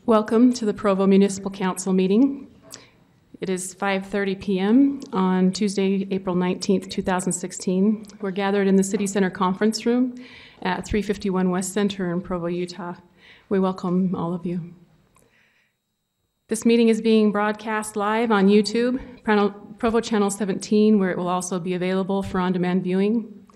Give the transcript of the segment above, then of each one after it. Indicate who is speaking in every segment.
Speaker 1: Welcome to the Provo Municipal Council meeting. It is 5:30 p.m. on Tuesday, April 19th, 2016. We're gathered in the City Center Conference Room at 351 West Center in Provo, Utah. We welcome all of you. This meeting is being broadcast live on YouTube, Provo Channel 17, where it will also be available for on-demand viewing.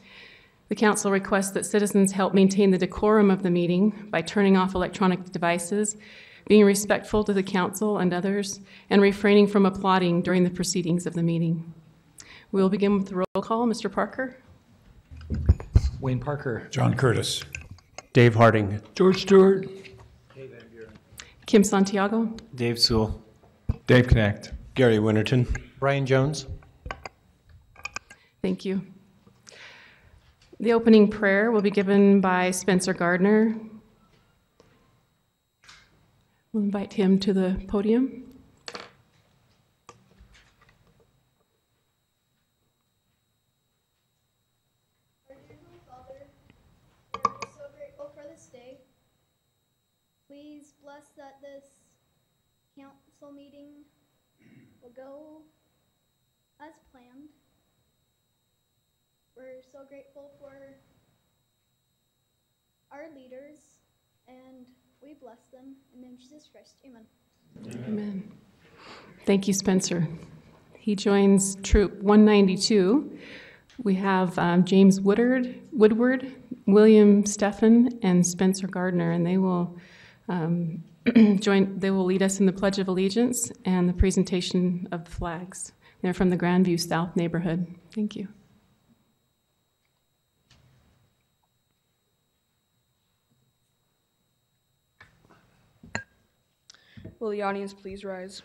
Speaker 1: The Council requests that citizens help maintain the decorum of the meeting by turning off electronic devices, being respectful to the Council and others, and refraining from applauding during the proceedings of the meeting. We will begin with the roll call. Mr. Parker?
Speaker 2: Wayne Parker.
Speaker 3: John Curtis.
Speaker 4: Dave Harding.
Speaker 2: George Stewart.
Speaker 1: Kim Santiago?
Speaker 4: Dave Sewell.
Speaker 3: Dave Knecht.
Speaker 4: Gary Winterton.
Speaker 2: Brian Jones.
Speaker 1: Thank you. The opening prayer will be given by Spencer Gardner. We'll invite him to the podium.
Speaker 5: Our dear Heavenly Father, we're so grateful for this day. Please bless that this council meeting will go as planned. We're so grateful for our leaders, and we bless them. In the name of Jesus Christ, amen.
Speaker 1: Amen. Thank you, Spencer. He joins Troop 192. We have James Woodward, William Steffen, and Spencer Gardner, and they will they will lead us in the Pledge of Allegiance and the presentation of the flags. They're from the Grandview South neighborhood. Thank you.
Speaker 6: Will the audience please rise?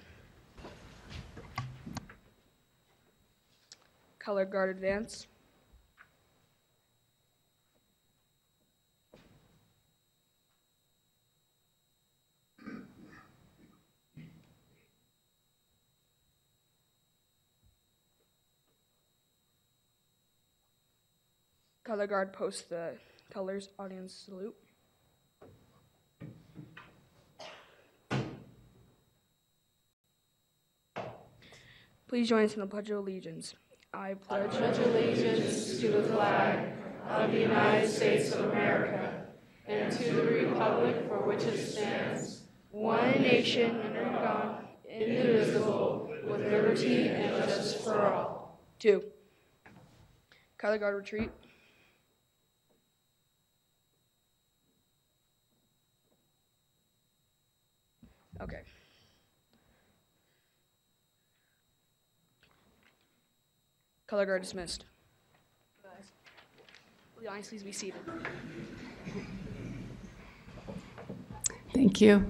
Speaker 6: Color guard advance. Color guard post the colors, audience salute. Please join us in the Pledge of Allegiance. I pledge
Speaker 1: allegiance to the flag of the United States of America and to the republic for which it stands,
Speaker 6: one nation under God,
Speaker 1: indivisible, with liberty and justice for all.
Speaker 6: 2. Color guard retreat. Okay. Color guard dismissed. Will the audience please be seated?
Speaker 1: Thank you.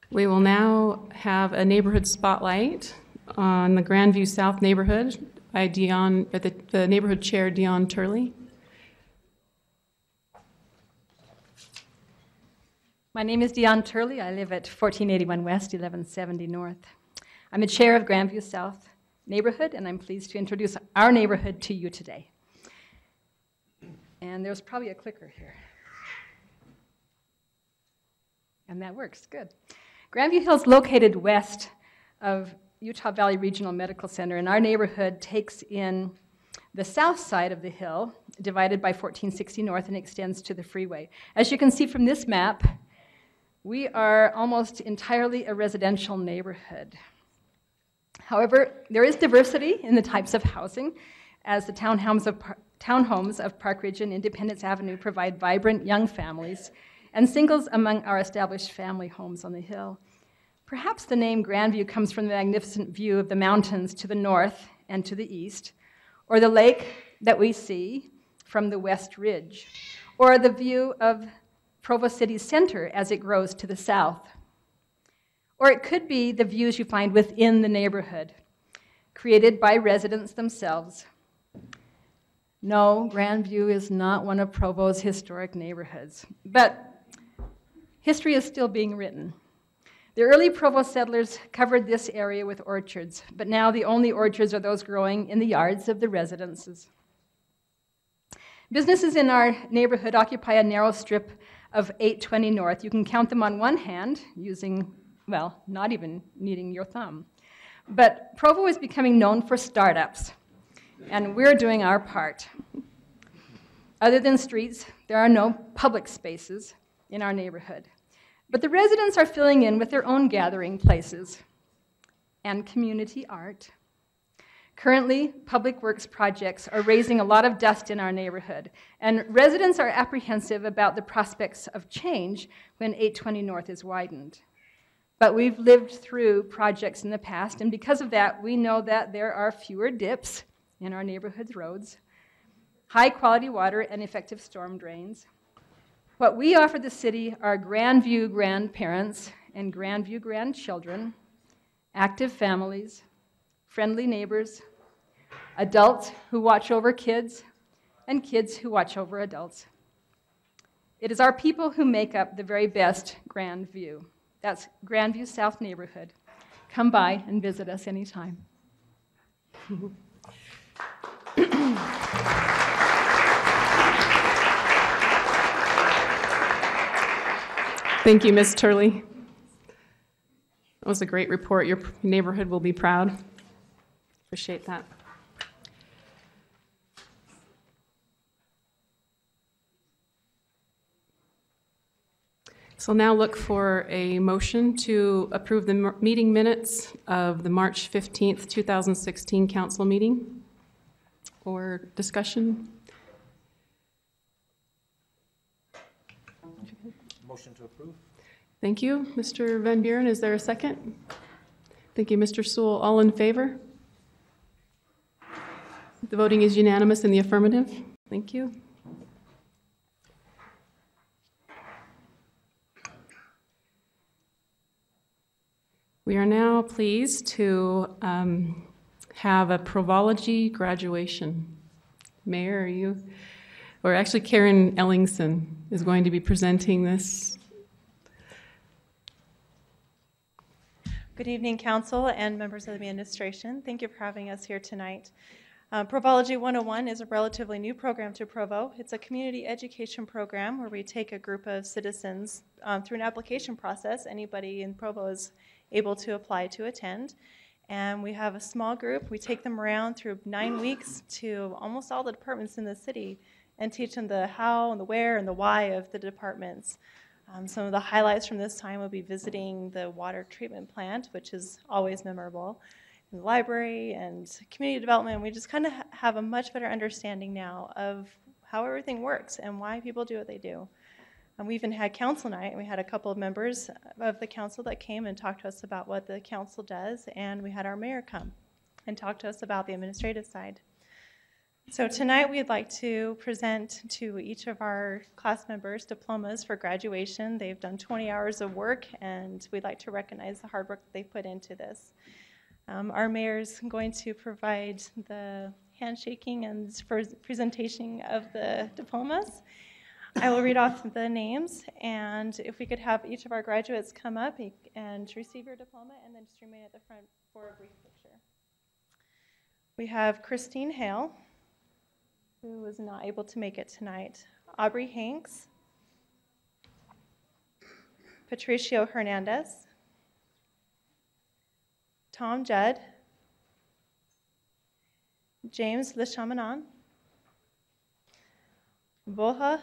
Speaker 1: We will now have a neighborhood spotlight on the Grandview South neighborhood by the neighborhood chair, Dion Turley.
Speaker 7: My name is Dion Turley. I live at 1481 West, 1170 North. I'm the chair of Grandview South neighborhood, and I'm pleased to introduce our neighborhood to you today. And there's probably a clicker here. And that works, good. Grandview Hill is located west of Utah Valley Regional Medical Center, and our neighborhood takes in the south side of the hill, divided by 1460 North, and extends to the freeway. As you can see from this map, we are almost entirely a residential neighborhood. However, there is diversity in the types of housing, as the townhomes of Park Ridge and Independence Avenue provide vibrant young families and singles among our established family homes on the hill. Perhaps the name Grandview comes from the magnificent view of the mountains to the north and to the east, or the lake that we see from the West Ridge, or the view of Provo City Center as it grows to the south. Or it could be the views you find within the neighborhood, created by residents themselves. No, Grandview is not one of Provo's historic neighborhoods, but history is still being written. The early Provo settlers covered this area with orchards, but now the only orchards are those growing in the yards of the residences. Businesses in our neighborhood occupy a narrow strip of 820 North. You can count them on one hand using, well, not even needing your thumb. But Provo is becoming known for startups, and we're doing our part. Other than streets, there are no public spaces in our neighborhood. But the residents are filling in with their own gathering places and community art. Currently, public works projects are raising a lot of dust in our neighborhood, and residents are apprehensive about the prospects of change when 820 North is widened. But we've lived through projects in the past, and because of that, we know that there are fewer dips in our neighborhood's roads, high-quality water, and effective storm drains. What we offer the city are Grandview grandparents and Grandview grandchildren, active families, friendly neighbors, adults who watch over kids, and kids who watch over adults. It is our people who make up the very best Grandview. That's Grandview South neighborhood. Come by and visit us anytime.
Speaker 1: Thank you, Ms. Turley. That was a great report. Your neighborhood will be proud. Appreciate that. So now look for a motion to approve the meeting minutes of the March 15th, 2016 council meeting or discussion.
Speaker 2: Motion to approve.
Speaker 1: Thank you. Mr. Van Buren, is there a second? Thank you, Mr. Sewell. All in favor? The voting is unanimous in the affirmative. Thank you. We are now pleased to have a Provology graduation. Mayor, are you, or actually Karen Ellingson is going to be presenting this.
Speaker 8: Good evening, Council and members of the administration. Thank you for having us here tonight. Provology 101 is a relatively new program to Provo. It's a community education program where we take a group of citizens through an application process. Anybody in Provo is able to apply to attend. And we have a small group. We take them around through 9 weeks to almost all the departments in the city and teach them the how and the where and the why of the departments. Some of the highlights from this time will be visiting the water treatment plant, which is always memorable, and the library and community development. We just kind of have a much better understanding now of how everything works and why people do what they do. And we even had council night, and we had a couple of members of the council that came and talked to us about what the council does, and we had our mayor come and talk to us about the administrative side. So tonight we'd like to present to each of our class members diplomas for graduation. They've done 20 hours of work, and we'd like to recognize the hard work that they put into this. Our mayor's going to provide the handshaking and presentation of the diplomas. I will read off the names, and if we could have each of our graduates come up and receive your diploma and then just remain at the front for a brief picture. We have Christine Hale, who was not able to make it tonight. Aubrey Hanks, Patricio Hernandez, Tom Judd, James Leshamanon, Boha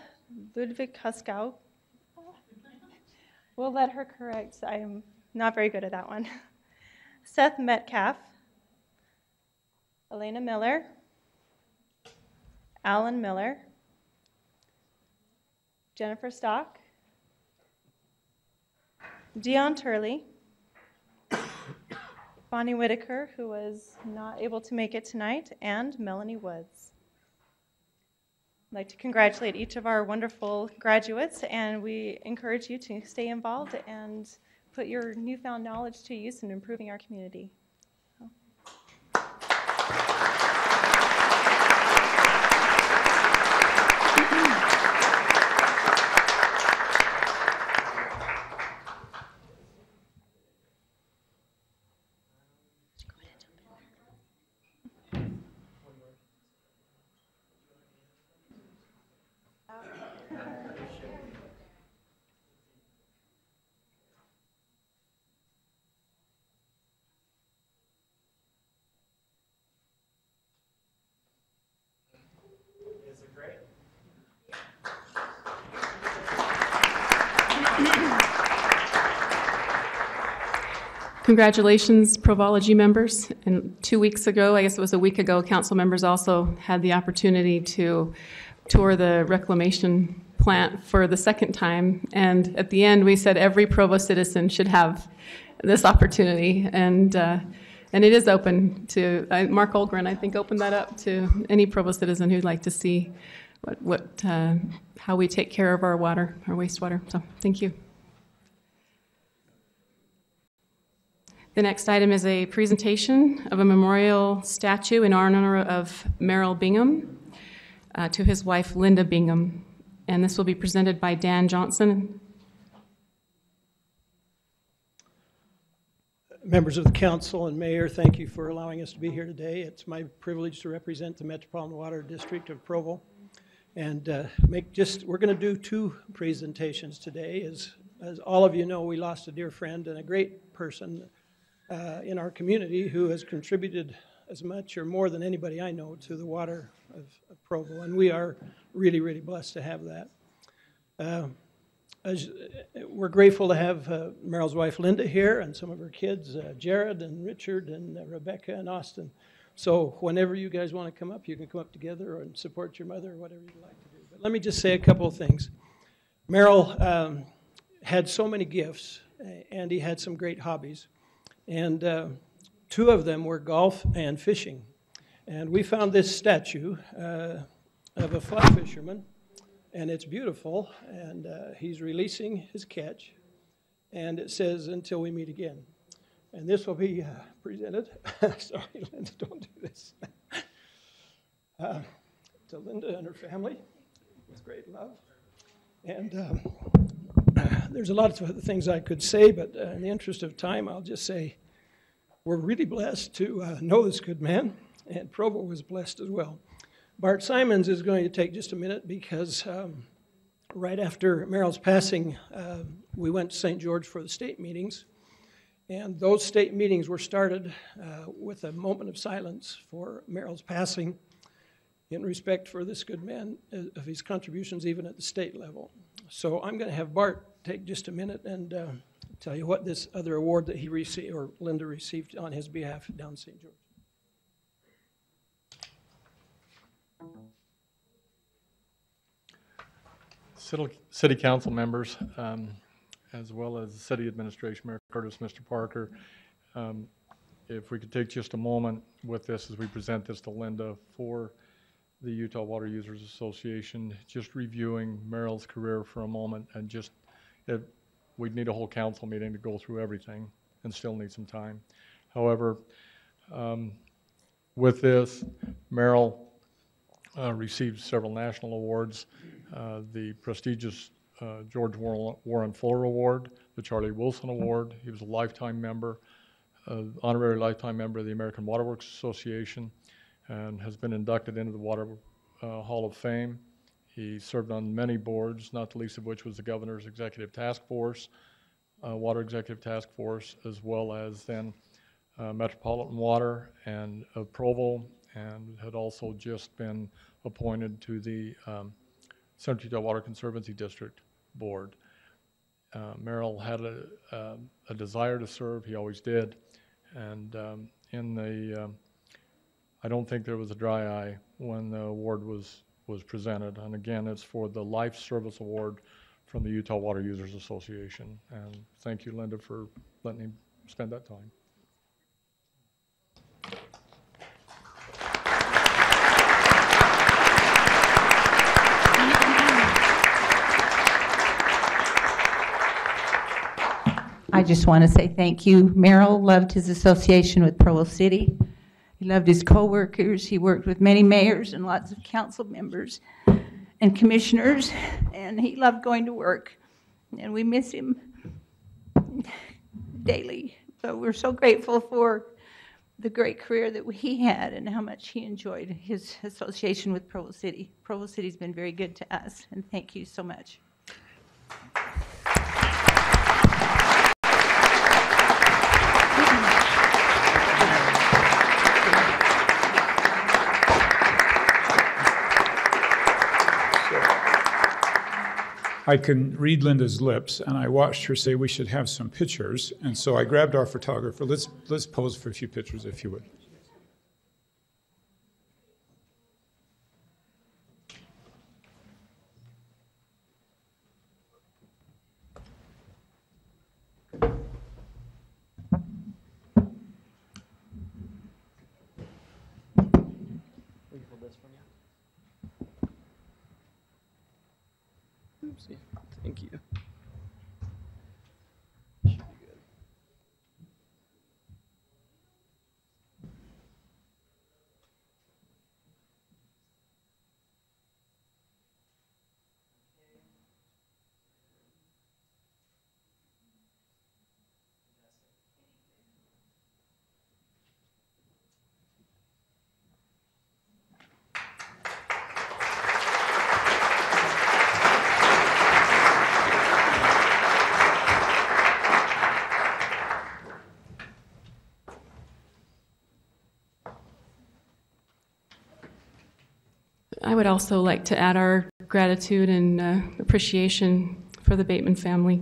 Speaker 8: Ludwig Huskow. We'll let her correct. I am not very good at that one. Seth Metcalf, Elena Miller, Alan Miller, Jennifer Stock, Dion Turley, Bonnie Whitaker, who was not able to make it tonight, and Melanie Woods. I'd like to congratulate each of our wonderful graduates, and we encourage you to stay involved and put your newfound knowledge to use in improving our community.
Speaker 1: Congratulations, Provology members. And 2 weeks ago, I guess it was a week ago, council members also had the opportunity to tour the reclamation plant for the second time. And at the end, we said every Provo citizen should have this opportunity. And it is open to, Mark Olgren, I think, opened that up to any Provo citizen who'd like to see how we take care of our water, our wastewater. So thank you. The next item is a presentation of a memorial statue in honor of Merrill Bingham to his wife, Linda Bingham. And this will be presented by Dan Johnson.
Speaker 9: Members of the council and mayor, thank you for allowing us to be here today. It's my privilege to represent the Metropolitan Water District of Provo. And we're going to do 2 presentations today. As all of you know, we lost a dear friend and a great person in our community who has contributed as much or more than anybody I know to the water of Provo, and we are really, really blessed to have that. We're grateful to have Merrill's wife Linda here and some of her kids, Jared and Richard and Rebecca and Austin. So whenever you guys want to come up, you can come up together and support your mother or whatever you'd like to do. But let me just say a couple of things. Merrill had so many gifts, and he had some great hobbies. And 2 of them were golf and fishing. And we found this statue of a fly fisherman, and it's beautiful, and he's releasing his catch, and it says, "Until we meet again." And this will be presented, sorry Linda, don't do this, to Linda and her family with great love. And there's a lot of things I could say, but in the interest of time, I'll just say we're really blessed to know this good man, and Provo was blessed as well. Bart Simons is going to take just a minute because right after Merrill's passing, we went to St. George for the state meetings, and those state meetings were started with a moment of silence for Merrill's passing in respect for this good man, of his contributions even at the state level. So I'm going to have Bart take just a minute and tell you what this other award that he received, or Linda received on his behalf down St. George.
Speaker 10: City council members, as well as the city administration, Mayor Curtis, Mr. Parker, if we could take just a moment with this as we present this to Linda for the Utah Water Users Association, just reviewing Merrill's career for a moment, and just we'd need a whole council meeting to go through everything and still need some time. However, with this, Merrill received several national awards, the prestigious George Warren Fuller Award, the Charlie Wilson Award. He was a lifetime member, honorary lifetime member of the American Water Works Association, and has been inducted into the Water Hall of Fame. He served on many boards, not the least of which was the Governor's Executive Task Force, Water Executive Task Force, as well as then Metropolitan Water and Provo, and had also just been appointed to the Central Utah Water Conservancy District Board. Merrill had a desire to serve, he always did, and I don't think there was a dry eye when the award was presented. And again, it's for the Life Service Award from the Utah Water Users Association. And thank you, Linda, for letting me spend that time.
Speaker 11: I just want to say thank you. Merrill loved his association with Provo City. He loved his co-workers. He worked with many mayors and lots of council members and commissioners, and he loved going to work. And we miss him daily. But we're so grateful for the great career that he had and how much he enjoyed his association with Provo City. Provo City's been very good to us, and thank you so much.
Speaker 3: I can read Linda's lips, and I watched her say we should have some pictures, and so I grabbed our photographer. Let's pose for a few pictures, if you would.
Speaker 4: Thank you.
Speaker 1: I would also like to add our gratitude and appreciation for the Bateman family,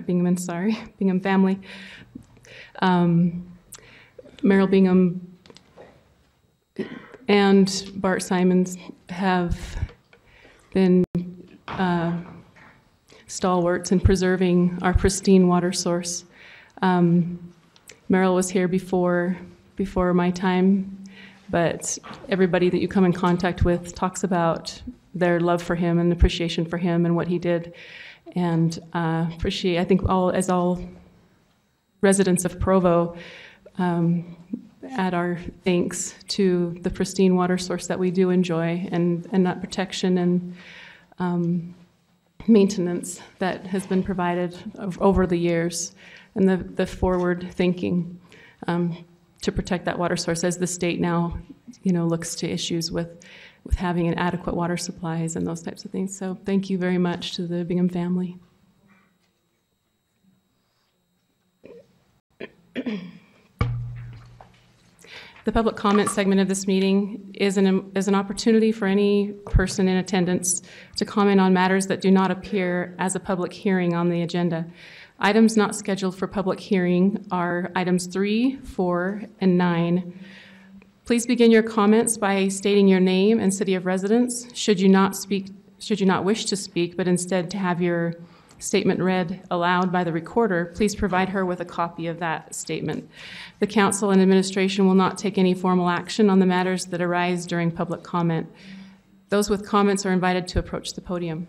Speaker 1: Bingham family. Merrill Bingham and Bart Simons have been stalwarts in preserving our pristine water source. Merrill was here before my time, but everybody that you come in contact with talks about their love for him and appreciation for him and what he did. And I think all residents of Provo add our thanks to the pristine water source that we do enjoy and that protection and maintenance that has been provided over the years, and the forward thinking to protect that water source as the state now, looks to issues with having an adequate water supplies and those types of things. So thank you very much to the Bingham family. The public comment segment of this meeting is an opportunity for any person in attendance to comment on matters that do not appear as a public hearing on the agenda. Items not scheduled for public hearing are items 3, 4, and 9. Please begin your comments by stating your name and city of residence. Should you not wish to speak, but instead to have your statement read aloud by the recorder, please provide her with a copy of that statement. The council and administration will not take any formal action on the matters that arise during public comment. Those with comments are invited to approach the podium.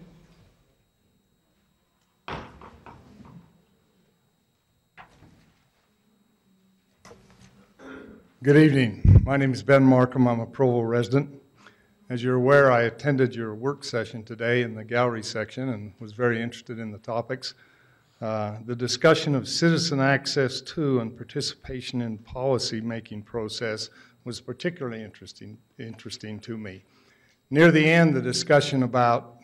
Speaker 12: Good evening. My name is Ben Markham. I'm a Provo resident. As you're aware, I attended your work session today in the gallery section and was very interested in the topics. The discussion of citizen access to and participation in policy-making process was particularly interesting to me. Near the end, the discussion about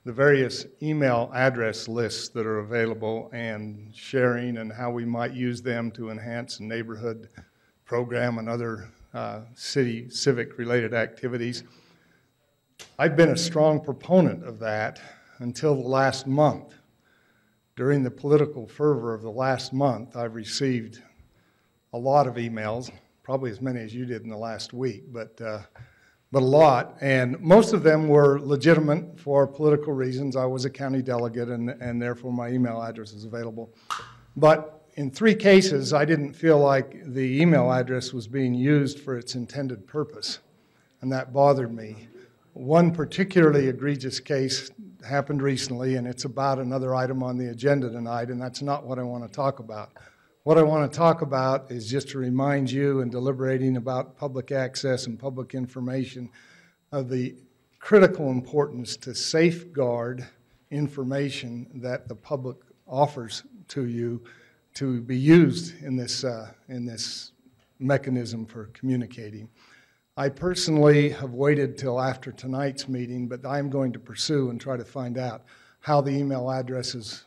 Speaker 12: the various email address lists that are available and sharing and how we might use them to enhance neighborhood program and other city civic-related activities. I've been a strong proponent of that until the last month. During the political fervor of the last month, I've received a lot of emails, probably as many as you did in the last week, but a lot. And most of them were legitimate for political reasons. I was a county delegate, and therefore my email address is available. But in 3 cases, I didn't feel like the email address was being used for its intended purpose, and that bothered me. One particularly egregious case happened recently, and it's about another item on the agenda tonight, and that's not what I want to talk about. What I want to talk about is just to remind you in deliberating about public access and public information of the critical importance to safeguard information that the public offers to you to be used in this mechanism for communicating. I personally have waited till after tonight's meeting, but I'm going to pursue and try to find out how the email addresses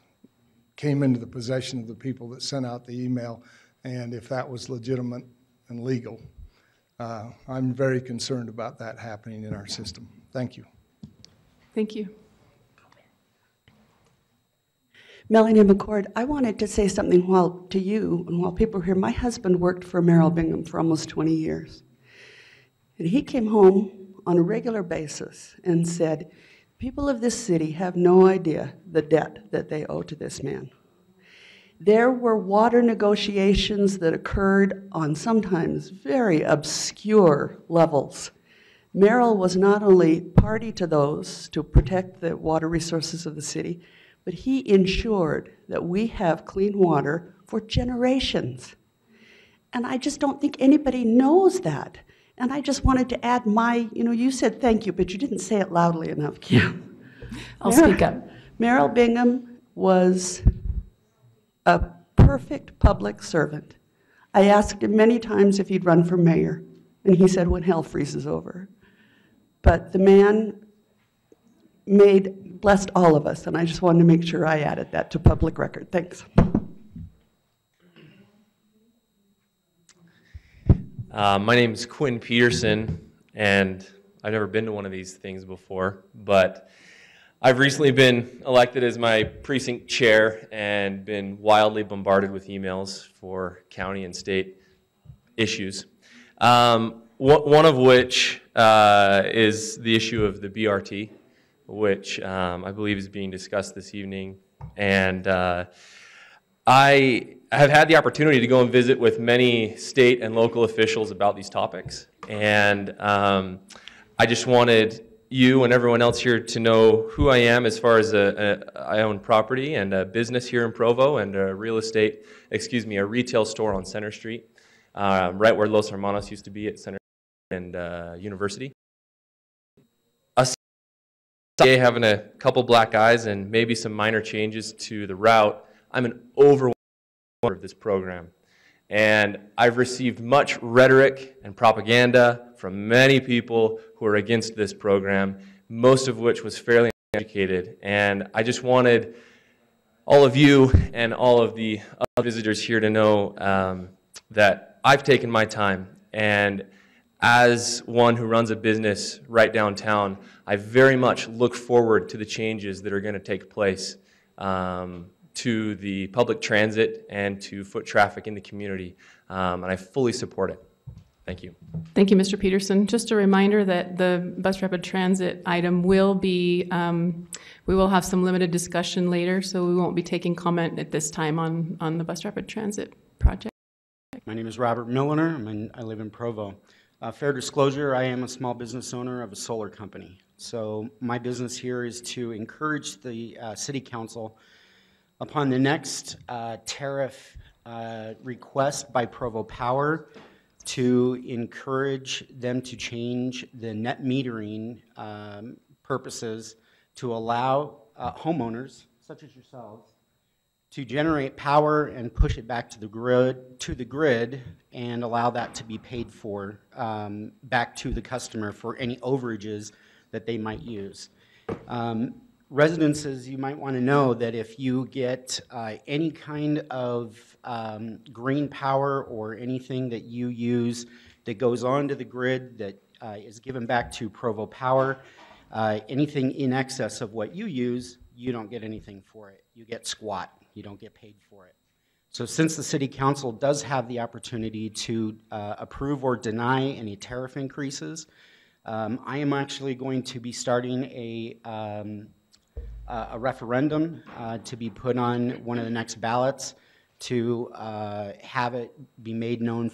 Speaker 12: came into the possession of the people that sent out the email and if that was legitimate and legal. I'm very concerned about that happening in our system. Thank you.
Speaker 1: Thank you.
Speaker 13: Melanie McCord, I wanted to say something to you, and while people are here. My husband worked for Merrill Bingham for almost 20 years. And he came home on a regular basis and said, people of this city have no idea the debt that they owe to this man. There were water negotiations that occurred on sometimes very obscure levels. Merrill was not only party to those to protect the water resources of the city, but he ensured that we have clean water for generations. And I just don't think anybody knows that. And I just wanted to add you said thank you, but you didn't say it loudly enough, Kim.
Speaker 1: I'll speak up.
Speaker 13: Merrill Bingham was a perfect public servant. I asked him many times if he'd run for mayor, and he said when hell freezes over. But the man blessed all of us, and I just wanted to make sure I added that to public record. Thanks.
Speaker 14: My name is Quinn Peterson, and I've never been to one of these things before, but I've recently been elected as my precinct chair and been wildly bombarded with emails for county and state issues. One of which is the issue of the BRT, which I believe is being discussed this evening. And I have had the opportunity to go and visit with many state and local officials about these topics. And I just wanted you and everyone else here to know who I am as far as I own property and a business here in Provo and a retail store on Center Street, right where Los Hermanos used to be at Center and University. Having a couple black eyes and maybe some minor changes to the route, I'm an overwhelming supporter of this program. And I've received much rhetoric and propaganda from many people who are against this program, most of which was fairly uneducated. And I just wanted all of you and all of the other visitors here to know that I've taken my time, and as one who runs a business right downtown, I very much look forward to the changes that are going to take place to the public transit and to foot traffic in the community, and I fully support it. Thank you.
Speaker 1: Thank you, Mr. Peterson. Just a reminder that the bus rapid transit item will be, we will have some limited discussion later, so we won't be taking comment at this time on the bus rapid transit project.
Speaker 15: My name is Robert Milliner, I live in Provo. Fair disclosure, I am a small business owner of a solar company. So my business here is to encourage the City Council upon the next tariff request by Provo Power to encourage them to change the net metering purposes to allow homeowners, such as yourselves, to generate power and push it back to the grid and allow that to be paid for back to the customer for any overages that they might use. Residences, you might want to know that if you get any kind of green power or anything that you use that goes onto the grid that is given back to Provo Power, anything in excess of what you use, you don't get anything for it. You get squat. You don't get paid for it. So since the City Council does have the opportunity to approve or deny any tariff increases, I am actually going to be starting a referendum to be put on one of the next ballots to have it be made known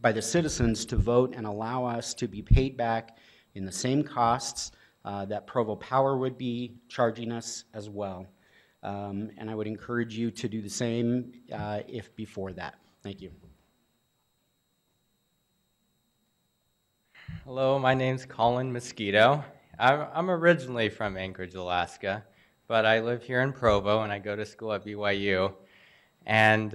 Speaker 15: by the citizens to vote and allow us to be paid back in the same costs that Provo Power would be charging us as well. And I would encourage you to do the same if before that. Thank you.
Speaker 16: Hello, my name's Colin Mosquito. I'm originally from Anchorage, Alaska, but I live here in Provo and I go to school at BYU. And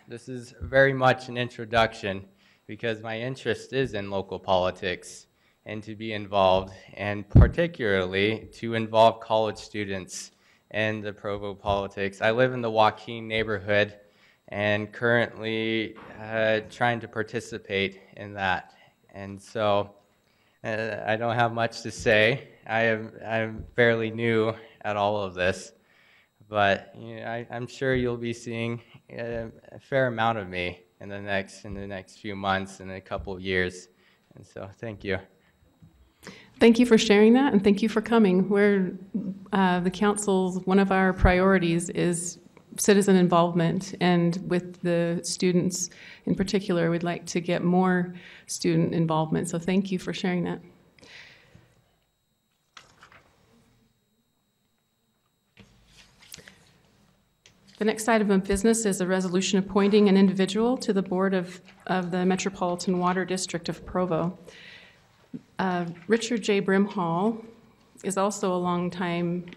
Speaker 16: this is very much an introduction because my interest is in local politics and to be involved, and particularly to involve college students in the Provo politics. I live in the Joaquin neighborhood and currently trying to participate in that. And so I don't have much to say. I'm fairly new at all of this, but I'm sure you'll be seeing a fair amount of me in the next few months and a couple of years. And so, thank you.
Speaker 1: Thank you for sharing that, and thank you for coming. The council's, one of our priorities is citizen involvement, and with the students in particular, we'd like to get more student involvement. So thank you for sharing that. The next item of business is a resolution appointing an individual to the board of the Metropolitan Water District of Provo. Richard J. Brimhall is also a longtime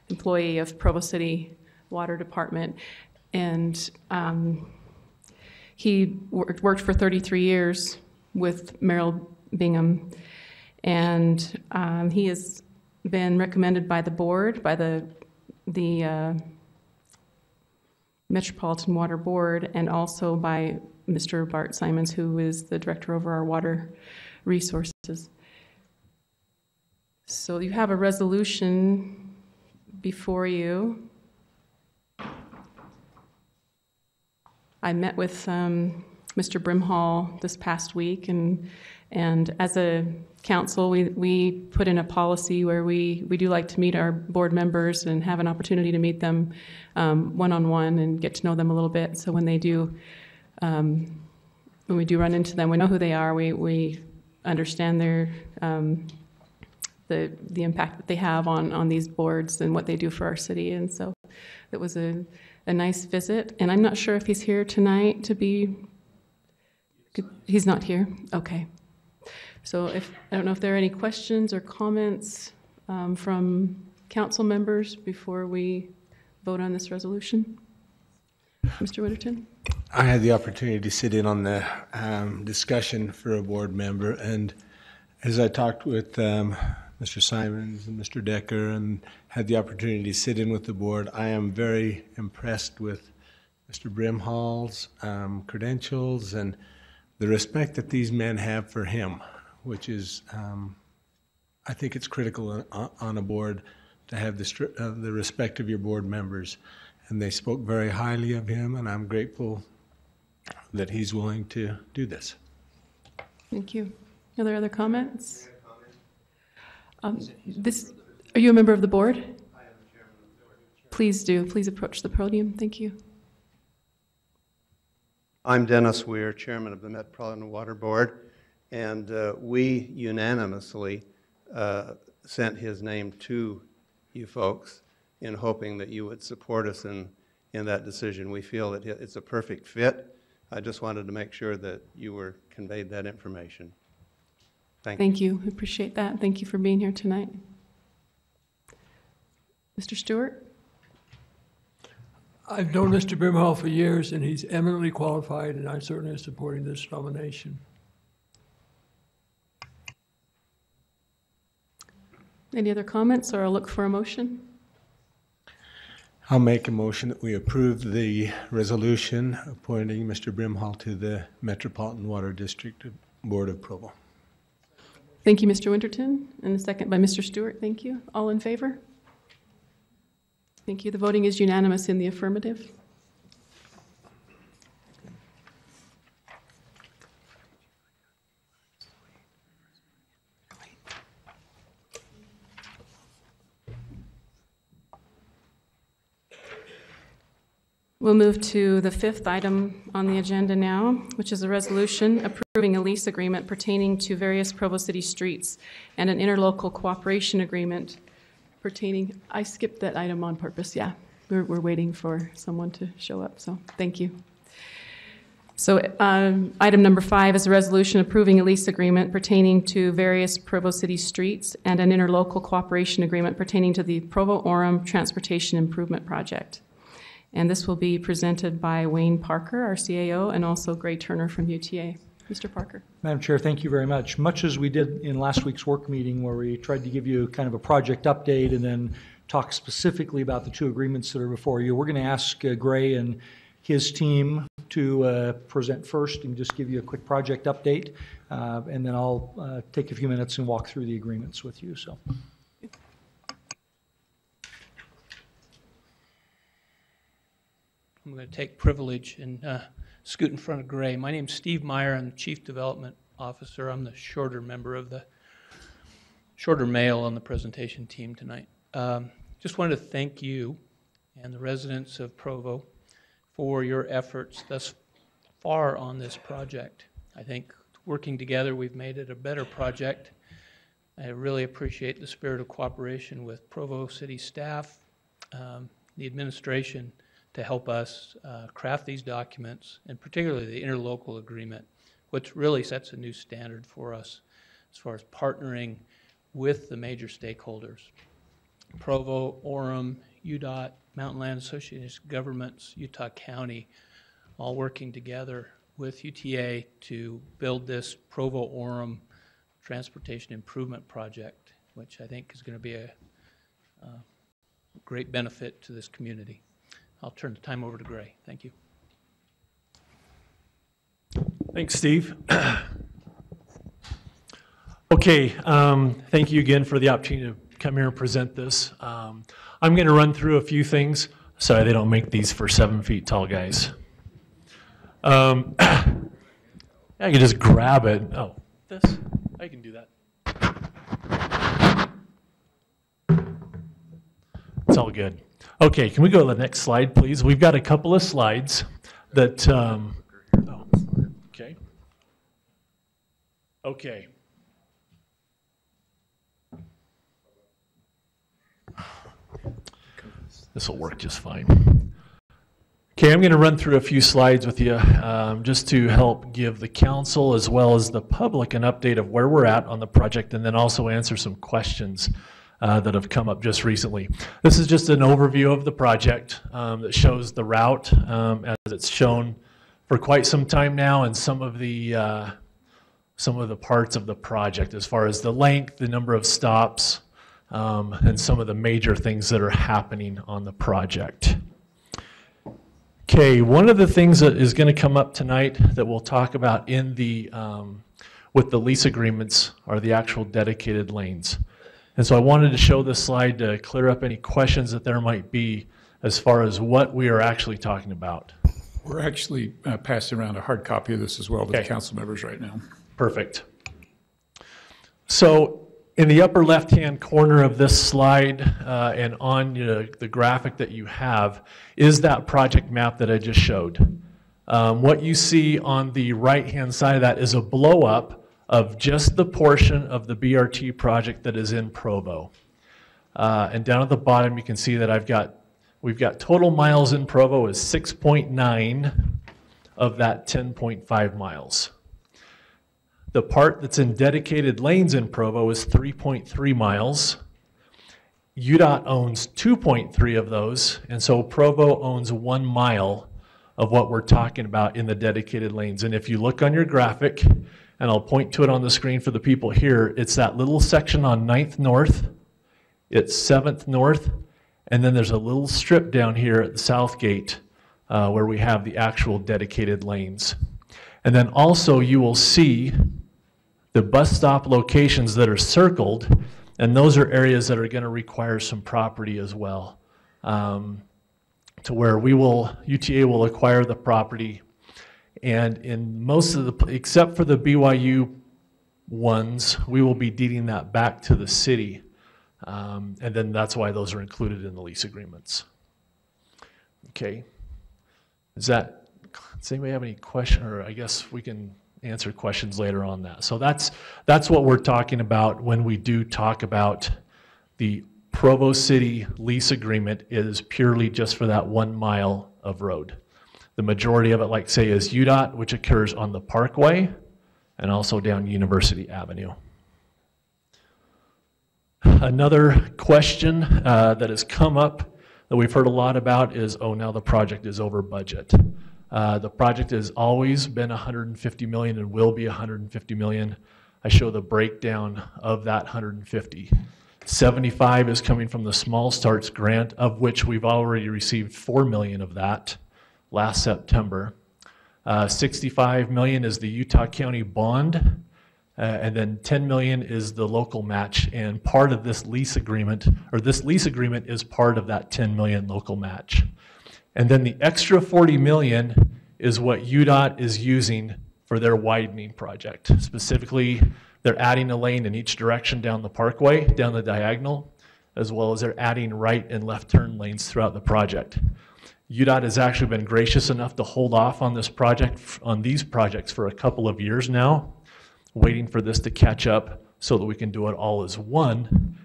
Speaker 1: employee of Provo City Water Department, and he worked for 33 years with Merrill Bingham, and he has been recommended by the board, by the Metropolitan Water Board, and also by Mr. Bart Simons, who is the director over our water resources. So you have a resolution before you. I met with Mr. Brimhall this past week, and as a council, we put in a policy where we do like to meet our board members and have an opportunity to meet them one-on-one and get to know them a little bit. So when they do, when we do run into them, we know who they are. We understand their the impact that they have on these boards and what they do for our city. And so it was a nice visit. And I'm not sure if he's here tonight to be. He's not here. Okay. So I don't know if there are any questions or comments from council members before we vote on this resolution. Mr. Witherton?
Speaker 4: I had the opportunity to sit in on the discussion for a board member, and as I talked with Mr. Simons and Mr. Decker and had the opportunity to sit in with the board, I am very impressed with Mr. Brimhall's credentials and the respect that these men have for him, which is, I think it's critical on a board to have the respect of your board members. And they spoke very highly of him, and I'm grateful that he's willing to do this.
Speaker 1: Thank you. Are there other comments? Are you a member of the board? I am the chairman of the board. Please do. Please approach the podium. Thank you.
Speaker 17: I'm Dennis Weir, chairman of the Metropolitan Water Board, and we unanimously sent his name to you folks in hoping that you would support us in that decision. We feel that it's a perfect fit. I just wanted to make sure that you were conveyed that information.
Speaker 1: Thank you. I appreciate that. Thank you for being here tonight. Mr. Stewart?
Speaker 18: I've known Mr. Brimhall for years, and he's eminently qualified, and I'm certainly supporting this nomination.
Speaker 1: Any other comments, or I'll look for a motion?
Speaker 4: I'll make a motion that we approve the resolution appointing Mr. Brimhall to the Metropolitan Water District Board of Provo.
Speaker 1: Thank you, Mr. Winterton, and a second by Mr. Stewart. Thank you. All in favor? Thank you. The voting is unanimous in the affirmative. We'll move to the fifth item on the agenda now, which is a resolution approving a lease agreement pertaining to various Provo City streets and an interlocal cooperation agreement pertaining. I skipped that item on purpose. Yeah, we're waiting for someone to show up, so thank you. So item number 5 is a resolution approving a lease agreement pertaining to various Provo City streets and an interlocal cooperation agreement pertaining to the Provo-Orem Transportation Improvement Project. And this will be presented by Wayne Parker, our CAO, and also Gray Turner from UTA. Mr. Parker.
Speaker 19: Madam Chair, thank you very much. Much as we did in last week's work meeting, where we tried to give you kind of a project update and then talk specifically about the 2 agreements that are before you, we're going to ask Gray and his team to present first and just give you a quick project update, and then I'll take a few minutes and walk through the agreements with you. So.
Speaker 20: I'm going to take privilege and scoot in front of Gray. My name's Steve Meyer. I'm the Chief Development Officer. I'm the shorter member of the shorter male on the presentation team tonight. Just wanted to thank you and the residents of Provo for your efforts thus far on this project. I think working together we've made it a better project. I really appreciate the spirit of cooperation with Provo City staff, the administration, to help us craft these documents, and particularly the interlocal agreement, which really sets a new standard for us as far as partnering with the major stakeholders. Provo, Orem, UDOT, Mountain Land Association governments, Utah County, all working together with UTA to build this Provo-Orem Transportation Improvement Project, which I think is going to be a great benefit to this community. I'll turn the time over to Gray. Thank you.
Speaker 21: Thanks, Steve. Okay, thank you again for the opportunity to come here and present this. I'm going to run through a few things. Sorry, they don't make these for 7 feet tall guys. I can just grab it. Oh, this? I can do that. It's all good. Okay, can we go to the next slide, please? We've got a couple of slides that, okay. Okay. This will work just fine. Okay, I'm going to run through a few slides with you just to help give the council as well as the public an update of where we're at on the project, and then also answer some questions that have come up just recently. This is just an overview of the project that shows the route as it's shown for quite some time now, and some of the parts of the project as far as the length, the number of stops, and some of the major things that are happening on the project. Okay, one of the things that is going to come up tonight that we'll talk about in the with the lease agreements are the actual dedicated lanes. And so I wanted to show this slide to clear up any questions that there might be as far as what we are actually talking about.
Speaker 3: We're actually passing around a hard copy of this as well to the council members right now.
Speaker 21: Perfect. So in the upper left-hand corner of this slide and on the graphic that you have is that project map that I just showed. What you see on the right-hand side of that is a blow-up of just the portion of the BRT project that is in Provo. And down at the bottom you can see that we've got total miles in Provo is 6.9 of that 10.5 miles. The part that's in dedicated lanes in Provo is 3.3 miles. UDOT owns 2.3 of those, and so Provo owns 1 mile of what we're talking about in the dedicated lanes. And if you look on your graphic, and I'll point to it on the screen for the people here, it's that little section on 9th North, it's 7th North, and then there's a little strip down here at the South Gate where we have the actual dedicated lanes. And then also you will see the bus stop locations that are circled, and those are areas that are going to require some property as well, to where UTA will acquire the property, and in most of the, except for the BYU ones, we will be deeding that back to the city, and then that's why those are included in the lease agreements. Okay, does anybody have any question, or I guess we can answer questions later on that. So that's what we're talking about when we do talk about the Provo City lease agreement is purely just for that 1 mile of road. The majority of it, like say, is UDOT, which occurs on the Parkway and also down University Avenue. Another question that has come up that we've heard a lot about is, oh, now the project is over budget. The project has always been $150 million and will be $150 million. I show the breakdown of that 150. 75 is coming from the Small Starts grant, of which we've already received $4 million of that last September. 65 million is the Utah County bond, and then 10 million is the local match. And part of this lease agreement, or this lease agreement is part of that 10 million local match. And then the extra 40 million is what UDOT is using for their widening project. Specifically, they're adding a lane in each direction down the parkway, down the diagonal, as well as they're adding right and left turn lanes throughout the project. UDOT has actually been gracious enough to hold off on this project, on these projects for a couple of years now, waiting for this to catch up so that we can do it all as one,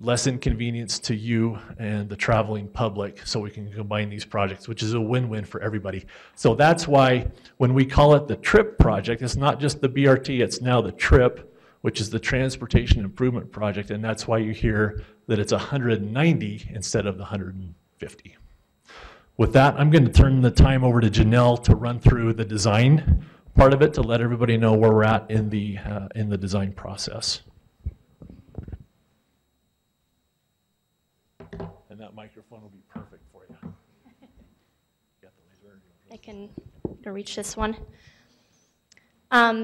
Speaker 21: less inconvenience to you and the traveling public, so we can combine these projects, which is a win-win for everybody. So that's why when we call it the TRIP project, it's not just the BRT, it's now the TRIP, which is the Transportation Improvement Project, and that's why you hear that it's 190 instead of the 150. With that, I'm going to turn the time over to Janelle to run through the design part of it to let everybody know where we're at in the design process. And that microphone will be perfect for you.
Speaker 5: I can reach this one.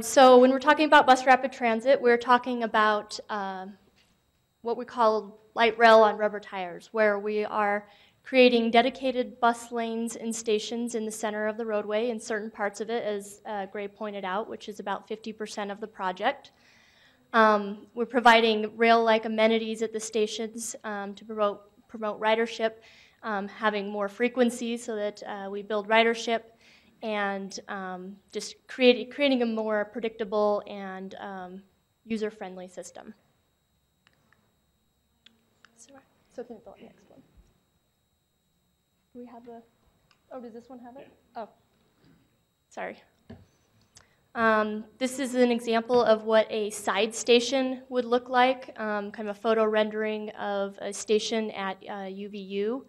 Speaker 5: So when we're talking about bus rapid transit, we're talking about what we call light rail on rubber tires, where we are creating dedicated bus lanes and stations in the center of the roadway in certain parts of it, as Gray pointed out, which is about 50% of the project. We're providing rail-like amenities at the stations to promote ridership, having more frequency so that we build ridership, and just creating a more predictable and user-friendly system. So can the next one. Do we have the, oh, does this one have it? Oh, sorry. This is an example of what a side station would look like, kind of a photo rendering of a station at UVU.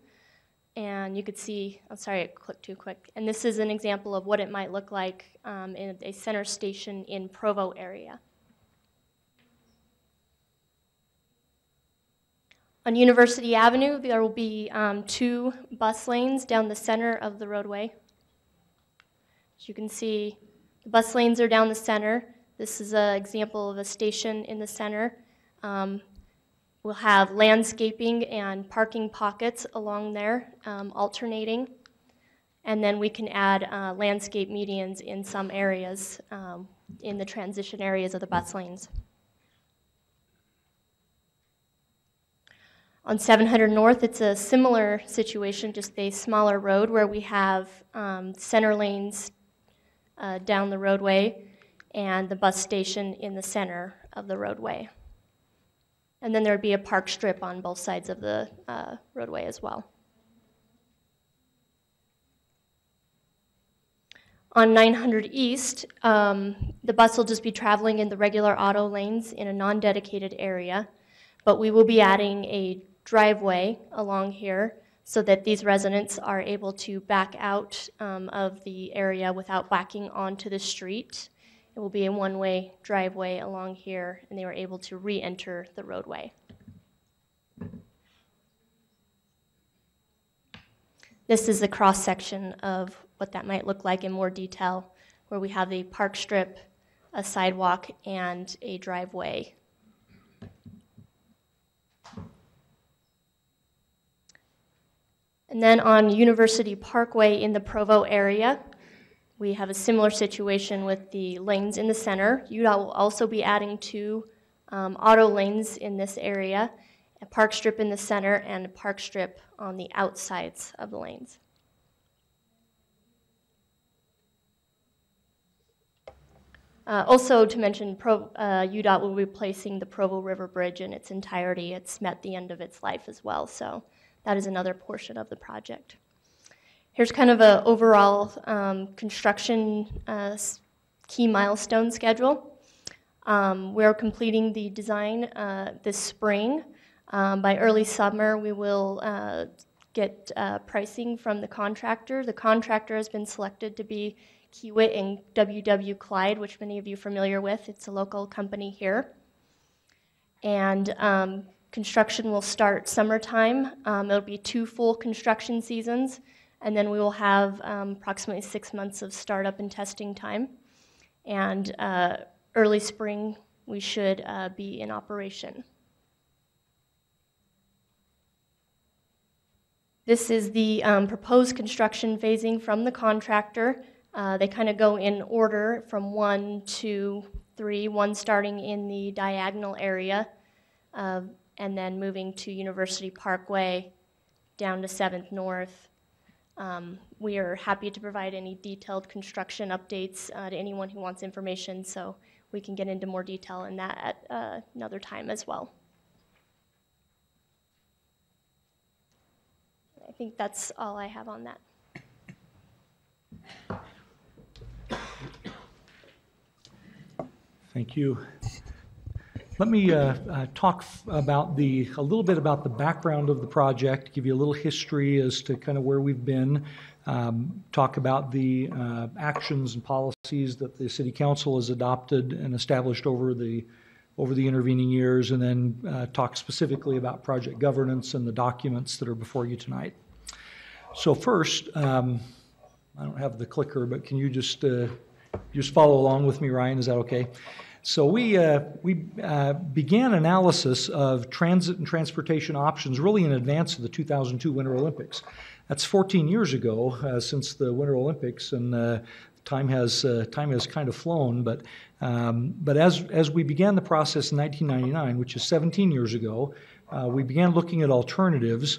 Speaker 5: And you could see, I'm sorry, I clicked too quick. And this is an example of what it might look like in a center station in Provo area. On University Avenue, there will be 2 bus lanes down the center of the roadway. As you can see, the bus lanes are down the center. This is an example of a station in the center. We'll have landscaping and parking pockets along there, alternating. And then we can add landscape medians in some areas, in the transition areas of the bus lanes. On 700 North, it's a similar situation, just a smaller road where we have center lanes down the roadway and the bus station in the center of the roadway. And then there would be a park strip on both sides of the roadway as well. On 900 East, the bus will just be traveling in the regular auto lanes in a non-dedicated area, but we will be adding a driveway along here so that these residents are able to back out of the area without backing onto the street. It will be a one-way driveway along here, and they were able to re-enter the roadway. This is a cross-section of what that might look like in more detail, where we have a park strip, a sidewalk, and a driveway. And then on University Parkway in the Provo area, we have a similar situation with the lanes in the center. UDOT will also be adding 2 auto lanes in this area, a park strip in the center, and a park strip on the outsides of the lanes. Also to mention, UDOT will be replacing the Provo River Bridge in its entirety. It's met the end of its life as well, so that is another portion of the project. Here's kind of an overall construction key milestone schedule. We're completing the design this spring. By early summer, we will get pricing from the contractor. The contractor has been selected to be Kiewit and W.W. Clyde, which many of you are familiar with. It's a local company here. And construction will start summertime. It'll be 2 full construction seasons, and then we will have approximately 6 months of startup and testing time. And early spring, we should be in operation. This is the proposed construction phasing from the contractor. They kind of go in order from 1, 2, 3, 1 starting in the diagonal area, and then moving to University Parkway down to 7th North. We are happy to provide any detailed construction updates to anyone who wants information, so we can get into more detail in that at another time as well. I think that's all I have on that.
Speaker 19: Thank you. Let me talk about a little bit about the background of the project, give you a little history as to kind of where we've been, talk about the actions and policies that the City Council has adopted and established over the intervening years, and then talk specifically about project governance and the documents that are before you tonight. So first, I don't have the clicker, but can you just follow along with me, Ryan? Is that okay? So we began analysis of transit and transportation options really in advance of the 2002 Winter Olympics. That's 14 years ago since the Winter Olympics, and time has kind of flown. But as we began the process in 1999, which is 17 years ago, we began looking at alternatives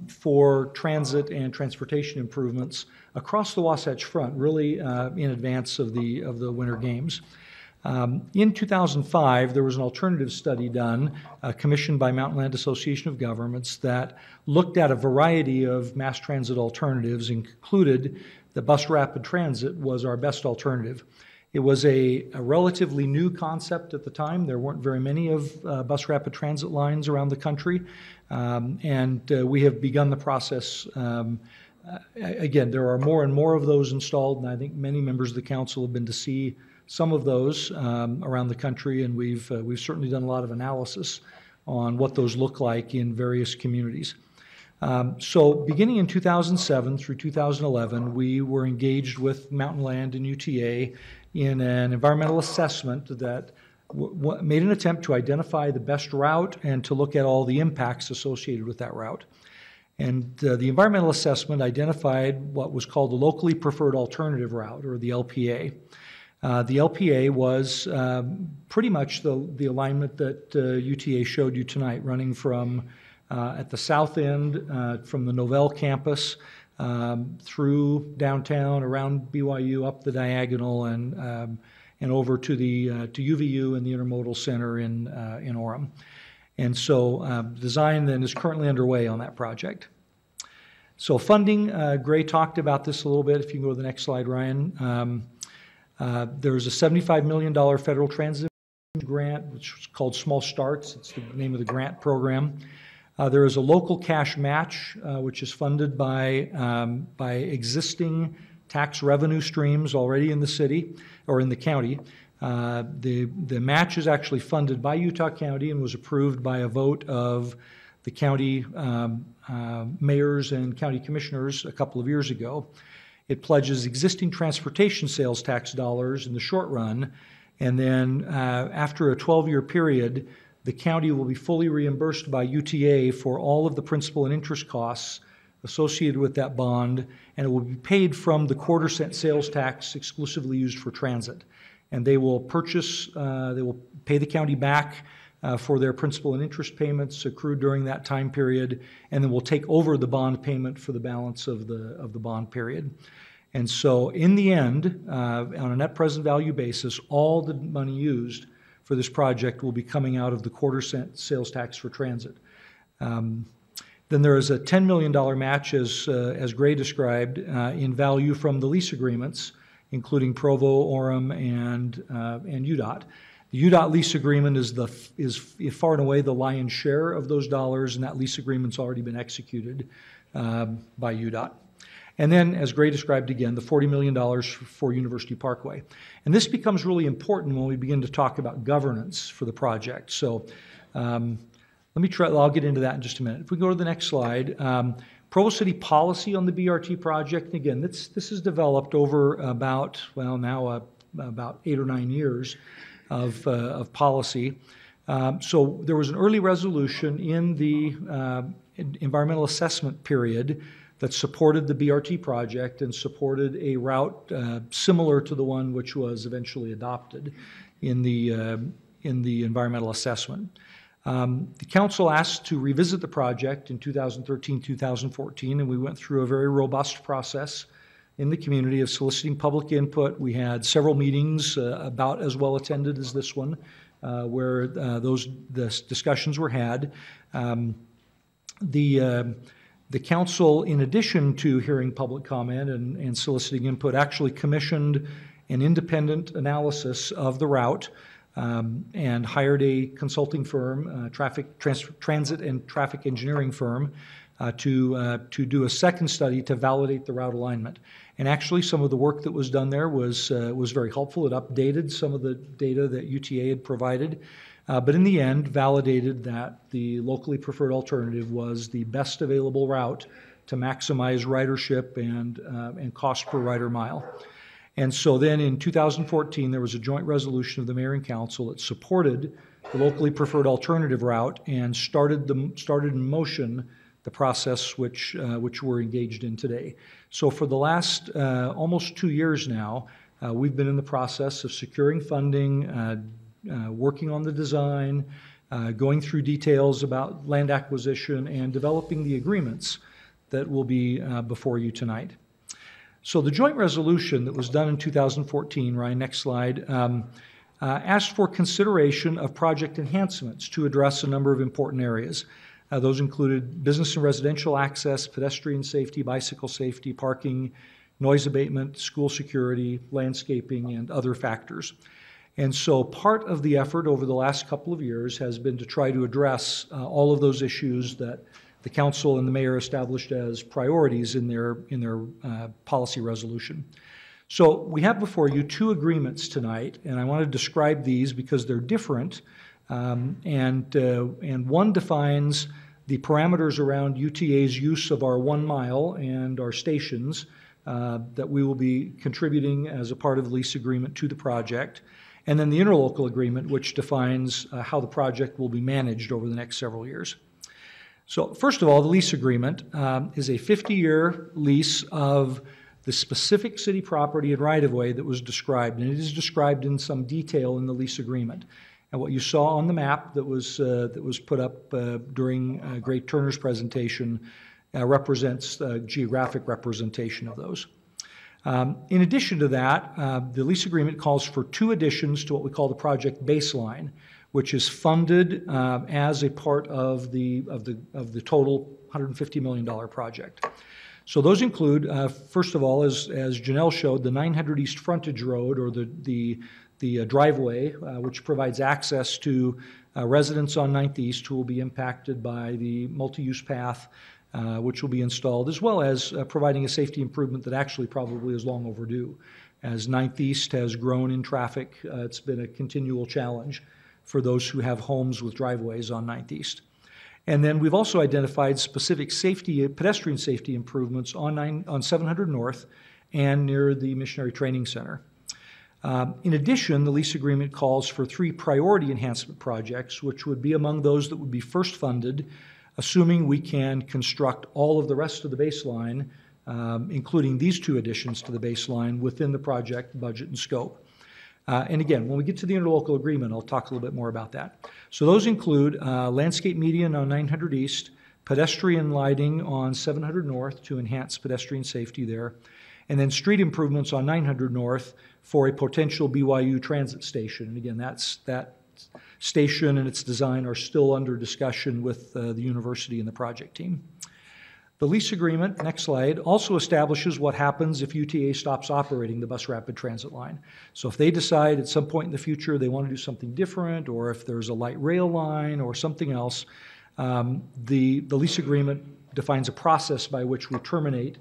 Speaker 19: for transit and transportation improvements across the Wasatch Front, really in advance of the Winter Games. In 2005, there was an alternative study done, commissioned by Mountain Land Association of Governments, that looked at a variety of mass transit alternatives and concluded that bus rapid transit was our best alternative. It was a relatively new concept at the time. There weren't very many of bus rapid transit lines around the country, and we have begun the process. Again, there are more and more of those installed, and I think many members of the council have been to see some of those around the country, and we've certainly done a lot of analysis on what those look like in various communities. So beginning in 2007 through 2011, we were engaged with Mountain Land and UTA in an environmental assessment that made an attempt to identify the best route and to look at all the impacts associated with that route. And the environmental assessment identified what was called the locally preferred alternative route, or the LPA. The LPA was pretty much the alignment that UTA showed you tonight, running from at the south end from the Novell campus through downtown, around BYU, up the diagonal, and over to UVU and the Intermodal Center in Orem. And so design then is currently underway on that project. So funding, Gray talked about this a little bit. If you can go to the next slide, Ryan. There's a $75 million federal transit grant, which is called Small Starts. It's the name of the grant program. There is a local cash match, which is funded by existing tax revenue streams already in the city or in the county. The match is actually funded by Utah County and was approved by a vote of the county mayors and county commissioners a couple of years ago. It pledges existing transportation sales tax dollars in the short run, and then after a 12-year period, the county will be fully reimbursed by UTA for all of the principal and interest costs associated with that bond, and it will be paid from the quarter-cent sales tax exclusively used for transit. And they will they will pay the county back for their principal and interest payments accrued during that time period, and then we'll take over the bond payment for the balance of the bond period. And so in the end, on a net present value basis, all the money used for this project will be coming out of the quarter-cent sales tax for transit. Then there is a $10 million match, as Gray described, in value from the lease agreements, including Provo, Orem, and UDOT. The UDOT lease agreement is far and away the lion's share of those dollars, and that lease agreement's already been executed by UDOT. And then, as Gray described again, the $40 million for University Parkway. And this becomes really important when we begin to talk about governance for the project. So let me try, I'll get into that in just a minute. If we go to the next slide, Provo City policy on the BRT project. And again, this is developed over about 8 or 9 years of policy. So there was an early resolution in the environmental assessment period that supported the BRT project and supported a route similar to the one which was eventually adopted in the environmental assessment. The council asked to revisit the project in 2013-2014, and we went through a very robust process in the community of soliciting public input. We had several meetings, about as well attended as this one, where those discussions were had. The council, in addition to hearing public comment and soliciting input, actually commissioned an independent analysis of the route and hired a consulting firm, transit and traffic engineering firm, to do a second study to validate the route alignment. And actually, some of the work that was done there was very helpful. It updated some of the data that UTA had provided, but in the end, validated that the locally preferred alternative was the best available route to maximize ridership and cost per rider mile. And so then in 2014, there was a joint resolution of the mayor and council that supported the locally preferred alternative route and started in motion the process which we're engaged in today. So for the last almost 2 years now, we've been in the process of securing funding, working on the design, going through details about land acquisition, and developing the agreements that will be before you tonight. So the joint resolution that was done in 2014, Ryan, next slide, asked for consideration of project enhancements to address a number of important areas. Those included business and residential access, pedestrian safety, bicycle safety, parking, noise abatement, school security, landscaping, and other factors. And so part of the effort over the last couple of years has been to try to address all of those issues that the council and the mayor established as priorities in their policy resolution. So we have before you 2 agreements tonight, and I want to describe these because they're different. And one defines the parameters around UTA's use of our 1 mile and our stations that we will be contributing as a part of the lease agreement to the project. And then the interlocal agreement, which defines how the project will be managed over the next several years. So first of all, the lease agreement is a 50-year lease of the specific city property and right-of-way that was described, and it is described in some detail in the lease agreement. And what you saw on the map that was put up during Gray Turner's presentation represents geographic representation of those. In addition to that, the lease agreement calls for 2 additions to what we call the project baseline, which is funded as a part of the total $150 million project. So those include, first of all, as Janelle showed, the 900 East Frontage Road, or the driveway, which provides access to residents on 9th East who will be impacted by the multi-use path, which will be installed, as well as providing a safety improvement that actually probably is long overdue. As 9th East has grown in traffic, it's been a continual challenge for those who have homes with driveways on 9th East. And then we've also identified specific pedestrian safety improvements on 700 North and near the Missionary Training Center. In addition, the lease agreement calls for 3 priority enhancement projects, which would be among those that would be first funded, assuming we can construct all of the rest of the baseline, including these 2 additions to the baseline, within the project budget and scope. And again, when we get to the interlocal agreement, I'll talk a little bit more about that. So those include landscape median on 900 East, pedestrian lighting on 700 North to enhance pedestrian safety there, and then street improvements on 900 North for a potential BYU transit station. And again, that station and its design are still under discussion with the university and the project team. The lease agreement, next slide, also establishes what happens if UTA stops operating the bus rapid transit line. So if they decide at some point in the future they want to do something different, or if there's a light rail line or something else, the lease agreement defines a process by which we terminate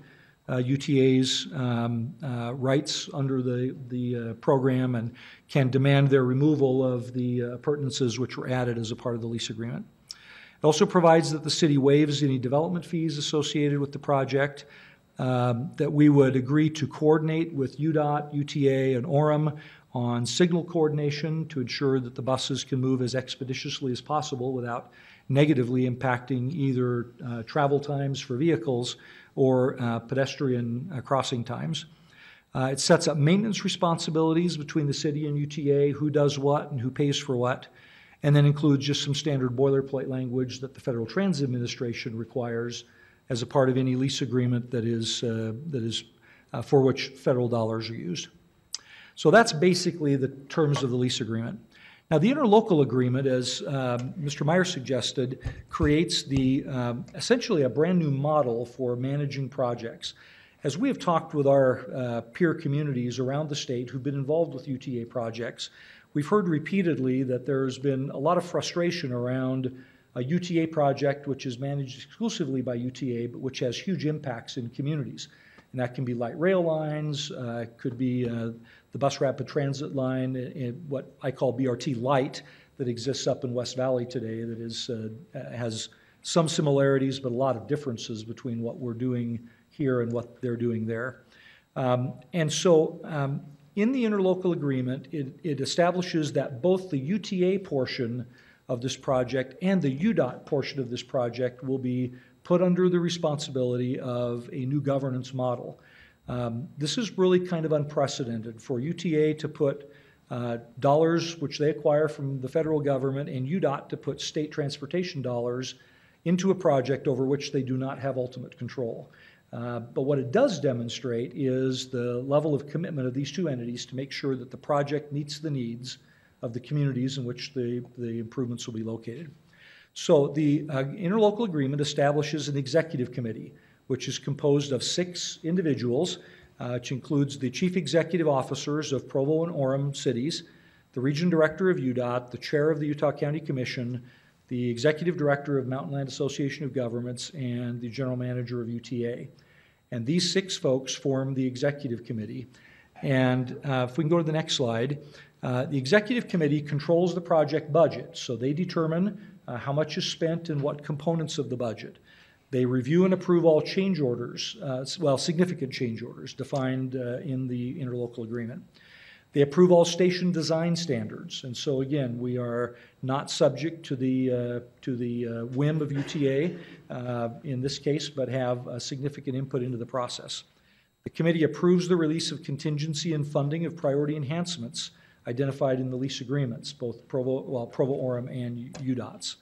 Speaker 19: UTA's rights under the program and can demand their removal of the appurtenances which were added as a part of the lease agreement. It also provides that the city waives any development fees associated with the project, that we would agree to coordinate with UDOT, UTA, and Orem on signal coordination to ensure that the buses can move as expeditiously as possible without negatively impacting either travel times for vehicles or pedestrian crossing times. It sets up maintenance responsibilities between the city and UTA, who does what and who pays for what, and then includes just some standard boilerplate language that the Federal Transit Administration requires as a part of any lease agreement that is for which federal dollars are used. So that's basically the terms of the lease agreement. Now, the interlocal agreement, as Mr. Meyer suggested, creates essentially a brand new model for managing projects. As we have talked with our peer communities around the state who've been involved with UTA projects, we've heard repeatedly that there's been a lot of frustration around a UTA project which is managed exclusively by UTA, but which has huge impacts in communities. And that can be light rail lines, it could be the bus rapid transit line, what I call BRT Light, that exists up in West Valley today, that has some similarities but a lot of differences between what we're doing here and what they're doing there. And so in the interlocal agreement, it establishes that both the UTA portion of this project and the UDOT portion of this project will be put under the responsibility of a new governance model. This is really kind of unprecedented for UTA to put dollars which they acquire from the federal government and UDOT to put state transportation dollars into a project over which they do not have ultimate control. But what it does demonstrate is the level of commitment of these two entities to make sure that the project meets the needs of the communities in which the improvements will be located. So the interlocal agreement establishes an executive committee, which is composed of 6 individuals, which includes the chief executive officers of Provo and Orem cities, the region director of UDOT, the chair of the Utah County Commission, the executive director of Mountain Land Association of Governments, and the general manager of UTA. And these 6 folks form the executive committee. And if we can go to the next slide, the executive committee controls the project budget. So they determine how much is spent and what components of the budget. They review and approve all change orders, significant change orders defined in the interlocal agreement. They approve all station design standards. And so again, we are not subject to the whim of UTA in this case, but have a significant input into the process. The committee approves the release of contingency and funding of priority enhancements identified in the lease agreements, both Provo Orem and UDOT's.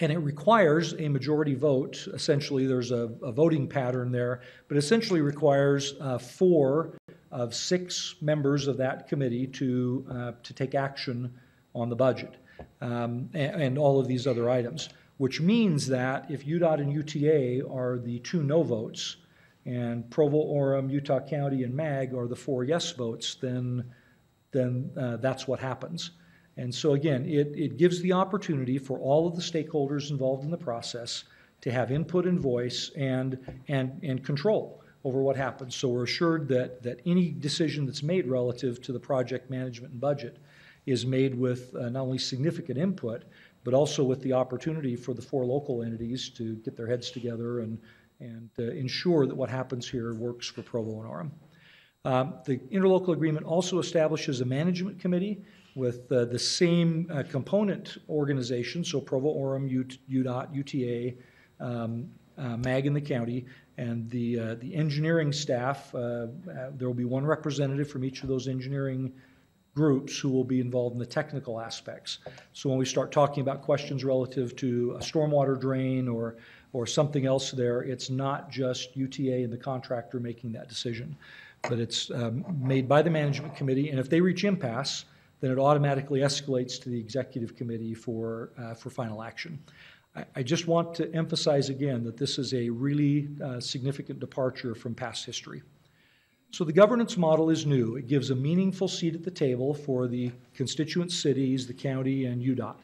Speaker 19: And it requires a majority vote. Essentially, there's a voting pattern there, but essentially requires 4 of 6 members of that committee to take action on the budget and all of these other items, which means that if UDOT and UTA are the 2 no votes, and Provo, Orem, Utah County, and MAG are the 4 yes votes, then that's what happens. And so again, it gives the opportunity for all of the stakeholders involved in the process to have input and voice and control over what happens. So we're assured that any decision that's made relative to the project management and budget is made with not only significant input, but also with the opportunity for the 4 local entities to get their heads together and ensure that what happens here works for Provo and Orem. The interlocal agreement also establishes a management committee with the same component organization, so Provo, Orem, UDOT, UTA, MAG in the county, and the engineering staff. There will be 1 representative from each of those engineering groups who will be involved in the technical aspects. So when we start talking about questions relative to a stormwater drain or something else there, it's not just UTA and the contractor making that decision, but it's made by the management committee, and if they reach impasse, then it automatically escalates to the executive committee for final action. I just want to emphasize again that this is a really significant departure from past history. So the governance model is new. It gives a meaningful seat at the table for the constituent cities, the county, and UDOT.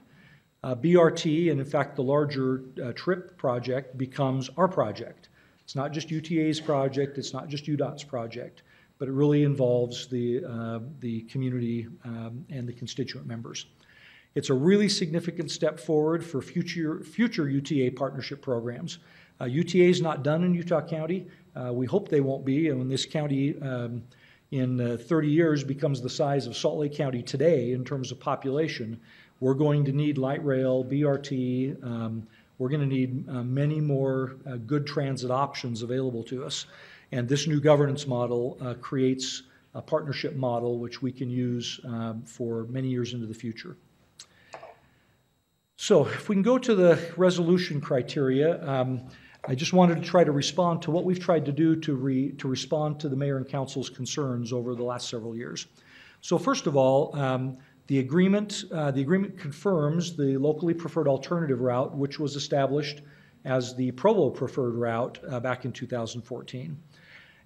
Speaker 19: BRT, and in fact the larger TRIP project, becomes our project. It's not just UTA's project, it's not just UDOT's project, but it really involves the community and the constituent members. It's a really significant step forward for future UTA partnership programs. UTA is not done in Utah County. We hope they won't be, and when this county in 30 years becomes the size of Salt Lake County today in terms of population, we're going to need light rail, BRT, we're going to need many more good transit options available to us. And this new governance model creates a partnership model which we can use for many years into the future. So if we can go to the resolution criteria, I just wanted to try to respond to what we've tried to do to respond to the mayor and council's concerns over the last several years. So first of all, the agreement confirms the locally preferred alternative route, which was established as the Provo preferred route back in 2014.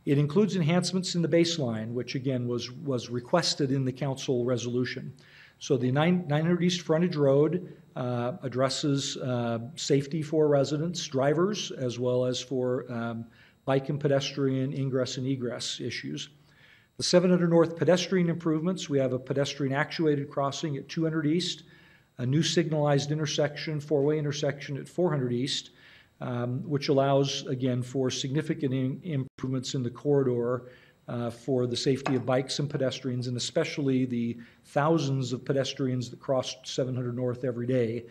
Speaker 19: It includes enhancements in the baseline, which again was requested in the council resolution. So the 900 East Frontage Road addresses safety for residents, drivers, as well as for bike and pedestrian ingress and egress issues. The 700 North pedestrian improvements, we have a pedestrian actuated crossing at 200 East, a new signalized intersection, four-way intersection at 400 East, which allows, again, for significant improvements in the corridor for the safety of bikes and pedestrians, and especially the thousands of pedestrians that cross 700 North every day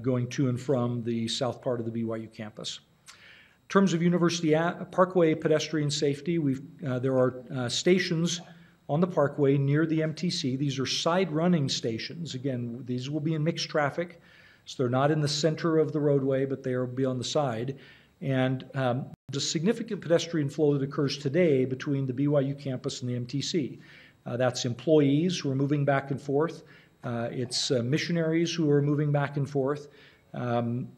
Speaker 19: going to and from the south part of the BYU campus. In terms of University Parkway pedestrian safety, there are stations on the Parkway near the MTC. These are side-running stations. Again, these will be in mixed traffic, so they're not in the center of the roadway, but they will be on the side. And there's a significant pedestrian flow that occurs today between the BYU campus and the MTC. That's employees who are moving back and forth. It's missionaries who are moving back and forth. And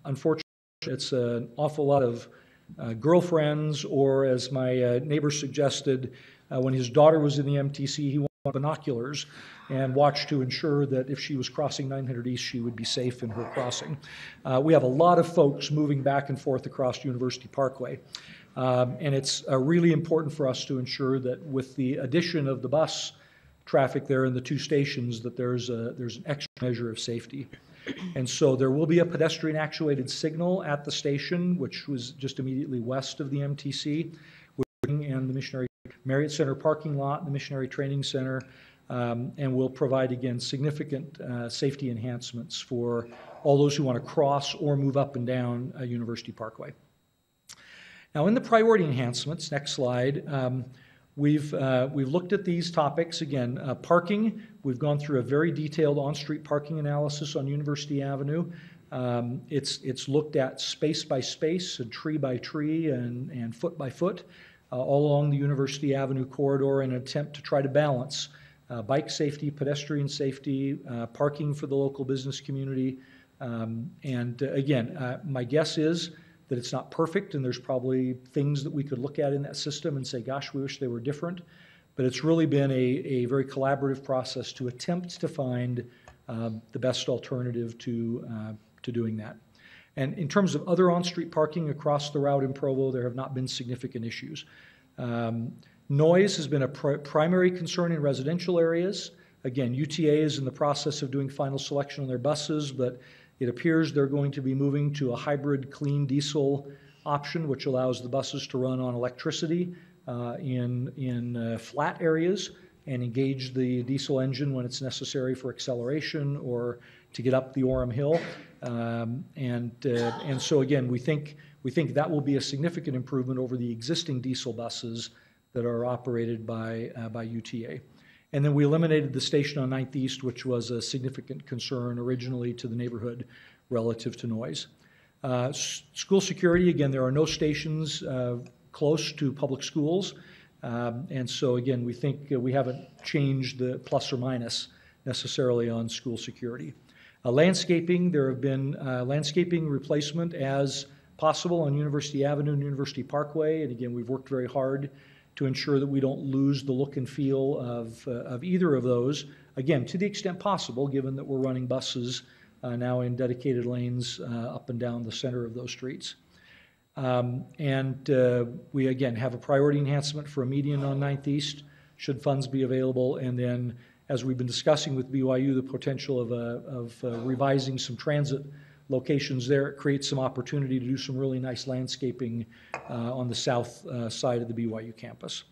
Speaker 19: unfortunately, it's an awful lot of girlfriends, or as my neighbor suggested, when his daughter was in the MTC, he wanted binoculars and watched to ensure that if she was crossing 900 East, she would be safe in her crossing. We have a lot of folks moving back and forth across University Parkway. And it's really important for us to ensure that with the addition of the bus traffic there in the two stations, that there's an extra measure of safety. And so there will be a pedestrian actuated signal at the station, which was just immediately west of the MTC, and the Missionary Marriott Center parking lot, the Missionary Training Center, and will provide, again, significant safety enhancements for all those who want to cross or move up and down University Parkway. Now, in the priority enhancements, next slide, we've looked at these topics. Again, parking, we've gone through a very detailed on-street parking analysis on University Avenue. It's looked at space by space and tree by tree and foot by foot all along the University Avenue corridor in an attempt to try to balance bike safety, pedestrian safety, parking for the local business community. Again, my guess is that it's not perfect, and there's probably things that we could look at in that system and say, gosh, we wish they were different. But it's really been a very collaborative process to attempt to find the best alternative to doing that. And in terms of other on-street parking across the route in Provo, there have not been significant issues. Noise has been a primary concern in residential areas. Again, UTA is in the process of doing final selection on their buses, but it appears they're going to be moving to a hybrid clean diesel option, which allows the buses to run on electricity in flat areas and engage the diesel engine when it's necessary for acceleration or to get up the Orem Hill. And so again, we think that will be a significant improvement over the existing diesel buses that are operated by UTA. And then we eliminated the station on 9th East, which was a significant concern originally to the neighborhood relative to noise. School security, again, there are no stations close to public schools. And so again, we think we haven't changed the plus or minus necessarily on school security. Landscaping, there have been landscaping replacement as possible on University Avenue and University Parkway. And again, we've worked very hard to ensure that we don't lose the look and feel of either of those. Again, to the extent possible, given that we're running buses now in dedicated lanes up and down the center of those streets. We, again, have a priority enhancement for a median on 9th East, should funds be available. And then, as we've been discussing with BYU, the potential of revising some transit locations there. It creates some opportunity to do some really nice landscaping on the south side of the BYU campus.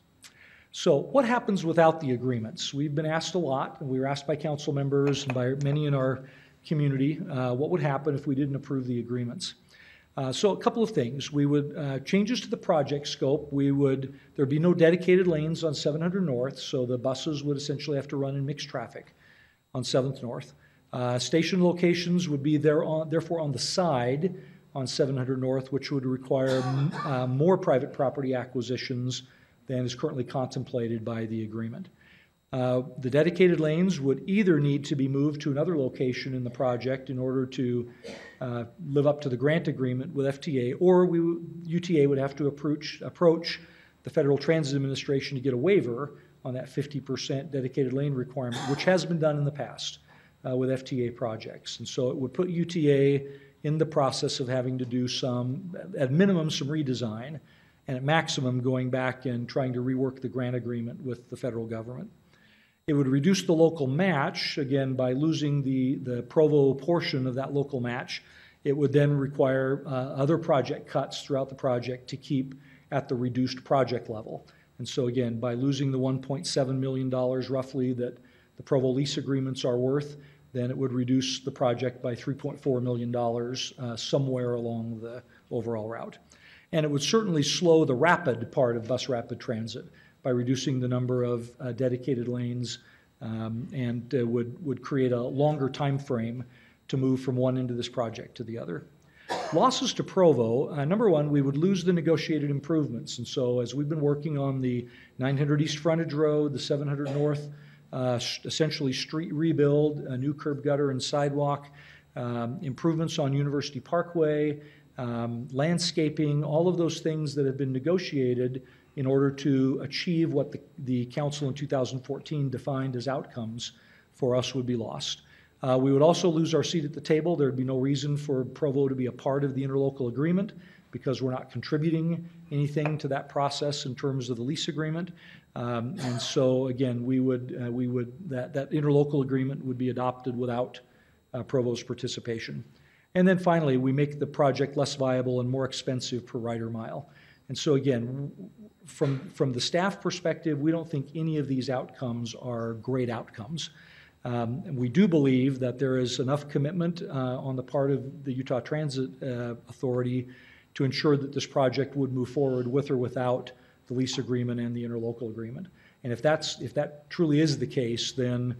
Speaker 19: So what happens without the agreements? We've been asked a lot, and we were asked by council members and by many in our community, what would happen if we didn't approve the agreements. So a couple of things. We would, changes to the project scope, there'd be no dedicated lanes on 700 North, so the buses would essentially have to run in mixed traffic on 7th North. Station locations would be therefore on the side on 700 North, which would require more private property acquisitions than is currently contemplated by the agreement. The dedicated lanes would either need to be moved to another location in the project in order to live up to the grant agreement with FTA, or UTA would have to approach the Federal Transit Administration to get a waiver on that 50% dedicated lane requirement, which has been done in the past with FTA projects. And so it would put UTA in the process of having to do at minimum, some redesign, and at maximum going back and trying to rework the grant agreement with the federal government. It would reduce the local match, again, by losing the Provo portion of that local match. It would then require other project cuts throughout the project to keep at the reduced project level. And so again, by losing the $1.7 million roughly that the Provo lease agreements are worth, then it would reduce the project by $3.4 million somewhere along the overall route. And it would certainly slow the rapid part of bus rapid transit by reducing the number of dedicated lanes and would create a longer time frame to move from one end of this project to the other. Losses to Provo, number one, we would lose the negotiated improvements. And so as we've been working on the 900 East Frontage Road, the 700 North, essentially street rebuild, a new curb gutter and sidewalk, improvements on University Parkway, landscaping, all of those things that have been negotiated in order to achieve what the council in 2014 defined as outcomes for us would be lost. We would also lose our seat at the table. There would be no reason for Provo to be a part of the interlocal agreement because we're not contributing anything to that process in terms of the lease agreement. And so again, that interlocal agreement would be adopted without Provo's participation. And then finally, we make the project less viable and more expensive per rider mile. And so again, from the staff perspective, we don't think any of these outcomes are great outcomes. And we do believe that there is enough commitment on the part of the Utah Transit Authority to ensure that this project would move forward with or without the lease agreement and the interlocal agreement. And if that truly is the case, then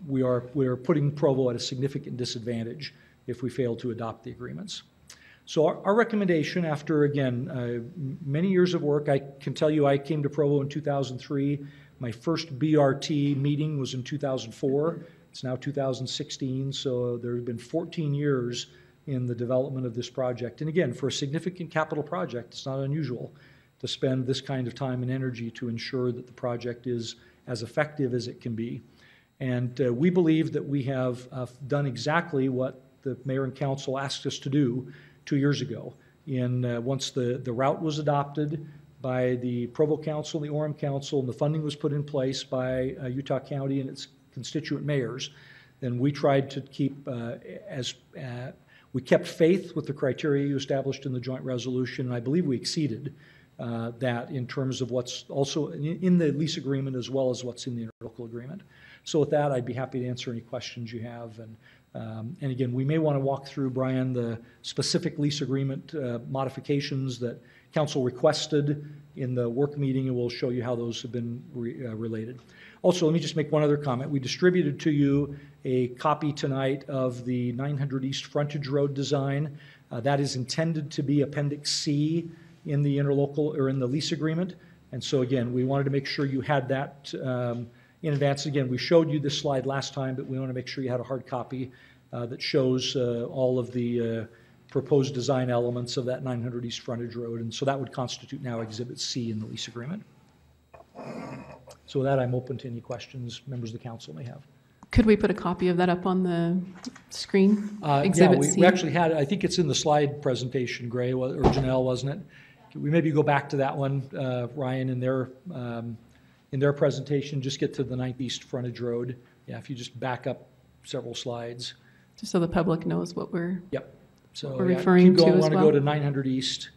Speaker 19: we are putting Provo at a significant disadvantage if we fail to adopt the agreements. So our recommendation after, again, many years of work, I can tell you I came to Provo in 2003. My first BRT meeting was in 2004. It's now 2016, so there have been 14 years in the development of this project. And again, for a significant capital project, it's not unusual to spend this kind of time and energy to ensure that the project is as effective as it can be. And we believe that we have done exactly what the mayor and council asked us to do 2 years ago. Once the route was adopted by the Provo Council, the Orem Council, and the funding was put in place by Utah County and its constituent mayors, then we tried to keep we kept faith with the criteria you established in the joint resolution, and I believe we exceeded that in terms of what's also in the lease agreement as well as what's in the interlocal agreement. So with that, I'd be happy to answer any questions you have. And again, we may want to walk through, Brian, the specific lease agreement modifications that council requested in the work meeting, and we'll show you how those have been related. Also, let me just make one other comment. We distributed to you a copy tonight of the 900 East Frontage Road design. That is intended to be Appendix C in the interlocal or in the lease agreement. And so again, we wanted to make sure you had that in advance. Again, we showed you this slide last time, but we want to make sure you had a hard copy that shows all of the proposed design elements of that 900 East Frontage Road. And so that would constitute now Exhibit C in the lease agreement. So with that, I'm open to any questions members of the council may have.
Speaker 1: Could we put a copy of that up on the screen? Exhibit C?
Speaker 19: We actually had it. I think it's in the slide presentation, Gray, or Janelle, wasn't it? Could we maybe go back to that one, Ryan, in their presentation, just get to the 9th East Frontage Road. Yeah, if you just back up several slides.
Speaker 1: Just so the public knows what we're
Speaker 19: So
Speaker 1: we're
Speaker 19: yeah,
Speaker 1: referring
Speaker 19: keep going.
Speaker 1: to as
Speaker 19: Want to
Speaker 1: well.
Speaker 19: go to 900 East,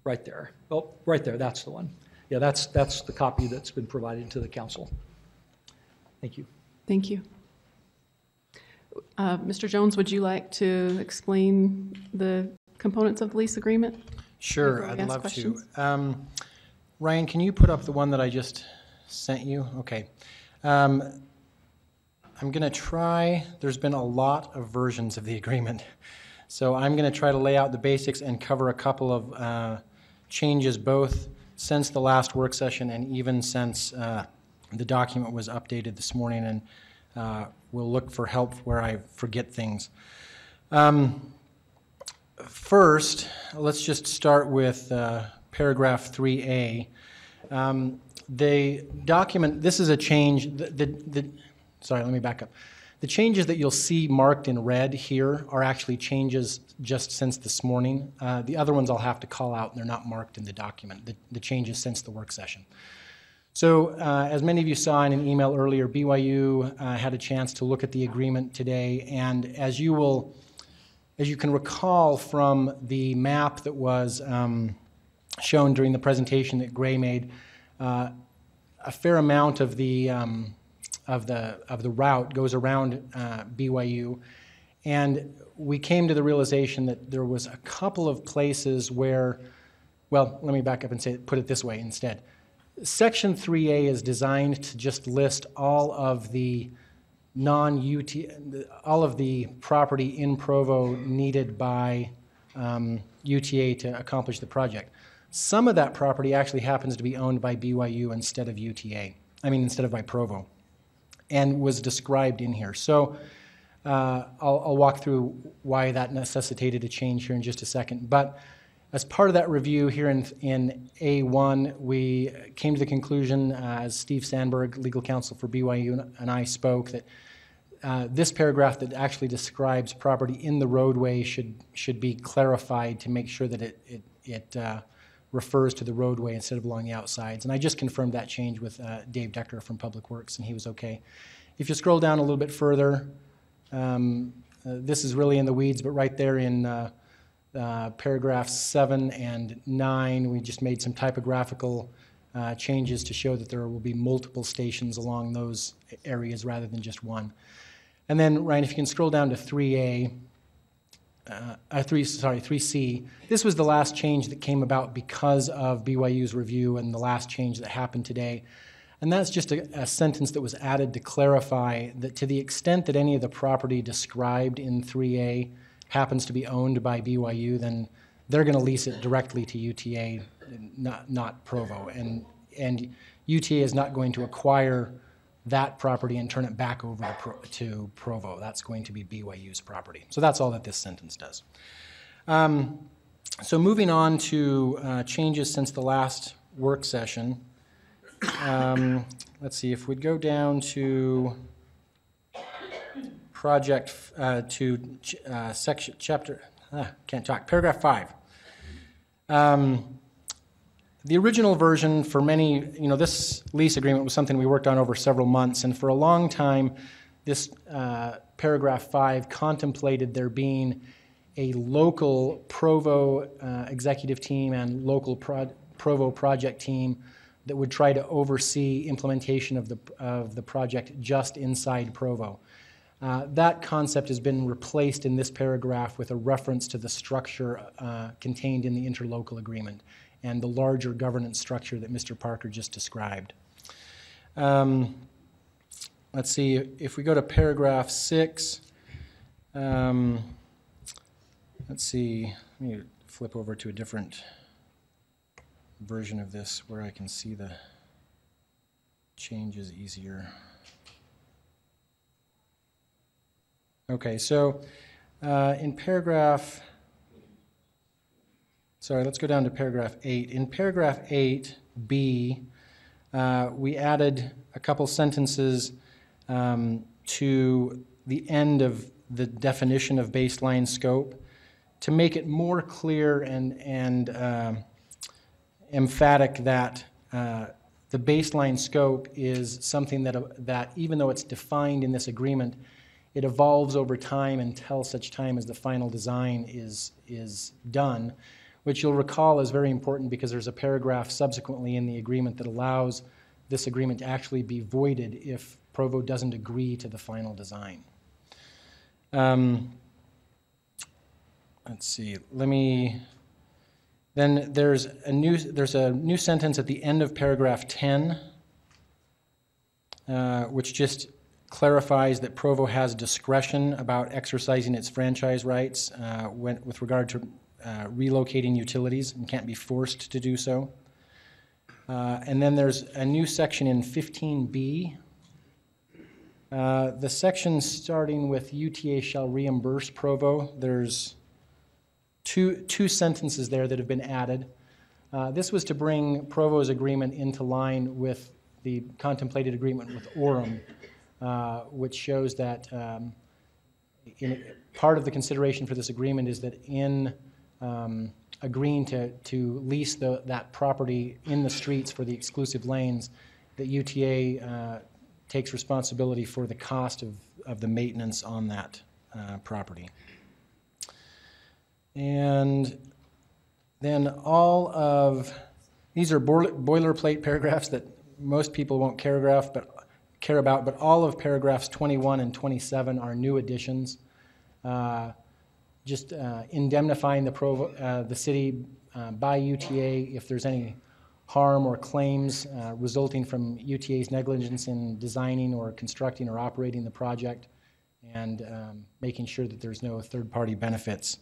Speaker 19: right there. Oh, right there, that's the one. Yeah, that's the copy that's been provided to the council. Thank you.
Speaker 1: Thank you. Mr. Jones, would you like to explain the components of the lease agreement?
Speaker 2: Sure,
Speaker 1: before we
Speaker 2: I'd
Speaker 1: ask
Speaker 2: love
Speaker 1: questions?
Speaker 2: to. Ryan, can you put up the one that I just sent you? Okay. I'm going to try, there's been a lot of versions of the agreement. So I'm going to try to lay out the basics and cover a couple of changes both since the last work session and even since the document was updated this morning, and we'll look for help where I forget things. First, let's just start with paragraph 3A. The document, this is a change, sorry, let me back up. The changes that you'll see marked in red here are actually changes just since this morning. The other ones I'll have to call out, and they're not marked in the document, the changes since the work session. So as many of you saw in an email earlier, BYU had a chance to look at the agreement today, and as you can recall from the map that was shown during the presentation that Gray made, a fair amount of the route goes around BYU, and we came to the realization that there was a couple of places where, well, let me back up and put it this way instead. Section 3A is designed to just list all of the all of the property in Provo needed by UTA to accomplish the project. Some of that property actually happens to be owned by BYU instead of instead of by Provo, and was described in here. So I'll walk through why that necessitated a change here in just a second. But as part of that review here in A1, we came to the conclusion, as Steve Sandberg, legal counsel for BYU, and I spoke, that this paragraph that actually describes property in the roadway should be clarified to make sure that it refers to the roadway instead of along the outsides. And I just confirmed that change with Dave Decker from Public Works, and he was okay. If you scroll down a little bit further, this is really in the weeds, but right there in paragraphs 7 and 9, we just made some typographical changes to show that there will be multiple stations along those areas rather than just one. And then, Ryan, if you can scroll down to 3C. This was the last change that came about because of BYU's review and the last change that happened today. And that's just a sentence that was added to clarify that to the extent that any of the property described in 3A happens to be owned by BYU, then they're going to lease it directly to UTA, not Provo. And UTA is not going to acquire that property and turn it back over to Provo. That's going to be BYU's property. So that's all that this sentence does. So moving on to changes since the last work session. Let's see, if we'd go down to paragraph 5. The original version for many, this lease agreement was something we worked on over several months, and for a long time, this paragraph 5 contemplated there being a local Provo executive team and local Provo project team that would try to oversee implementation of the project just inside Provo. That concept has been replaced in this paragraph with a reference to the structure contained in the interlocal agreement and the larger governance structure that Mr. Parker just described. Let's see, if we go to paragraph 6, let's see, let me flip over to a different version of this where I can see the changes easier. Okay, so in paragraph, let's go down to paragraph 8. In paragraph 8B, we added a couple sentences to the end of the definition of baseline scope to make it more clear and emphatic that the baseline scope is something that even though it's defined in this agreement, it evolves over time until such time as the final design is done, which you'll recall is very important because there's a paragraph subsequently in the agreement that allows this agreement to actually be voided if Provo doesn't agree to the final design. Let's see, then there's a new sentence at the end of paragraph 10, which just clarifies that Provo has discretion about exercising its franchise rights with regard to relocating utilities and can't be forced to do so. And then there's a new section in 15B. The section starting with UTA shall reimburse Provo, there's two sentences there that have been added. This was to bring Provo's agreement into line with the contemplated agreement with Orem, which shows that part of the consideration for this agreement is that in agreeing to lease that property in the streets for the exclusive lanes, that UTA takes responsibility for the cost of the maintenance on that property. And then all of these are boilerplate paragraphs that most people won't care about, but all of paragraphs 21 and 27 are new additions. Just indemnifying the city by UTA if there's any harm or claims resulting from UTA's negligence in designing or constructing or operating the project, and making sure that there's no third-party benefits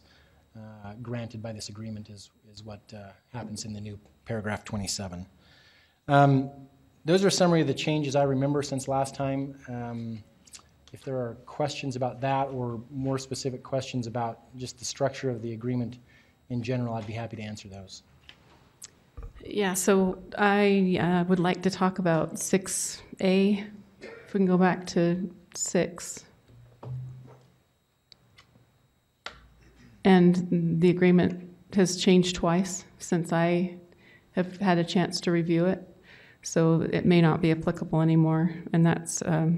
Speaker 2: granted by this agreement is what happens in the new paragraph 27. Those are a summary of the changes I remember since last time. If there are questions about that or more specific questions about just the structure of the agreement in general, I'd be happy to answer those.
Speaker 1: Yeah, so I would like to talk about 6A. If we can go back to 6. And the agreement has changed twice since I have had a chance to review it. So it may not be applicable anymore. And that's, a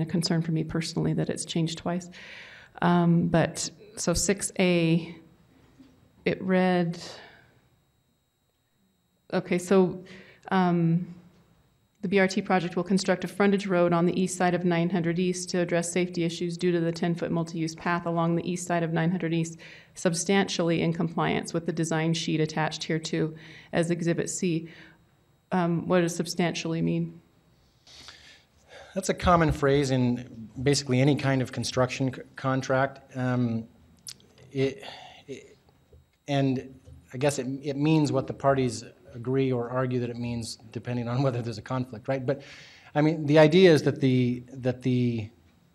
Speaker 1: concern for me personally that it's changed twice. But so 6A, it read, okay, so the BRT project will construct a frontage road on the east side of 900 East to address safety issues due to the 10-foot multi-use path along the east side of 900 East, substantially in compliance with the design sheet attached here too as Exhibit C. What does substantially mean?
Speaker 2: That's a common phrase in basically any kind of construction contract. And I guess it means what the parties agree or argue that it means, depending on whether there's a conflict, right? But I mean, the idea is that the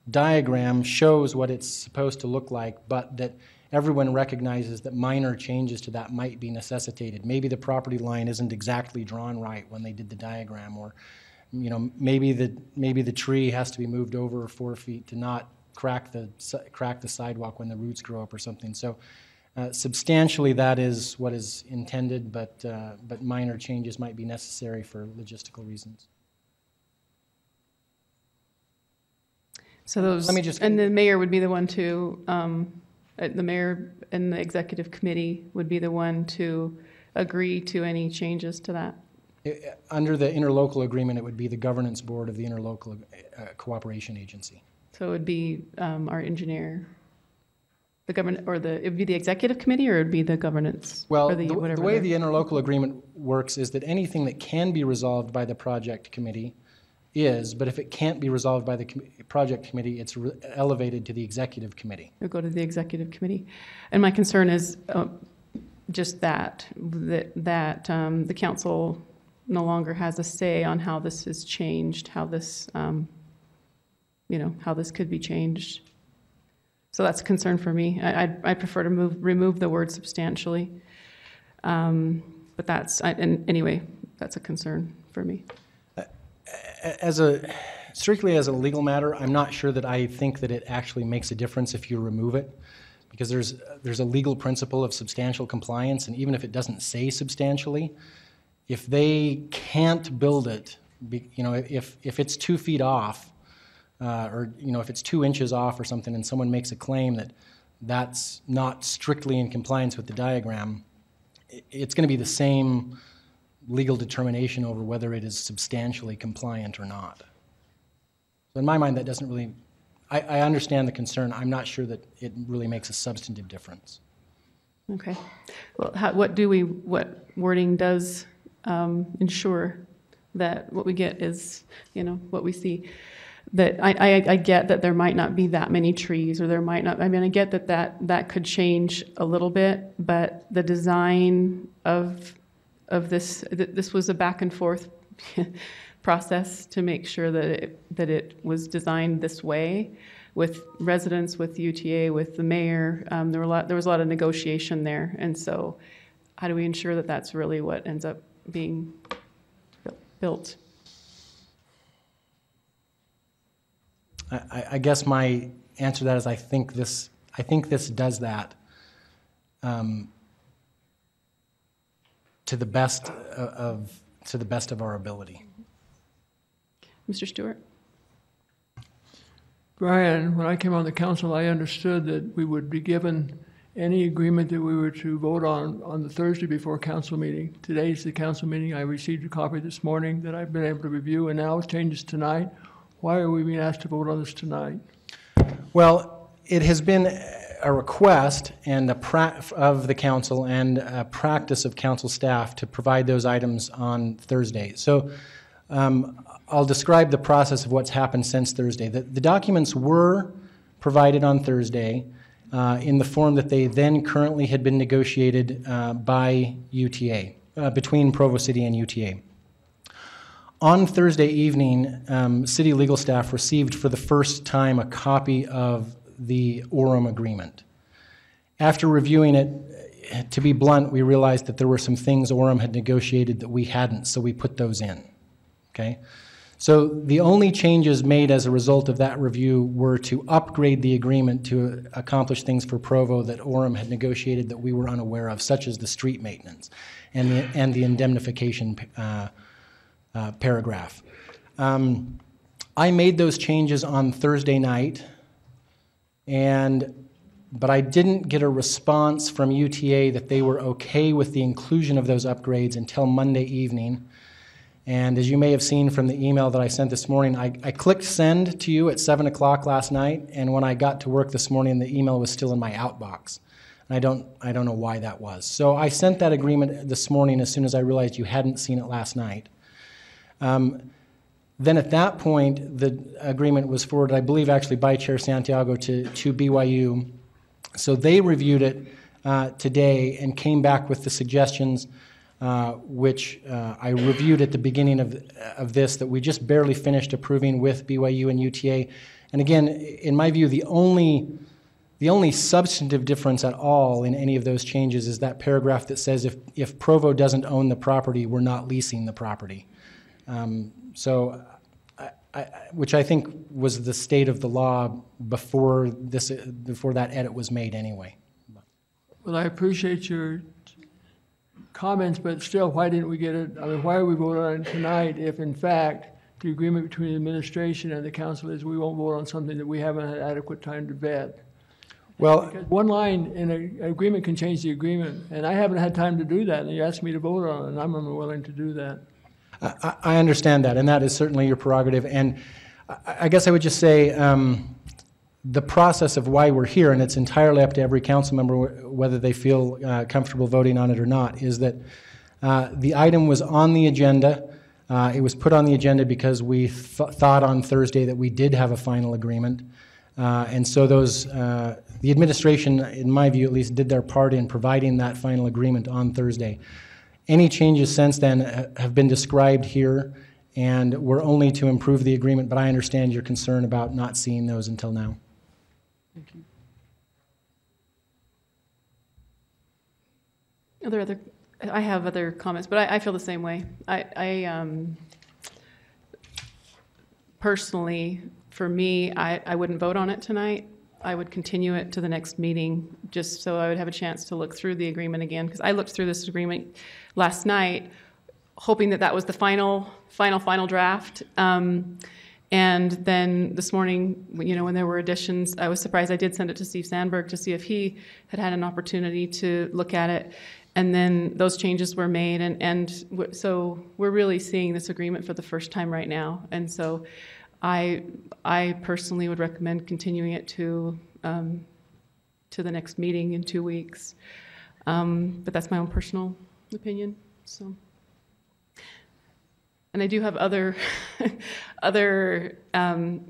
Speaker 2: diagram shows what it's supposed to look like, but that everyone recognizes that minor changes to that might be necessitated. Maybe the property line isn't exactly drawn right when they did the diagram, or maybe the tree has to be moved over 4 feet to not crack the sidewalk when the roots grow up or something. So substantially, that is what is intended, but minor changes might be necessary for logistical reasons.
Speaker 1: So those, and the mayor would be the one to, the mayor and the executive committee would be the one to agree to any changes to that?
Speaker 2: Under the interlocal agreement, it would be the governance board of the interlocal cooperation agency.
Speaker 1: So it would be our engineer. The government, or it would be the executive committee, or it would be the governance?
Speaker 2: Well,
Speaker 1: or
Speaker 2: the way the interlocal agreement works is that anything that can be resolved by the project committee is, but if it can't be resolved by the project committee, it's elevated to the executive committee.
Speaker 1: It'll go to the executive committee. And my concern is just that the council no longer has a say on how this is changed, how this, how this could be changed. So that's a concern for me. I prefer to remove the word substantially. But anyway, that's a concern for me.
Speaker 2: Strictly as a legal matter, I'm not sure that I think that it actually makes a difference if you remove it, because there's a legal principle of substantial compliance, and even if it doesn't say substantially, if they can't build it, if it's 2 feet off, or if it's 2 inches off or something, and someone makes a claim that that's not strictly in compliance with the diagram, it's going to be the same legal determination over whether it is substantially compliant or not. So in my mind, that doesn't really, I understand the concern. I'm not sure that it really makes a substantive difference.
Speaker 1: Okay. Well, what wording does ensure that what we get is, what we see? That I get that there might not be that many trees, or there might not, I get that could change a little bit, but the design of this was a back and forth process to make sure that it was designed this way, with residents, with UTA, with the mayor. There was a lot of negotiation there, and so how do we ensure that that's really what ends up being built?
Speaker 2: I guess my answer to that is I think this does that to the best of our ability.
Speaker 1: Mr. Stewart?
Speaker 18: Brian, when I came on the council, I understood that we would be given any agreement that we were to vote on the Thursday before council meeting. Today's the council meeting. I received a copy this morning that I've been able to review, and now it changes tonight. Why are we being asked to vote on this tonight?
Speaker 2: Well, it has been a request and of the council and a practice of council staff to provide those items on Thursday. So I'll describe the process of what's happened since Thursday. The documents were provided on Thursday in the form that they then currently had been negotiated by UTA, between Provo City and UTA. On Thursday evening, city legal staff received for the first time a copy of the Orem agreement. After reviewing it, to be blunt, we realized that there were some things Orem had negotiated that we hadn't, so we put those in. Okay? So the only changes made as a result of that review were to upgrade the agreement to accomplish things for Provo that Orem had negotiated that we were unaware of, such as the street maintenance and the indemnification paragraph. I made those changes on Thursday night, but I didn't get a response from UTA that they were okay with the inclusion of those upgrades until Monday evening. And as you may have seen from the email that I sent this morning, I clicked send to you at 7 o'clock last night, and when I got to work this morning, the email was still in my outbox. And I don't know why that was. So I sent that agreement this morning as soon as I realized you hadn't seen it last night. Then at that point, the agreement was forwarded, I believe actually by Chair Santiago to BYU. So they reviewed it today and came back with the suggestions which I reviewed at the beginning of this, that we just barely finished approving with BYU and UTA. And again, in my view, the only substantive difference at all in any of those changes is that paragraph that says if Provo doesn't own the property, we're not leasing the property. Which I think was the state of the law before that edit was made anyway.
Speaker 18: Well, I appreciate your comments, but still, why didn't we get it? I mean, why are we voting on it tonight if, in fact, the agreement between the administration and the council is we won't vote on something that we haven't had adequate time to vet?
Speaker 2: Well,
Speaker 18: because one line in an agreement can change the agreement, and I haven't had time to do that, and you asked me to vote on it, and I'm unwilling to do that.
Speaker 2: I understand that, and that is certainly your prerogative. And I guess I would just say the process of why we're here, and it's entirely up to every council member whether they feel comfortable voting on it or not, is that the item was on the agenda. It was put on the agenda because we thought on Thursday that we did have a final agreement. And so the administration, in my view at least, did their part in providing that final agreement on Thursday. Any changes since then have been described here and were only to improve the agreement, but I understand your concern about not seeing those until now.
Speaker 18: Thank you.
Speaker 1: I have other comments, but I feel the same way. Personally, for me, I wouldn't vote on it tonight. I would continue it to the next meeting just so I would have a chance to look through the agreement again, because I looked through this agreement last night hoping that was the final draft. And then this morning, when there were additions, I was surprised. I did send it to Steve Sandberg to see if he had had an opportunity to look at it. And then those changes were made, so we're really seeing this agreement for the first time right now. And so I personally would recommend continuing it to the next meeting in 2 weeks. But that's my own personal opinion. So. And I do have other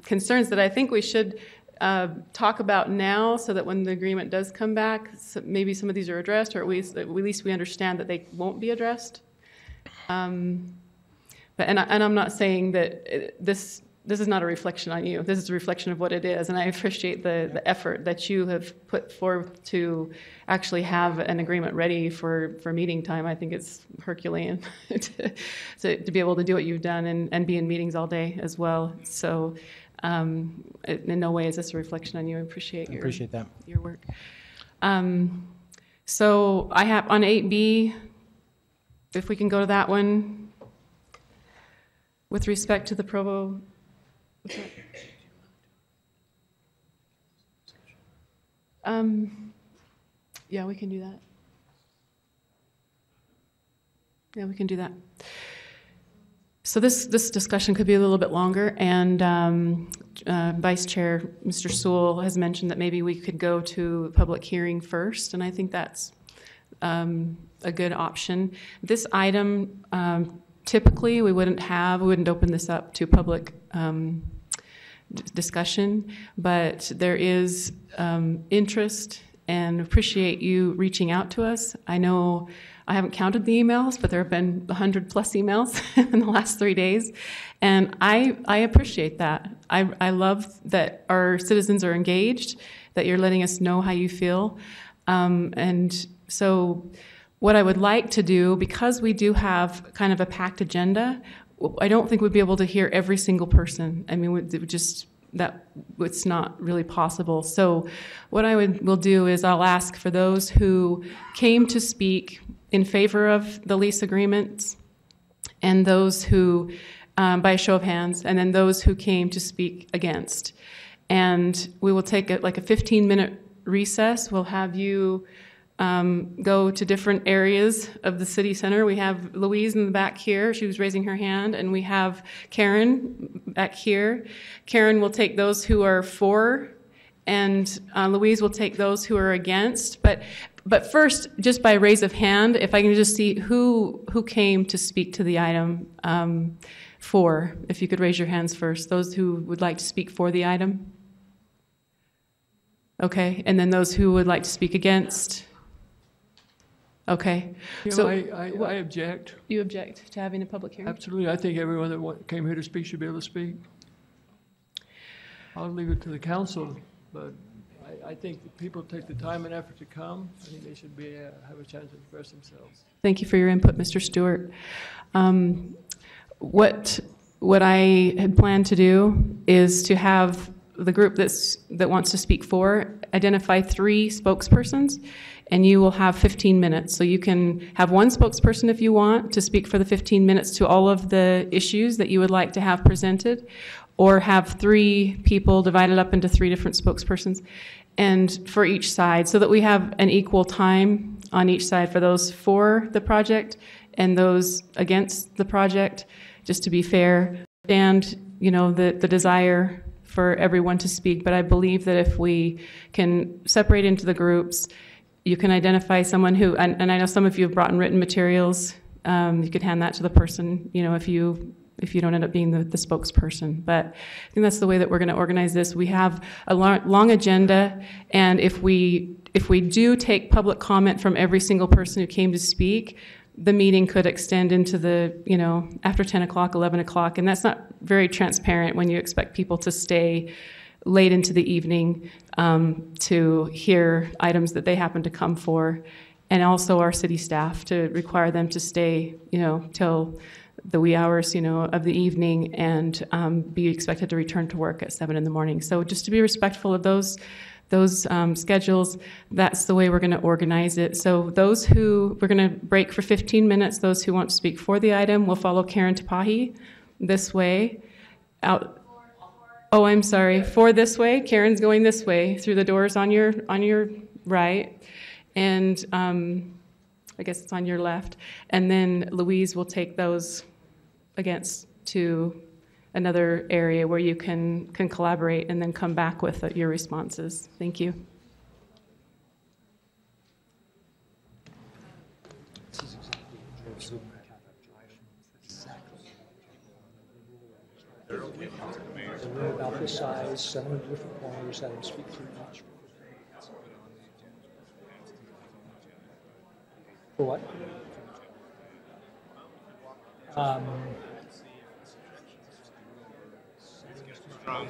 Speaker 1: concerns that I think we should talk about now, so that when the agreement does come back, maybe some of these are addressed, or at least we understand that they won't be addressed. And I'm not saying that this is not a reflection on you. This is a reflection of what it is, and I appreciate the effort that you have put forth to actually have an agreement ready for meeting time. I think it's Herculean to be able to do what you've done and be in meetings all day as well. So in no way is this a reflection on you. I appreciate your work. So I have on 8B, if we can go to that one, with respect to the Provo. Yeah, we can do that. Yeah, we can do that. So this discussion could be a little bit longer, and Vice Chair Mr. Sewell has mentioned that maybe we could go to public hearing first, and I think that's a good option. This item, typically we wouldn't open this up to public discussion, but there is interest, and appreciate you reaching out to us. I know I haven't counted the emails, but there have been 100+ emails in the last 3 days, and I appreciate that. I love that our citizens are engaged, that you're letting us know how you feel, and so what I would like to do, because we do have kind of a packed agenda, I don't think we'd be able to hear every single person. I mean, it's not really possible. So what I will do is I'll ask for those who came to speak in favor of the lease agreements, and those who, by a show of hands, and then those who came to speak against. And we will take a 15-minute recess. We'll have you go to different areas of the city center. We have Louise in the back here. She was raising her hand. And we have Karen back here. Karen will take those who are for, and Louise will take those who are against. But first, just by raise of hand, if I can just see who came to speak to the item for, if you could raise your hands first. Those who would like to speak for the item. Okay, and then those who would like to speak against. Okay. So
Speaker 18: I object.
Speaker 1: You object to having a public hearing?
Speaker 18: Absolutely. I think everyone that came here to speak should be able to speak. I'll leave it to the council, but I think that people take the time and effort to come. I think they should have a chance to express themselves.
Speaker 1: Thank you for your input, Mr. Stewart. What I had planned to do is to have the group that wants to speak for identify 3 spokespersons, and you will have 15 minutes. So you can have one spokesperson if you want to speak for the 15 minutes to all of the issues that you would like to have presented, or have 3 people divided up into 3 different spokespersons and for each side, so that we have an equal time on each side for those for the project and those against the project, just to be fair. And the desire for everyone to speak, but I believe that if we can separate into the groups, you can identify someone who, and I know some of you have brought in written materials, you could hand that to the person, if you don't end up being the spokesperson. But I think that's the way that we're going to organize this. We have a long agenda, and if we do take public comment from every single person who came to speak, the meeting could extend into after 10 o'clock, 11 o'clock, and that's not very transparent when you expect people to stay late into the evening to hear items that they happen to come for, and also our city staff, to require them to stay, till the wee hours, of the evening, and be expected to return to work at 7 in the morning. So just to be respectful of those schedules, that's the way we're going to organize it. So we're going to break for 15 minutes. Those who want to speak for the item will follow Karen Tapahi this way. Oh, I'm sorry. For this way, Karen's going this way through the doors on your right, and I guess it's on your left. And then Louise will take those against to another area where you can collaborate and then come back with your responses. Thank you.
Speaker 19: They're about this size, 7 different corners, have them speak through each. For what?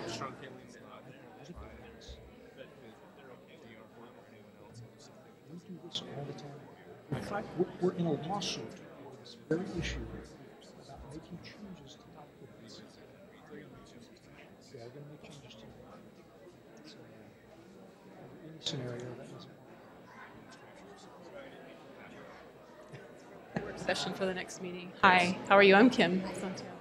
Speaker 6: Strong feelings about it.
Speaker 19: We do this all the time. We're in a lawsuit over this very issue about making changes to top codes. We are going to make changes to it. So, under any scenario, that doesn't work.
Speaker 1: Work session for the next meeting. Hi, how are you? I'm Kim Santiago.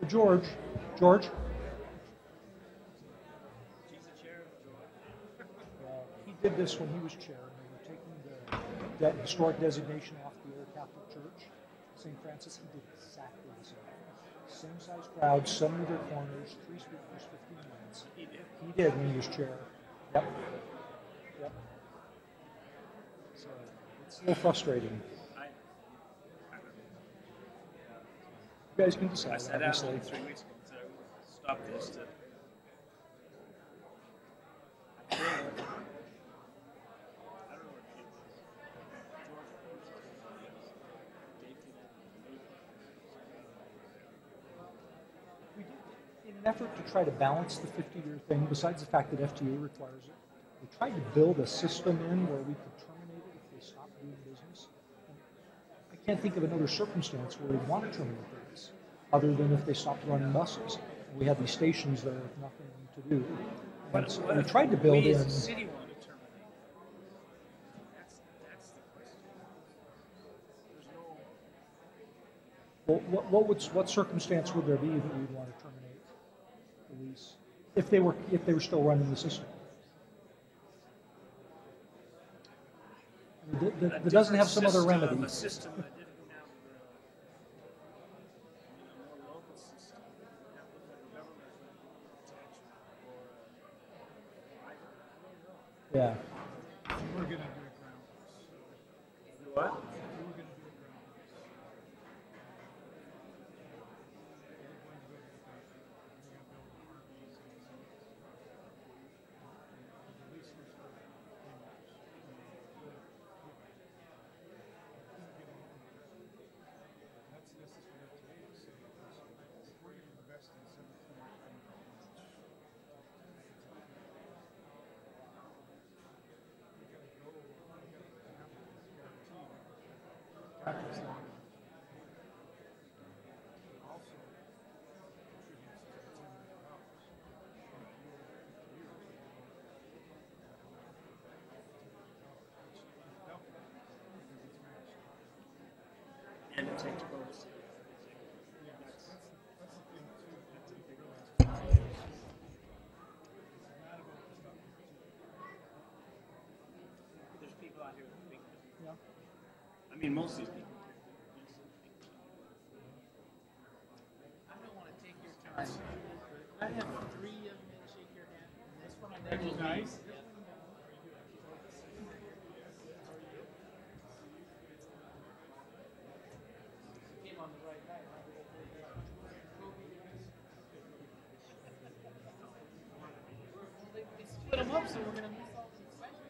Speaker 19: George. He did this when he was chair, and they were taking that historic designation off the old Catholic Church, St. Francis. He did exactly the same. Same size crowd, 7 of their corners, 3 speakers, 15 minutes. He did when he was chair. Yep. So it's a little frustrating. You guys can decide.
Speaker 6: I sat out 3 weeks ago to stop this.
Speaker 19: In an effort to try to balance the 50-year thing, besides the fact that FTA requires it, we tried to build a system in where we could terminate it if they stopped doing business. And I can't think of another circumstance where we'd want to terminate this, other than if they stopped running buses. We had these stations there with nothing to do. And so we tried to build in.
Speaker 6: As a city want to terminate. That's the question. There's no.
Speaker 19: What circumstance would there be that we'd want to terminate the lease if they were still running the system? That doesn't have some other remedy.
Speaker 6: A system that didn't go down to the more local system. That was a government protection or
Speaker 19: Yeah.
Speaker 6: we're going to do it ground. What? We're going to do it ground. And it takes both. There's people out here who think that. I mean, most of these people. I don't want to take your time. I have 3 young men shake your hand. This one I think was nice. Came on the right night. split them up, so we're gonna miss all the inspection.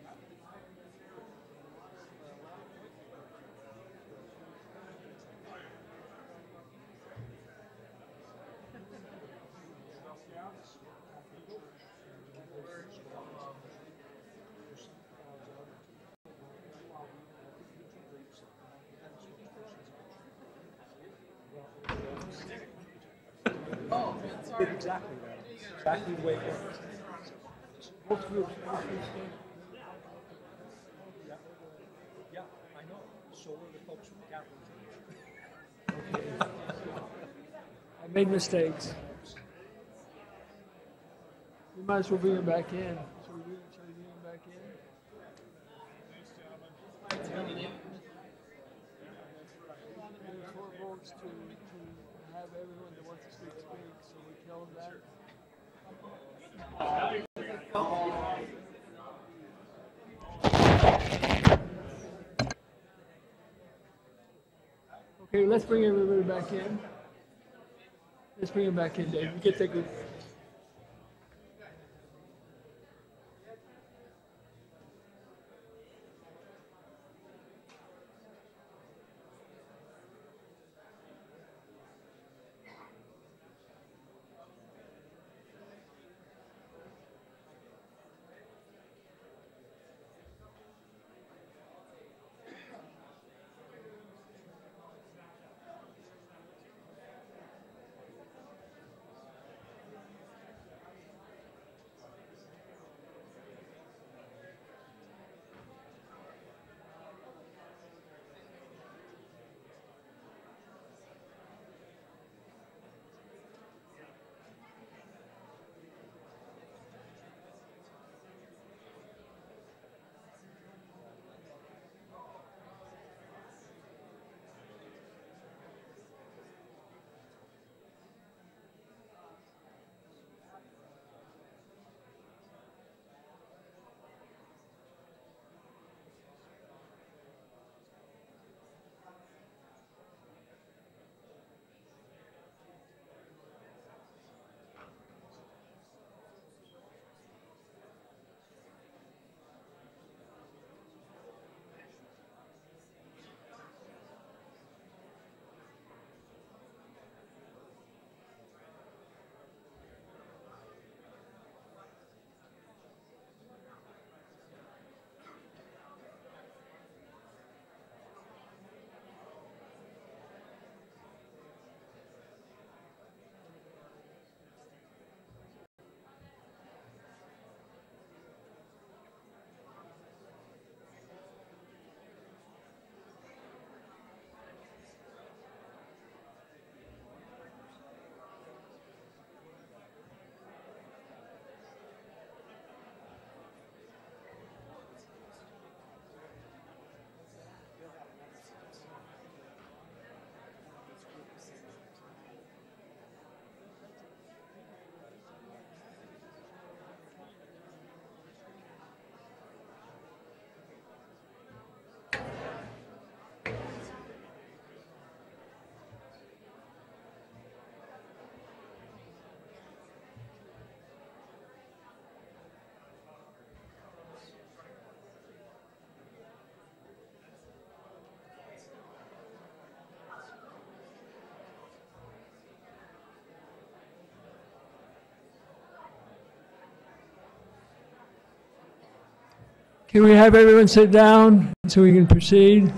Speaker 6: Oh, man, sorry.
Speaker 9: Exactly right. Exactly the way it works. Both groups. Yeah, I know. So were the folks from the Catholic Church.
Speaker 18: I made mistakes. We might as well bring him back in. Shall we bring him back in? There's 4 votes to have everyone that wants to speak, so we tell them that. Okay, let's bring everybody back in. Let's bring him back in, Dave. Get that group. Can we have everyone sit down so we can proceed?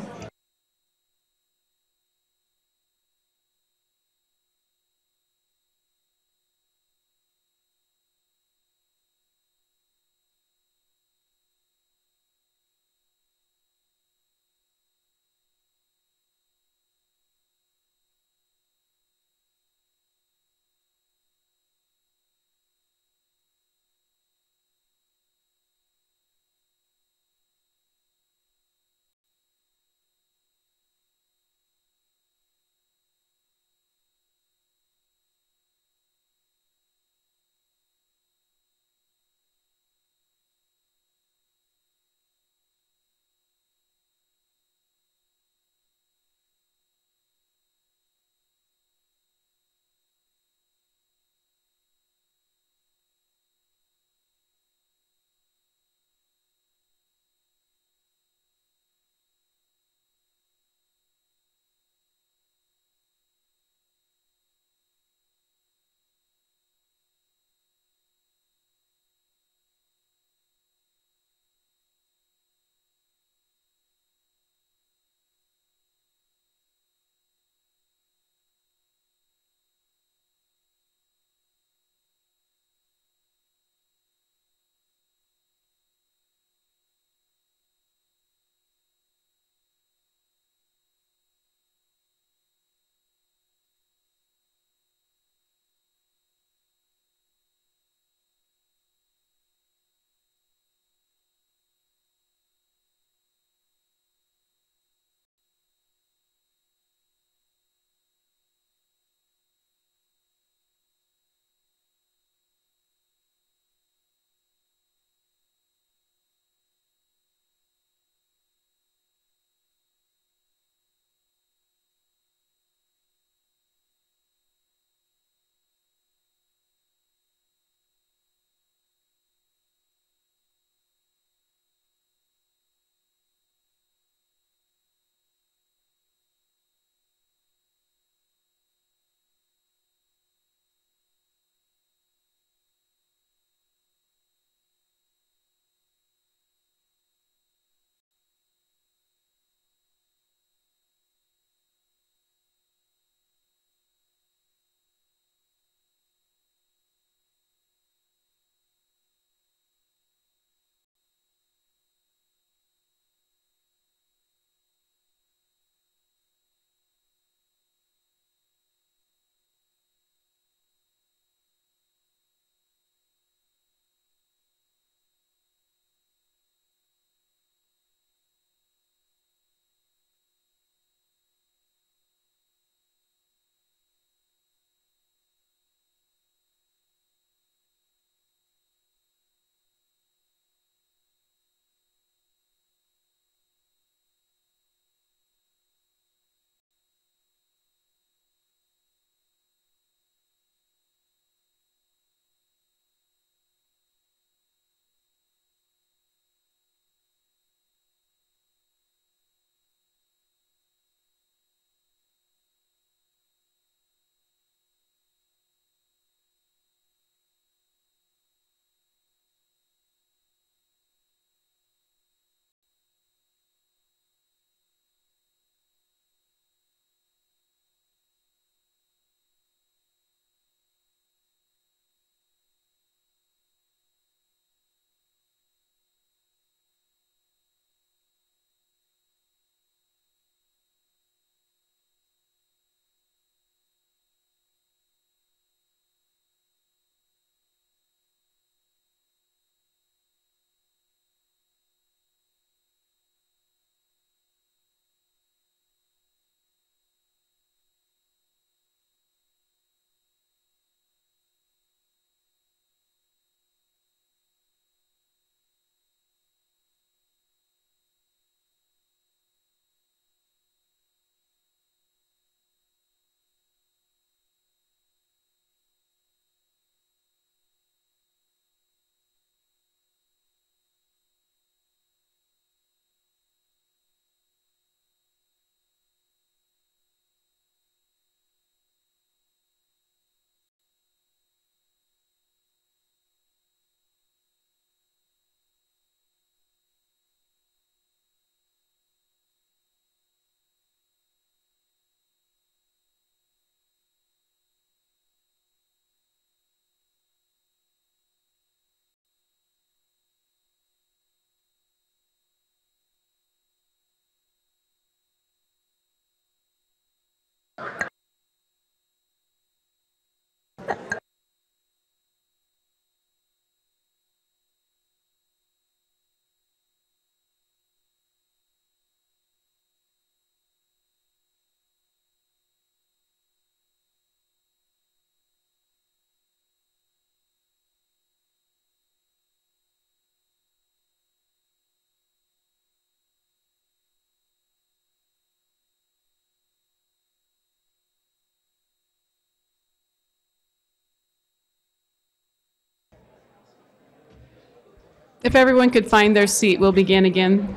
Speaker 1: If everyone could find their seat, we'll begin again.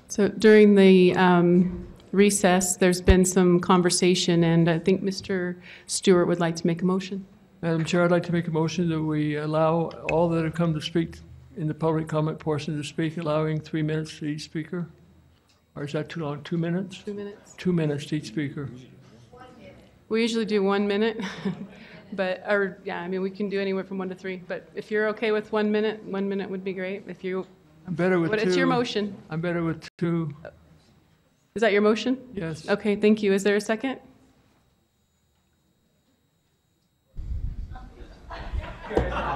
Speaker 1: So during the recess, there's been some conversation, and I think Mr. Stewart would like to make a motion.
Speaker 18: Madam Chair, I'd like to make a motion that we allow all that have come to speak in the public comment portion to speak, allowing 3 minutes to each speaker. Or is that too long? 2 minutes?
Speaker 1: 2 minutes.
Speaker 18: 2 minutes to each speaker.
Speaker 1: We usually do 1 minute, but, or, yeah, I mean, we can do anywhere from 1 to 3, but if you're okay with 1 minute, 1 minute would be great. If you,
Speaker 18: I'm better with
Speaker 1: but
Speaker 18: 2.
Speaker 1: it's your motion.
Speaker 18: I'm better with 2.
Speaker 1: Is that your motion?
Speaker 18: Yes.
Speaker 1: Okay, thank you. Is there a second?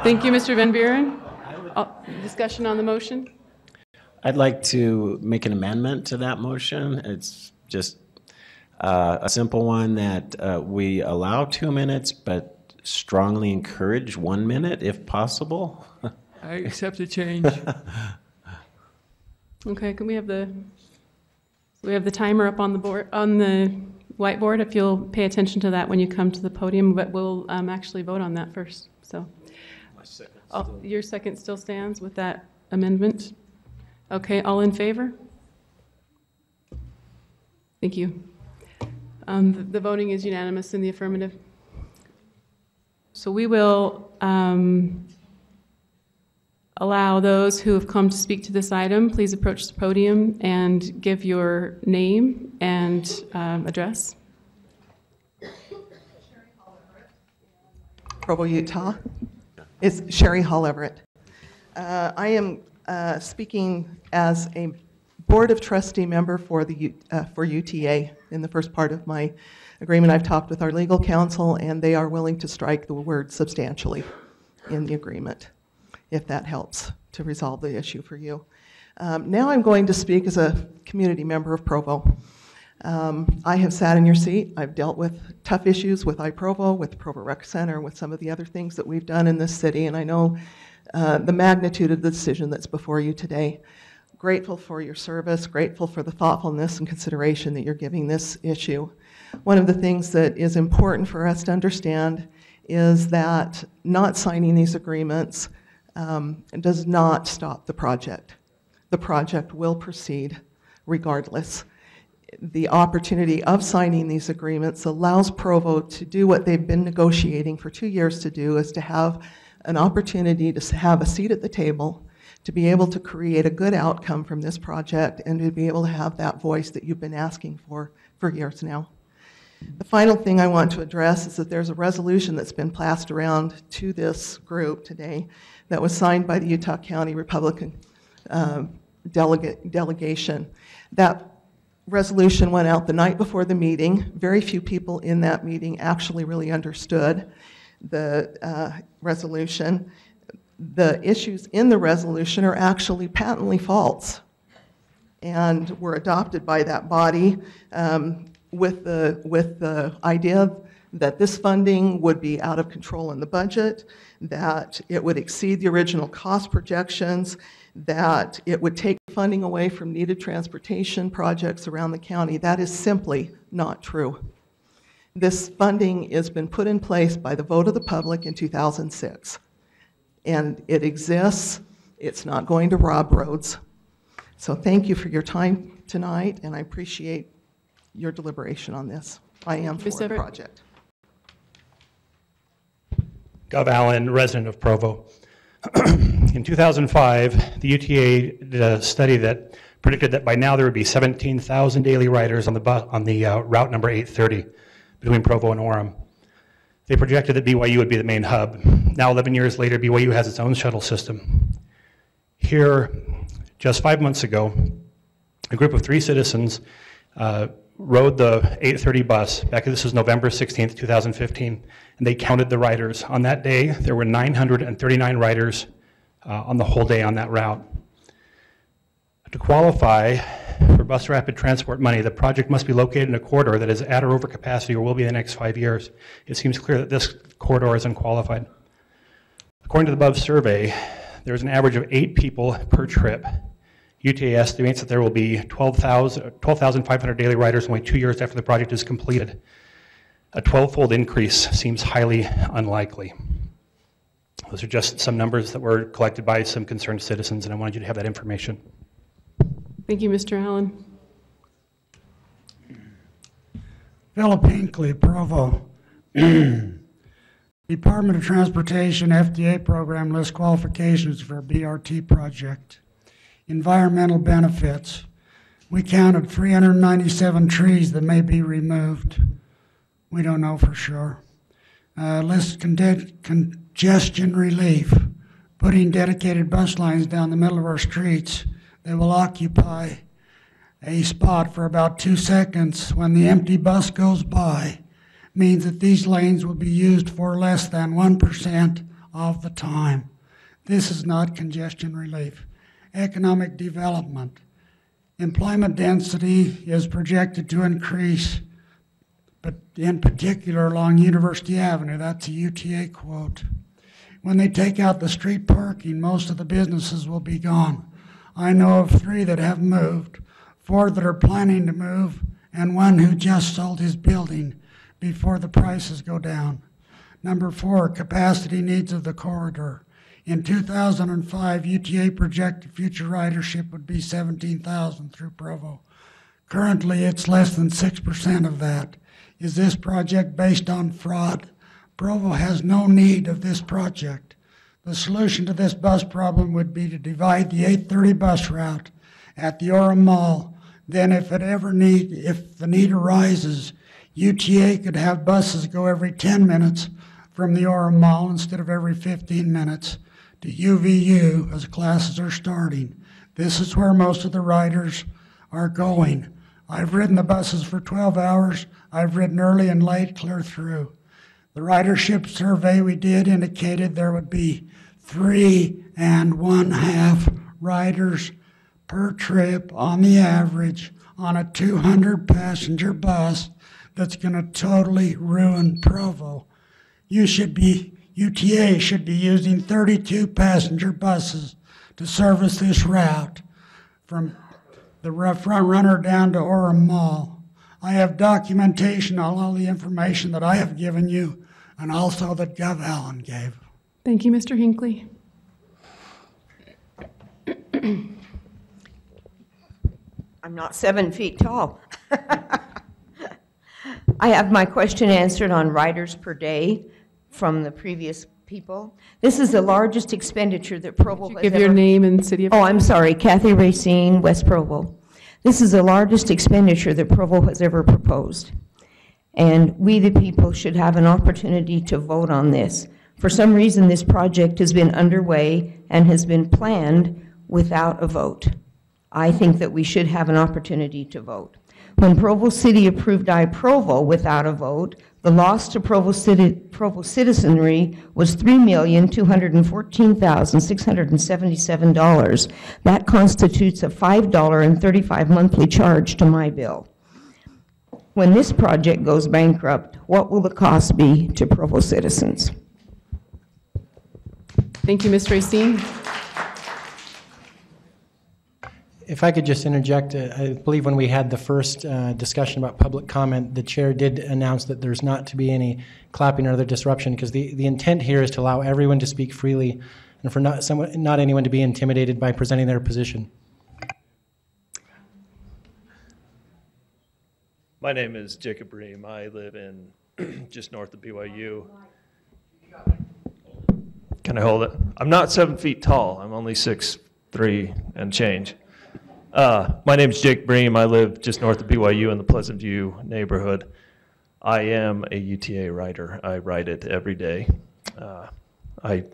Speaker 1: Thank you, Mr. Van Buren. Discussion on the motion?
Speaker 7: I'd like to make an amendment to that motion. It's just a simple one that we allow 2 minutes, but strongly encourage 1 minute if possible.
Speaker 18: I accept the change.
Speaker 1: Okay, can we have the timer up on the board, on the whiteboard, if you'll pay attention to that when you come to the podium, but we'll actually vote on that first, so. Your second still stands with that amendment? Okay, all in favor? Thank you. The voting is unanimous in the affirmative. So we will allow those who have come to speak to this item, please approach the podium and give your name and address.
Speaker 22: Provo, Utah. It's Sherry Hall Everett. I am speaking as a Board of Trustee member for UTA. In the first part of my agreement, I've talked with our legal counsel, and they are willing to strike the word substantially in the agreement, if that helps to resolve the issue for you. Now I'm going to speak as a community member of Provo. I have sat in your seat. I've dealt with tough issues with iProvo, with the Provo Rec Center, with some of the other things that we've done in this city, and I know the magnitude of the decision that's before you today. Grateful for your service, grateful for the thoughtfulness and consideration that you're giving this issue. One of the things that is important for us to understand is that not signing these agreements does not stop the project. The project will proceed regardless. The opportunity of signing these agreements allows Provo to do what they've been negotiating for 2 years to do, is to have an opportunity to have a seat at the table, to be able to create a good outcome from this project, and to be able to have that voice that you've been asking for years now. The final thing I want to address is that there's a resolution that's been passed around to this group today that was signed by the Utah County Republican delegation. That resolution went out the night before the meeting. Very few people in that meeting actually really understood the resolution. The issues in the resolution are actually patently false and were adopted by that body with the idea that this funding would be out of control in the budget, that it would exceed the original cost projections, that it would take funding away from needed transportation projects around the county. That is simply not true. This funding has been put in place by the vote of the public in 2006. And it exists. It's not going to rob roads. So thank you for your time tonight, and I appreciate your deliberation on this. I am for the project.
Speaker 23: Gov. Allen, resident of Provo. In 2005, the UTA did a study that predicted that by now there would be 17,000 daily riders on the route number 830 between Provo and Orem. They projected that BYU would be the main hub. Now, 11 years later, BYU has its own shuttle system. Here, just 5 months ago, a group of 3 citizens rode the 830 bus. This was November 16th, 2015, and they counted the riders. On that day, there were 939 riders on the whole day on that route. To qualify for bus rapid transport money, the project must be located in a corridor that is at or over capacity or will be in the next 5 years. It seems clear that this corridor is unqualified. According to the above survey, there's an average of 8 people per trip. UTA estimates that there will be 12,500 daily riders only 2 years after the project is completed. A 12-fold increase seems highly unlikely. Those are just some numbers that were collected by some concerned citizens, and I wanted you to have that information.
Speaker 1: Thank you, Mr. Allen.
Speaker 8: Philip Hinckley, Provo. Department of Transportation FDA program lists qualifications for a BRT project. Environmental benefits. We counted 397 trees that may be removed. We don't know for sure. List congestion relief. Putting dedicated bus lines down the middle of our streets. They will occupy a spot for about 2 seconds when the empty bus goes by. Means that these lanes will be used for less than 1% of the time. This is not congestion relief. Economic development. Employment density is projected to increase, but in particular along University Avenue. That's a UTA quote. When they take out the street parking, most of the businesses will be gone. I know of 3 that have moved, 4 that are planning to move, and 1 who just sold his building before the prices go down. Number 4, capacity needs of the corridor. In 2005, UTA projected future ridership would be 17,000 through Provo. Currently, it's less than 6% of that. Is this project based on fraud? Provo has no need of this project. The solution to this bus problem would be to divide the 830 bus route at the Orem Mall. Then if the need arises, UTA could have buses go every 10 minutes from the Orem Mall instead of every 15 minutes to UVU as classes are starting. This is where most of the riders are going. I've ridden the buses for 12 hours. I've ridden early and late clear through. The ridership survey we did indicated there would be 3 1/2 riders per trip on the average on a 200-passenger bus that's going to totally ruin Provo. UTA should be using 32 passenger buses to service this route from the front runner down to Orem Mall. I have documentation on all the information that I have given you and also that Gov. Allen gave.
Speaker 1: Thank you, Mr. Hinckley.
Speaker 10: I'm not 7 feet tall. I have my question answered on riders per day from the previous people. This is the largest expenditure that Provo has
Speaker 1: Give your name and city of...
Speaker 10: Oh, I'm sorry, Kathy Racine, West Provo. This is the largest expenditure that Provo has ever proposed. And we, the people, should have an opportunity to vote on this. For some reason, this project has been underway and has been planned without a vote. I think that we should have an opportunity to vote. When Provo City approved iProvo without a vote, the loss to Provo citizenry was $3,214,677. That constitutes a $5.35 monthly charge to my bill. When this project goes bankrupt, what will the cost be to Provo citizens?
Speaker 1: Thank you, Ms. Racine.
Speaker 2: If I could just interject, I believe when we had the first discussion about public comment, the chair did announce that there's not to be any clapping or other disruption, because the intent here is to allow everyone to speak freely and for not anyone to be intimidated by presenting their position.
Speaker 11: My name is Jacob Ream. I live in just north of BYU. Can I hold it? I'm not 7 feet tall. I'm only 6'3" and change. My name is Jake Bream. I live just north of BYU in the Pleasant View neighborhood. I am a UTA rider. I ride it every day. I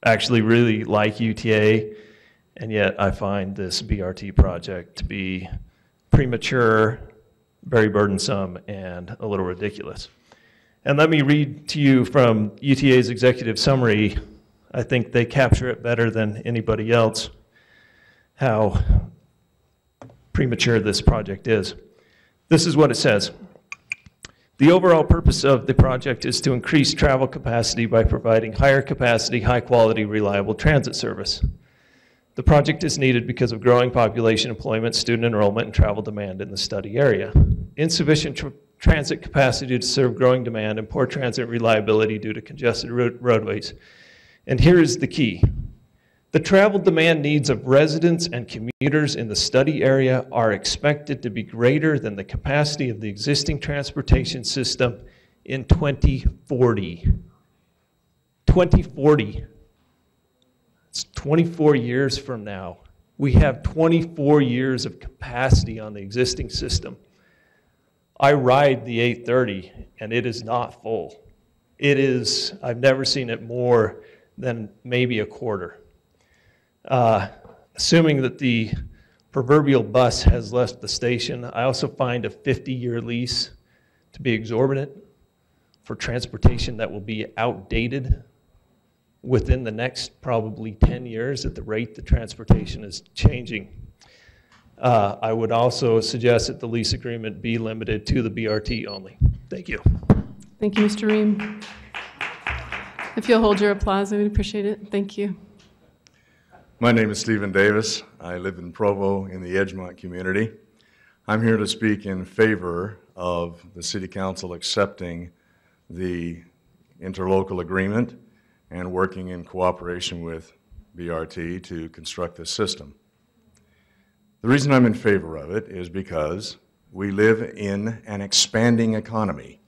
Speaker 11: actually really like UTA, and yet I find this BRT project to be premature, very burdensome, and a little ridiculous. And let me read to you from UTA's executive summary. I think they capture it better than anybody else, how premature this project is. This is what it says. The overall purpose of the project is to increase travel capacity by providing higher capacity, high quality, reliable transit service. The project is needed because of growing population, employment, student enrollment, and travel demand in the study area. Insufficient transit capacity to serve growing demand and poor transit reliability due to congested roadways. And here is the key. The travel demand needs of residents and commuters in the study area are expected to be greater than the capacity of the existing transportation system in 2040. 2040. It's 24 years from now. We have 24 years of capacity on the existing system. I ride the 830 and it is not full. It is, I've never seen it more than maybe a quarter. Assuming that the proverbial bus has left the station, I also find a 50-year lease to be exorbitant for transportation that will be outdated within the next probably 10 years at the rate the transportation is changing. I would also suggest that the lease agreement be limited to the BRT only. Thank you.
Speaker 1: Thank you, Mr. Ream. If you'll hold your applause, I would appreciate it. Thank you.
Speaker 12: My name is Stephen Davis. I live in Provo in the Edgemont community. I'm here to speak in favor of the City Council accepting the interlocal agreement and working in cooperation with BRT to construct this system. The reason I'm in favor of it is because we live in an expanding economy,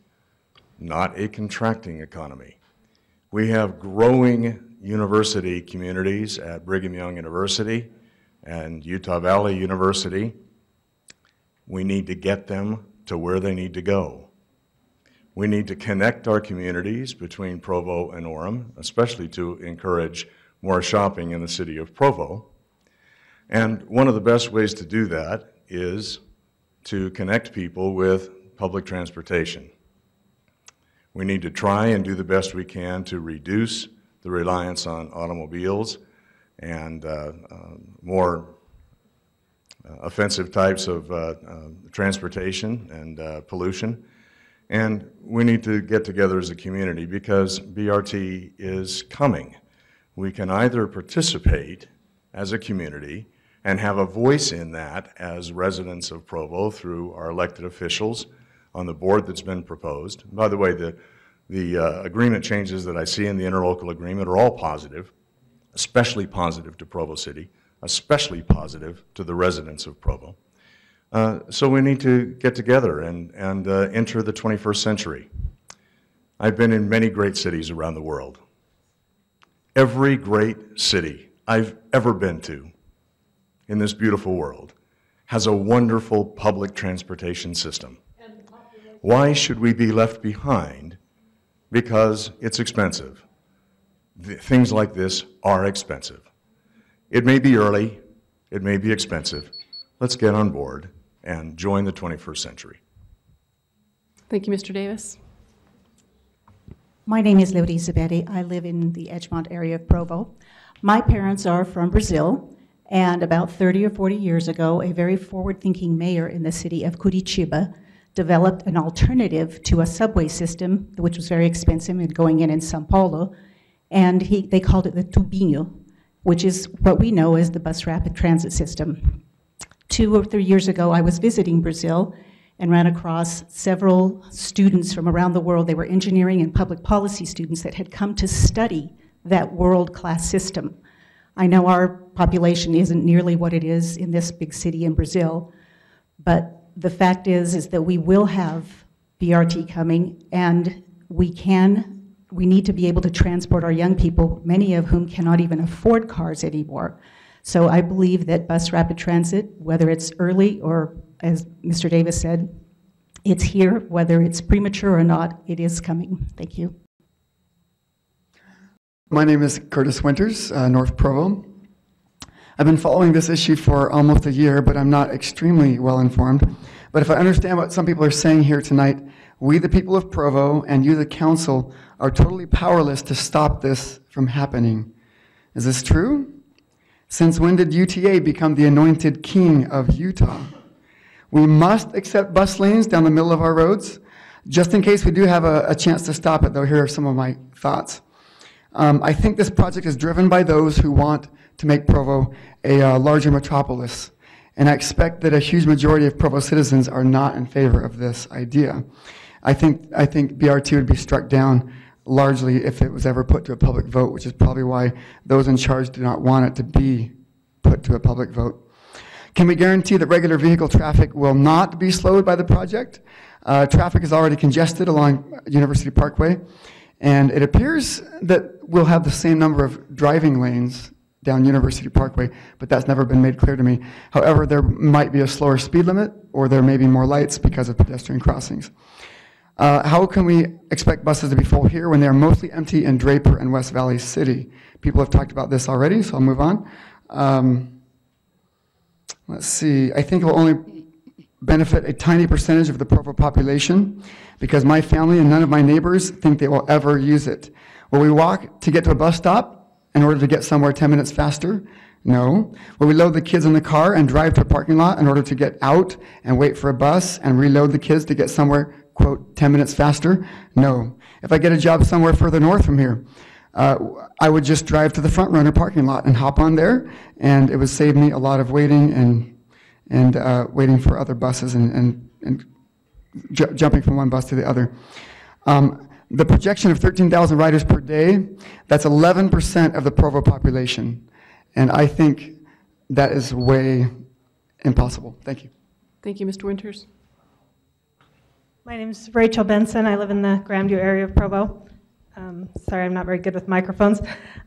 Speaker 12: not a contracting economy. We have growing university communities at Brigham Young University and Utah Valley University. We need to get them to where they need to go. We need to connect our communities between Provo and Orem, especially to encourage more shopping in the city of Provo. And one of the best ways to do that is to connect people with public transportation. We need to try and do the best we can to reduce the reliance on automobiles and more offensive types of transportation and pollution. And we need to get together as a community because BRT is coming. We can either participate as a community and have a voice in that as residents of Provo through our elected officials on the board that's been proposed. By the way, the agreement changes that I see in the interlocal agreement are all positive, especially positive to Provo City, especially positive to the residents of Provo. So we need to get together and enter the 21st century. I've been in many great cities around the world. Every great city I've ever been to in this beautiful world has a wonderful public transportation system. Why should we be left behind? Because it's expensive. Things like this are expensive. It may be early, it may be expensive. Let's get on board and join the 21st century.
Speaker 1: Thank you, Mr. Davis.
Speaker 13: My name is Leonie Zabetti. I live in the Edgemont area of Provo. My parents are from Brazil, and about 30 or 40 years ago, a very forward-thinking mayor in the city of Curitiba developed an alternative to a subway system, which was very expensive and going in São Paulo, and they called it the Tubinho, which is what we know as the bus rapid transit system. 2 or 3 years ago, I was visiting Brazil and ran across several students from around the world. They were engineering and public policy students that had come to study that world-class system. I know our population isn't nearly what it is in this big city in Brazil, but the fact is that we will have BRT coming, and we need to be able to transport our young people, many of whom cannot even afford cars anymore. So I believe that bus rapid transit, whether it's early or, as Mr. Davis said, it's here, whether it's premature or not, it is coming. Thank you.
Speaker 14: My name is Curtis Winters, North Provo. I've been following this issue for almost a year, but I'm not extremely well informed. But if I understand what some people are saying here tonight, we, the people of Provo, and you, the council, are totally powerless to stop this from happening. Is this true? Since when did UTA become the anointed king of Utah? We must accept bus lanes down the middle of our roads. Just in case we do have a chance to stop it, though, here are some of my thoughts. I think this project is driven by those who want to make Provo a larger metropolis. And I expect that a huge majority of Provo citizens are not in favor of this idea. I think BRT would be struck down largely if it was ever put to a public vote, which is probably why those in charge do not want it to be put to a public vote. Can we guarantee that regular vehicle traffic will not be slowed by the project? Traffic is already congested along University Parkway, and it appears that we'll have the same number of driving lanes down University Parkway, but that's never been made clear to me. However, there might be a slower speed limit, or there may be more lights because of pedestrian crossings. How can we expect buses to be full here when they are mostly empty in Draper and West Valley City? People have talked about this already, so I'll move on. Let's see, I think it will only benefit a tiny percentage of the Provo population because my family and none of my neighbors think they will ever use it. Will we walk to get to a bus stop in order to get somewhere 10 minutes faster? No. Will we load the kids in the car and drive to a parking lot in order to get out and wait for a bus and reload the kids to get somewhere, quote, 10 minutes faster? No. If I get a job somewhere further north from here, I would just drive to the Front Runner parking lot and hop on there, and it would save me a lot of waiting and waiting for other buses and jumping from one bus to the other. The projection of 13,000 riders per day, that's 11% of the Provo population, and I think that is way impossible. Thank you.
Speaker 1: Thank you, Mr. Winters.
Speaker 15: My name is Rachel Benson. I live in the Grandview area of Provo. Sorry, I'm not very good with microphones.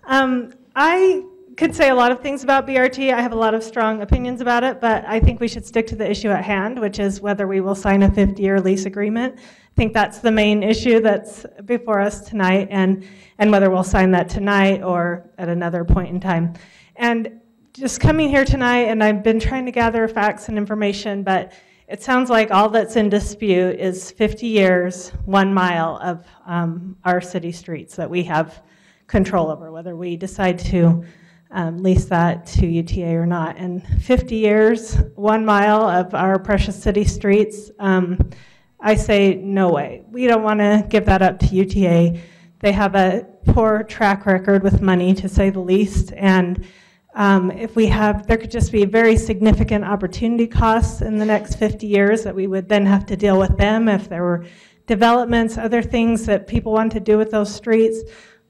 Speaker 15: I could say a lot of things about BRT. I have a lot of strong opinions about it, but I think we should stick to the issue at hand, which is whether we will sign a 50-year lease agreement. I think that's the main issue that's before us tonight, and whether we'll sign that tonight or at another point in time. And just coming here tonight, and I've been trying to gather facts and information, but it sounds like all that's in dispute is 50 years, 1 mile of our city streets that we have control over, whether we decide to lease that to UTA or not. And 50 years, 1 mile of our precious city streets, I say no way. We don't want to give that up to UTA. They have a poor track record with money, to say the least, and if we have, there could just be very significant opportunity costs in the next 50 years that we would then have to deal with them if there were developments, other things that people want to do with those streets.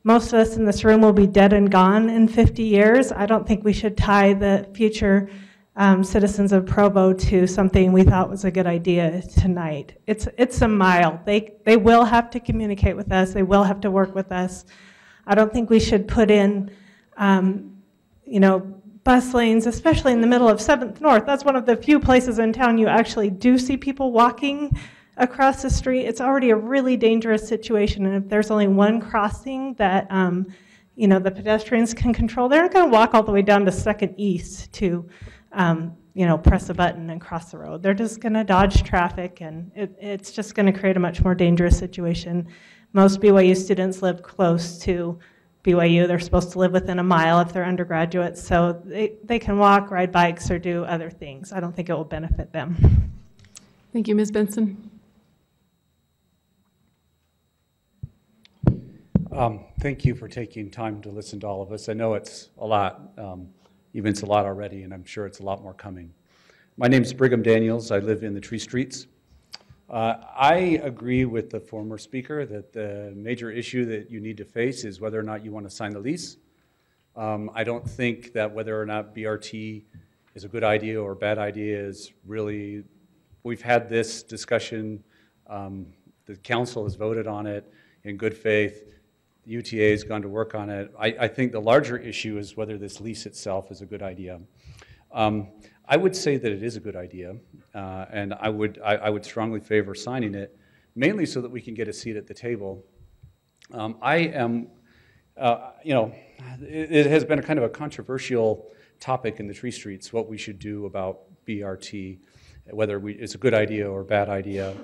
Speaker 15: Most of us in this room will be dead and gone in 50 years. I don't think we should tie the future citizens of Provo to something we thought was a good idea tonight. It's a mile. They will have to communicate with us. They will have to work with us. I don't think we should put in bus lanes, especially in the middle of 7th North. That's one of the few places in town you actually do see people walking across the street. It's already a really dangerous situation, and if there's only one crossing that the pedestrians can control, they're not going to walk all the way down to 2nd East to press a button and cross the road. They're just going to dodge traffic, and it's just going to create a much more dangerous situation. Most BYU students live close to BYU. They're supposed to live within a mile if they're undergraduates, so they can walk, ride bikes, or do other things. I don't think it will benefit them.
Speaker 1: Thank you, Ms. Benson.
Speaker 16: Thank you for taking time to listen to all of us. I know it's a lot, even it's a lot already, and I'm sure it's a lot more coming. My name is Brigham Daniels. I live in the Tree Streets. I agree with the former speaker that the major issue that you need to face is whether or not you want to sign the lease. I don't think that whether or not BRT is a good idea or a bad idea is really, we've had this discussion, the council has voted on it in good faith, the UTA has gone to work on it. I think the larger issue is whether this lease itself is a good idea. I would say that it is a good idea, and I would strongly favor signing it, mainly so that we can get a seat at the table. It has been a kind of a controversial topic in the Tree Streets, what we should do about BRT, whether it's a good idea or a bad idea.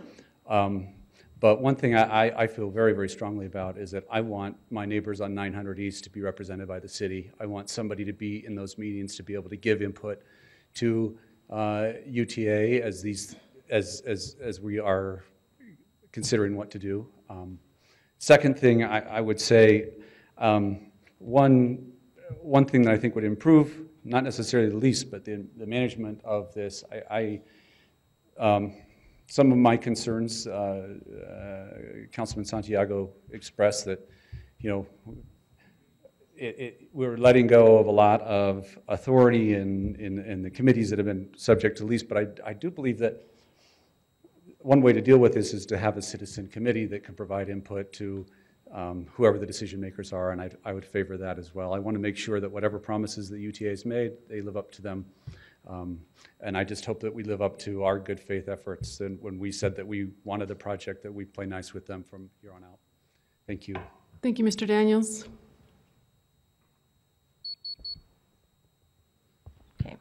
Speaker 16: But one thing I feel very, very strongly about is that I want my neighbors on 900 East to be represented by the city. I want somebody to be in those meetings to be able to give input to UTA as we are considering what to do. Second thing I would say, One thing that I think would improve, not necessarily the least, but the management of this, some of my concerns, Councilman Santiago expressed that, you know, we're letting go of a lot of authority in the committees that have been subject to lease, but I do believe that one way to deal with this is to have a citizen committee that can provide input to whoever the decision makers are, and I would favor that as well. I want to make sure that whatever promises the UTA has made, they live up to them. And I just hope that we live up to our good faith efforts and when we said that we wanted the project, that we play nice with them from here on out. Thank you.
Speaker 1: Thank you, Mr. Daniels.
Speaker 4: Okay.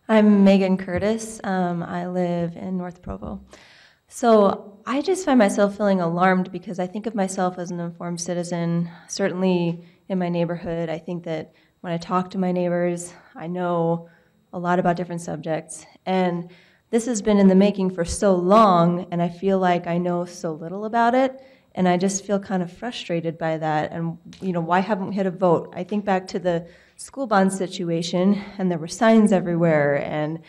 Speaker 4: I'm Megan Curtis. I live in North Provo. So I just find myself feeling alarmed because I think of myself as an informed citizen. Certainly in my neighborhood, I think that when I talk to my neighbors, I know a lot about different subjects. And this has been in the making for so long, and I feel like I know so little about it, and I just feel kind of frustrated by that. And, you know, why haven't we had a vote? I think back to the school bond situation, and there were signs everywhere, and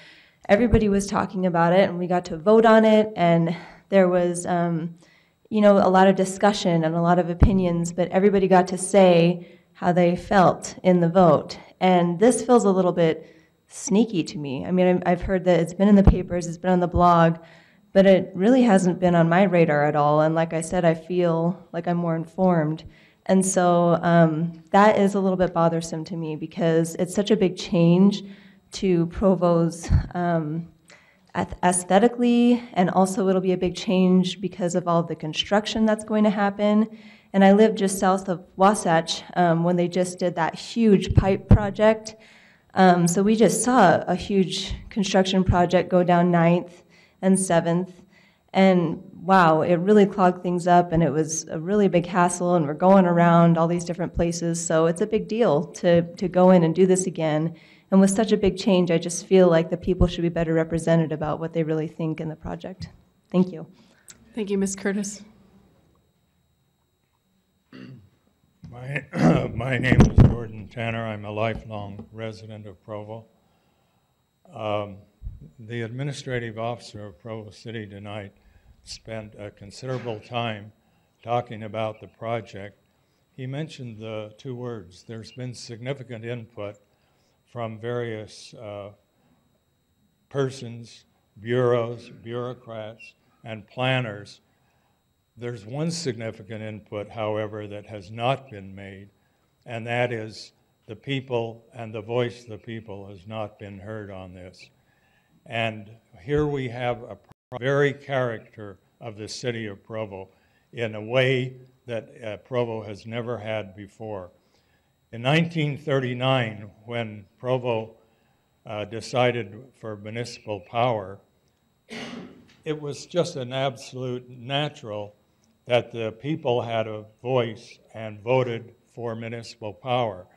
Speaker 4: everybody was talking about it, and we got to vote on it, and there was, you know, a lot of discussion and a lot of opinions, but everybody got to say how they felt in the vote. And this feels a little bit sneaky to me. I mean, I've heard that it's been in the papers, it's been on the blog, but it really hasn't been on my radar at all. And like I said, I feel like I'm more informed. And so that is a little bit bothersome to me because it's such a big change to Provo's aesthetically, and also it'll be a big change because of all the construction that's going to happen. And I live just south of Wasatch when they just did that huge pipe project. So we just saw a huge construction project go down 9th and 7th, and wow, it really clogged things up, and it was a really big hassle, and we're going around all these different places, so it's a big deal to go in and do this again. And with such a big change, I just feel like the people should be better represented about what they really think in the project. Thank you.
Speaker 1: Thank you, Ms. Curtis.
Speaker 17: My name is Jordan Tanner. I'm a lifelong resident of Provo. The administrative officer of Provo City tonight spent a considerable time talking about the project. He mentioned the two words. There's been significant input from various persons, bureaus, bureaucrats, and planners. There's one significant input, however, that has not been made, and that is the people, and the voice of the people has not been heard on this. And here we have a very character of the city of Provo in a way that Provo has never had before. In 1939, when Provo decided for municipal power, it was just an absolute natural that the people had a voice and voted for municipal power.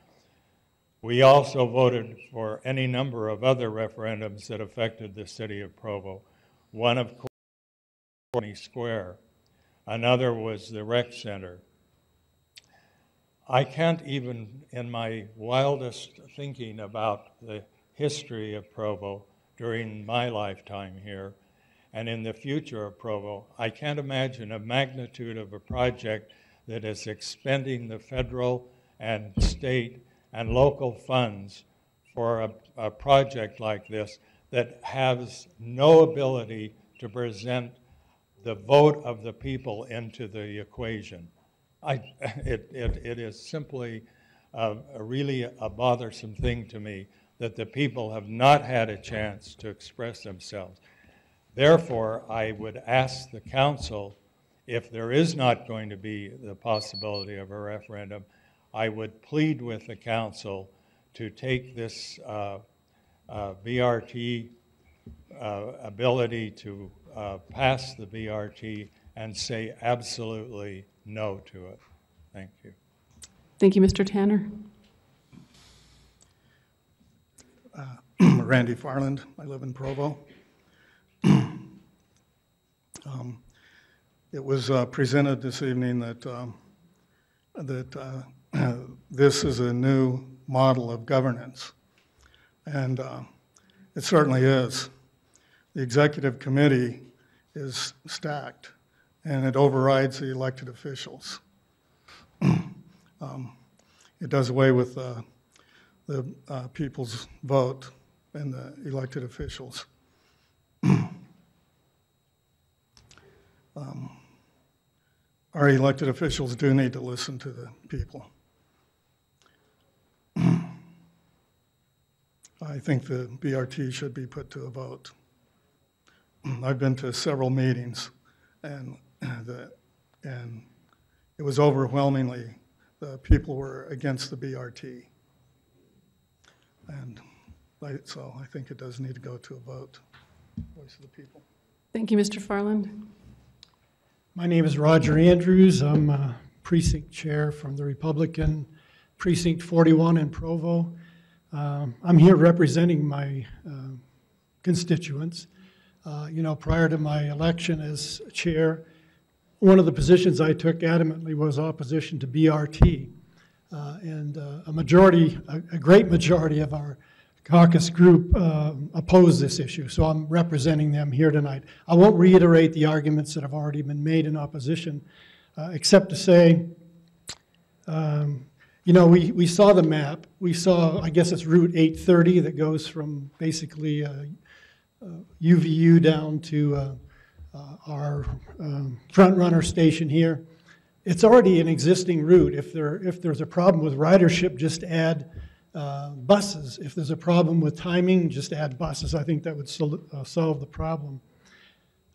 Speaker 17: We also voted for any number of other referendums that affected the city of Provo. One, of course, Courtney Square. Another was the rec center. I can't even, in my wildest thinking about the history of Provo during my lifetime here, and in the future of Provo, I can't imagine a magnitude of a project that is expending the federal and state and local funds for a project like this that has no ability to present the vote of the people into the equation. It is simply really a bothersome thing to me that the people have not had a chance to express themselves. Therefore, I would ask the council, if there is not going to be the possibility of a referendum, I would plead with the council to take this BRT ability to pass the BRT and say absolutely no to it. Thank you.
Speaker 1: Thank you, Mr. Tanner.
Speaker 20: Randy Farland. I live in Provo. It was presented this evening that this is a new model of governance. And it certainly is. The executive committee is stacked, and it overrides the elected officials. It does away with the people's vote and the elected officials. Our elected officials do need to listen to the people. I think the BRT should be put to a vote. I've been to several meetings, and it was overwhelmingly the people were against the BRT. And so I think it does need to go to a vote. Voice of the people.
Speaker 1: Thank you, Mr. Farland.
Speaker 3: My name is Roger Andrews. I'm precinct chair from the Republican Precinct 41 in Provo. I'm here representing my constituents. You know, prior to my election as chair, one of the positions I took adamantly was opposition to BRT. And a great majority of our caucus group oppose this issue, so I'm representing them here tonight. I won't reiterate the arguments that have already been made in opposition, except to say, you know, we saw the map. We saw, I guess it's Route 830 that goes from basically UVU down to our front runner station here. It's already an existing route. If there's a problem with ridership, just add buses. If there's a problem with timing, just add buses. I think that would solve the problem.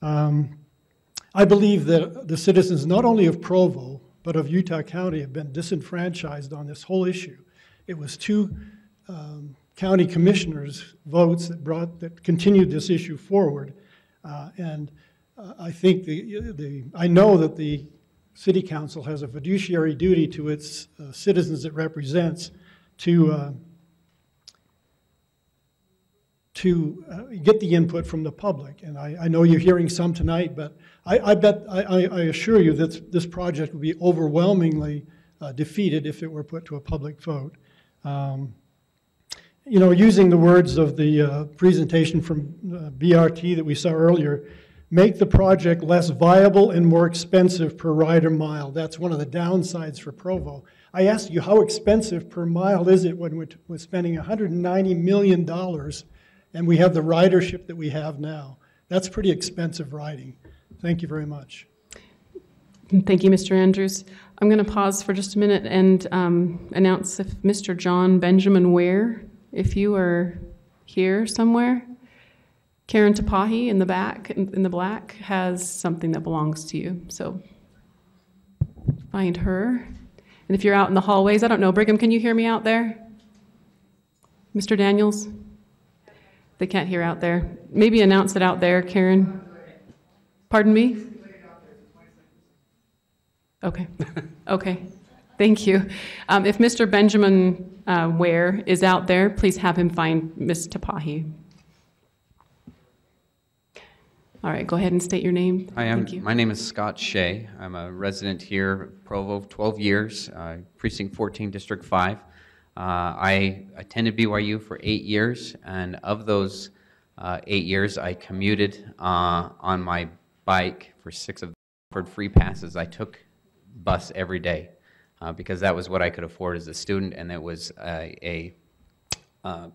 Speaker 3: I believe that the citizens, not only of Provo, but of Utah County, have been disenfranchised on this whole issue. It was two county commissioners' votes that continued this issue forward. I think I know that the City Council has a fiduciary duty to its citizens it represents to get the input from the public. And I know you're hearing some tonight, but I assure you that this project would be overwhelmingly defeated if it were put to a public vote. You know, using the words of the presentation from BRT that we saw earlier, make the project less viable and more expensive per rider mile. That's one of the downsides for Provo. I asked you, how expensive per mile is it when we're spending $190 million and we have the ridership that we have now? That's pretty expensive riding. Thank you very much.
Speaker 1: Thank you, Mr. Andrews. I'm going to pause for just a minute and announce if Mr. John Benjamin Ware, if you are here somewhere. Karen Tapahi in the back, in the black, has something that belongs to you. So find her. And if you're out in the hallways, I don't know, Brigham, can you hear me out there? Mr. Daniels? They can't hear out there. Maybe announce it out there, Karen. Pardon me? Okay. Okay. Thank you. If Mr. Benjamin Ware is out there, please have him find Ms. Tapahi. All right, go ahead and state your name.
Speaker 5: Hi,
Speaker 1: Thank you.
Speaker 5: my name is Scott Shea. I'm a resident here, Provo, 12 years, Precinct 14, District 5. I attended BYU for 8 years, and of those 8 years, I commuted on my bike for 6 of them. For free passes, I took bus every day because that was what I could afford as a student, and it was a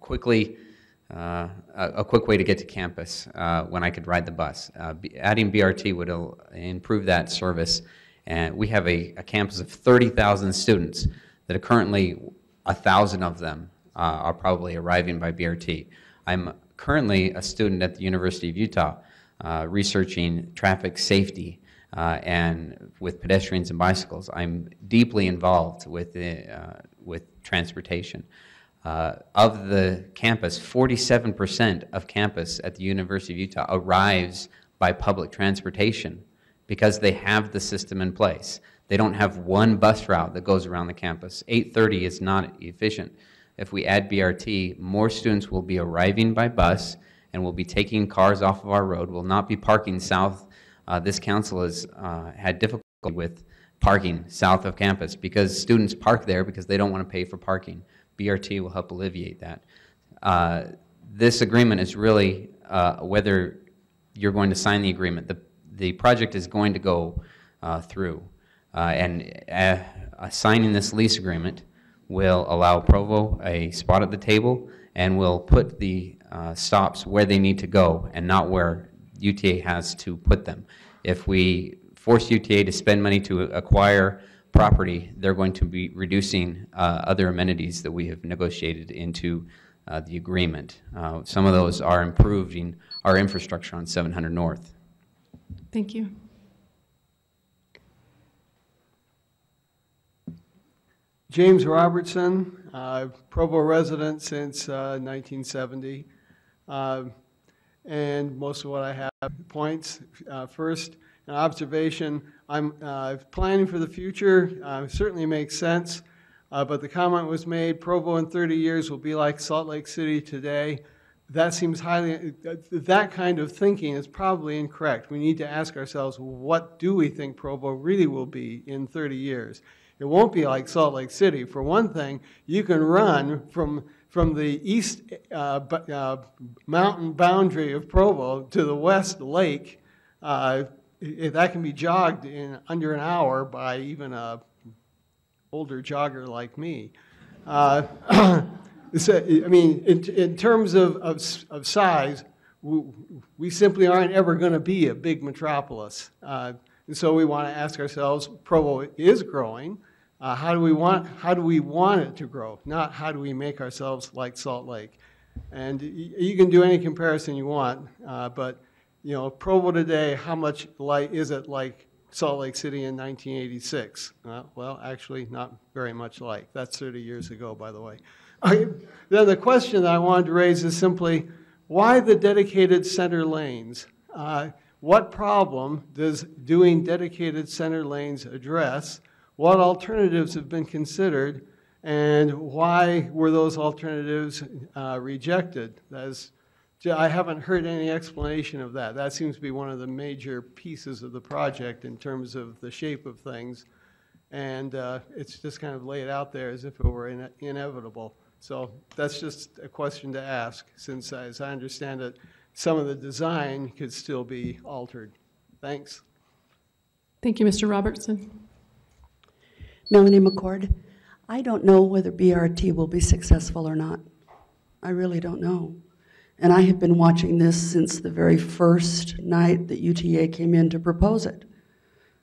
Speaker 5: quick way to get to campus when I could ride the bus. Adding BRT would improve that service, and we have a campus of 30,000 students that are currently 1,000 of them are probably arriving by BRT. I'm currently a student at the University of Utah researching traffic safety and with pedestrians and bicycles. I'm deeply involved with transportation. Of the campus, 47% of campus at the University of Utah arrives by public transportation because they have the system in place. They don't have one bus route that goes around the campus. 830 is not efficient. If we add BRT, more students will be arriving by bus and will be taking cars off of our road, will not be parking south. This council has had difficulty with parking south of campus because students park there because they don't want to pay for parking. BRT will help alleviate that. This agreement is really whether you're going to sign the agreement. The project is going to go through, and signing this lease agreement will allow Provo a spot at the table and will put the stops where they need to go and not where UTA has to put them. If we force UTA to spend money to acquire property, they're going to be reducing other amenities that we have negotiated into the agreement. Some of those are improving our infrastructure on 700 North.
Speaker 1: Thank you.
Speaker 6: James Robertson, Provo resident since 1970. And most of what I have points. First, an observation, I'm planning for the future, certainly makes sense, but the comment was made, Provo in 30 years will be like Salt Lake City today. That seems highly, that kind of thinking is probably incorrect. We need to ask ourselves, what do we think Provo really will be in 30 years? It won't be like Salt Lake City. For one thing, you can run from the east mountain boundary of Provo to the west lake. That can be jogged in under an hour by even a older jogger like me. So, I mean, in terms of size, we simply aren't ever going to be a big metropolis. And so we want to ask ourselves, Provo is growing. How do we want it to grow? Not how do we make ourselves like Salt Lake? And you can do any comparison you want, but you know, Provo today, how much is it like Salt Lake City in 1986? Well, actually, not very much like. That's 30 years ago, by the way. Then the question that I wanted to raise is simply, why the dedicated center lanes? What problem does doing dedicated center lanes address? What alternatives have been considered, and why were those alternatives rejected? I haven't heard any explanation of that. That seems to be one of the major pieces of the project in terms of the shape of things, and it's just kind of laid out there as if it were inevitable. So that's just a question to ask, since as I understand it, some of the design could still be altered. Thanks.
Speaker 1: Thank you, Mr. Robertson.
Speaker 19: Melanie McCord. I don't know whether BRT will be successful or not. I really don't know. And I have been watching this since the very first night that UTA came in to propose it.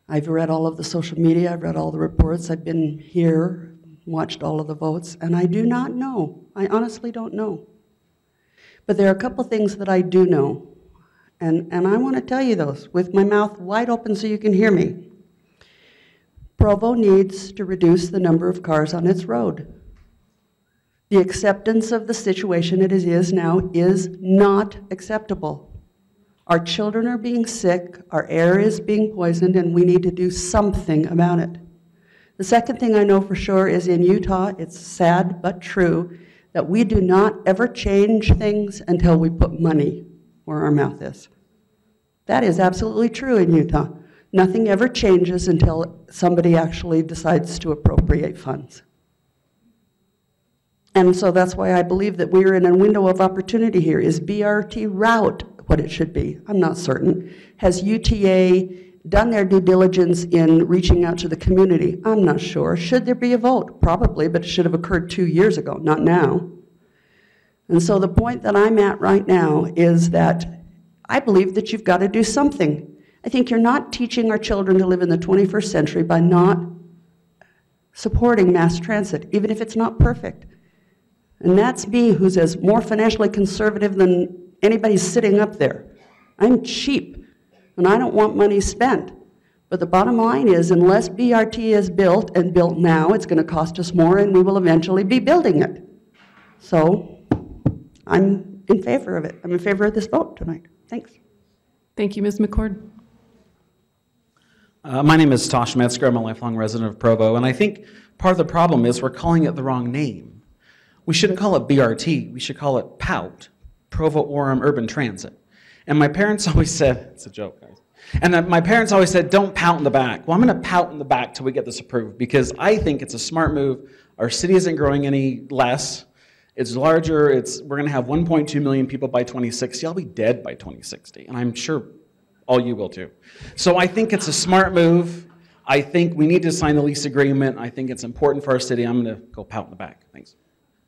Speaker 19: I've read all of the social media, I've read all the reports, I've been here, watched all of the votes, and I do not know. I honestly don't know. But there are a couple things that I do know, and I want to tell you those with my mouth wide open so you can hear me. Provo needs to reduce the number of cars on its road. The acceptance of the situation it is now is not acceptable. Our children are being sick, our air is being poisoned, and we need to do something about it. The second thing I know for sure is in Utah, it's sad but true, that we do not ever change things until we put money where our mouth is. That is absolutely true in Utah. Nothing ever changes until somebody actually decides to appropriate funds. And so that's why I believe that we're in a window of opportunity here. Is BRT route what it should be? I'm not certain. Has UTA done their due diligence in reaching out to the community? I'm not sure. Should there be a vote? Probably, but it should have occurred 2 years ago, not now. And so the point that I'm at right now is that I believe that you've got to do something. I think you're not teaching our children to live in the 21st century by not supporting mass transit, even if it's not perfect. And that's me, who's as more financially conservative than anybody sitting up there. I'm cheap, and I don't want money spent. But the bottom line is, unless BRT is built, and built now, it's going to cost us more, and we will eventually be building it. So I'm in favor of it. I'm in favor of this vote tonight. Thanks.
Speaker 1: Thank you, Ms. McCord.
Speaker 21: My name is Tosh Metzger. I'm a lifelong resident of Provo, and I think part of the problem is we're calling it the wrong name. We shouldn't call it BRT. We should call it POUT, Provo Orem Urban Transit. And my parents always said, it's a joke, guys. And my parents always said, don't pout in the back. Well, I'm going to pout in the back till we get this approved because I think it's a smart move. Our city isn't growing any less. It's larger. We're going to have 1.2 million people by 2060. I'll be dead by 2060, and I'm sure all you will too. So I think it's a smart move. I think we need to sign the lease agreement. I think it's important for our city. I'm going to go pout in the back. Thanks.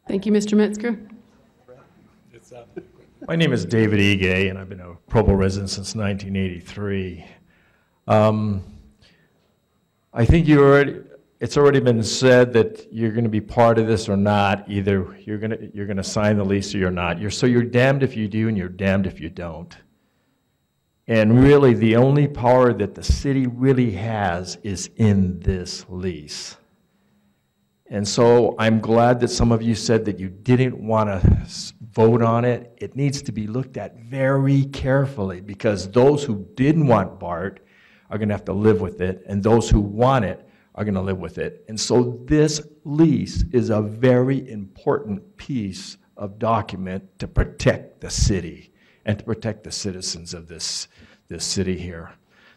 Speaker 1: Thank you, Mr. Metzger.
Speaker 7: My name is David Ige, and I've been a Provo resident since 1983. I think it's already been said that you're going to be part of this or not. Either you're going to sign the lease or you're not. So you're damned if you do, and you're damned if you don't. And really, the only power that the city really has is in this lease. And so I'm glad that some of you said that you didn't want to vote on it. It needs to be looked at very carefully because those who didn't want BART are going to have to live with it, and those who want it are going to live with it. And so this lease is a very important piece of document to protect the city and to protect the citizens of this city here.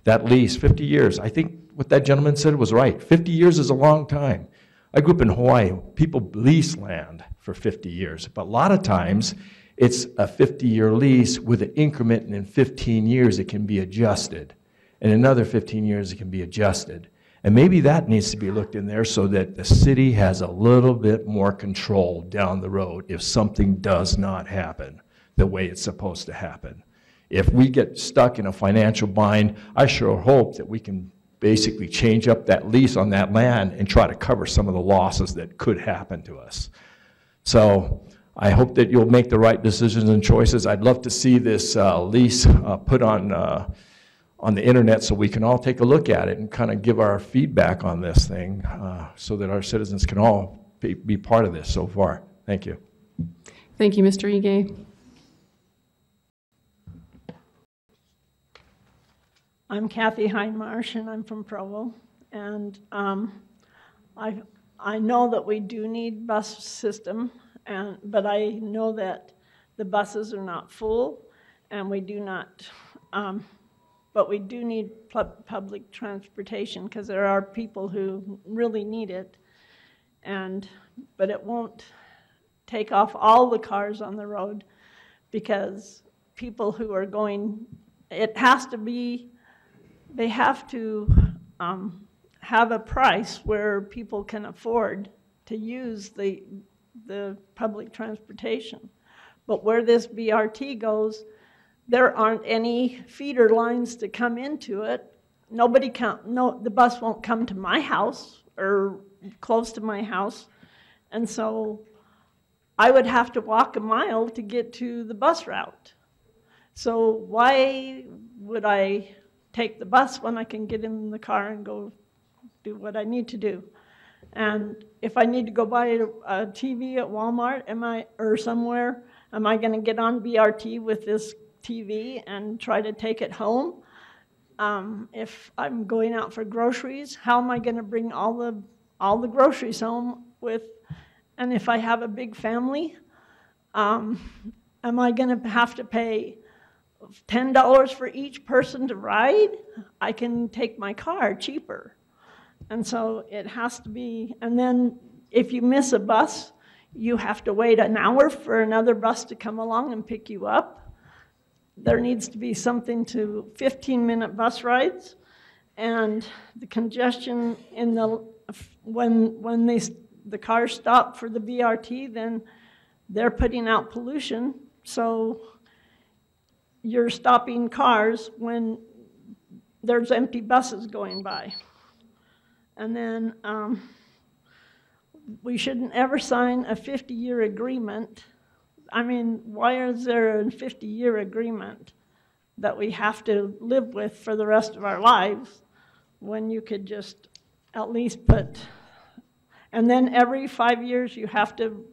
Speaker 7: That lease, 50 years, I think what that gentleman said was right. 50 years is a long time. I grew up in Hawaii. People lease land for 50 years, but a lot of times it's a 50-year lease with an increment, and in 15 years it can be adjusted. In another 15 years it can be adjusted. And maybe that needs to be looked in there so that the city has a little bit more control down the road if something does not happen the way it's supposed to happen. If we get stuck in a financial bind, I sure hope that we can basically change up that lease on that land and try to cover some of the losses that could happen to us. So I hope that you'll make the right decisions and choices. I'd love to see this lease put on the internet so we can all take a look at it and kind of give our feedback on this thing so that our citizens can all be part of this so far. Thank you.
Speaker 1: Thank you, Mr. Ige.
Speaker 9: I'm Kathy Hindmarsh, and I'm from Provo. And I know that we do need bus system, but I know that the buses are not full, and we do not. But we do need public transportation because there are people who really need it, but it won't take off all the cars on the road because people who are going, it has to be. They have to have a price where people can afford to use the public transportation. But where this BRT goes, there aren't any feeder lines to come into it. The bus won't come to my house or close to my house. And so I would have to walk a mile to get to the bus route. So why would I take the bus when I can get in the car and go do what I need to do? And if I need to go buy a TV at Walmart, or somewhere, am I going to get on BRT with this TV and try to take it home? If I'm going out for groceries, how am I going to bring all the groceries home with? And if I have a big family, am I going to have to pay $10 for each person to ride? I can take my car cheaper. And so it has to be, and then if you miss a bus, you have to wait an hour for another bus to come along and pick you up. There needs to be something to 15-minute bus rides, and the congestion in when the cars stop for the BRT, then they're putting out pollution. So you're stopping cars when there's empty buses going by. And then we shouldn't ever sign a 50-year agreement. I mean, why is there a 50-year agreement that we have to live with for the rest of our lives when you could just at least put, and then every 5 years you have to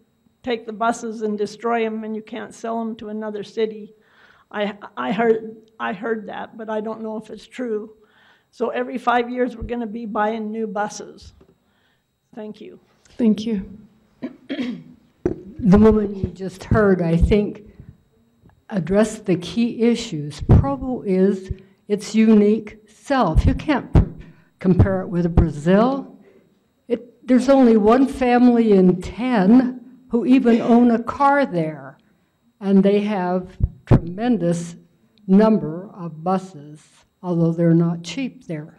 Speaker 9: take the buses and destroy them and you can't sell them to another city. I heard that, but I don't know if it's true. So every 5 years we're going to be buying new buses. Thank you.
Speaker 1: Thank you.
Speaker 18: The woman you just heard, I think, address the key issues. Provo is its unique self. You can't compare it with Brazil. There's only one family in 10 who even own a car there, and they have tremendous number of buses, although they're not cheap there.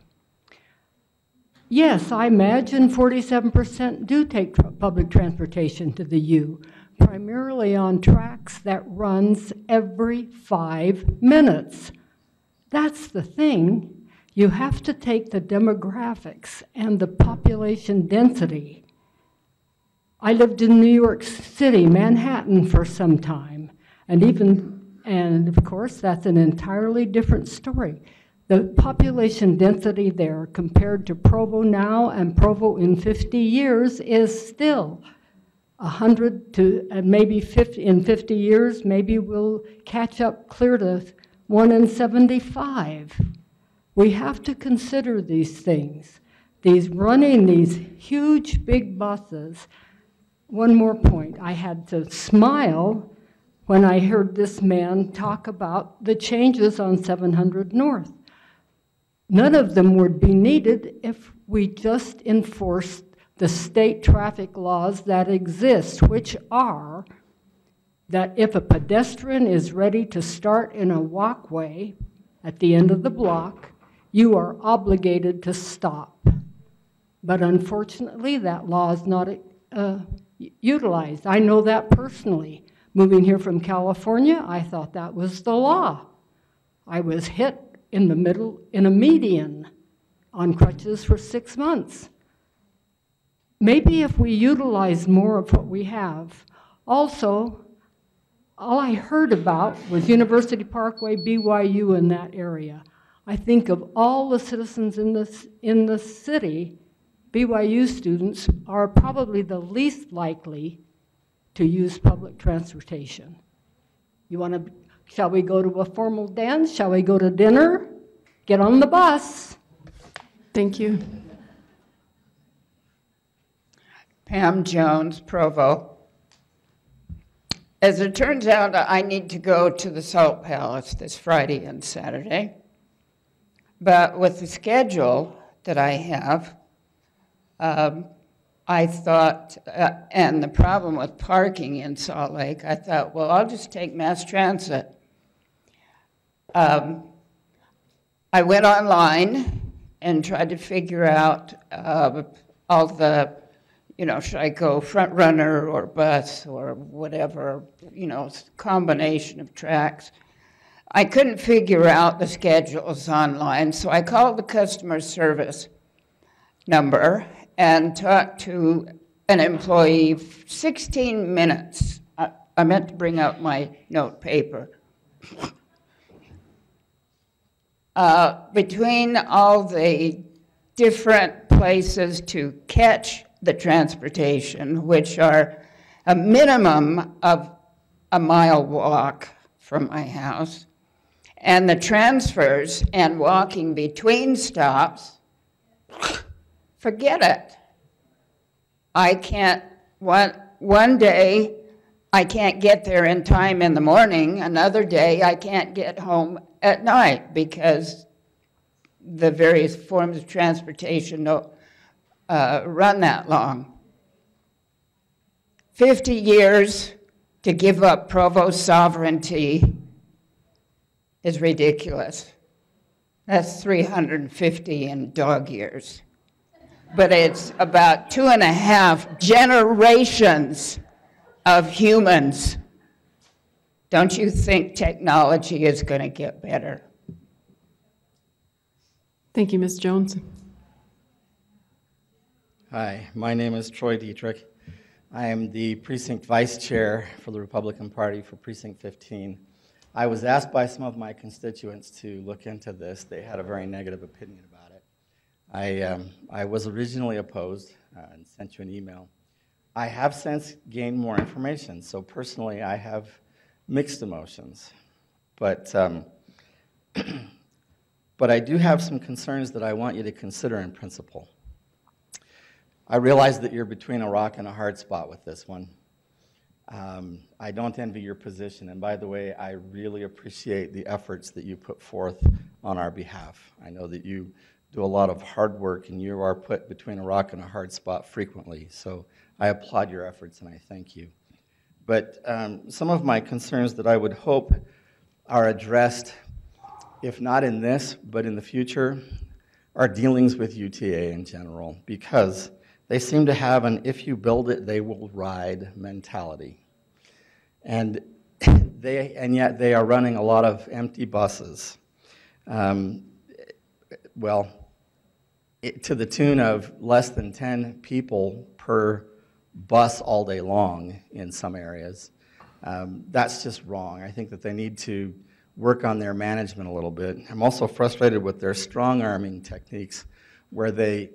Speaker 18: Yes, I imagine 47% do take public transportation to the U, primarily on tracks that runs every 5 minutes. That's the thing. You have to take the demographics and the population density. I lived in New York City, Manhattan, for some time, and of course, that's an entirely different story. The population density there compared to Provo now and Provo in 50 years is still 100 to, and maybe 50, in 50 years, maybe we'll catch up clear to 1 in 75. We have to consider these things. Running these huge big buses. One more point, I had to smile when I heard this man talk about the changes on 700 North. None of them would be needed if we just enforced the state traffic laws that exist, which are that if a pedestrian is ready to start in a walkway at the end of the block, you are obligated to stop. But unfortunately, that law is not utilized. I know that personally. Moving here from California, I thought that was the law. I was hit in the middle, in a median, on crutches for 6 months. Maybe if we utilize more of what we have. Also, all I heard about was University Parkway, BYU in that area. I think of all the citizens in the city, BYU students are probably the least likely to use public transportation. Shall we go to a formal dance? Shall we go to dinner? Get on the bus.
Speaker 1: Thank you.
Speaker 10: Pam Jones, Provo. As it turns out, I need to go to the Salt Palace this Friday and Saturday. But with the schedule that I have, I thought, and the problem with parking in Salt Lake, I thought, well, I'll just take mass transit. I went online and tried to figure out all the, should I go front runner or bus or whatever, combination of tracks. I couldn't figure out the schedules online, so I called the customer service number and talked to an employee 16 minutes. I meant to bring out my note paper. Between all the different places to catch the transportation, which are a minimum of a mile walk from my house, and the transfers and walking between stops, forget it. I can't, one day I can't get there in time in the morning, another day I can't get home at night because the various forms of transportation don't run that long. 50 years to give up Provo's sovereignty is ridiculous. That's 350 in dog years. But it's about 2.5 generations of humans. Don't you think technology is going to get better?
Speaker 1: Thank you, Ms. Jones.
Speaker 22: Hi, my name is Troy Dietrich. I am the precinct vice chair for the Republican Party for Precinct 15. I was asked by some of my constituents to look into this. They had a very negative opinion about it. I was originally opposed and sent you an email. I have since gained more information, so personally I have mixed emotions. But I do have some concerns that I want you to consider in principle. I realize that you're between a rock and a hard spot with this one. I don't envy your position, and by the way, I really appreciate the efforts that you put forth on our behalf. I know that you do a lot of hard work, and you are put between a rock and a hard spot frequently, so I applaud your efforts and I thank you. But some of my concerns that I would hope are addressed, if not in this, but in the future, are dealings with UTA in general, because they seem to have an if you build it, they will ride mentality. And yet they are running a lot of empty buses. To the tune of less than 10 people per bus all day long in some areas. That's just wrong. I think that they need to work on their management a little bit. I'm also frustrated with their strong-arming techniques where they,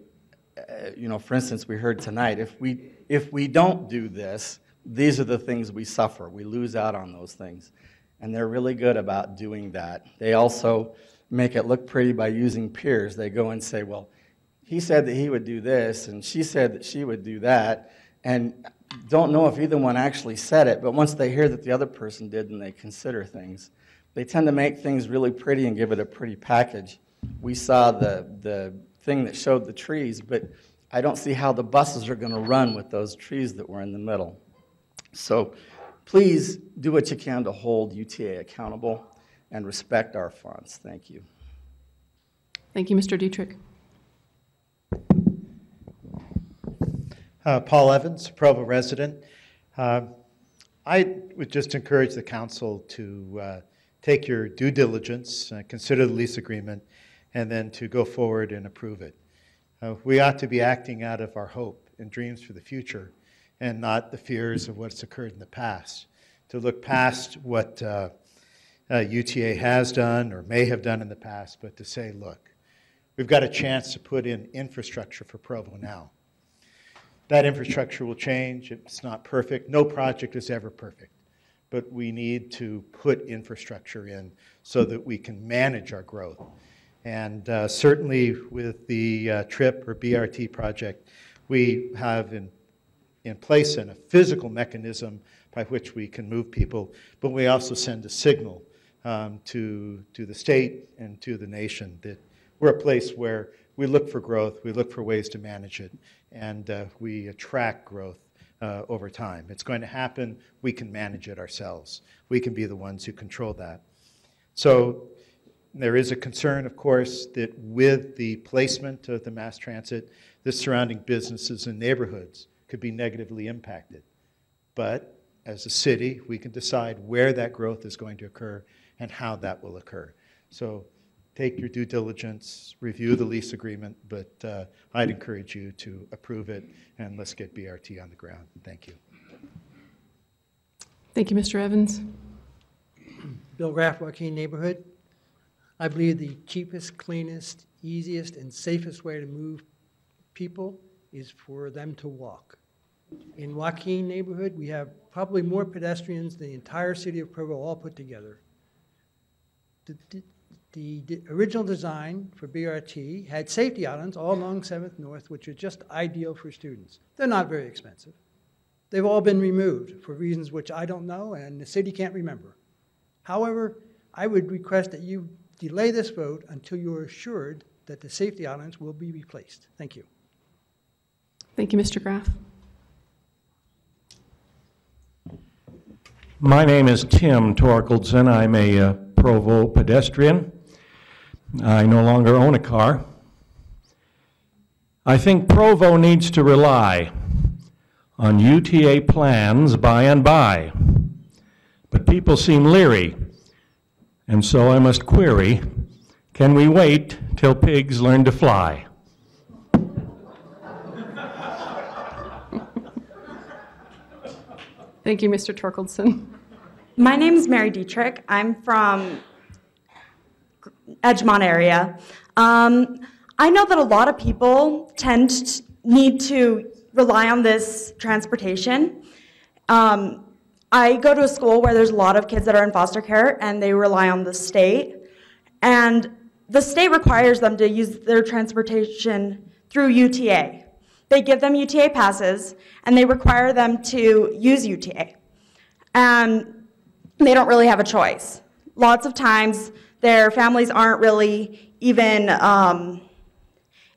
Speaker 22: for instance, we heard tonight, if we don't do this, these are the things we suffer. We lose out on those things. And they're really good about doing that. They also make it look pretty by using peers. They go and say, well, he said that he would do this, and she said that she would do that, and don't know if either one actually said it, but once they hear that the other person did, then they consider things. They tend to make things really pretty and give it a pretty package. We saw the thing that showed the trees, but I don't see how the buses are going to run with those trees that were in the middle. So please do what you can to hold UTA accountable and respect our funds. Thank you.
Speaker 1: Thank you, Mr. Dietrich.
Speaker 2: Paul Evans, Provo resident. I would just encourage the council to take your due diligence, consider the lease agreement, and then to go forward and approve it. We ought to be acting out of our hope and dreams for the future and not the fears of what's occurred in the past. To look past what UTA has done or may have done in the past, but to say, look, we've got a chance to put in infrastructure for Provo now. That infrastructure will change. It's not perfect. No project is ever perfect. But we need to put infrastructure in so that we can manage our growth. And certainly with the TRIP or BRT project, we have in place a physical mechanism by which we can move people, but we also send a signal to the state and to the nation that we're a place where we look for growth, we look for ways to manage it, and we attract growth over time. It's going to happen. We can manage it ourselves. We can be the ones who control that. So there is a concern, of course, that with the placement of the mass transit, the surrounding businesses and neighborhoods could be negatively impacted. But as a city, we can decide where that growth is going to occur and how that will occur. So take your due diligence, review the lease agreement, but I'd encourage you to approve it, and let's get BRT on the ground. Thank you.
Speaker 1: Thank you, Mr. Evans.
Speaker 8: Bill Graff, Joaquin Neighborhood. I believe the cheapest, cleanest, easiest, and safest way to move people is for them to walk. In Joaquin Neighborhood, we have probably more pedestrians than the entire city of Provo all put together. The original design for BRT had safety islands all along 7th North, which are just ideal for students. They're not very expensive. They've all been removed for reasons which I don't know and the city can't remember. However, I would request that you delay this vote until you're assured that the safety islands will be replaced. Thank you.
Speaker 1: Thank you, Mr. Graff.
Speaker 23: My name is Tim Torkeldsen. I'm a Provo pedestrian. I no longer own a car. I think Provo needs to rely on UTA plans by and by, but people seem leery, and so I must query, can we wait till pigs learn to fly?
Speaker 1: Thank you, Mr. Torkeldsen.
Speaker 24: My name is Mary Dietrich. I'm from Edgemont area. I know that a lot of people need to rely on this transportation. I go to a school where there's a lot of kids that are in foster care and they rely on the state. And the state requires them to use their transportation through UTA. They give them UTA passes and they require them to use UTA. and they don't really have a choice. Lots of times, their families aren't really even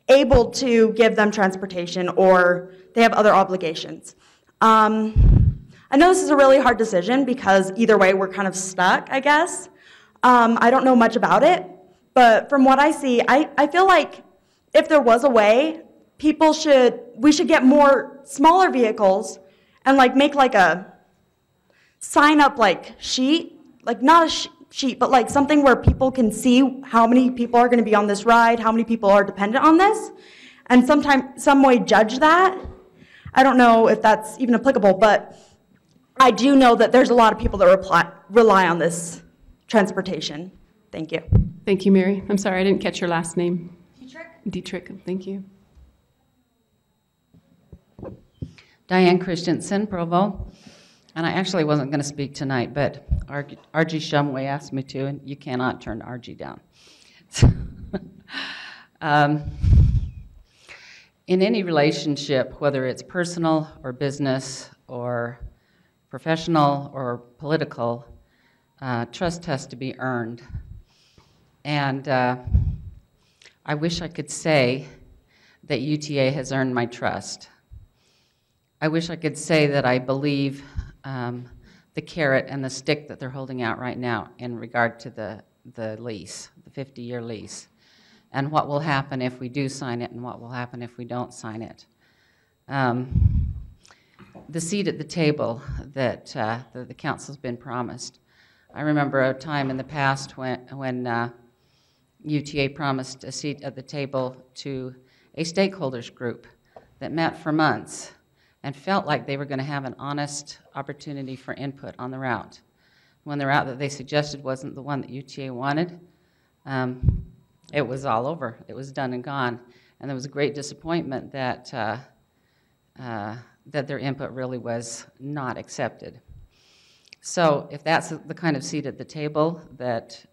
Speaker 24: able to give them transportation, or they have other obligations. I know this is a really hard decision because either way we're kind of stuck, I guess. I don't know much about it, but from what I see, I feel like if there was a way, we should get more smaller vehicles and like make like a sign up like sheet, like not a sheet, but like something where people can see how many people are going to be on this ride, how many people are dependent on this, and some way judge that. I don't know if that's even applicable, but I do know that there's a lot of people that rely on this transportation. Thank you.
Speaker 1: Thank you, Mary. I'm sorry, I didn't catch your last name. Dietrich, thank you.
Speaker 11: Diane Christensen, Provo. And I actually wasn't going to speak tonight, but RG Shumway asked me to, and you cannot turn RG down. In any relationship, whether it's personal or business or professional or political, trust has to be earned. And I wish I could say that UTA has earned my trust. I wish I could say that I believe the carrot and the stick that they're holding out right now in regard to the lease, the 50-year lease, and what will happen if we do sign it and what will happen if we don't sign it. The seat at the table that the council's been promised. I remember a time in the past when UTA promised a seat at the table to a stakeholders group that met for months and felt like they were going to have an honest opportunity for input on the route. When the route that they suggested wasn't the one that UTA wanted, it was all over. It was done and gone. And there was a great disappointment that their input really was not accepted. So if that's the kind of seat at the table that's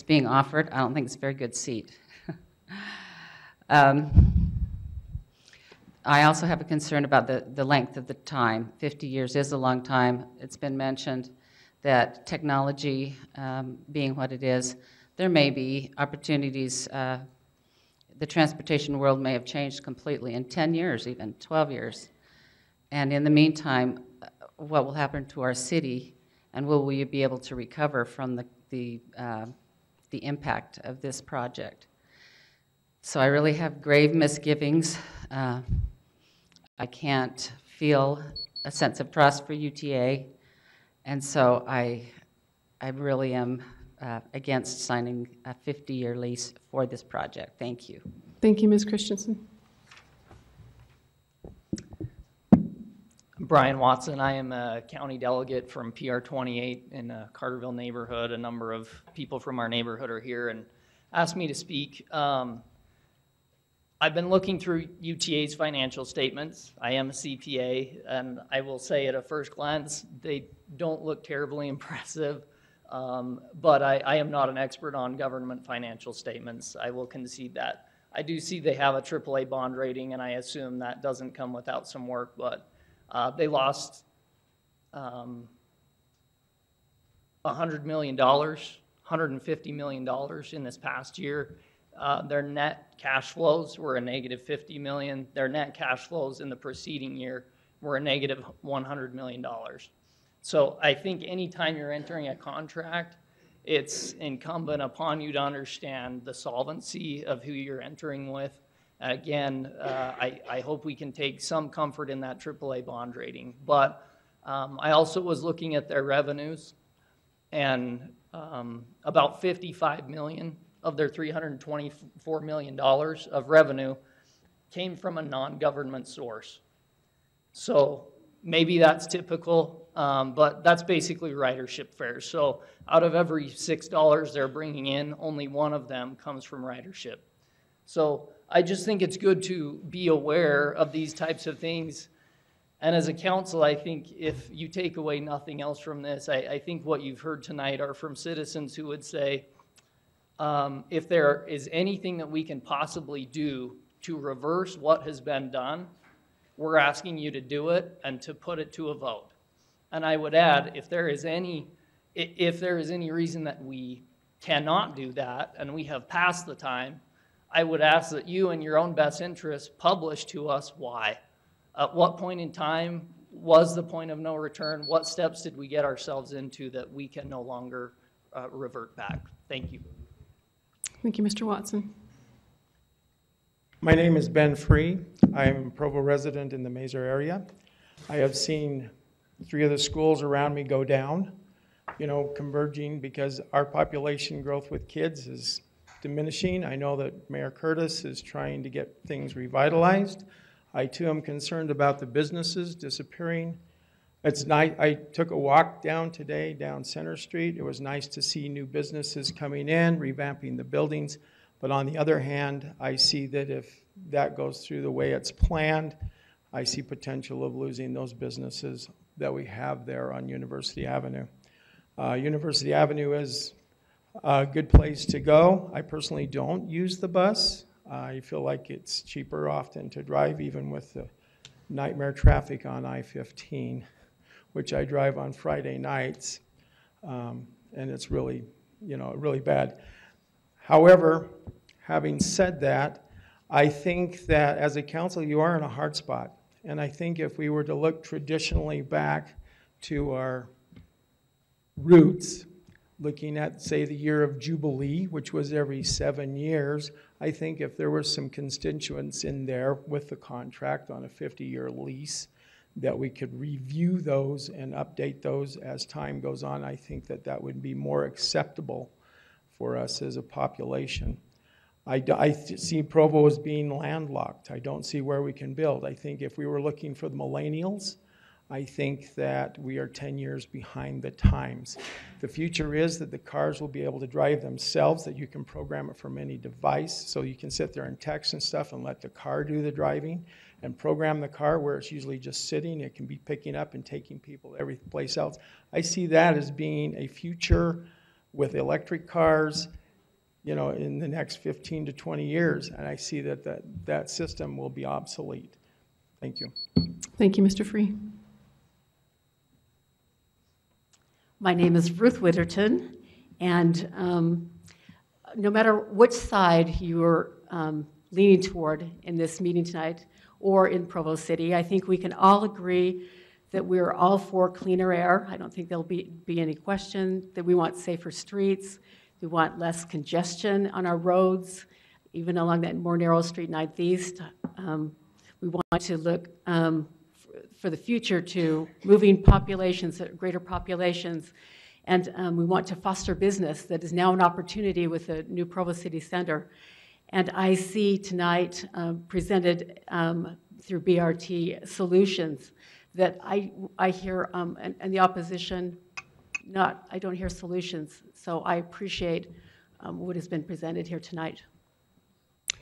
Speaker 11: being offered, I don't think it's a very good seat. I also have a concern about the length of the time. 50 years is a long time. It's been mentioned that technology being what it is, there may be opportunities. The transportation world may have changed completely in 10 years, even 12 years. And in the meantime, what will happen to our city, and will we be able to recover from the impact of this project? So I really have grave misgivings. I can't feel a sense of trust for UTA, and so I really am against signing a 50-year lease for this project. Thank you.
Speaker 1: Thank you, Ms. Christensen.
Speaker 12: Brian Watson. I am a county delegate from PR 28 in the Carterville neighborhood. A number of people from our neighborhood are here and asked me to speak. I've been looking through UTA's financial statements. I am a CPA, and I will say at a first glance, they don't look terribly impressive, but I am not an expert on government financial statements. I will concede that. I do see they have a AAA bond rating, and I assume that doesn't come without some work, but they lost $100 million, $150 million in this past year. Their net cash flows were a negative $50 million. Their net cash flows in the preceding year were a negative $100 million. So I think anytime you're entering a contract, it's incumbent upon you to understand the solvency of who you're entering with. Again, I hope we can take some comfort in that AAA bond rating. But I also was looking at their revenues, and about $55 million of their $324 million of revenue came from a non-government source. So maybe that's typical, but that's basically ridership fares. So out of every $6 they're bringing in, only one of them comes from ridership. So I just think it's good to be aware of these types of things. And as a council, I think if you take away nothing else from this, I think what you've heard tonight are from citizens who would say, if there is anything that we can possibly do to reverse what has been done, we're asking you to do it and to put it to a vote. And I would add, if there is any reason that we cannot do that, and we have passed the time, I would ask that you, in your own best interest, publish to us why. At what point in time was the point of no return? What steps did we get ourselves into that we can no longer revert back? Thank you.
Speaker 1: Thank you, Mr. Watson.
Speaker 13: My name is Ben Free. I am a Provo resident in the Mazer area. I have seen 3 of the schools around me go down, converging because our population growth with kids is diminishing. I know that Mayor Curtis is trying to get things revitalized. I too am concerned about the businesses disappearing. It's nice. I took a walk down today, down Center Street. It was nice to see new businesses coming in, revamping the buildings. But on the other hand, I see that if that goes through the way it's planned, I see potential of losing those businesses that we have there on University Avenue. University Avenue is a good place to go. I personally don't use the bus. I feel like it's cheaper often to drive, even with the nightmare traffic on I-15, which I drive on Friday nights, and it's really, really bad. However, having said that, I think that as a council, you are in a hard spot. And I think if we were to look traditionally back to our roots, looking at, say, the year of Jubilee, which was every 7 years, I think if there were some constituents in there with the contract on a 50-year lease, that we could review those and update those as time goes on, I think that that would be more acceptable for us as a population. I see Provo as being landlocked. I don't see where we can build. I think if we were looking for the millennials, I think that we are 10 years behind the times. The future is that the cars will be able to drive themselves, that you can program it from any device, so you can sit there and text and stuff and let the car do the driving, and program the car where it's usually just sitting. It can be picking up and taking people every place else. I see that as being a future with electric cars, in the next 15 to 20 years, and I see that system will be obsolete. Thank you.
Speaker 1: Thank you, Mr. Free.
Speaker 14: My name is Ruth Witherton, and no matter which side you're leaning toward in this meeting tonight or in Provo City, I think we can all agree that we're all for cleaner air. I don't think there'll be any question that we want safer streets. We want less congestion on our roads, even along that more narrow street 9th East. We want to look for the future to moving populations, greater populations, and we want to foster business that is now an opportunity with the new Provo City Center. And I see tonight presented through BRT solutions that I hear, and the opposition, I don't hear solutions. So I appreciate what has been presented here tonight.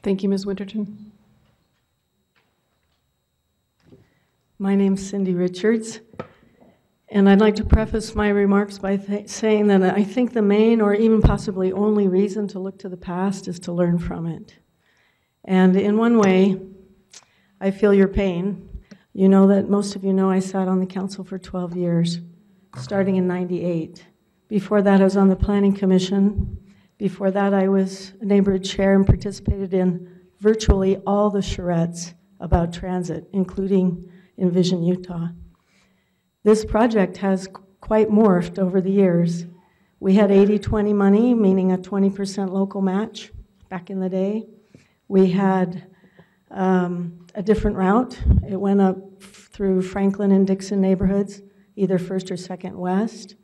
Speaker 1: Thank you, Ms. Winterton.
Speaker 15: My name's Cindy Richards, and I'd like to preface my remarks by saying that I think the main or even possibly only reason to look to the past is to learn from it. And in one way, I feel your pain. You know that most of you know I sat on the council for 12 years, starting in '98. Before that, I was on the Planning Commission. Before that, I was a neighborhood chair and participated in virtually all the charrettes about transit, including Envision Utah. This project has quite morphed over the years. We had 80-20 money, meaning a 20% local match back in the day. We had a different route. It went up through Franklin and Dixon neighborhoods, either first or second west.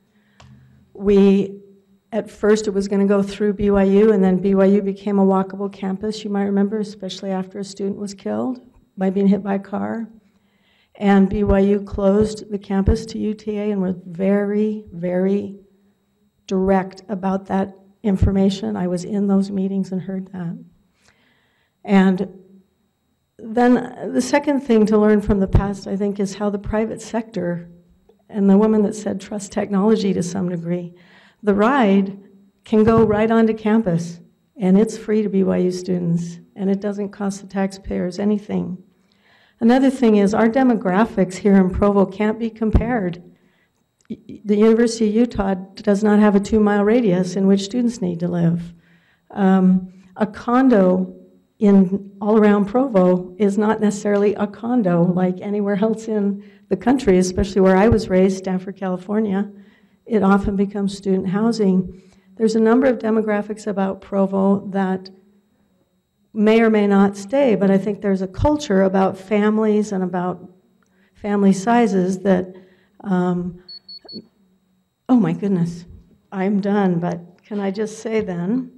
Speaker 15: At first it was going to go through BYU, and then BYU became a walkable campus, you might remember, especially after a student was killed by being hit by a car. And BYU closed the campus to UTA and was very, very direct about that information. I was in those meetings and heard that. And then the second thing to learn from the past, I think, is how the private sector, and the woman that said trust technology to some degree, the ride can go right onto campus, and it's free to BYU students, and it doesn't cost the taxpayers anything. Another thing is our demographics here in Provo can't be compared the University of Utah does not have a 2-mile radius in which students need to live. A condo all around Provo is not necessarily a condo like anywhere else in the country, especially where I was raised, Stanford, California. It often becomes student housing. There's a number of demographics about Provo that may or may not stay, but I think there's a culture about families and about family sizes that, oh my goodness, I'm done, but can I just say then,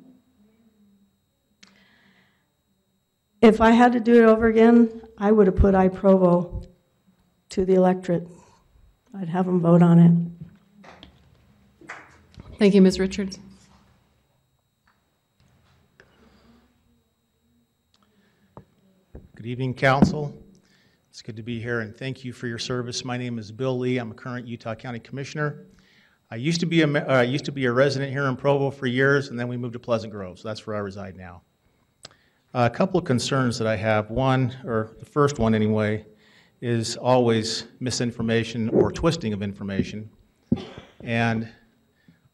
Speaker 15: if I had to do it over again, I would have put iProvo to the electorate. I'd have them vote on it.
Speaker 1: Thank you, Ms. Richards.
Speaker 4: Good evening, Council. It's good to be here, and thank you for your service. My name is Bill Lee. I'm a current Utah County Commissioner. I used to be a resident here in Provo for years, and then we moved to Pleasant Grove, so that's where I reside now. A couple of concerns that I have. One, or the first one anyway, is always misinformation or twisting of information. And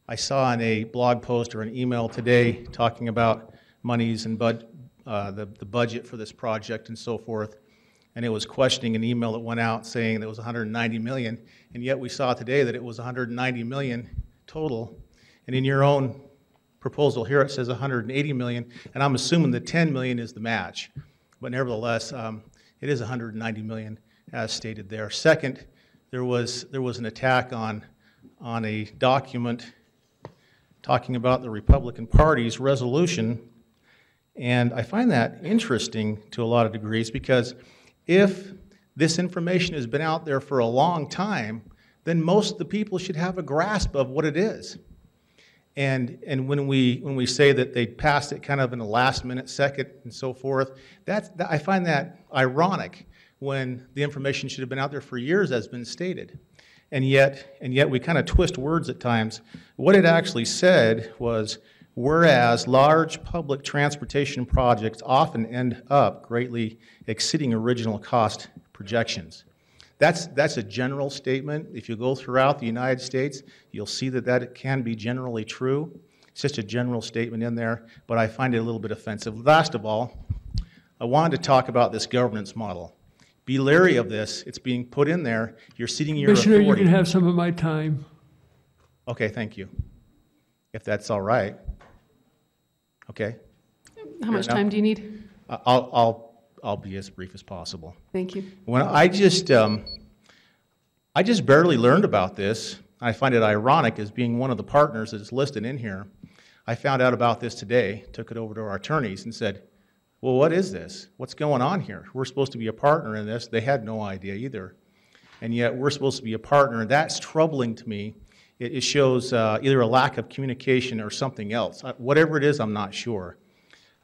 Speaker 4: I saw in a blog post or an email today talking about monies and the budget for this project and so forth, and it was questioning an email that went out saying that it was $190 million, and yet we saw today that it was $190 million total, and in your own proposal here it says $180 million, and I'm assuming the $10 million is the match, but nevertheless, it is $190 million as stated there. Second, there was an attack on a document talking about the Republican Party's resolution. And I find that interesting to a lot of degrees, because if this information has been out there for a long time, then most of the people should have a grasp of what it is. And when we say that they passed it kind of in a last-minute second and so forth, I find that ironic when the information should have been out there for years, as been stated. And yet we kind of twist words at times. What it actually said was, whereas large public transportation projects often end up greatly exceeding original cost projections. That's a general statement. If you go throughout the United States, you'll see that it can be generally true. It's just a general statement in there, but I find it a little bit offensive. Last of all, I wanted to talk about this governance model. Be leery of this. It's being put in there. You're ceding your
Speaker 16: Commissioner,
Speaker 4: authority.
Speaker 16: you can have some of my time.
Speaker 4: Okay, thank you. If that's all right. Okay.
Speaker 1: How much time do you need?
Speaker 4: I'll be as brief as possible.
Speaker 1: Thank you.
Speaker 4: When I just barely learned about this. I find it ironic as being one of the partners that is listed in here. I found out about this today, took it over to our attorneys and said, well, what is this? What's going on here? We're supposed to be a partner in this. They had no idea either. And yet we're supposed to be a partner, and that's troubling to me. It shows either a lack of communication or something else. Whatever it is, I'm not sure.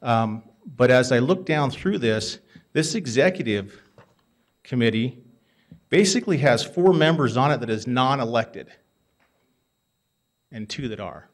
Speaker 4: But as I look down through this executive committee basically has 4 members on it that is non-elected and 2 that are.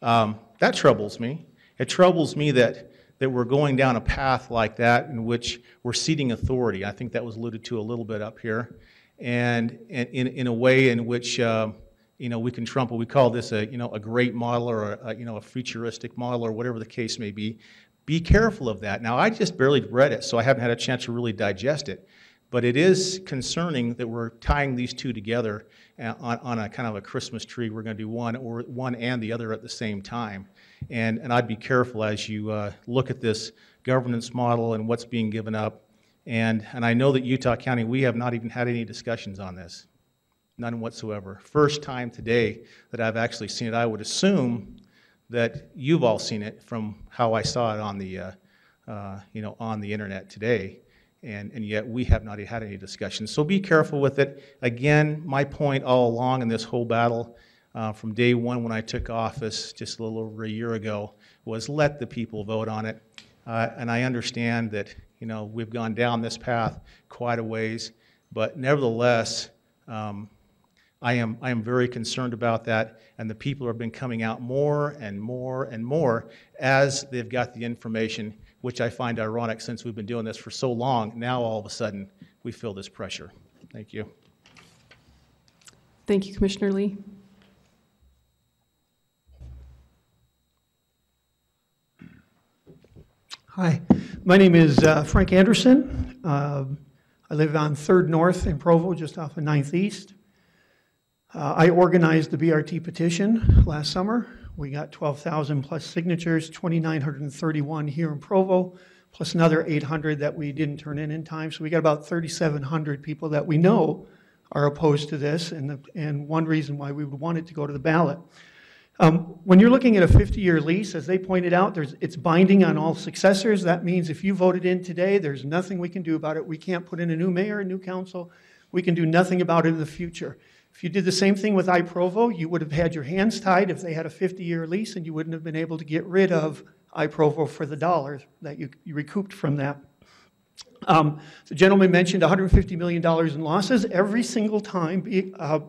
Speaker 4: That troubles me. It troubles me that we're going down a path like that in which we're ceding authority. I think that was alluded to a little bit up here. And in a way in which we can trump what we call this a great model or a futuristic model or whatever the case may be. Be careful of that. Now, I just barely read it, so I haven't had a chance to really digest it. But it is concerning that we're tying these two together on a kind of a Christmas tree. We're going to do one and the other at the same time. And I'd be careful as you look at this governance model and what's being given up. And I know that Utah County, we have not even had any discussions on this. None whatsoever. First time today that I've actually seen it. I would assume that you've all seen it from how I saw it on the, on the internet today. And yet we have not had any discussions. So be careful with it. Again, my point all along in this whole battle from day one when I took office just a little over a year ago was let the people vote on it. And I understand that we've gone down this path quite a ways, but nevertheless, I am very concerned about that, and the people have been coming out more and more and more as they've got the information, which I find ironic since we've been doing this for so long. Now all of a sudden we feel this pressure. Thank you.
Speaker 1: Thank you, Commissioner Lee.
Speaker 3: Hi, my name is Frank Anderson. I live on 3rd North in Provo, just off of 9th East. I organized the BRT petition last summer. We got 12,000 plus signatures, 2,931 here in Provo, plus another 800 that we didn't turn in time. So we got about 3,700 people that we know are opposed to this, and one reason why we would want it to go to the ballot. When you're looking at a 50-year lease, as they pointed out, it's binding on all successors. That means if you voted in today, there's nothing we can do about it. We can't put in a new mayor, a new council. We can do nothing about it in the future. If you did the same thing with iProvo, you would have had your hands tied if they had a 50-year lease, and you wouldn't have been able to get rid of iProvo for the dollar that you recouped from that. The gentleman mentioned $150 million in losses. Every single time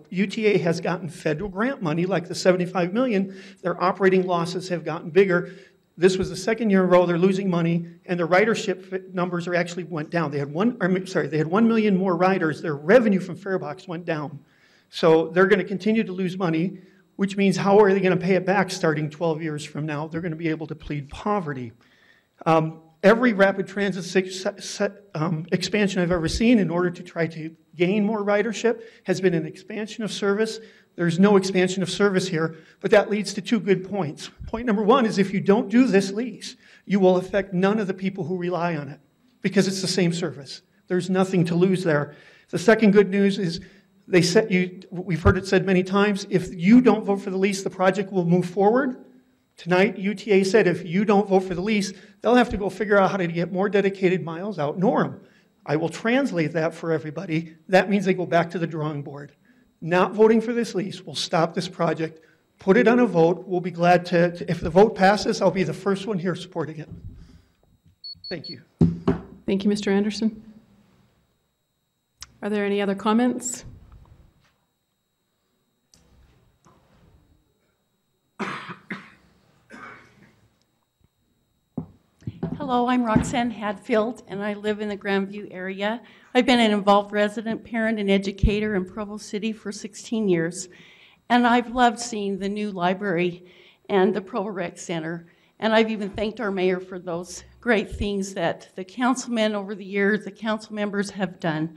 Speaker 3: UTA has gotten federal grant money, like the $75 million, their operating losses have gotten bigger. This was the second year in a row they're losing money, and their ridership numbers are actually went down. They had 1 million more riders. Their revenue from farebox went down. So they're going to continue to lose money, which means how are they going to pay it back starting 12 years from now? They're going to be able to plead poverty. Every rapid transit expansion I've ever seen in order to try to gain more ridership has been an expansion of service. There's no expansion of service here, but that leads to 2 good points. Point number 1 is if you don't do this lease, you will affect none of the people who rely on it because it's the same service. There's nothing to lose there. The second good news is we've heard it said many times, if you don't vote for the lease, the project will move forward. Tonight, UTA said if you don't vote for the lease, they'll have to go figure out how to get more dedicated miles out Norham. I will translate that for everybody. That means they go back to the drawing board. Not voting for this lease will stop this project. Put it on a vote. We'll be glad to if the vote passes, I'll be the first one here supporting it. Thank you.
Speaker 1: Thank you, Mr. Anderson. Are there any other comments?
Speaker 16: Hello, I'm Roxanne Hadfield, and I live in the Grandview area. I've been an involved resident, parent, and educator in Provo City for 16 years, and I've loved seeing the new library and the Provo Rec Center, and I've even thanked our mayor for those great things that the councilmen over the years, the council members have done.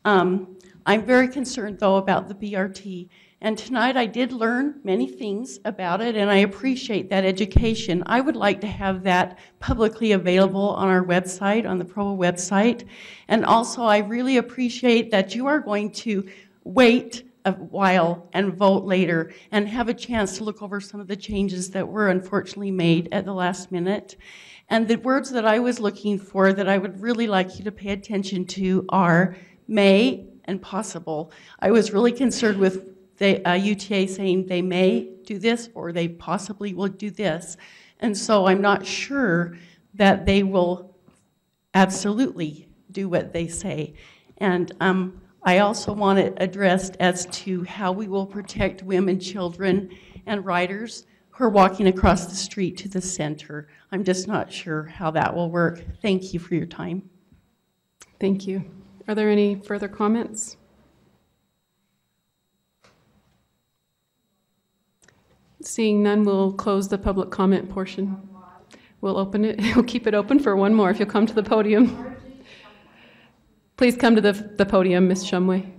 Speaker 16: I'm very concerned, though, about the BRT. And tonight I did learn many things about it, and I appreciate that education. I would like to have that publicly available on our website, on the Provo website. And also I really appreciate that you are going to wait a while and vote later and have a chance to look over some of the changes that were unfortunately made at the last minute. And the words that I was looking for that I would really like you to pay attention to are may and possible. I was really concerned with the UTA saying they may do this or they possibly will do this. And so I'm not sure that they will absolutely do what they say. And I also want it addressed as to how we will protect women, children, and riders who are walking across the street to the center. I'm just not sure how that will work. Thank you for your time.
Speaker 1: Thank you. Are there any further comments? Seeing none, we'll close the public comment portion. We'll open it. We'll keep it open for one more if you'll come to the podium. Please come to the podium, Ms. Shumway.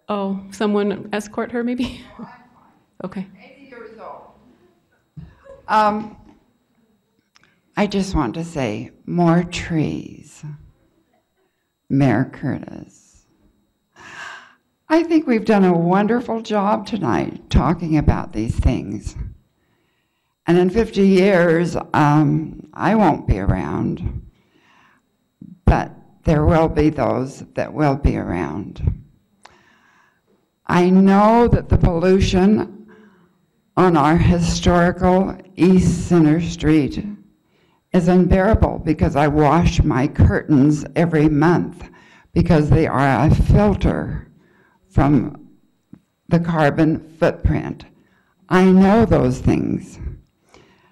Speaker 1: Oh, someone escort her maybe? Okay.
Speaker 17: 80 years old. I just want to say more trees. Mayor Curtis. I think we've done a wonderful job tonight talking about these things. And in 50 years, I won't be around, but there will be those that will be around. I know that the pollution on our historical East Center Street is unbearable because I wash my curtains every month because they are a filter from the carbon footprint. I know those things.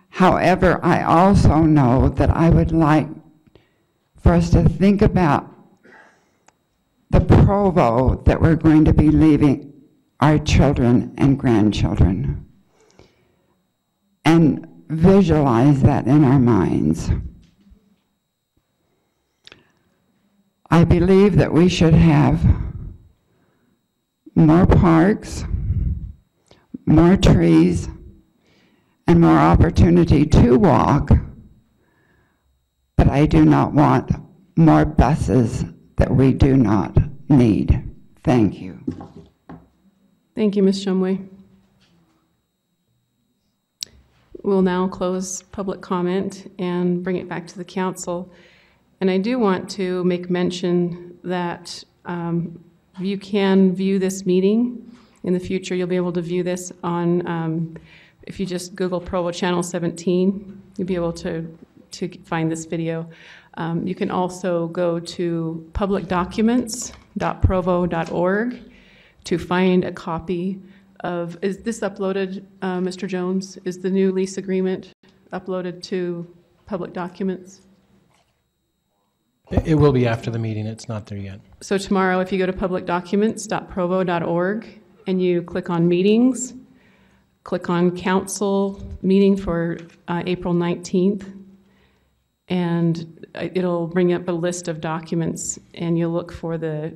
Speaker 17: However, I also know that I would like for us to think about the Provo that we're going to be leaving our children and grandchildren, and visualize that in our minds. I believe that we should have more parks, more trees, and more opportunity to walk, but I do not want more buses that we do not need. Thank you.
Speaker 1: Thank you, Ms. Shumway. We'll now close public comment and bring it back to the council. And I do want to make mention that you can view this meeting. In the future, you'll be able to view this on, if you just Google Provo Channel 17, you'll be able to find this video. You can also go to publicdocuments.provo.org to find a copy of, is this uploaded, Mr. Jones? Is the new lease agreement uploaded to public documents?
Speaker 5: It will be after the meeting. It's not there yet.
Speaker 1: So tomorrow, if you go to publicdocuments.provo.org and you click on meetings, click on council meeting for April 19th, and it'll bring up a list of documents, and you'll look for the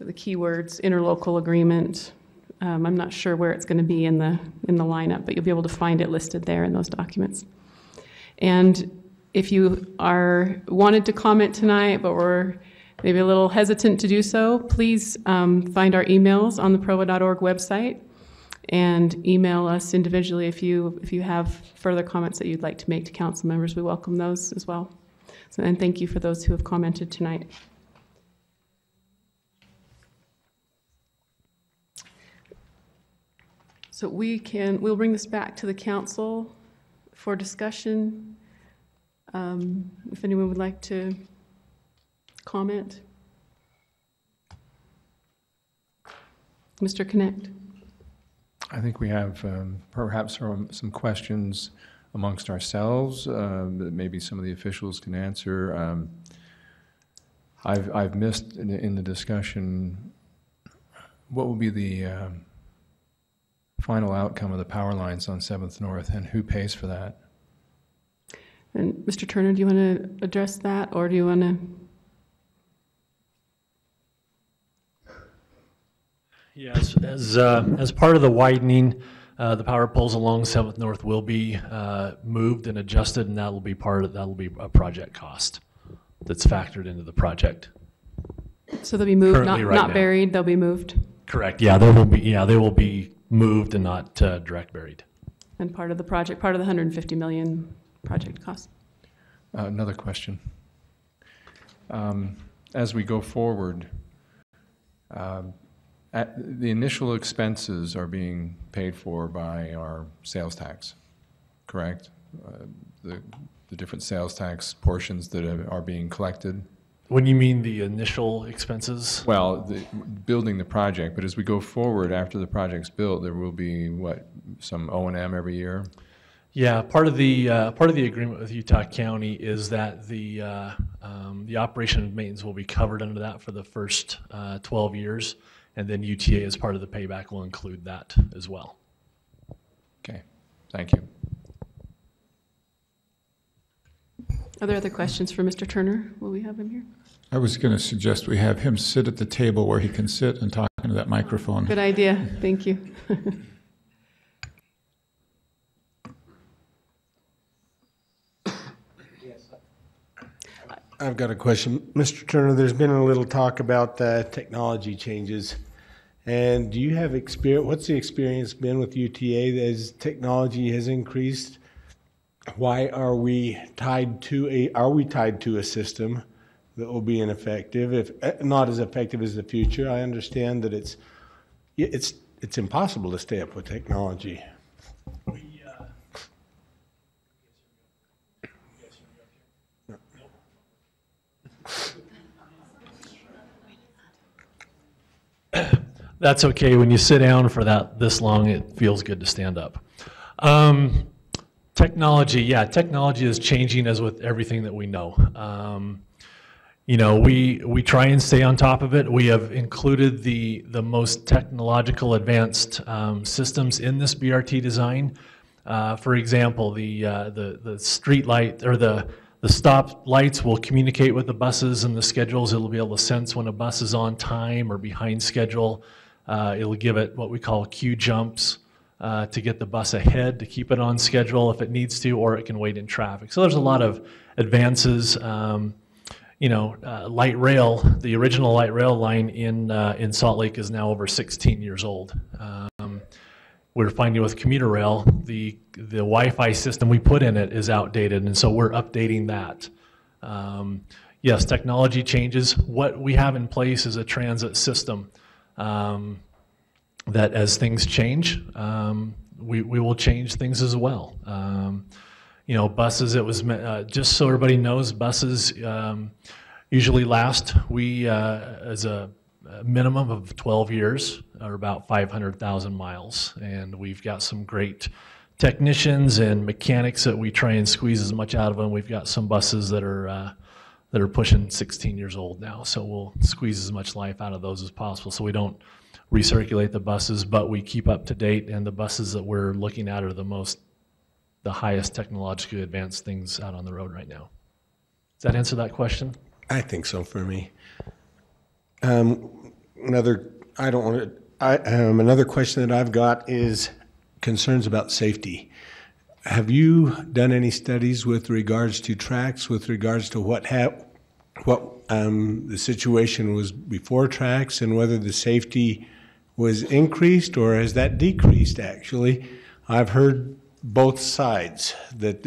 Speaker 1: keywords, interlocal agreement. I'm not sure where it's going to be in the lineup, but you'll be able to find it listed there in those documents. And if you wanted to comment tonight, but were maybe a little hesitant to do so, please find our emails on the provo.org website and email us individually if you have further comments that you'd like to make to council members. We welcome those as well. So, and thank you for those who have commented tonight. So we'll bring this back to the council for discussion. If anyone would like to comment. Mr. Connect.
Speaker 6: I think we have perhaps some questions amongst ourselves that maybe some of the officials can answer. I've missed in the discussion, what will be the final outcome of the power lines on 7th North, and who pays for that?
Speaker 1: And Mr. Turner, do you want to address that, or do you want to?
Speaker 5: Yes, as part of the widening, the power poles along 7th North will be moved and adjusted, and that will be a project cost that's factored into the project.
Speaker 1: So they'll be moved, not
Speaker 5: now.
Speaker 1: Buried. They'll be moved.
Speaker 5: Correct. Yeah, they will be moved and not direct buried.
Speaker 1: And part of the project, part of the 150 million project cost.
Speaker 6: Another question. As we go forward, the initial expenses are being paid for by our sales tax, correct? The different sales tax portions that are being collected.
Speaker 5: When you mean the initial expenses?
Speaker 6: Well, building the project, but as we go forward after the project's built, there will be what, some O&M every year?
Speaker 5: Yeah, part of the agreement with Utah County is that the operation and maintenance will be covered under that for the first 12 years, and then UTA as part of the payback will include that as well.
Speaker 6: Okay, thank you.
Speaker 1: Are there other questions for Mr. Turner? Will we have him here?
Speaker 19: I was going to suggest we have him sit at the table where he can sit and talk into that microphone.
Speaker 1: Good idea. Thank you.
Speaker 20: I've got a question. Mr. Turner, there's been a little talk about technology changes. And do you have experience, what's the experience been with UTA as technology has increased? Why are we tied to a system that will be ineffective, if not as effective as the future? I understand that it's impossible to stay up with technology.
Speaker 5: That's okay. When you sit down for this long, it feels good to stand up. Technology, yeah, technology is changing as with everything that we know. You know, we try and stay on top of it. We have included the most technological advanced systems in this BRT design. For example, the street light or the stop lights will communicate with the buses and the schedules. It'll be able to sense when a bus is on time or behind schedule. It'll give it what we call queue jumps to get the bus ahead, to keep it on schedule if it needs to, or it can wait in traffic. So there's a lot of advances. You know, light rail, the original light rail line in Salt Lake is now over 16 years old. We're finding with commuter rail, the Wi-Fi system we put in it is outdated, and so we're updating that. Yes, technology changes. What we have in place is a transit system that as things change, we will change things as well. You know, buses, it was, just so everybody knows, buses usually last, as a minimum of 12 years, or about 500,000 miles. And we've got some great technicians and mechanics that we try and squeeze as much out of them. We've got some buses that are pushing 16 years old now, so we'll squeeze as much life out of those as possible. So we don't recirculate the buses, but we keep up to date, and the buses that we're looking at are the highest technologically advanced things out on the road right now. Does that answer that question?
Speaker 20: I think so for me. Another question that I've got is concerns about safety. Have you done any studies with regards to tracks, with regards to what the situation was before tracks, and whether the safety was increased or has that decreased? Actually, I've heard both sides, that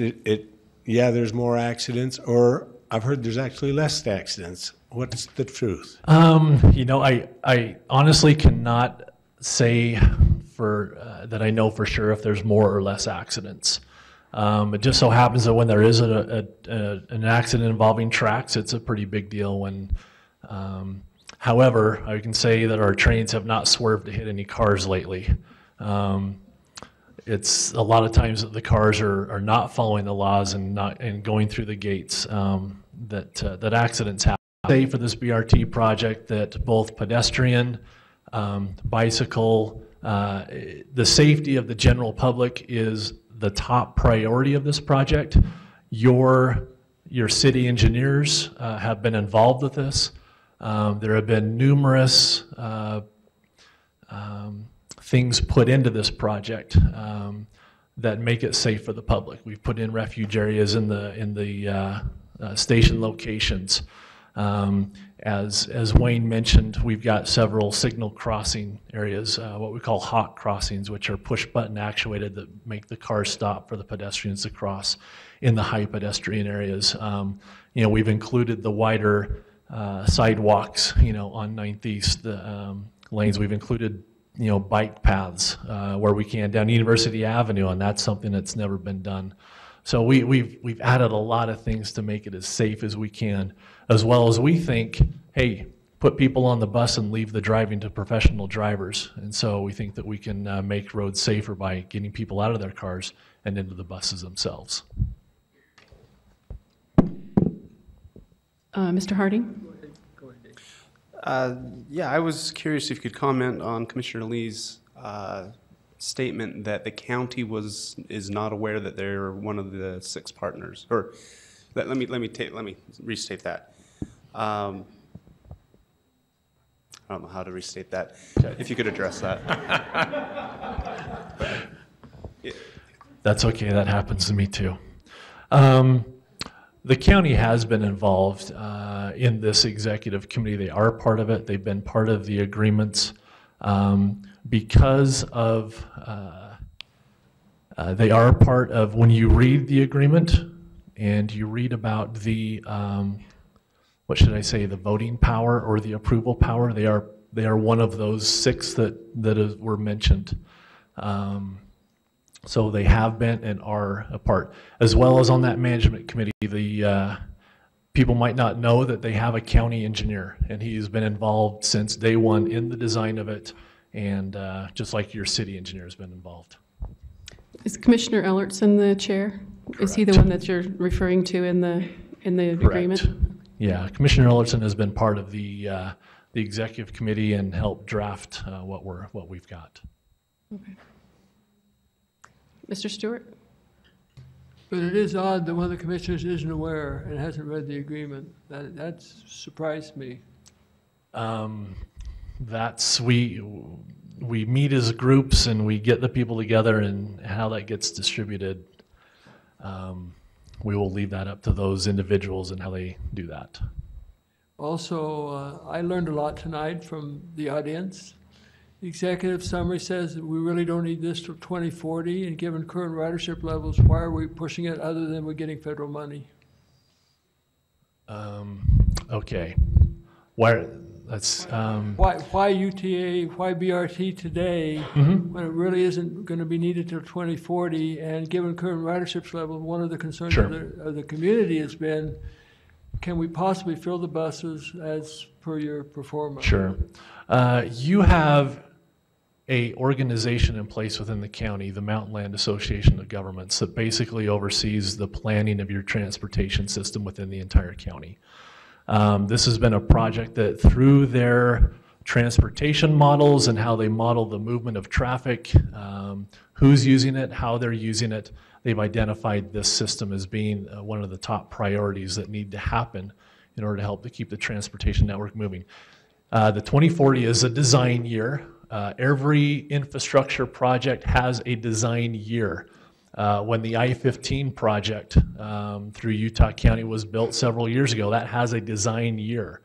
Speaker 20: there's more accidents, or I've heard there's actually less accidents. What's the truth?
Speaker 5: You know, I honestly cannot say that I know for sure if there's more or less accidents. It just so happens that when there is an accident involving tracks, it's a pretty big deal. However, I can say that our trains have not swerved to hit any cars lately. It's a lot of times that the cars are not following the laws and going through the gates that accidents happen. Say for this BRT project that both pedestrian, bicycle, the safety of the general public is the top priority of this project. Your city engineers have been involved with this. There have been numerous things put into this project that make it safe for the public. We've put in refuge areas in the station locations. As Wayne mentioned, we've got several signal crossing areas, what we call hot crossings, which are push button actuated that make the cars stop for the pedestrians to cross in the high pedestrian areas. You know, we've included the wider sidewalks, you know, on 9th East lanes. We've included, you know, bike paths where we can down University Avenue, and that's something that's never been done. So we've added a lot of things to make it as safe as we can, as well as we think, hey, put people on the bus and leave the driving to professional drivers. And so we think that we can make roads safer by getting people out of their cars and into the buses themselves.
Speaker 1: Mr. Harding?
Speaker 7: Yeah, I was curious if you could comment on Commissioner Lee's statement that the county is not aware that they're one of the 6 partners. Or let me restate that. I don't know how to restate that. If you could address that.
Speaker 5: That's okay. That happens to me too. The county has been involved in this executive committee. They are part of it. They've been part of the agreements because of, they are part of, when you read the agreement and you read about the, what should I say, the voting power or the approval power, they are one of those 6 that were mentioned. So they have been and are a part, as well as on that management committee. The people might not know that they have a county engineer, and he's been involved since day one in the design of it, and just like your city engineer has been involved.
Speaker 1: Is Commissioner Ellertson the chair? Correct. Is he the one that you're referring to in the agreement?
Speaker 5: Yeah, Commissioner Ellerton has been part of the executive committee and helped draft what we've got.
Speaker 1: Okay. Mr. Stewart?
Speaker 9: But it is odd that one of the commissioners isn't aware and hasn't read the agreement. That's surprised me.
Speaker 5: We meet as groups and we get the people together, and how that gets distributed, we will leave that up to those individuals and how they do that.
Speaker 9: Also, I learned a lot tonight from the audience. The executive summary says that we really don't need this till 2040, and given current ridership levels, why are we pushing it other than we're getting federal money?
Speaker 5: Okay. Why
Speaker 9: UTA, why BRT today when it really isn't going to be needed till 2040? And given current ridership level, one of the concerns of the community has been, can we possibly fill the buses as per your performance?
Speaker 5: Sure. You have a organization in place within the county, the Mountain Land Association of Governments, that basically oversees the planning of your transportation system within the entire county. This has been a project that, through their transportation models and how they model the movement of traffic, who's using it, how they're using it, they've identified this system as being one of the top priorities that need to happen in order to help to keep the transportation network moving. The 2040 is a design year. Every infrastructure project has a design year. When the I-15 project through Utah County was built several years ago, that has a design year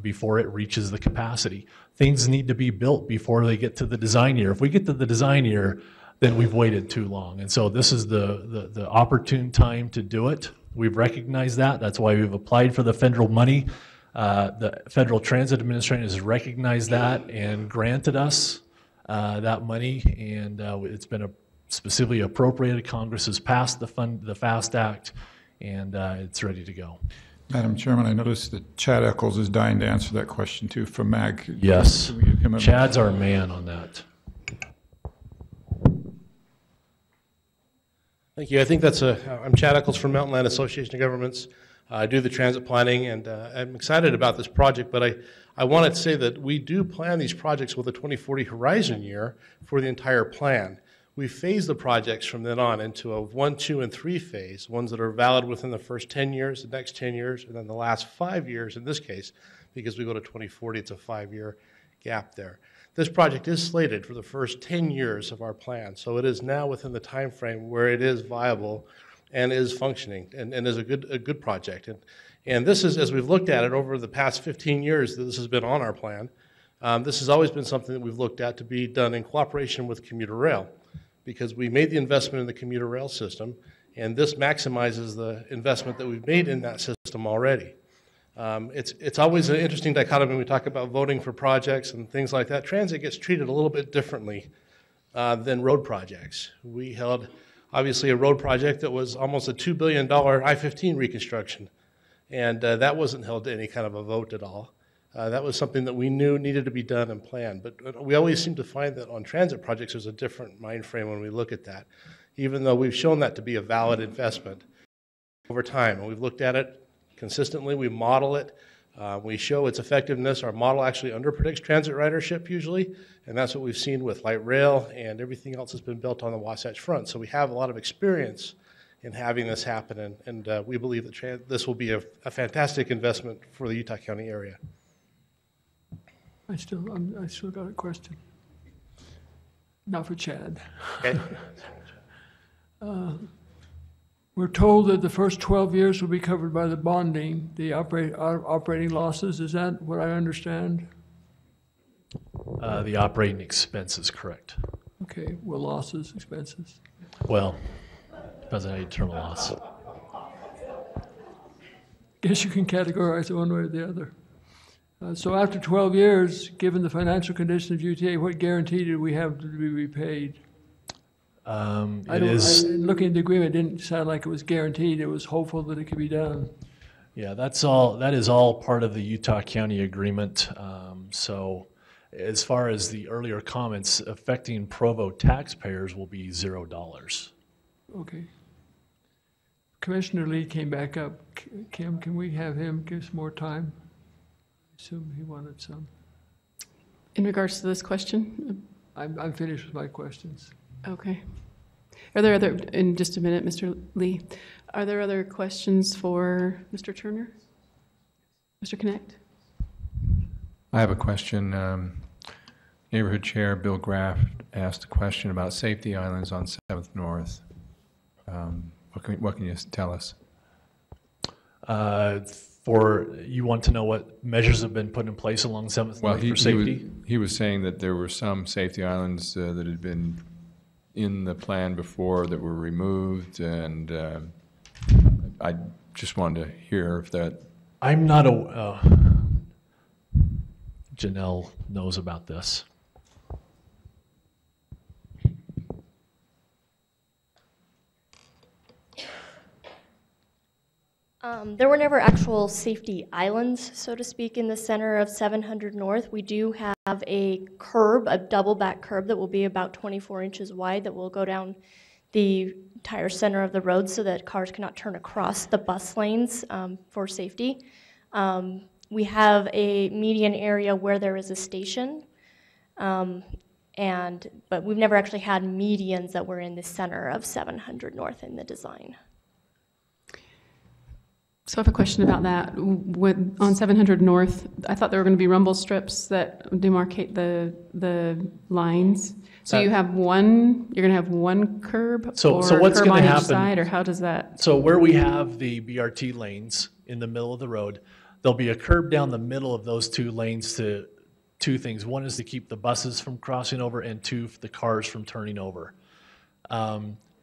Speaker 5: before it reaches the capacity. Things need to be built before they get to the design year. If we get to the design year, then we've waited too long. And so this is the opportune time to do it. We've recognized that. That's why we've applied for the federal money. The Federal Transit Administration has recognized that and granted us that money, and it's been specifically appropriated. Congress has passed the FAST Act, and it's ready to go.
Speaker 19: Madam Chairman, I noticed that Chad Eccles is dying to answer that question too from MAG.
Speaker 5: Yes, Chad's our man on that.
Speaker 10: Thank you. I think I'm Chad Eccles from Mountain Land Association of Governments. I do the transit planning, and I'm excited about this project, but I wanted to say that we do plan these projects with a 2040 horizon year for the entire plan. We phase the projects from then on into a 1, 2, and 3 phase, ones that are valid within the first 10 years, the next 10 years, and then the last 5 years in this case, because we go to 2040, it's a 5-year gap there. This project is slated for the first 10 years of our plan, so it is now within the time frame where it is viable and is functioning and is a good project. And this is, as we've looked at it over the past 15 years that this has been on our plan, this has always been something that we've looked at to be done in cooperation with commuter rail, because we made the investment in the commuter rail system, and this maximizes the investment that we've made in that system already. It's always an interesting dichotomy when we talk about voting for projects and things like that. Transit gets treated a little bit differently than road projects. We held, obviously, a road project that was almost a $2 billion I-15 reconstruction, and that wasn't held to any kind of a vote at all. That was something that we knew needed to be done and planned. But we always seem to find that on transit projects there's a different mind frame when we look at that, even though we've shown that to be a valid investment over time. And we've looked at it consistently. We model it. We show its effectiveness. Our model actually underpredicts transit ridership usually, and that's what we've seen with light rail and everything else that's been built on the Wasatch Front. So we have a lot of experience in having this happen, and we believe that this will be a fantastic investment for the Utah County area.
Speaker 9: I still got a question. Not for Chad.
Speaker 10: Okay.
Speaker 9: We're told that the first 12 years will be covered by the bonding, the operating losses. Is that what I understand?
Speaker 5: The operating expenses, correct.
Speaker 9: Okay, well, losses, expenses.
Speaker 5: Well, depends on how you term a loss.
Speaker 9: Guess you can categorize it one way or the other. So after 12 years, given the financial condition of UTA, what guarantee do we have to be repaid? Looking at the agreement, it didn't sound like it was guaranteed. It was hopeful that it could be done.
Speaker 5: Yeah, that is all part of the Utah County agreement. So as far as the earlier comments, affecting Provo taxpayers will be $0.
Speaker 9: Okay. Commissioner Lee came back up. Kim, can we have him give some more time? I assume he wanted some.
Speaker 1: In regards to this question?
Speaker 9: I'm finished with my questions.
Speaker 1: Okay. Are there other, in just a minute, Mr. Lee, are there other questions for Mr. Turner? Mr. Connect?
Speaker 6: I have a question. Neighborhood Chair Bill Graff asked a question about safety islands on 7th North. What can you tell us?
Speaker 5: You want to know what measures have been put in place along 7th North for safety?
Speaker 6: He was saying that there were some safety islands that had been in the plan before that were removed, and I just wanted to hear if that...
Speaker 5: I'm not a... Janelle knows about this.
Speaker 2: There were never actual safety islands, so to speak, in the center of 700 North. We do have a curb, a double back curb that will be about 24 inches wide that will go down the entire center of the road so that cars cannot turn across the bus lanes for safety. We have a median area where there is a station, but we've never actually had medians that were in the center of 700 North in the design.
Speaker 1: So I have a question about that. On 700 North, I thought there were going to be rumble strips that demarcate the lines. So you have one, you're going to have one curb
Speaker 5: so what's
Speaker 1: curb
Speaker 5: going to
Speaker 1: on
Speaker 5: happen,
Speaker 1: each side, or how does that?
Speaker 5: So where we have the BRT lanes in the middle of the road, there'll be a curb down the middle of those two lanes to two things. One is to keep the buses from crossing over, and two, the cars from turning over.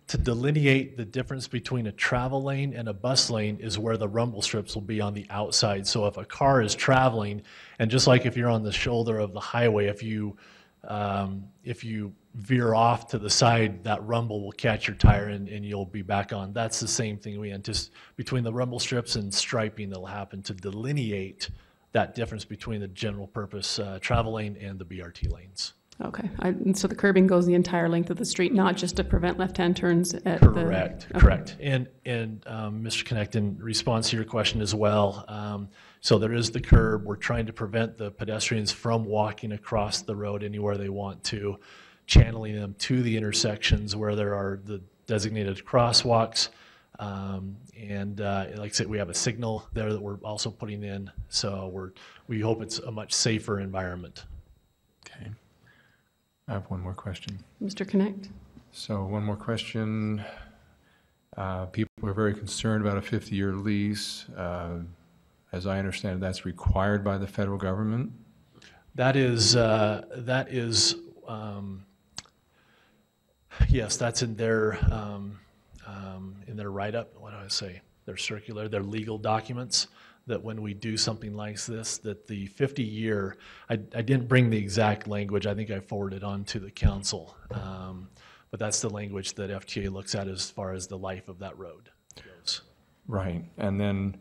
Speaker 5: To delineate the difference between a travel lane and a bus lane is where the rumble strips will be on the outside. So if a car is traveling, and just like if you're on the shoulder of the highway, if you veer off to the side, that rumble will catch your tire and you'll be back on. That's the same thing we anticipate between the rumble strips and striping that'll happen to delineate that difference between the general purpose travel lane and the BRT lanes.
Speaker 1: Okay, so the curbing goes the entire length of the street, not just to prevent left-hand turns at
Speaker 5: Correct,
Speaker 1: the...
Speaker 5: correct. And Mr. Connect, in response to your question as well, so there is the curb. We're trying to prevent the pedestrians from walking across the road anywhere they want to, channeling them to the intersections where there are the designated crosswalks. Like I said, we have a signal there that we're also putting in, so we hope it's a much safer environment.
Speaker 6: Okay. I have one more question.
Speaker 1: Mr. Connect?
Speaker 6: So one more question. People are very concerned about a 50-year lease. As I understand it, that's required by the federal government?
Speaker 5: Yes, that's in their write-up. What do I say? Their circular, their legal documents, that when we do something like this, that the 50-year, I didn't bring the exact language. I think I forwarded on to the council. But that's the language that FTA looks at as far as the life of that road goes.
Speaker 6: Right. And then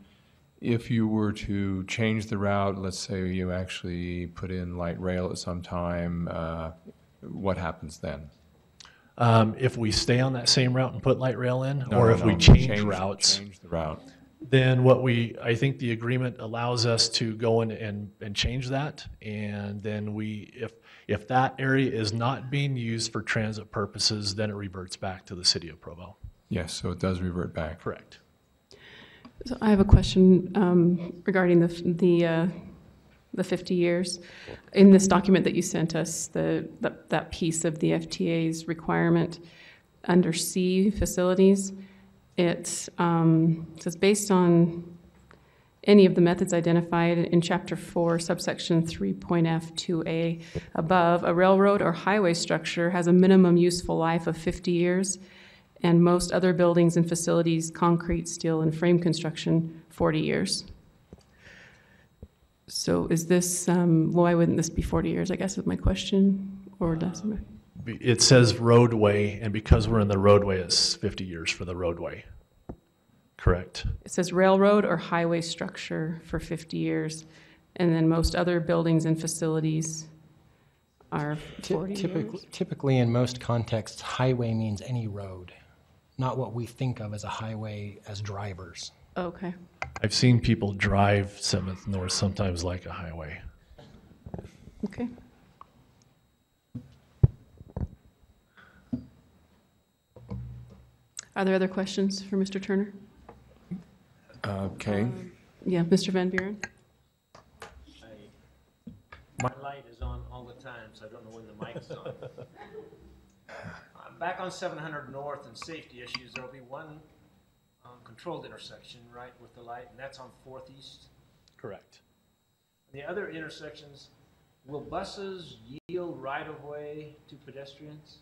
Speaker 6: if you were to change the route, let's say you actually put in light rail at some time, what happens then?
Speaker 5: If we stay on that same route and put light rail in, if we change routes,
Speaker 6: change the route.
Speaker 5: Then I think the agreement allows us to go in and change that, and then if that area is not being used for transit purposes, then it reverts back to the city of Provo.
Speaker 6: Yes, so it does revert back.
Speaker 5: Correct.
Speaker 1: So I have a question regarding the 50 years. In this document that you sent us, that piece of the FTA's requirement under C, facilities, it says based on any of the methods identified in Chapter 4, subsection 3.F2A above, a railroad or highway structure has a minimum useful life of 50 years, and most other buildings and facilities, concrete, steel, and frame construction, 40 years. So is this, why wouldn't this be 40 years, I guess is my question, or doesn't it?
Speaker 5: It says roadway, and because we're in the roadway, it's 50 years for the roadway. Correct.
Speaker 1: It says railroad or highway structure for 50 years, and then most other buildings and facilities are 40 years?
Speaker 18: Typically, in most contexts, highway means any road,
Speaker 8: not what we think of as a highway as drivers.
Speaker 1: Okay.
Speaker 5: I've seen people drive 7th North sometimes like a highway.
Speaker 1: Okay. Are there other questions for Mr. Turner?
Speaker 6: Okay.
Speaker 1: Yeah, Mr. Van Buren?
Speaker 18: My light is on all the time, so I don't know when the mic's on. Back on 700 North and safety issues, there'll be one controlled intersection, right, with the light, and that's on 4th East?
Speaker 5: Correct.
Speaker 18: The other intersections, will buses yield right-of-way to pedestrians?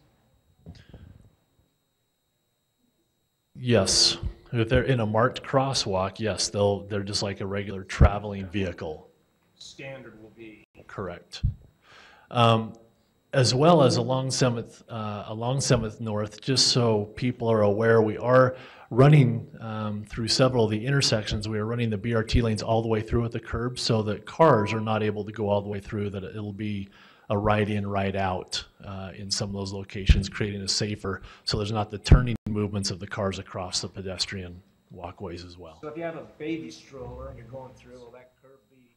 Speaker 5: Yes. If they're in a marked crosswalk, yes, they're just like a regular traveling vehicle.
Speaker 18: Standard will be.
Speaker 5: Correct. As well as along 7th North, just so people are aware, we are running through several of the intersections. We are running the BRT lanes all the way through at the curb so that cars are not able to go all the way through, that it'll be a right in, right out in some of those locations, creating a safer, so there's not the turning movements of the cars across the pedestrian walkways as well.
Speaker 18: So if you have a baby stroller and you're going through, will that curb be,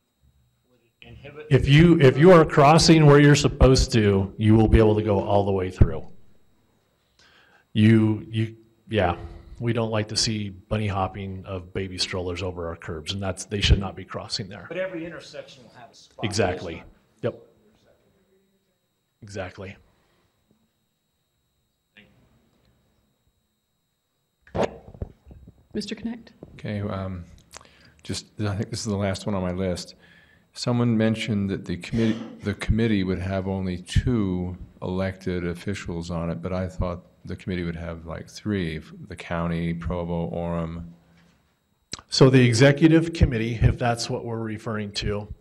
Speaker 18: would it inhibit?
Speaker 5: If you are crossing where you're supposed to, you will be able to go all the way through. Yeah, we don't like to see bunny hopping of baby strollers over our curbs, and they should not be crossing there.
Speaker 18: But every intersection will have a spot.
Speaker 5: Exactly. Yep. Exactly.
Speaker 1: Mr. Connect?
Speaker 6: Okay, I think this is the last one on my list. Someone mentioned that the committee would have only 2 elected officials on it, but I thought the committee would have like 3, the county, Provo, Orem.
Speaker 5: So the executive committee, if that's what we're referring to,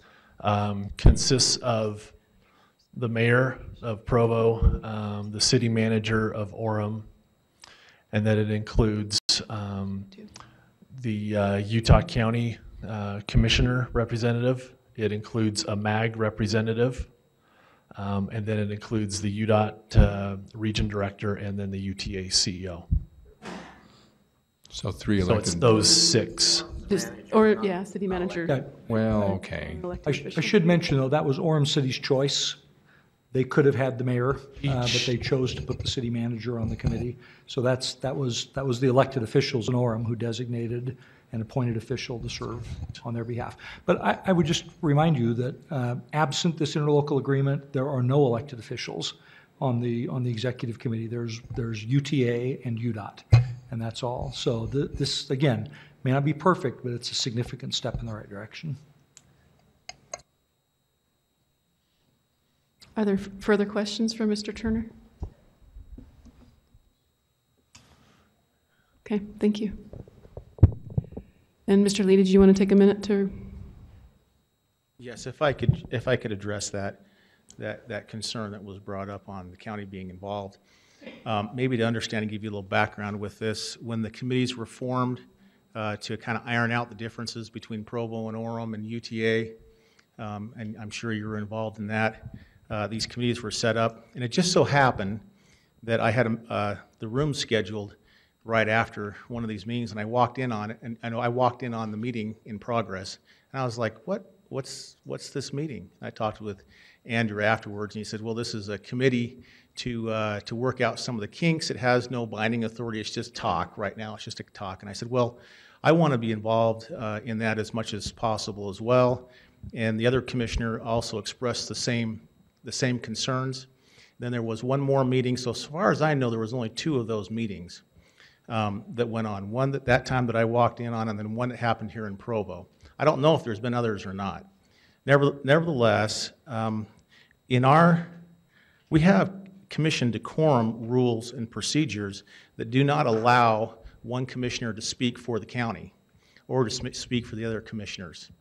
Speaker 5: consists of the mayor of Provo, the city manager of Orem, and then it includes the Utah County Commissioner representative. It includes a MAG representative, and then it includes the UDOT region director, and then the UTA CEO.
Speaker 6: So 3 elected.
Speaker 5: So it's those 6.
Speaker 1: City manager.
Speaker 6: Well, okay.
Speaker 21: I should mention, though, that was Orem City's choice. They could have had the mayor, but they chose to put the city manager on the committee. So that was the elected officials in Orem who designated an appointed official to serve on their behalf. But I would just remind you that absent this interlocal agreement, there are no elected officials on the executive committee. There's UTA and UDOT, and that's all. So this, again, may not be perfect, but it's a significant step in the right direction.
Speaker 1: Are there further questions for Mr. Turner? Okay, thank you. And Mr. Lee, did you want to take a minute to?
Speaker 4: Yes, if I could address that concern that was brought up on the county being involved. Maybe to understand and give you a little background with this, when the committees were formed to kind of iron out the differences between Provo and Orem and UTA, and I'm sure you were involved in that. These committees were set up, and it just so happened that I had the room scheduled right after one of these meetings, and I walked in on it, and I walked in on the meeting in progress, and I was like, what's this meeting? And I talked with Andrew afterwards, and he said, well, this is a committee to work out some of the kinks. It has no binding authority. It's just talk right now. It's just a talk. And I said, well, I want to be involved in that as much as possible as well. And the other commissioner also expressed the same concerns. Then there was one more meeting. So as far as I know, there was only 2 of those meetings that went on. One that time that I walked in on, and then one that happened here in Provo. I don't know if there's been others or not. Nevertheless, we have commission decorum rules and procedures that do not allow one commissioner to speak for the county or to speak for the other commissioners.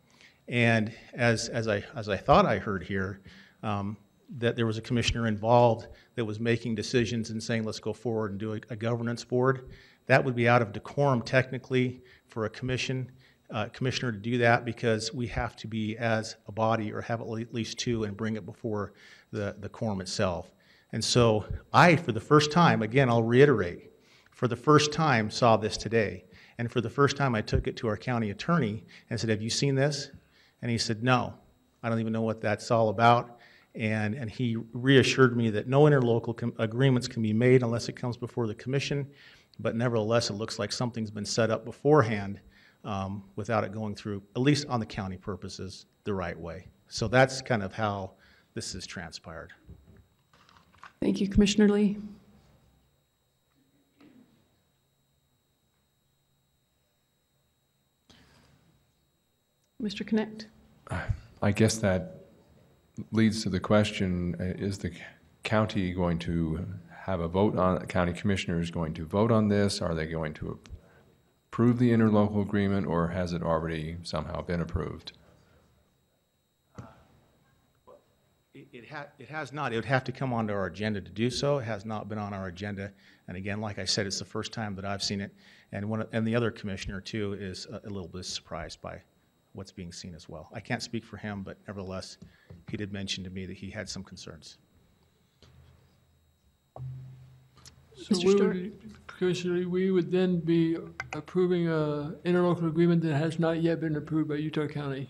Speaker 4: And as I thought I heard here, that there was a commissioner involved that was making decisions and saying, let's go forward and do a governance board. That would be out of decorum technically for a commissioner to do that, because we have to be as a body or have at least 2 and bring it before the quorum itself. And so for the first time, again, I'll reiterate, for the first time saw this today. And for the first time, I took it to our county attorney and said, have you seen this? And he said, no, I don't even know what that's all about. And he reassured me that no interlocal agreements can be made unless it comes before the commission, but nevertheless, it looks like something's been set up beforehand without it going through, at least on the county purposes, the right way. So that's kind of how this has transpired.
Speaker 1: Thank you, Commissioner Lee. Mr. Connect.
Speaker 6: I guess that leads to the question, is the county going to have a vote on, county commissioners going to vote on this? Are they going to approve the interlocal agreement, or has it already somehow been approved?
Speaker 4: It has not. It would have to come onto our agenda to do so. It has not been on our agenda. And again, like I said, it's the first time that I've seen it. And the other commissioner, too, is a little bit surprised by what's being seen as well. I can't speak for him, but nevertheless, he did mention to me that he had some concerns.
Speaker 1: So
Speaker 9: Commissioner, we would then be approving an interlocal agreement that has not yet been approved by Utah County.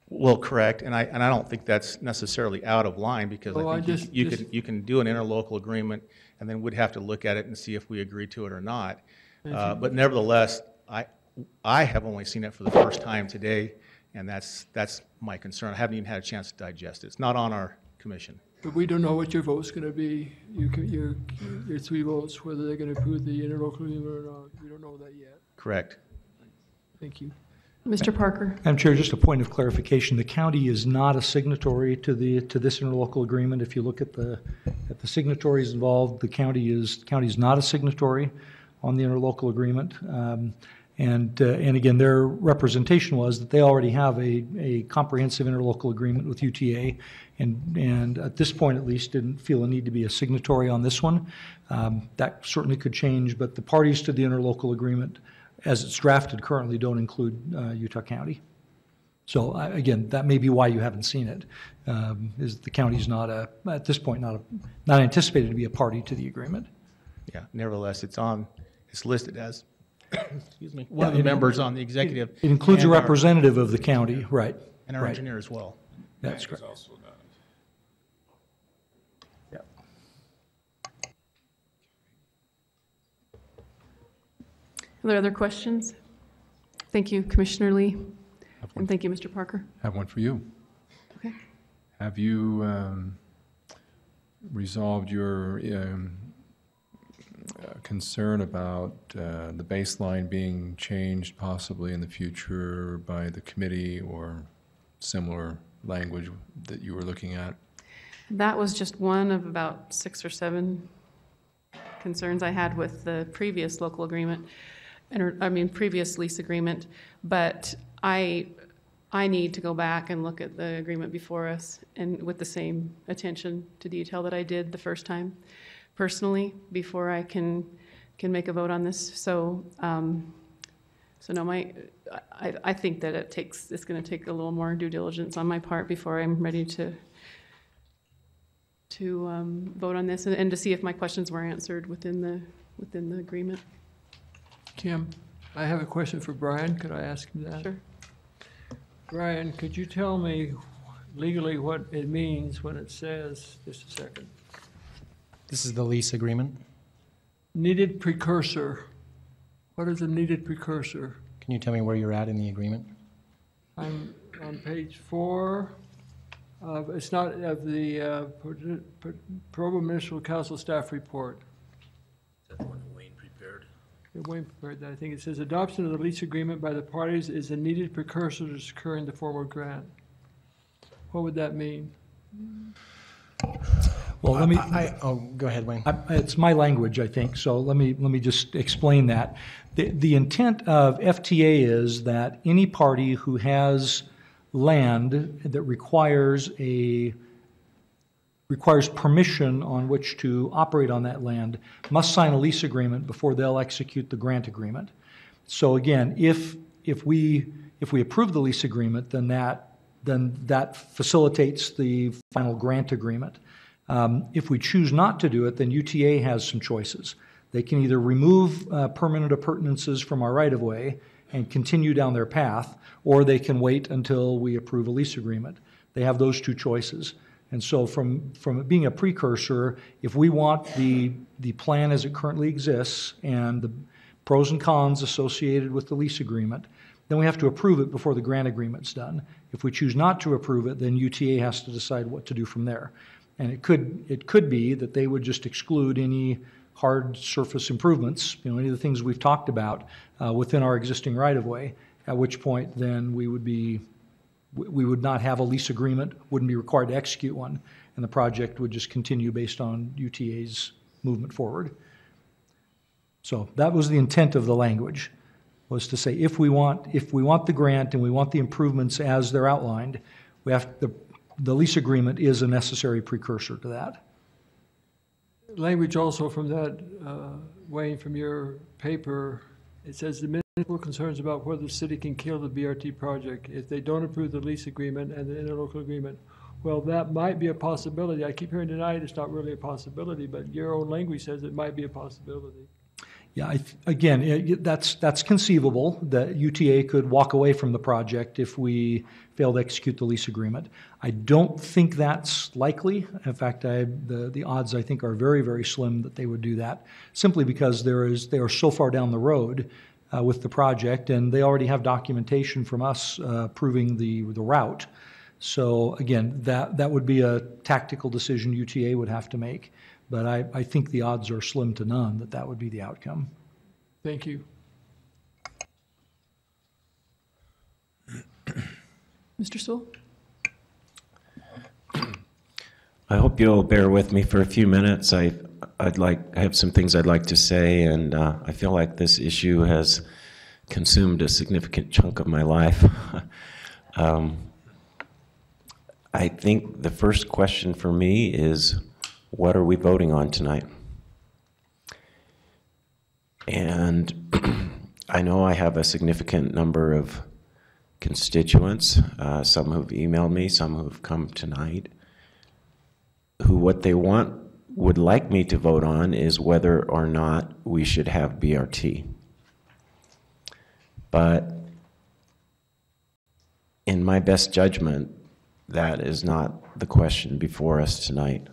Speaker 4: Well, correct, and I don't think that's necessarily out of line, because I think you can do an interlocal agreement, and then we'd have to look at it and see if we agree to it or not. But nevertheless, I have only seen it for the first time today, and that's my concern. I haven't even had a chance to digest it. It's not on our commission.
Speaker 9: But we don't know what your vote's going to be. Your 3 votes, whether they're going to approve the interlocal agreement or not. We don't know that yet.
Speaker 4: Correct.
Speaker 9: Thank you.
Speaker 1: Mr. Parker.
Speaker 21: Madam Chair, just a point of clarification. The county is not a signatory to this interlocal agreement. If you look at the signatories involved, the county is not a signatory on the interlocal agreement. And again, their representation was that they already have a comprehensive interlocal agreement with UTA, and at this point at least didn't feel a need to be a signatory on this one. That certainly could change, but the parties to the interlocal agreement, as it's drafted currently, don't include Utah County. So again, that may be why you haven't seen it. Is the county's not at this point not anticipated to be a party to the agreement.
Speaker 4: Yeah. Nevertheless, it's listed as. Excuse me. One of the members on the executive.
Speaker 21: It includes a representative of the county, right?
Speaker 4: And our engineer as well.
Speaker 21: That's correct.
Speaker 1: Are there other questions? Thank you, Commissioner Lee. And thank you, Mr. Parker.
Speaker 6: I have one for you.
Speaker 1: Okay.
Speaker 6: Have you resolved your concern about the baseline being changed possibly in the future by the committee, or similar language that you were looking at?
Speaker 1: That was just one of about 6 or 7 concerns I had with the previous local agreement, previous lease agreement. But I need to go back and look at the agreement before us, and with the same attention to detail that I did the first time, personally, before I can make a vote on this. So, no, I think that it's going to take a little more due diligence on my part before I'm ready to vote on this, and to see if my questions were answered within the agreement.
Speaker 9: Kim, I have a question for Brian. Could I ask him that?
Speaker 1: Sure.
Speaker 9: Brian, could you tell me legally what it means when it says, just a second.
Speaker 8: This is the lease agreement.
Speaker 9: Needed precursor. What is a needed precursor?
Speaker 8: Can you tell me where you're at in the agreement?
Speaker 9: I'm on page 4. It's not of the Provo Municipal Council staff report.
Speaker 18: Is that the one that Wayne prepared?
Speaker 9: Yeah, Wayne prepared that. I think it says adoption of the lease agreement by the parties is a needed precursor to securing the formal grant. What would that mean?
Speaker 21: Well, let me.
Speaker 8: Go ahead, Wayne.
Speaker 21: It's my language, I think. So let me just explain that. The intent of FTA is that any party who has land that requires permission on which to operate on that land must sign a lease agreement before they'll execute the grant agreement. So again, if we approve the lease agreement, then that facilitates the final grant agreement. If we choose not to do it, then UTA has some choices. They can either remove permanent appurtenances from our right-of-way and continue down their path, or they can wait until we approve a lease agreement. They have those two choices. And so from it being a precursor, if we want the plan as it currently exists and the pros and cons associated with the lease agreement, then we have to approve it before the grant agreement's done. If we choose not to approve it, then UTA has to decide what to do from there. And it could be that they would just exclude any hard surface improvements, any of the things we've talked about within our existing right-of-way, at which point then we would not have a lease agreement, wouldn't be required to execute one, and the project would just continue based on UTA's movement forward. So that was the intent of the language, was to say if we want the grant and we want the improvements as they're outlined, we have the lease agreement is a necessary precursor to that.
Speaker 9: Language also from that, Wayne, from your paper, it says the municipal concerns about whether the city can kill the BRT project if they don't approve the lease agreement and the interlocal agreement. Well, that might be a possibility. I keep hearing tonight it's not really a possibility, but your own language says it might be a possibility.
Speaker 21: Yeah, again, that's conceivable that UTA could walk away from the project if we fail to execute the lease agreement. I don't think that's likely. In fact, the odds I think are very, very slim that they would do that, simply because they are so far down the road with the project, and they already have documentation from us proving the route. So again, that would be a tactical decision UTA would have to make. But I think the odds are slim to none that that would be the outcome.
Speaker 9: Thank you.
Speaker 1: Mr. Sewell?
Speaker 11: I hope you'll bear with me for a few minutes. I have some things I'd like to say, and I feel like this issue has consumed a significant chunk of my life. I think the first question for me is, what are we voting on tonight? And I know I have a significant number of constituents, some who've emailed me, some who've come tonight, who what they would like me to vote on is whether or not we should have BRT. But in my best judgment, that is not the question before us tonight.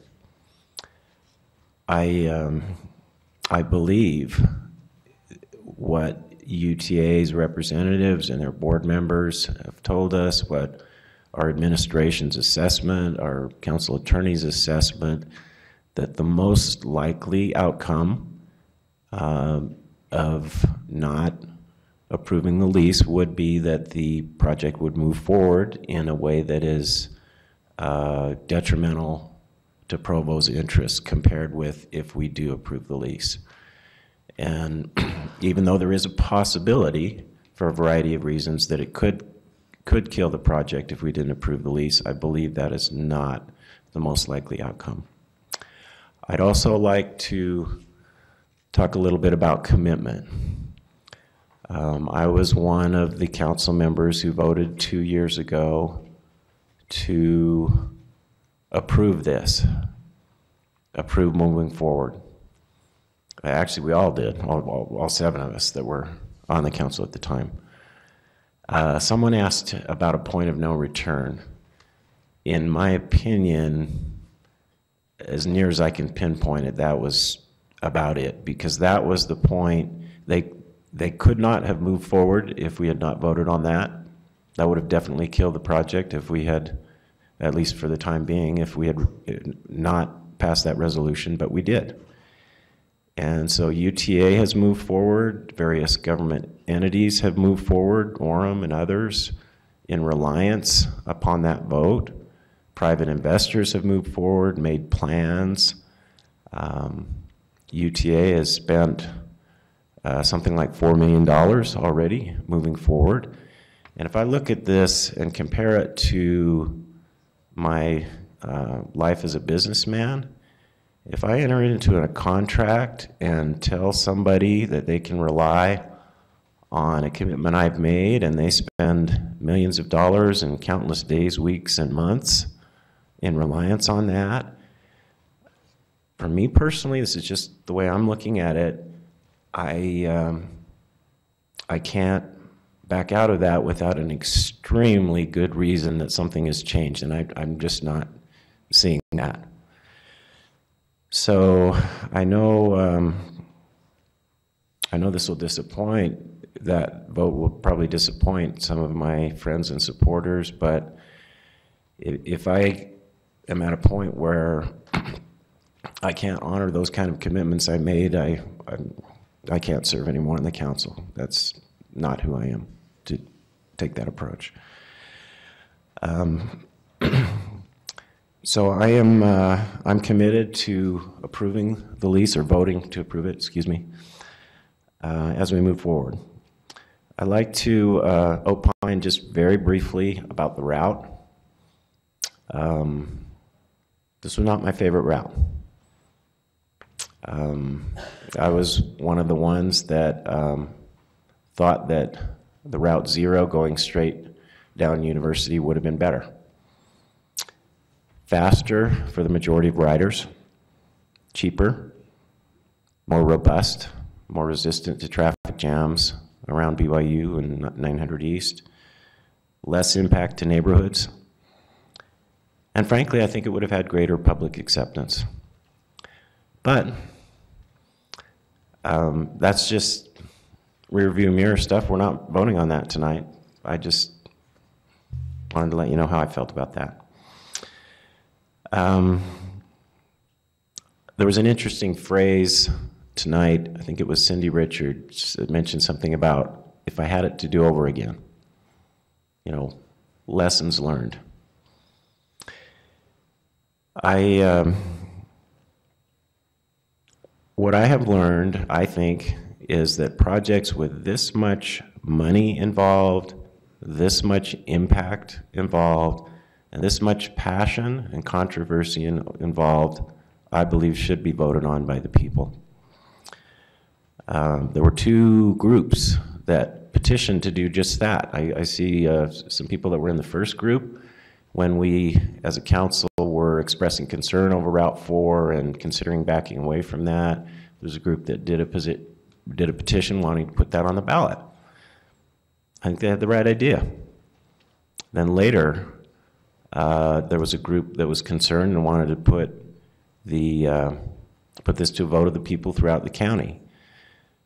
Speaker 11: I believe what UTA's representatives and their board members have told us, what our administration's assessment, our council attorney's assessment, that the most likely outcome of not approving the lease would be that the project would move forward in a way that is detrimental to Provo's interests compared with if we do approve the lease. And even though there is a possibility for a variety of reasons that it could kill the project if we didn't approve the lease, I believe that is not the most likely outcome. I'd also like to talk a little bit about commitment. I was one of the council members who voted 2 years ago to approve this, approve moving forward. Actually, we all did, all 7 of us that were on the council at the time. Someone asked about a point of no return. In my opinion, as near as I can pinpoint it, that was about it, because that was the point. They could not have moved forward if we had not voted on that. That would have definitely killed the project if we had, at least for the time being, if we had not passed that resolution, but we did. And so UTA has moved forward, various government entities have moved forward, Orem and others, in reliance upon that vote. Private investors have moved forward, made plans. UTA has spent something like $4 million already moving forward. And if I look at this and compare it to my life as a businessman, if I enter into a contract and tell somebody that they can rely on a commitment I've made and they spend millions of dollars and countless days, weeks, and months in reliance on that, for me personally, this is just the way I'm looking at it, I can't back out of that without an extremely good reason that something has changed, and I'm just not seeing that. So I know this will disappoint, that vote will probably disappoint some of my friends and supporters, but if I am at a point where I can't honor those kind of commitments I made, I can't serve anymore in the council. That's not who I am to take that approach. So I'm committed to approving the lease, or voting to approve it, excuse me, as we move forward. I'd like to opine just very briefly about the route. This was not my favorite route. I was one of the ones that thought that the Route 0 going straight down University would have been better. Faster for the majority of riders, cheaper, more robust, more resistant to traffic jams around BYU and 900 East, less impact to neighborhoods, and frankly, I think it would have had greater public acceptance. But that's just rear view mirror stuff. We're not voting on that tonight. I just wanted to let you know how I felt about that. There was an interesting phrase tonight, I think it was Cindy Richards, that mentioned something about if I had it to do over again, you know, lessons learned. What I have learned, I think, is that projects with this much money involved, this much impact involved, and this much passion and controversy involved, I believe should be voted on by the people. There were two groups that petitioned to do just that. I see some people that were in the first group when we, as a council, were expressing concern over Route 4 and considering backing away from that. There's a group that did a petition wanting to put that on the ballot. I think they had the right idea. Then later, there was a group that was concerned and wanted to put this to a vote of the people throughout the county.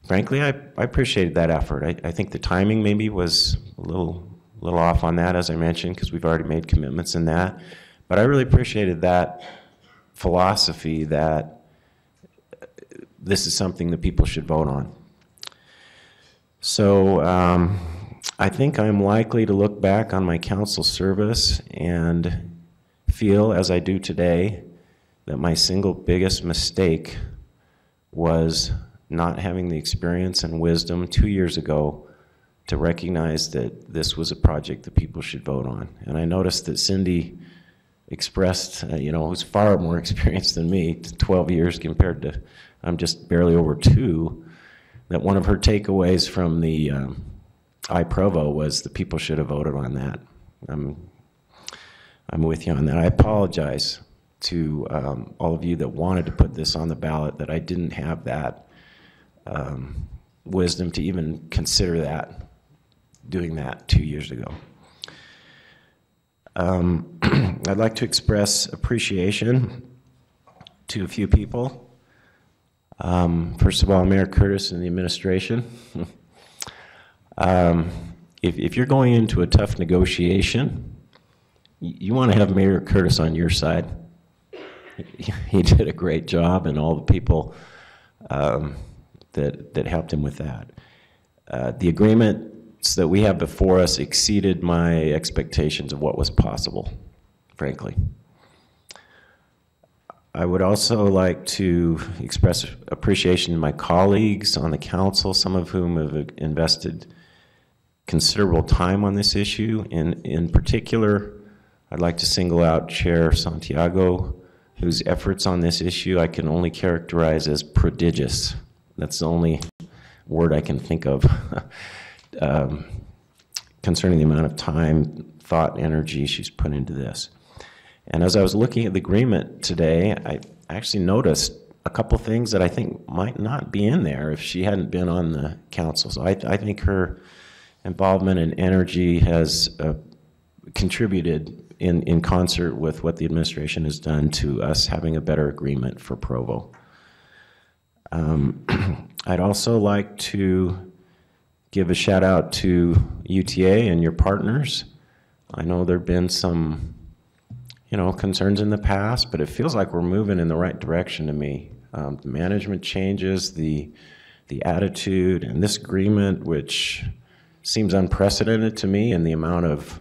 Speaker 11: Frankly, I appreciated that effort. I think the timing maybe was a little off on that, as I mentioned, because we've already made commitments in that. But I really appreciated that philosophy that this is something that people should vote on. So I think I'm likely to look back on my council service and feel, as I do today, that my single biggest mistake was not having the experience and wisdom 2 years ago to recognize that this was a project that people should vote on. And I noticed that Cindy expressed, who's far more experienced than me, 12 years compared to, I'm just barely over 2, that one of her takeaways from the iProvo was that people should have voted on that. I'm with you on that. I apologize to all of you that wanted to put this on the ballot, that I didn't have that wisdom to even consider doing that 2 years ago. I'd like to express appreciation to a few people. First of all, Mayor Curtis and the administration. If you're going into a tough negotiation, you want to have Mayor Curtis on your side. He did a great job, and all the people that helped him with that. The agreements that we have before us exceeded my expectations of what was possible, frankly. I would also like to express appreciation to my colleagues on the council, some of whom have invested considerable time on this issue. In particular, I'd like to single out Chair Santiago, whose efforts on this issue I can only characterize as prodigious. That's the only word I can think of concerning the amount of time, thought, and energy she's put into this. And as I was looking at the agreement today, I actually noticed a couple things that I think might not be in there if she hadn't been on the council. So I think her involvement and energy has contributed in concert with what the administration has done to us having a better agreement for Provo. I'd also like to give a shout out to UTA and your partners. I know there have been some, concerns in the past, but it feels like we're moving in the right direction to me. The management changes, the attitude, and this agreement, which seems unprecedented to me, and the amount of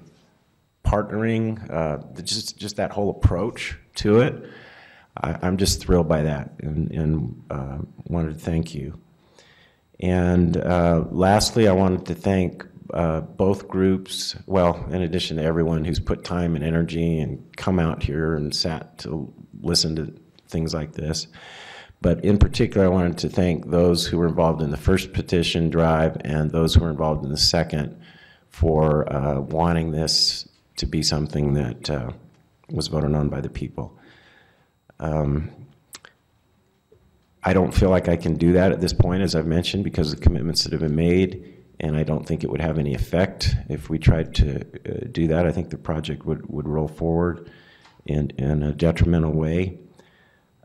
Speaker 11: partnering, just that whole approach to it. I'm just thrilled by that, and wanted to thank you. And lastly, I wanted to thank both groups, well, in addition to everyone who's put time and energy and come out here and sat to listen to things like this. But in particular, I wanted to thank those who were involved in the first petition drive and those who were involved in the second for wanting this to be something that was voted on by the people. I don't feel like I can do that at this point, as I've mentioned, because of the commitments that have been made, and I don't think it would have any effect if we tried to do that. I think the project would roll forward in a detrimental way.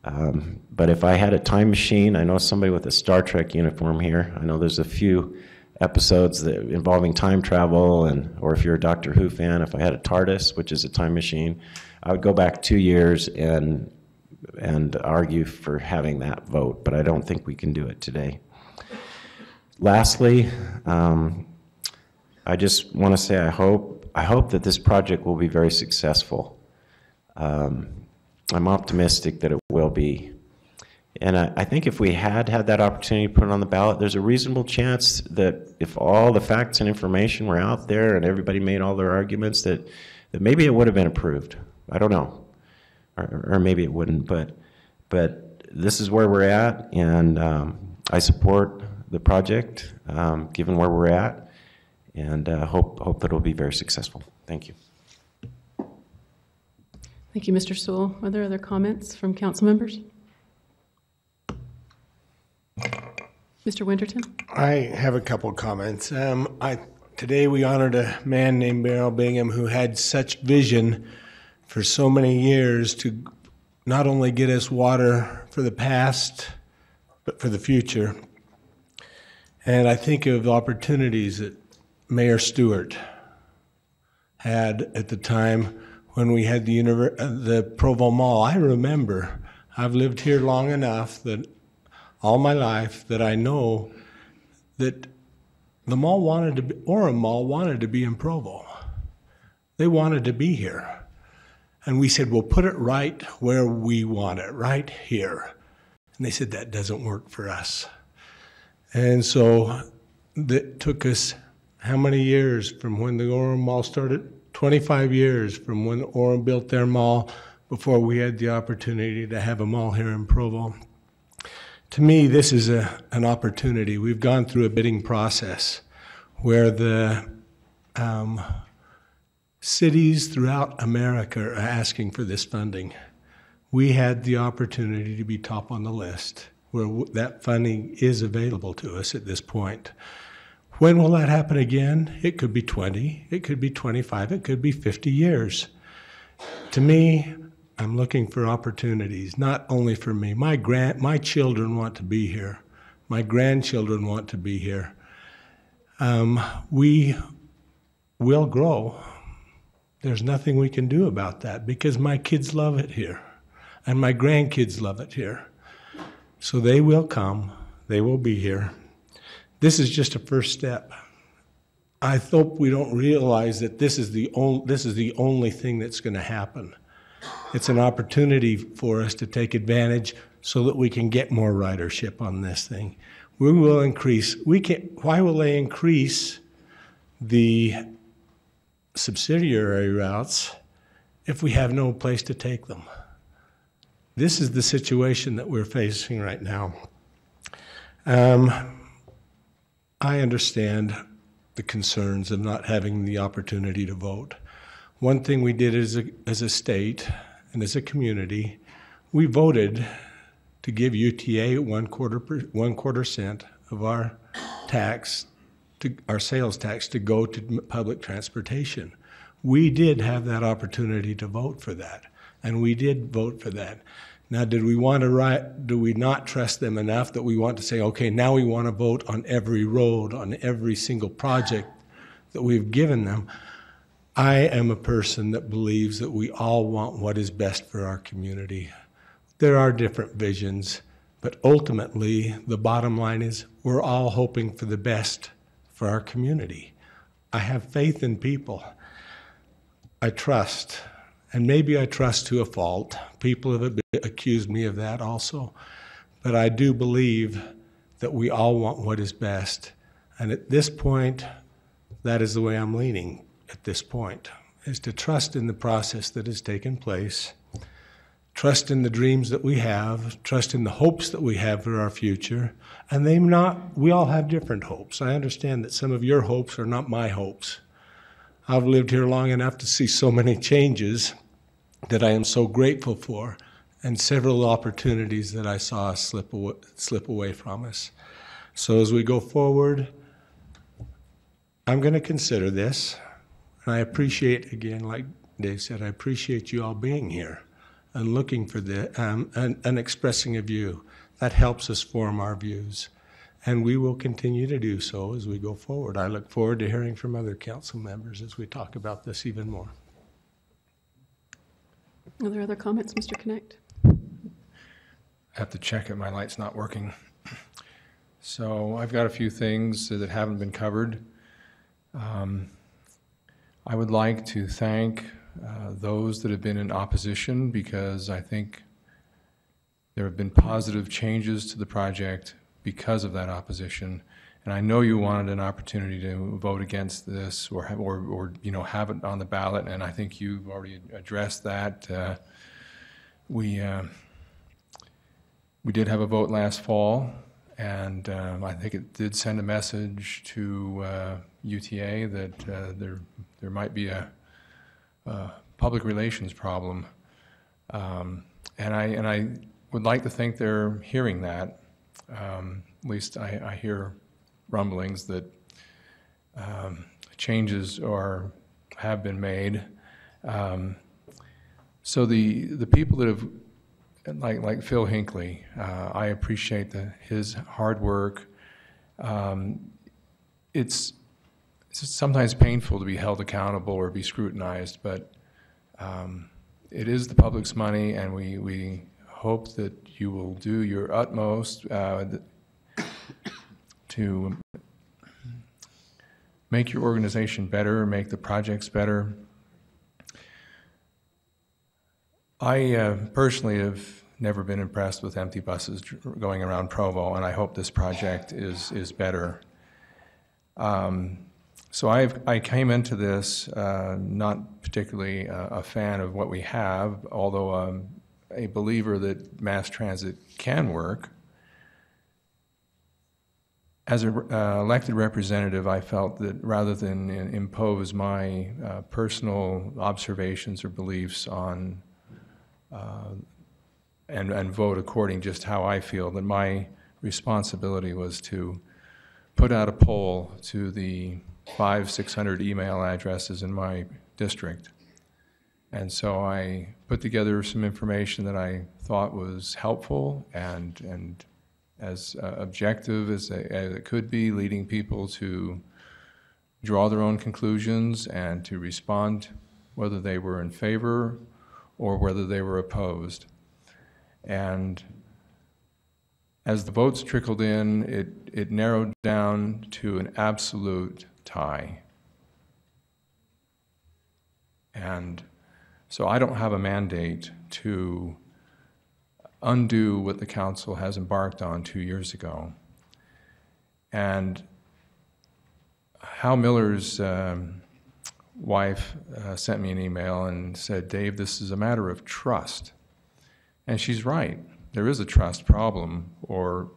Speaker 11: But if I had a time machine, I know somebody with a Star Trek uniform here. I know there's a few episodes that involving time travel, or if you're a Doctor Who fan, if I had a TARDIS, which is a time machine, I would go back 2 years and argue for having that vote, but I don't think we can do it today. Lastly, I just want to say I hope that this project will be very successful. I'm optimistic that it will be. And I think if we had that opportunity to put it on the ballot, there's a reasonable chance that if all the facts and information were out there and everybody made all their arguments, that maybe it would have been approved. I don't know. Or maybe it wouldn't, but this is where we're at, and I support the project, given where we're at, and hope that it'll be very successful. Thank you.
Speaker 1: Thank you, Mr. Sewell. Are there other comments from council members? Mr. Winterton?
Speaker 20: I have a couple of comments. Today we honored a man named Beryl Bingham who had such vision for so many years to not only get us water for the past, but for the future. And I think of opportunities that Mayor Stewart had at the time when we had the Provo Mall. I remember, I've lived here long enough that all my life that I know that the mall Orem Mall wanted to be in Provo. They wanted to be here. And we said, we'll put it right where we want it, right here. And they said, that doesn't work for us. And so that took us how many years from when the Orem Mall started? 25 years from when Orem built their mall before we had the opportunity to have a mall here in Provo. To me, this is an opportunity. We've gone through a bidding process where the cities throughout America are asking for this funding. We had the opportunity to be top on the list where that funding is available to us at this point. When will that happen again? It could be 20, it could be 25, it could be 50 years. To me, I'm looking for opportunities, not only for me. My children want to be here. My grandchildren want to be here. We will grow. There's nothing we can do about that because my kids love it here and my grandkids love it here. So they will come, they will be here. This is just a first step. I hope we don't realize that this is the only thing that's going to happen. It's an opportunity for us to take advantage so that we can get more ridership on this thing. We will increase. Why will they increase the subsidiary routes if we have no place to take them? This is the situation that we're facing right now. I understand the concerns of not having the opportunity to vote. One thing we did as a state and as a community, we voted to give UTA 1/4 cent of our tax, our sales tax, to go to public transportation. We did have that opportunity to vote for that, and we did vote for that. Now, do we not trust them enough that we want to say, okay, now we want to vote on every road, on every single project that we've given them? I am a person that believes that we all want what is best for our community. There are different visions, but ultimately the bottom line is we're all hoping for the best for our community. I have faith in people. I trust, and maybe I trust to a fault. People have accused me of that also, but I do believe that we all want what is best. And at this point, that is the way I'm leaning at this point, is to trust in the process that has taken place, trust in the dreams that we have, trust in the hopes that we have for our future, and we all have different hopes. I understand that some of your hopes are not my hopes. I've lived here long enough to see so many changes that I am so grateful for, and several opportunities that I saw slip away from us. So as we go forward, I'm going to consider this. And I appreciate, again, like Dave said, I appreciate you all being here and looking for and expressing a view. That helps us form our views. And we will continue to do so as we go forward. I look forward to hearing from other council members as we talk about this even more.
Speaker 1: Are there other comments, Mr. Connect?
Speaker 6: I have to check it, my light's not working. So I've got a few things that haven't been covered. I would like to thank those that have been in opposition, because I think there have been positive changes to the project because of that opposition. And I know you wanted an opportunity to vote against this or have it on the ballot, and I think you've already addressed that. We did have a vote last fall, and I think it did send a message to UTA that there might be a public relations problem, and I would like to think they're hearing that. At least I hear rumblings that changes have been made. So the people that have, like Phil Hinckley, I appreciate his hard work. It's sometimes painful to be held accountable or be scrutinized, but it is the public's money, and we hope that you will do your utmost to make your organization better, make the projects better. I personally have never been impressed with empty buses going around Provo, and I hope this project is better. So I came into this not particularly a fan of what we have, although I'm a believer that mass transit can work. As an elected representative, I felt that rather than impose my personal observations or beliefs on and vote according just how I feel, that my responsibility was to put out a poll to the 500-600 email addresses in my district. And so I put together some information that I thought was helpful and as objective as it could be, leading people to draw their own conclusions and to respond whether they were in favor or whether they were opposed. And as the votes trickled in, it narrowed down to an absolute tie. And so I don't have a mandate to undo what the council has embarked on 2 years ago. And Hal Miller's wife sent me an email and said, "Dave, this is a matter of trust." And she's right. There is a trust problem, or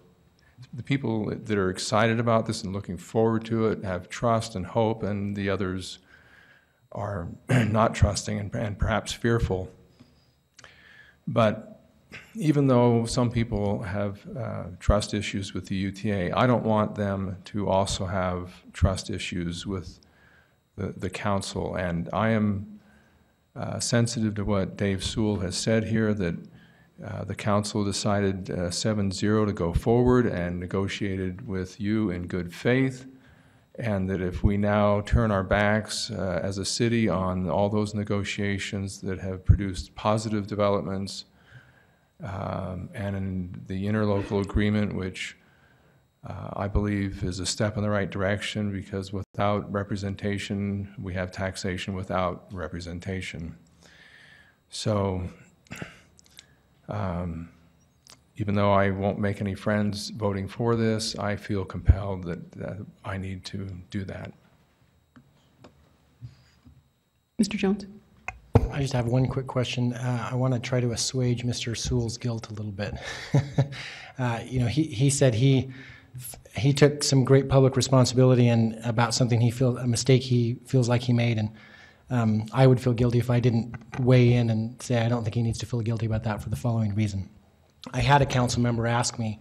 Speaker 6: the people that are excited about this and looking forward to it have trust and hope, and the others are not trusting and perhaps fearful. But even though some people have trust issues with the UTA, I don't want them to also have trust issues with the council. And I am sensitive to what Dave Sewell has said here, that the council decided 7-0 to go forward and negotiated with you in good faith, and that if we now turn our backs as a city on all those negotiations that have produced positive developments, and in the interlocal agreement, which I believe is a step in the right direction, because without representation, we have taxation without representation. So even though I won't make any friends voting for this, I feel compelled that I need to do that.
Speaker 1: Mr. Jones?
Speaker 8: I just have one quick question. I want to try to assuage Mr. Sewell's guilt a little bit. You know, he said he took some great public responsibility and about something a mistake he feels like he made, and I would feel guilty if I didn't weigh in and say I don't think he needs to feel guilty about that for the following reason. I had a council member ask me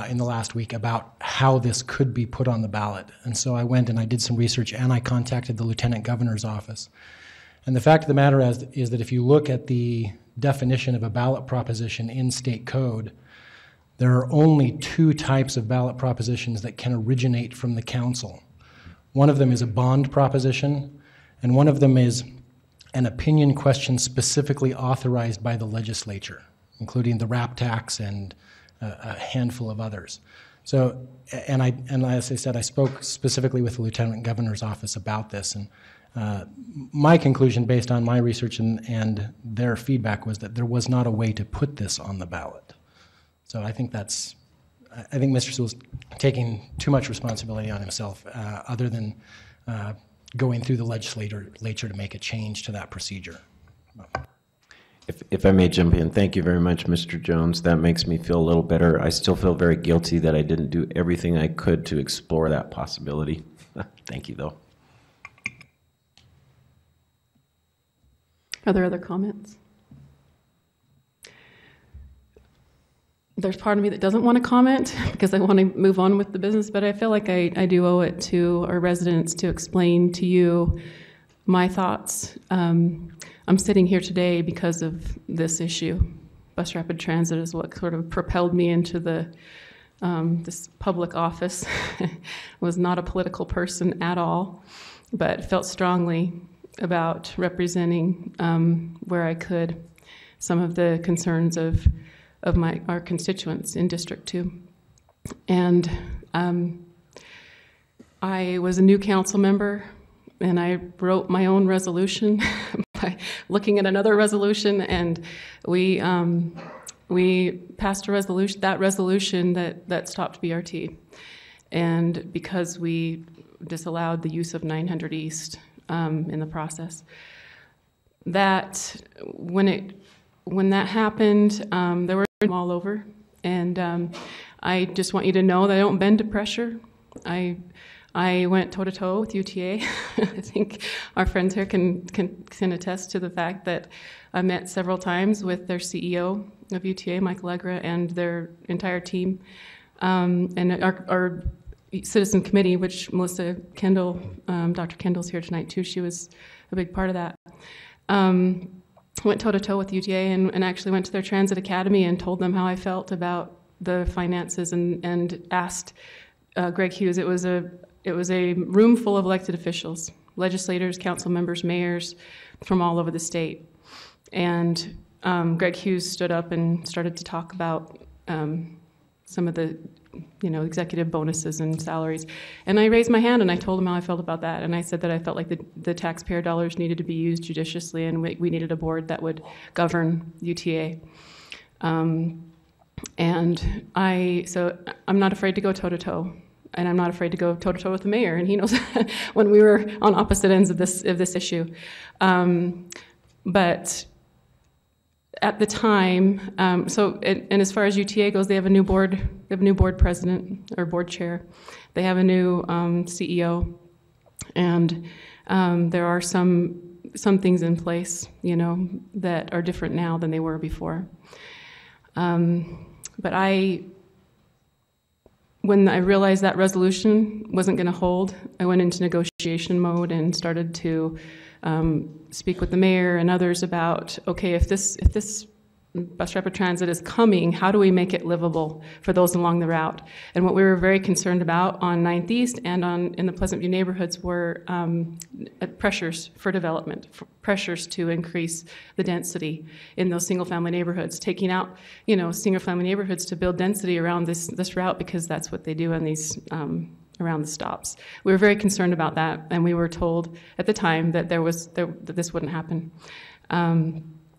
Speaker 8: in the last week about how this could be put on the ballot, and so I went and I did some research and I contacted the Lieutenant Governor's office. And the fact of the matter is that if you look at the definition of a ballot proposition in state code, there are only two types of ballot propositions that can originate from the council. One of them is a bond proposition, and one of them is an opinion question specifically authorized by the legislature, including the RAP tax and a handful of others. So, and as I said, I spoke specifically with the Lieutenant Governor's office about this, and my conclusion based on my research and their feedback was that there was not a way to put this on the ballot. So I think Mr. Sewell's taking too much responsibility on himself, other than going through the legislature to make a change to that procedure.
Speaker 11: If I may jump in, thank you very much, Mr. Jones. That makes me feel a little better. I still feel very guilty that I didn't do everything I could to explore that possibility. Thank you, though.
Speaker 1: Are there other comments? There's part of me that doesn't want to comment because I want to move on with the business, but I feel like I do owe it to our residents to explain to you my thoughts. I'm sitting here today because of this issue. Bus Rapid Transit is what sort of propelled me into this public office. Was not a political person at all, but felt strongly about representing where I could some of the concerns of our constituents in District 2. And I was a new council member, and I wrote my own resolution by looking at another resolution, and we passed a resolution, that stopped BRT. And because we disallowed the use of 900 East in the process. That when that happened, there were all over, and I just want you to know that I don't bend to pressure. I went toe-to-toe with UTA. I think our friends here can attest to the fact that I met several times with their CEO of UTA, Mike Allegra, and their entire team, and our Citizen Committee, which Melissa Kendall, Dr. Kendall's here tonight too. She was a big part of that. Went toe-to-toe with UTA and actually went to their transit academy and told them how I felt about the finances and asked Greg Hughes. It was a room full of elected officials, legislators, council members, mayors from all over the state. And Greg Hughes stood up and started to talk about some of the executive bonuses and salaries. And I raised my hand and I told him how I felt about that. And I said that I felt like the taxpayer dollars needed to be used judiciously, and we needed a board that would govern UTA. So I'm not afraid to go toe-to-toe. And I'm not afraid to go toe-to-toe with the mayor, and he knows that when we were on opposite ends of this issue. But at the time, and as far as UTA goes, they have a new board president or board chair. They have a new CEO, and there are some things in place, that are different now than they were before. But when I realized that resolution wasn't going to hold, I went into negotiation mode and started to speak with the mayor and others about, okay, if this bus rapid transit is coming, how do we make it livable for those along the route? And what we were very concerned about on 9th East and in the Pleasant View neighborhoods were pressures for development, pressures to increase the density in those single-family neighborhoods, taking out, single-family neighborhoods to build density around this route because that's what they do on these around the stops. We were very concerned about that, and we were told at the time that that this wouldn't happen.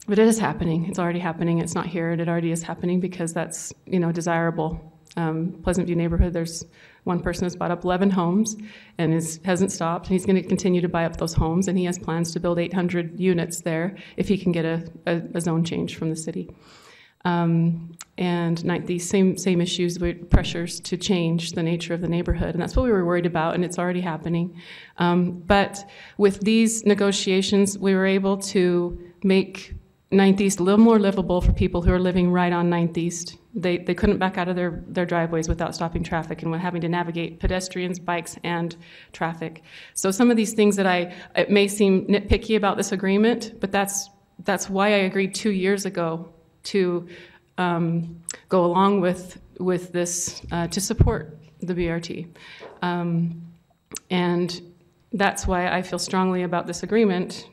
Speaker 1: But it is happening. It's already happening. It's not here. It already is happening because that's desirable. Pleasant View neighborhood, there's one person who's bought up 11 homes and hasn't stopped. And he's going to continue to buy up those homes, and he has plans to build 800 units there if he can get a zone change from the city. And these same issues with pressures to change the nature of the neighborhood, and that's what we were worried about, and it's already happening. But with these negotiations, we were able to make 9th East a little more livable for people who are living right on 9th East. They couldn't back out of their driveways without stopping traffic and having to navigate pedestrians, bikes, and traffic. So some of these things that it may seem nitpicky about this agreement, but that's why I agreed 2 years ago to go along with this to support the BRT. And that's why I feel strongly about this agreement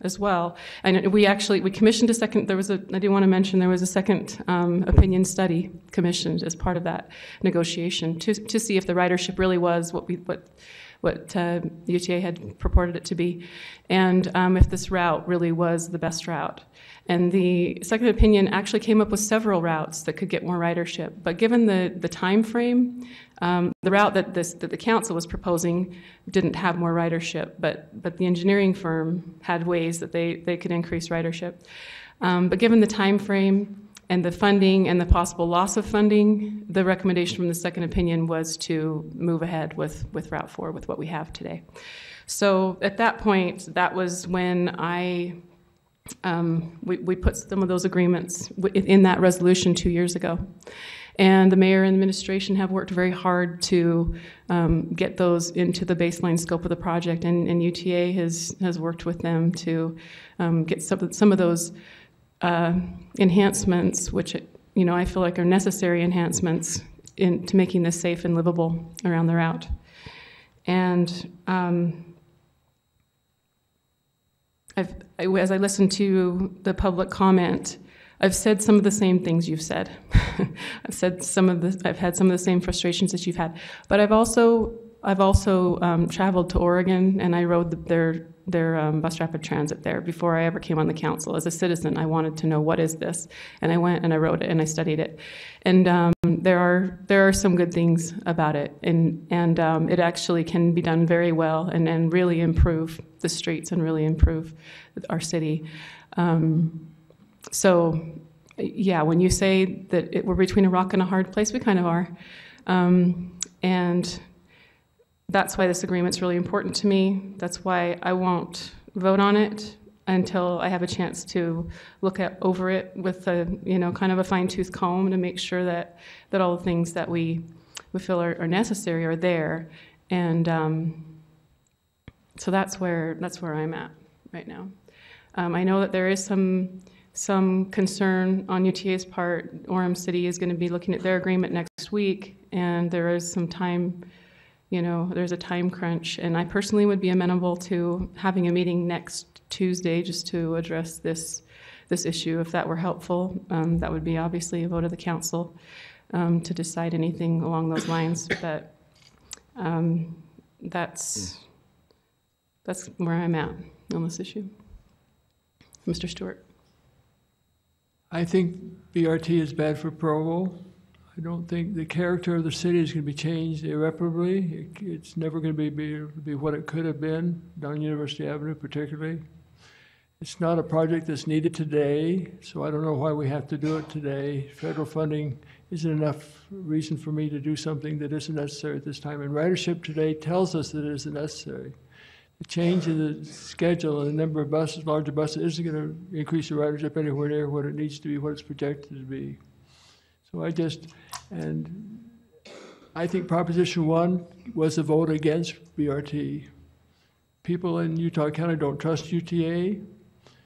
Speaker 1: as well. And we commissioned a second, I do want to mention there was a second opinion study commissioned as part of that negotiation to see if the ridership really was what UTA had purported it to be, and if this route really was the best route. And the second opinion actually came up with several routes that could get more ridership. But given the time frame, the route that the council was proposing didn't have more ridership, but the engineering firm had ways that they could increase ridership. But given the time frame and the funding and the possible loss of funding, the recommendation from the second opinion was to move ahead with Route 4, with what we have today. So at that point, that was when we put some of those agreements in that resolution 2 years ago. And the mayor and administration have worked very hard to get those into the baseline scope of the project, and UTA has worked with them to get some of those enhancements, which I feel like are necessary enhancements to making this safe and livable around the route. And as I listened to the public comment, I've said some of the same things you've said. I've had some of the same frustrations that you've had. But I've also traveled to Oregon, and I rode their bus rapid transit there before I ever came on the council. As a citizen, I wanted to know, what is this? And I went and I rode it and I studied it. And there are some good things about it, and it actually can be done very well and really improve the streets and really improve our city. So, yeah, when you say that we're between a rock and a hard place, we kind of are. And that's why this agreement's really important to me. That's why I won't vote on it until I have a chance to look over it with kind of a fine-tooth comb to make sure that all the things that we feel are necessary are there. And so that's where I'm at right now. I know that there is some concern on UTA's part. Orem City is going to be looking at their agreement next week, and there is some time, there's a time crunch. And I personally would be amenable to having a meeting next Tuesday just to address this issue, if that were helpful. That would be obviously a vote of the council to decide anything along those lines. But that's where I'm at on this issue. Mr. Stewart.
Speaker 9: I think BRT is bad for Provo. I don't think the character of the city is going to be changed irreparably. It's never going to be what it could have been down University Avenue particularly. It's not a project that's needed today, so I don't know why we have to do it today. Federal funding isn't enough reason for me to do something that isn't necessary at this time. And ridership today tells us that it isn't necessary. The change in the schedule and the number of buses, larger buses, isn't going to increase the ridership anywhere near what it needs to be, what it's projected to be. So I think Proposition 1 was a vote against BRT. People in Utah County don't trust UTA.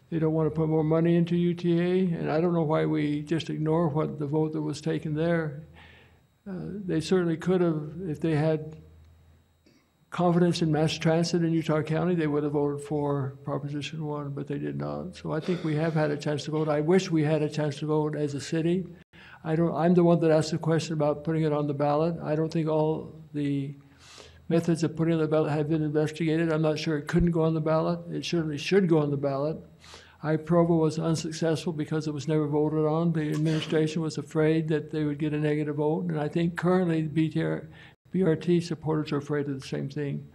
Speaker 9: They don't want to put more money into UTA, and I don't know why we just ignore what the vote that was taken there. They certainly could have, if they had confidence in mass transit in Utah County, they would have voted for Proposition 1, but they did not. So I think we have had a chance to vote. I wish we had a chance to vote as a city. I'm the one that asked the question about putting it on the ballot. I don't think all the methods of putting it on the ballot have been investigated. I'm not sure it couldn't go on the ballot. It certainly should go on the ballot. Provo was unsuccessful because it was never voted on. The administration was afraid that they would get a negative vote, and I think currently BRT supporters are afraid of the same thing.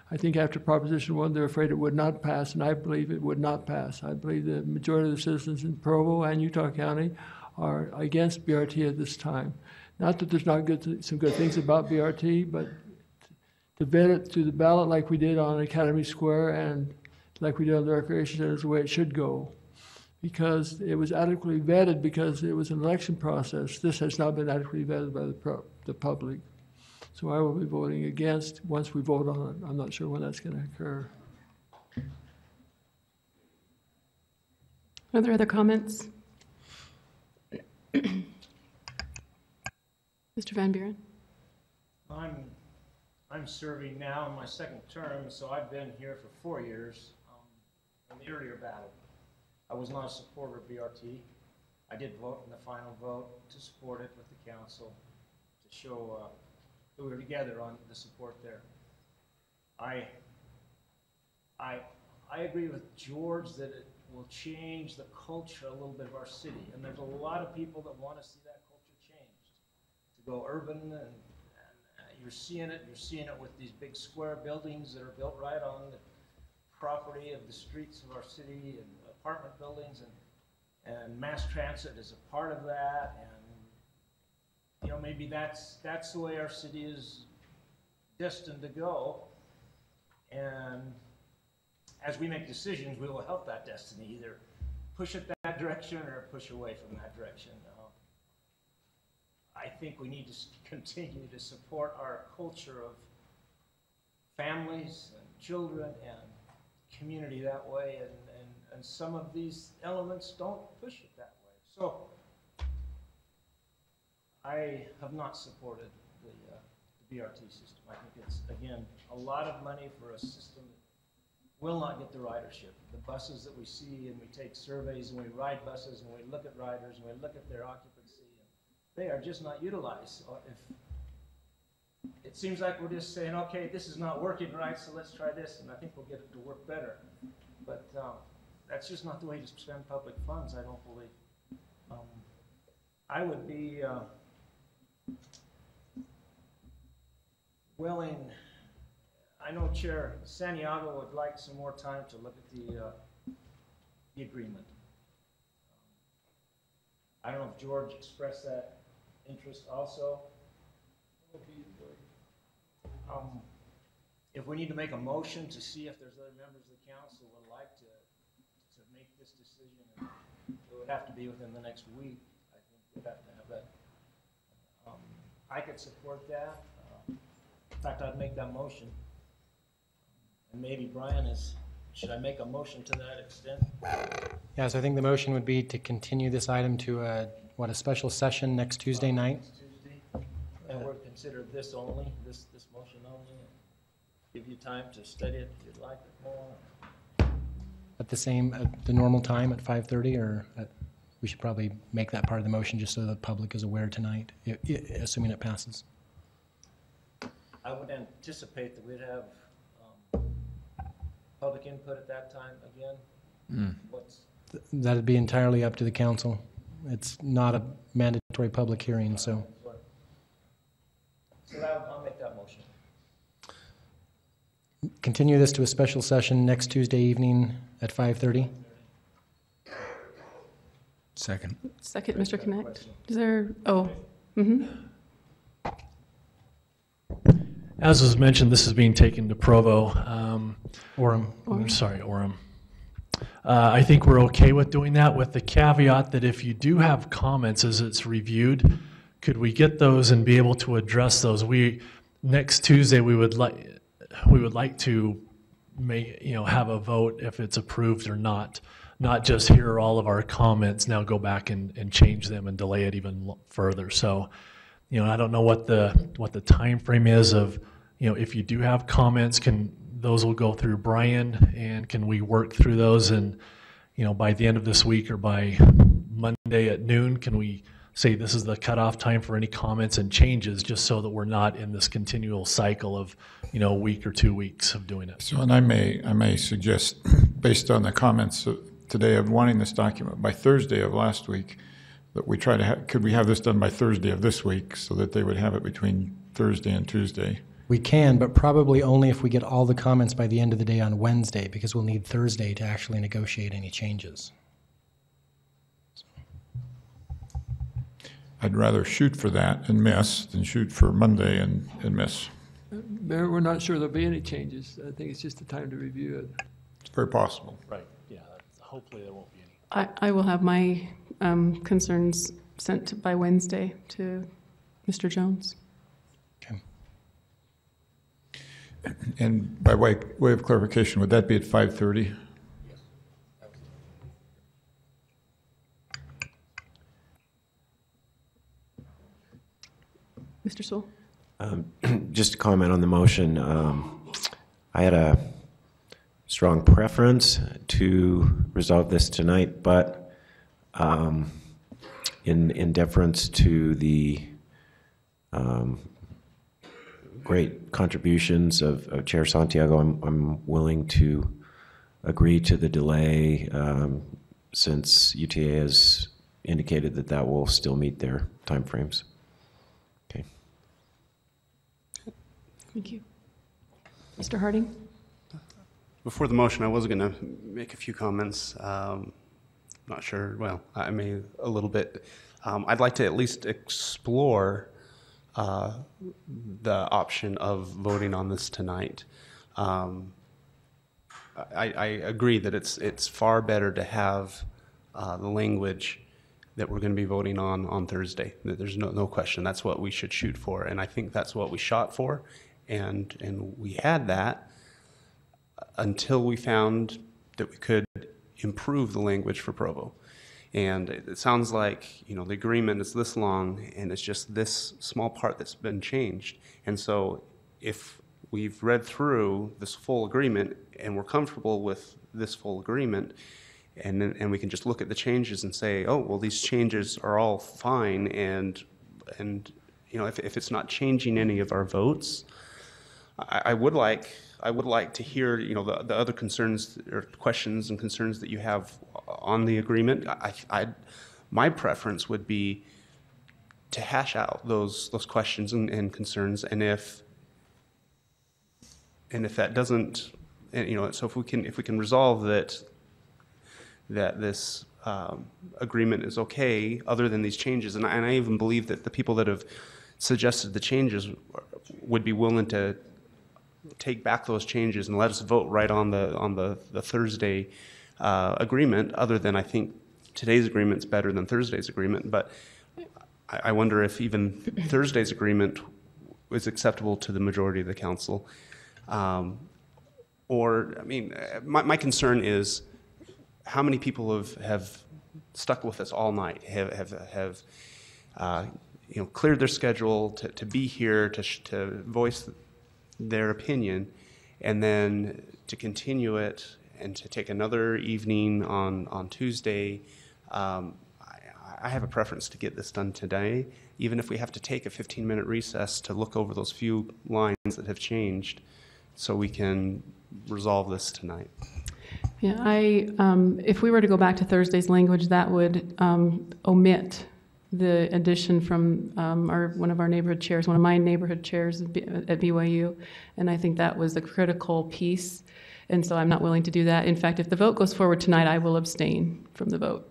Speaker 9: I think after Proposition 1, they're afraid it would not pass, and I believe it would not pass. I believe the majority of the citizens in Provo and Utah County are against BRT at this time. Not that there's not some good things about BRT, but to vet it through the ballot like we did on Academy Square and like we did on the recreation center is the way it should go, because it was adequately vetted because it was an election process. This has not been adequately vetted by the public. So I will be voting against once we vote on it. I'm not sure when that's going to occur.
Speaker 1: Are there other comments? Mr. Van Buren?
Speaker 18: I'm serving now in my second term, so I've been here for 4 years. In the earlier battle, I was not a supporter of BRT. I did vote in the final vote to support it with the council to show that we were together on the support there. I agree with George that it will change the culture a little bit of our city, and there's a lot of people that want to see that culture changed, to go urban, and you're seeing it with these big square buildings that are built right on the property of the streets of our city, and apartment buildings, and mass transit is a part of that, and maybe that's the way our city is destined to go. And as we make decisions, we will help that destiny, either push it that direction or push away from that direction. I think we need to continue to support our culture of families and children and community that way, and some of these elements don't push it that way. So I have not supported the BRT system. I think it's, again, a lot of money for a system that will not get the ridership. The buses that we see, and we take surveys, and we ride buses, and we look at riders, and we look at their occupancy, and they are just not utilized. It seems like we're just saying, okay, this is not working right, so let's try this, and I think we'll get it to work better. But that's just not the way to spend public funds, I don't believe. I would be willing, I know Chair Santiago would like some more time to look at the agreement. I don't know if George expressed that interest also. If we need to make a motion to see if there's other members of the council would like to make this decision, it would have to be within the next week. I think we'd have to have that. I could support that. In fact, I'd make that motion. And maybe Brian should I make a motion to that extent?
Speaker 8: Yes, I think the motion would be to continue this item to a special session next Tuesday night.
Speaker 18: Next Tuesday. And we'll consider this only, this motion only, and give you time to study it if you'd like it more.
Speaker 8: At the normal time at 5:30, or we should probably make that part of the motion just so the public is aware tonight, assuming it passes.
Speaker 18: I would anticipate that we'd have public input at that time again.
Speaker 8: That'd be entirely up to the council. It's not a mandatory public hearing, so.
Speaker 18: So I'll make that motion.
Speaker 8: Continue this to a special session next Tuesday evening at 5:30.
Speaker 1: Second, Mr. Connect. Is there,
Speaker 5: As was mentioned, this is being taken to Provo.
Speaker 8: Orem.
Speaker 5: Orem. I think we're okay with doing that, with the caveat that if you do have comments as it's reviewed, could we get those and be able to address those? Next Tuesday, we would like to have a vote if it's approved or not just hear all of our comments, now go back and change them and delay it even further. So, I don't know what the time frame is of, if you do have comments, those will go through Brian, and can we work through those, and by the end of this week or by Monday at noon, can we say this is the cutoff time for any comments and changes, just so that we're not in this continual cycle of a week or 2 weeks of doing it.
Speaker 19: So, and I may suggest, based on the comments today of wanting this document by Thursday of last week, that we try to could we have this done by Thursday of this week, so that they would have it between Thursday and Tuesday?
Speaker 8: We can, but probably only if we get all the comments by the end of the day on Wednesday, because we'll need Thursday to actually negotiate any changes.
Speaker 19: I'd rather shoot for that and miss than shoot for Monday and miss.
Speaker 9: Mayor, we're not sure there'll be any changes. I think it's just the time to review it.
Speaker 19: It's very possible.
Speaker 5: Right, yeah, hopefully there won't be any.
Speaker 1: I will have my concerns sent by Wednesday to Mr. Jones.
Speaker 8: Okay.
Speaker 19: And by way of clarification, would that be at 5:30?
Speaker 1: Mr. Sewell?
Speaker 11: Just to comment on the motion, I had a strong preference to resolve this tonight, but in deference to the great contributions of Chair Santiago, I'm willing to agree to the delay, since UTA has indicated that will still meet their timeframes. Okay.
Speaker 1: Thank you. Mr. Harding?
Speaker 7: Before the motion, I was going to make a few comments. Not sure, well, I may a little bit. I'd like to at least explore the option of voting on this tonight. I agree that it's far better to have the language that we're going to be voting on Thursday. There's no question. That's what we should shoot for, and I think that's what we shot for, and we had that until we found that we could improve the language for Provo. And it sounds like, the agreement is this long, and it's just this small part that's been changed. And so if we've read through this full agreement and we're comfortable with this full agreement, and we can just look at the changes and say, oh, well, these changes are all fine, and if it's not changing any of our votes, I would like to hear, the other concerns or questions and concerns that you have on the agreement. My preference would be to hash out those questions and concerns, and if that doesn't, so if we can resolve that this agreement is okay, other than these changes, and I even believe that the people that have suggested the changes would be willing to take back those changes and let us vote right on the Thursday agreement, other than I think today's agreement's better than Thursday's agreement. But I wonder if even Thursday's agreement is acceptable to the majority of the council. My concern is how many people have stuck with us all night, have cleared their schedule to be here, to voice their opinion, and then to continue it and to take another evening on Tuesday. I have a preference to get this done today, even if we have to take a 15-minute recess to look over those few lines that have changed, so we can resolve this tonight.
Speaker 1: Yeah, if we were to go back to Thursday's language, that would omit the addition from one of our neighborhood chairs, one of my neighborhood chairs at BYU, and I think that was the critical piece, and so I'm not willing to do that. In fact, if the vote goes forward tonight, I will abstain from the vote,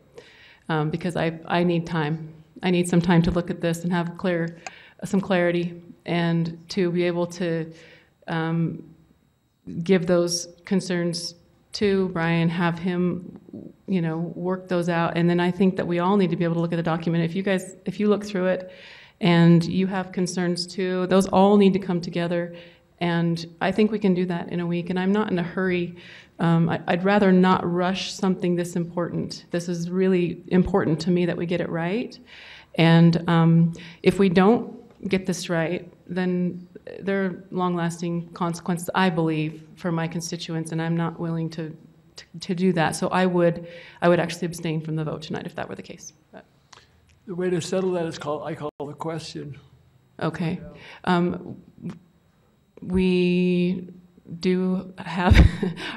Speaker 1: because I need time. I need some time to look at this and have some clarity, and to be able to give those concerns to Brian, have him, work those out. And then I think that we all need to be able to look at the document. If you look through it and you have concerns too. Those all need to come together, and I think we can do that in a week, and I'm not in a hurry. I'd rather not rush something this important. This is really important to me that we get it right, and if we don't get this right, then there are long-lasting consequences, I believe, for my constituents, and I'm not willing to do that. So I would actually abstain from the vote tonight if that were the case. But.
Speaker 9: The way to settle that is I call the question.
Speaker 1: Okay. We do have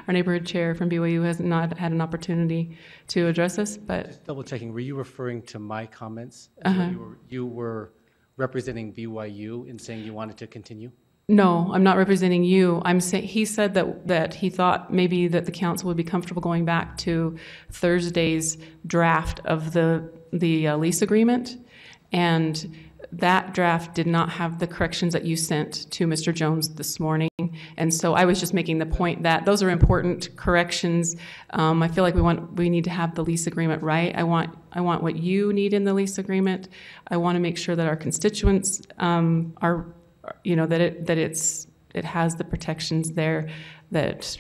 Speaker 1: our neighborhood chair from BYU has not had an opportunity to address us, but.
Speaker 12: Just double checking, were you referring to my comments?
Speaker 1: Uh-huh.
Speaker 12: You were representing BYU in saying you wanted to continue?
Speaker 1: No, I'm not representing you. I'm saying he said that he thought maybe that the council would be comfortable going back to Thursday's draft of the lease agreement, and that draft did not have the corrections that you sent to Mr. Jones this morning. And so I was just making the point that those are important corrections. I feel like we need to have the lease agreement right. I want what you need in the lease agreement. I want to make sure that our constituents are, that it has the protections there that,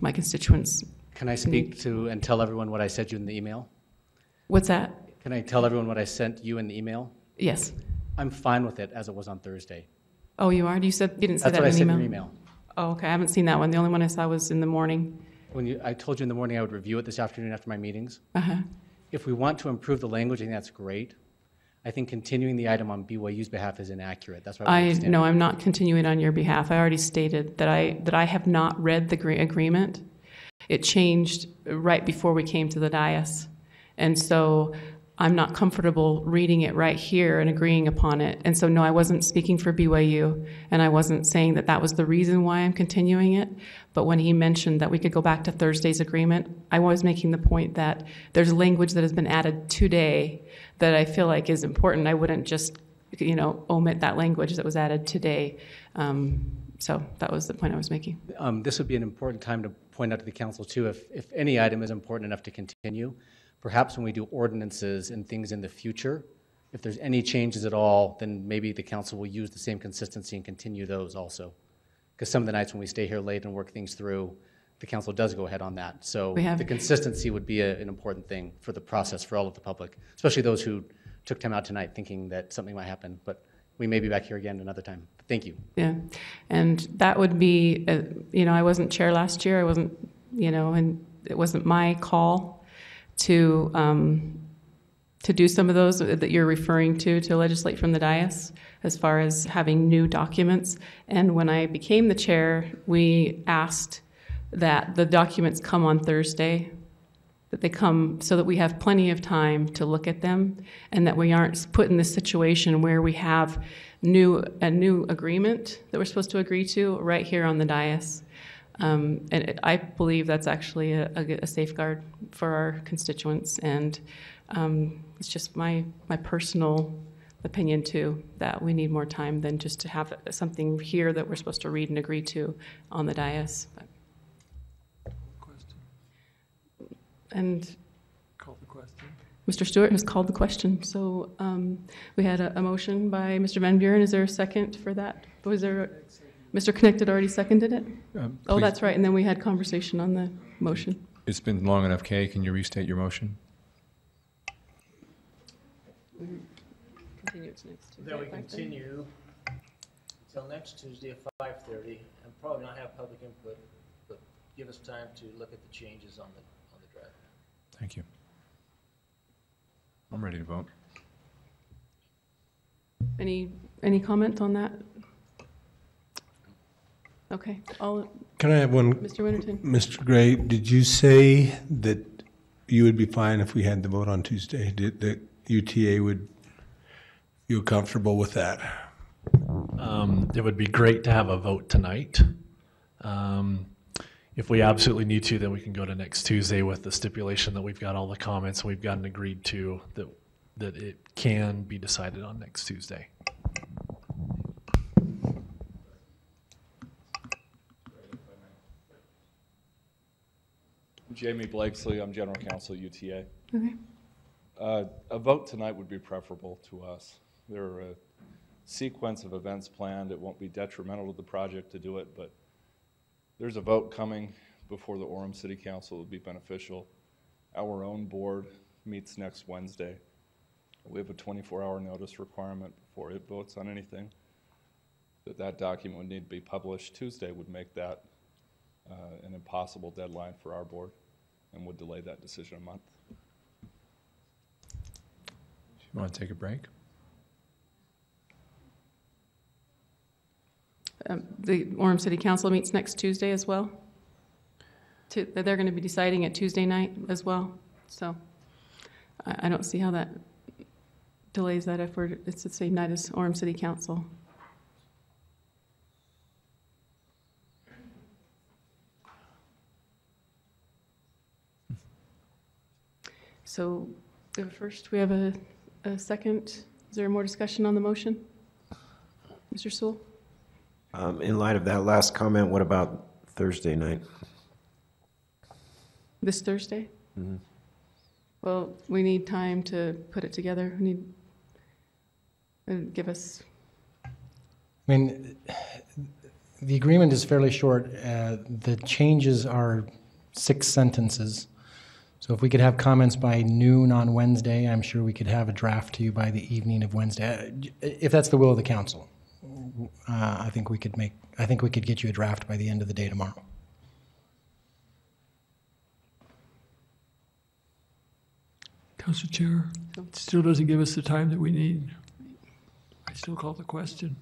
Speaker 1: my constituents.
Speaker 12: Can I speak to and tell everyone what I sent you in the email?
Speaker 1: What's that?
Speaker 12: Can I tell everyone what I sent you in the email?
Speaker 1: Yes.
Speaker 12: I'm fine with it as it was on Thursday.
Speaker 1: Oh, you are? You didn't say
Speaker 12: That's
Speaker 1: that in
Speaker 12: what
Speaker 1: the
Speaker 12: I said
Speaker 1: email?
Speaker 12: in your email.
Speaker 1: Oh, okay. I haven't seen that one. The only one I saw was in the morning.
Speaker 12: I told you in the morning I would review it this afternoon after my meetings.
Speaker 1: Uh-huh.
Speaker 12: If we want to improve the language, I think that's great. I think continuing the item on BYU's behalf is inaccurate. That's why
Speaker 1: No, I'm not continuing on your behalf. I already stated that I have not read the agreement. It changed right before we came to the dais. And so I'm not comfortable reading it right here and agreeing upon it. And so, no, I wasn't speaking for BYU, and I wasn't saying that was the reason why I'm continuing it. But when he mentioned that we could go back to Thursday's agreement, I was making the point that there's language that has been added today that I feel like is important. I wouldn't just, omit that language that was added today. So that was the point I was making.
Speaker 12: This would be an important time to point out to the council, too, if any item is important enough to continue. Perhaps when we do ordinances and things in the future, if there's any changes at all, then maybe the council will use the same consistency and continue those also. Because some of the nights when we stay here late and work things through, the council does go ahead on that. So the consistency would be an important thing for the process for all of the public, especially those who took time out tonight thinking that something might happen. But we may be back here again another time. Thank you.
Speaker 1: Yeah, and that would be, I wasn't chair last year. I wasn't, and it wasn't my call to do some of those that you're referring to legislate from the dais as far as having new documents. And when I became the chair, we asked that the documents come on Thursday, that they come so that we have plenty of time to look at them and that we aren't put in this situation where we have a new agreement that we're supposed to agree to right here on the dais. And I believe that's actually a safeguard for our constituents, and it's just my personal opinion too that we need more time than just to have something here that we're supposed to read and agree to on the dais. And
Speaker 9: call the question.
Speaker 1: Mr. Stewart has called the question. So we had a motion by Mr. Van Buren. Is there a second for that? Was there? Mr. Connected already seconded it? Oh, that's right, and then we had conversation on the motion.
Speaker 6: It's been long enough, Kay. Can you restate your motion?
Speaker 1: Continue to next Tuesday.
Speaker 18: Then we continue until next Tuesday at 5:30, and probably not have public input, but give us time to look at the changes on the draft.
Speaker 6: Thank you. I'm ready to vote.
Speaker 1: Any comment on that? Okay.
Speaker 20: Can I have one?
Speaker 1: Mr. Winterton.
Speaker 20: Mr. Gray, did you say that you would be fine if we had the vote on Tuesday? Did the UTA would feel comfortable with that?
Speaker 5: It would be great to have a vote tonight. If we absolutely need to, then we can go to next Tuesday with the stipulation that we've got all the comments and we've gotten agreed to that it can be decided on next Tuesday.
Speaker 22: Jamie Blakesley, I'm General Counsel UTA.
Speaker 1: Okay.
Speaker 22: A vote tonight would be preferable to us.
Speaker 13: There are a sequence of events planned. It won't be detrimental to the project to do it, but there's a vote coming before the Orem City Council. It would be beneficial. Our own board meets next Wednesday. We have a 24-hour notice requirement before it votes on anything. That document would need to be published. Tuesday would make that an impossible deadline for our board and would delay that decision a month.
Speaker 6: You want to take a break?
Speaker 1: The Orem City Council meets next Tuesday as well. They're going to be deciding at Tuesday night as well. So I don't see how that delays that effort. It's the same night as Orem City Council. So first, we have a second. Is there more discussion on the motion? Mr. Sewell?
Speaker 11: In light of that last comment, what about Thursday night?
Speaker 1: This Thursday?
Speaker 11: Mm-hmm.
Speaker 1: Well, we need time to put it together. We need, give us.
Speaker 8: I mean, the agreement is fairly short. The changes are 6 sentences. So if we could have comments by noon on Wednesday, I'm sure we could have a draft to you by the evening of Wednesday, if that's the will of the council. I think we could get you a draft by the end of the day tomorrow.
Speaker 9: Council Chair, it still doesn't give us the time that we need. I still call the question.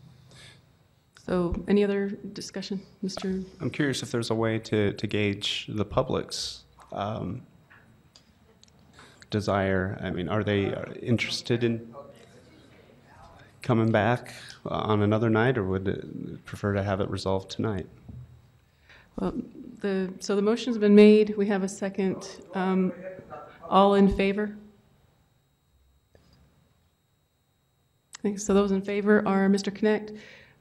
Speaker 1: So any other discussion, Mr.?
Speaker 7: I'm curious if there's a way to gauge the public's desire. I mean, are they interested in coming back on another night, or would prefer to have it resolved tonight?
Speaker 1: Well, so the motion's been made. We have a second. All in favor? Okay, so those in favor are Mr. Connect,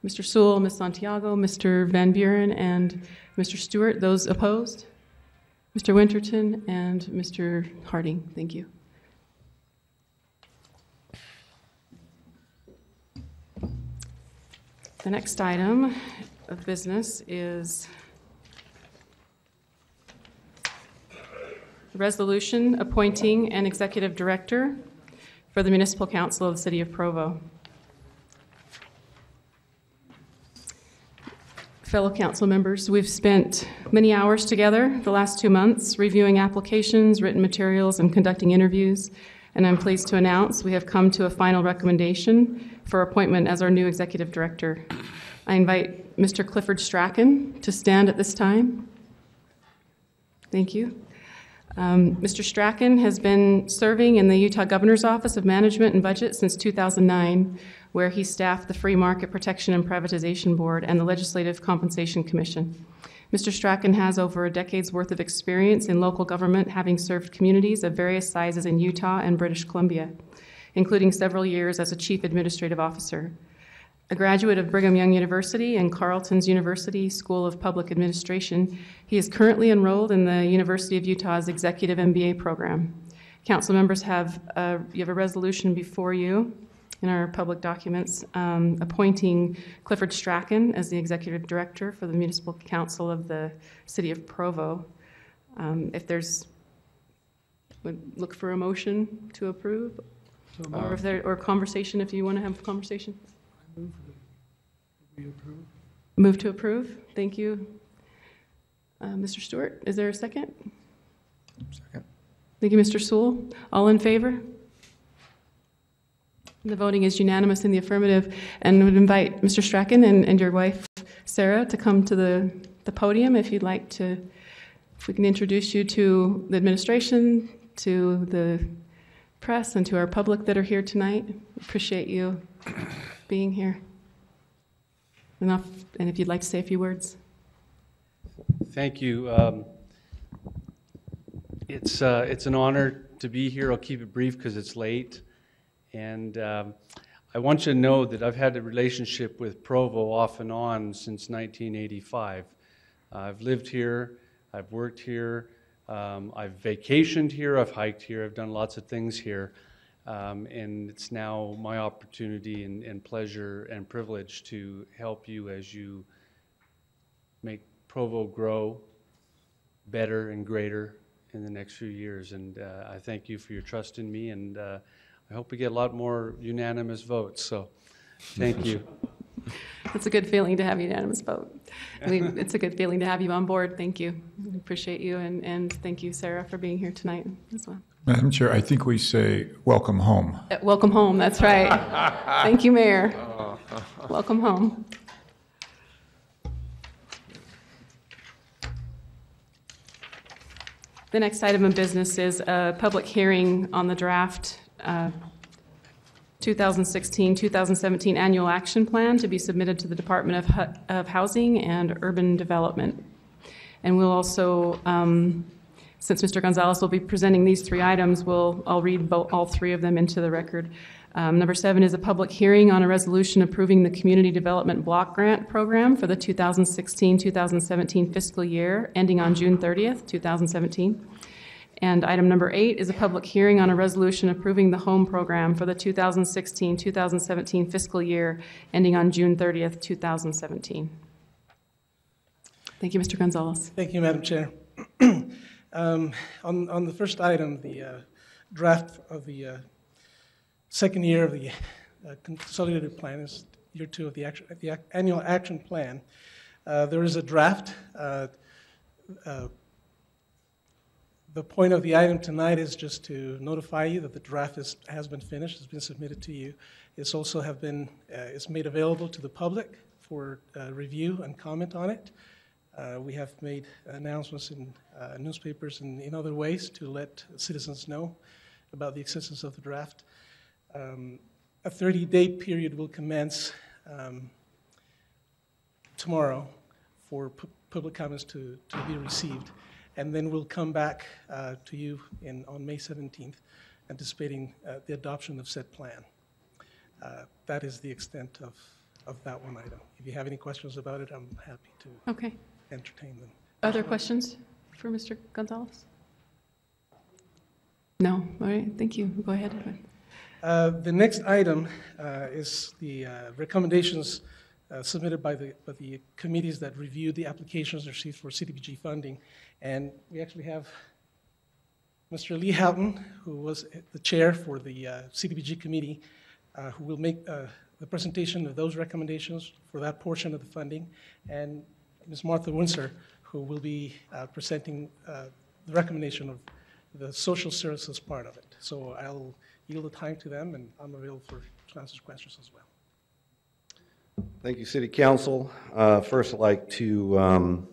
Speaker 1: Mr. Sewell, Ms. Santiago, Mr. Van Buren, and Mr. Stewart. Those opposed? Mr. Winterton and Mr. Harding. Thank you. The next item of business is the resolution appointing an executive director for the Municipal Council of the City of Provo. Fellow council members, we've spent many hours together the last 2 months reviewing applications, written materials, and conducting interviews, and I'm pleased to announce we have come to a final recommendation for appointment as our new executive director. I invite Mr. Clifford Strachan to stand at this time. Thank you. Mr. Strachan has been serving in the Utah Governor's Office of Management and Budget since 2009, where he staffed the Free Market Protection and Privatization Board and the Legislative Compensation Commission. Mr. Strachan has over a decade's worth of experience in local government, having served communities of various sizes in Utah and British Columbia, including several years as a chief administrative officer. A graduate of Brigham Young University and Carleton's University School of Public Administration, he is currently enrolled in the University of Utah's Executive MBA program. Council members you have a resolution before you in our public documents appointing Clifford Strachan as the executive director for the Municipal Council of the City of Provo. If there's, would look for a motion to approve, or conversation if you want to have a conversation. Move to approve. Thank you. Mr. Stewart, is there a second?
Speaker 6: Second.
Speaker 1: Thank you, Mr. Sewell. All in favor? The voting is unanimous in the affirmative, and would invite Mr. Strachan and your wife, Sarah, to come to the podium if you'd like to, if we can introduce you to the administration, to the press, and to our public that are here tonight. Appreciate you being here. Enough, and if you'd like to say a few words.
Speaker 22: Thank you. It's an honor to be here. I'll keep it brief because it's late. And I want you to know that I've had a relationship with Provo off and on since 1985. I've lived here, I've worked here, I've vacationed here, I've hiked here, I've done lots of things here. And it's now my opportunity and pleasure and privilege to help you as you make Provo grow better and greater in the next few years. And I thank you for your trust in me, and I hope we get a lot more unanimous votes. So thank you.
Speaker 1: It's a good feeling to have a unanimous vote. I mean, it's a good feeling to have you on board. Thank you. I appreciate you, and thank you, Sarah, for being here tonight as well.
Speaker 19: Madam Chair, I think we say welcome home.
Speaker 1: Welcome home, that's right. Thank you, Mayor. Welcome home. The next item of business is a public hearing on the draft 2016-2017 Annual Action Plan to be submitted to the Department of Housing and Urban Development. And we'll also, since Mr. Gonzalez will be presenting these three items, I'll read all three of them into the record. Number 7 is a public hearing on a resolution approving the Community Development Block Grant Program for the 2016-2017 fiscal year ending on June 30th, 2017. And item number 8 is a public hearing on a resolution approving the home program for the 2016-2017 fiscal year ending on June 30th, 2017. Thank you, Mr. Gonzalez.
Speaker 14: Thank you, Madam Chair. On the first item, the draft of the second year of the consolidated plan is year 2 of the annual action plan. There is a draft. The point of the item tonight is just to notify you that the draft has been finished, has been submitted to you. It's also it's made available to the public for review and comment on it. We have made announcements in newspapers and in other ways to let citizens know about the existence of the draft. A 30-day period will commence tomorrow for public comments to be received. And then we'll come back to you on May 17th, anticipating the adoption of said plan. That is the extent of that one item. If you have any questions about it, I'm happy to entertain them.
Speaker 1: Other questions for Mr. Gonzalez? No? All right, thank you. Go ahead.
Speaker 14: The next item is the recommendations submitted by the committees that reviewed the applications received for CDBG funding. And we actually have Mr. Lee Houghton, who was the chair for the CDBG committee, who will make the presentation of those recommendations for that portion of the funding, and Ms. Martha Windsor, who will be presenting the recommendation of the social services part of it. So I'll yield the time to them, and I'm available to answer questions as well.
Speaker 15: Thank you, City Council. First, I'd like to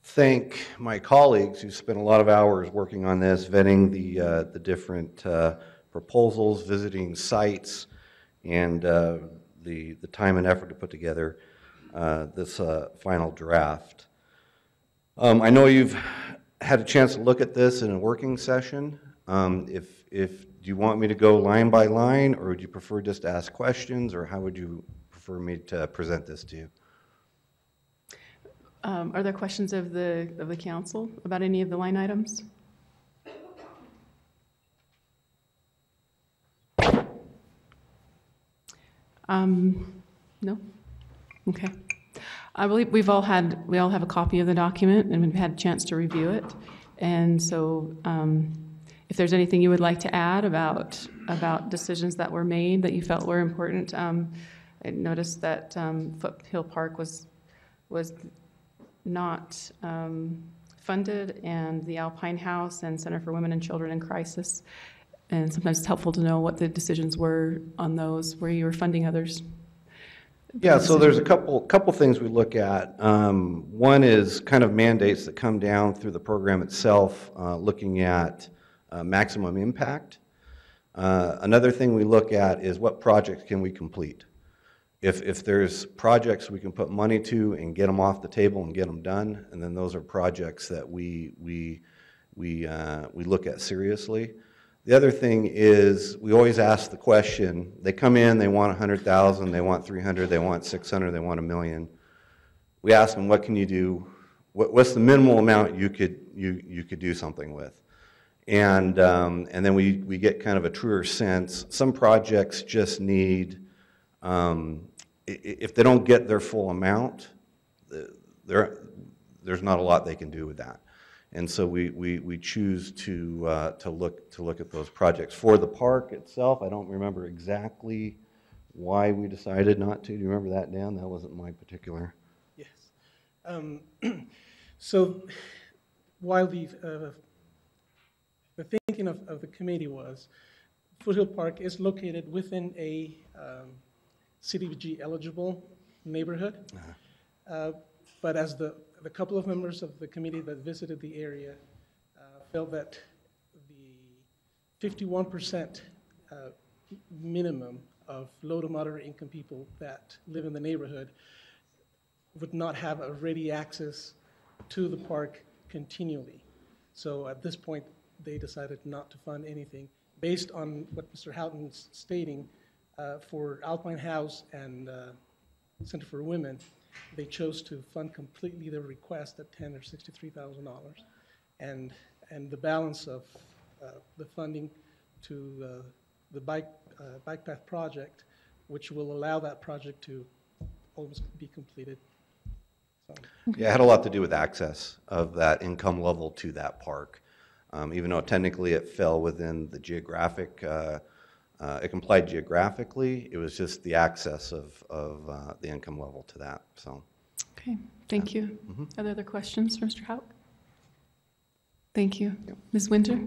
Speaker 15: thank my colleagues who spent a lot of hours working on this, vetting the different proposals, visiting sites, and the time and effort to put together this final draft. I know you've had a chance to look at this in a working session. Do you want me to go line by line, or would you prefer just to ask questions, or how would you prefer me to present this to you?
Speaker 1: Are there questions of the council about any of the line items? No? Okay. I believe we all have a copy of the document, and we've had a chance to review it. And so if there's anything you would like to add about decisions that were made that you felt were important, I noticed that Foothill Park was not funded, and the Alpine House and Center for Women and Children in Crisis. And sometimes it's helpful to know what the decisions were on those, where you were funding others.
Speaker 15: Yeah, so there's a couple things we look at. One is kind of mandates that come down through the program itself, looking at maximum impact. Another thing we look at is what projects can we complete. If there's projects we can put money to and get them off the table and get them done, and then those are projects that we look at seriously. The other thing is we always ask the question, they come in, they want 100,000, they want 300, they want 600, they want $1 million. We ask them, what can you do? What's the minimal amount you could do something with? And then we get kind of a truer sense. Some projects just need, if they don't get their full amount, there's not a lot they can do with that. And so we choose to look at those projects. For the park itself, I don't remember exactly why we decided not to. Do you remember that, Dan? That wasn't my particular.
Speaker 14: Yes. So while the thinking of the committee was, Foothill Park is located within a CDBG eligible neighborhood. But as the couple of members of the committee that visited the area felt that the 51% minimum of low to moderate income people that live in the neighborhood would not have a ready access to the park continually. So at this point, they decided not to fund anything. Based on what Mr. Houghton's stating, for Alpine House and Center for Women, they chose to fund completely their request at $10,000 or $63,000, and the balance of the funding to the bike path project, which will allow that project to almost be completed. So.
Speaker 15: Yeah, it had a lot to do with access of that income level to that park. Even though technically it fell within the geographic, it complied geographically, it was just the access of the income level to that. So.
Speaker 1: Okay, thank you. Are there other questions for Mr. Houck? Thank you. Ms. Winter?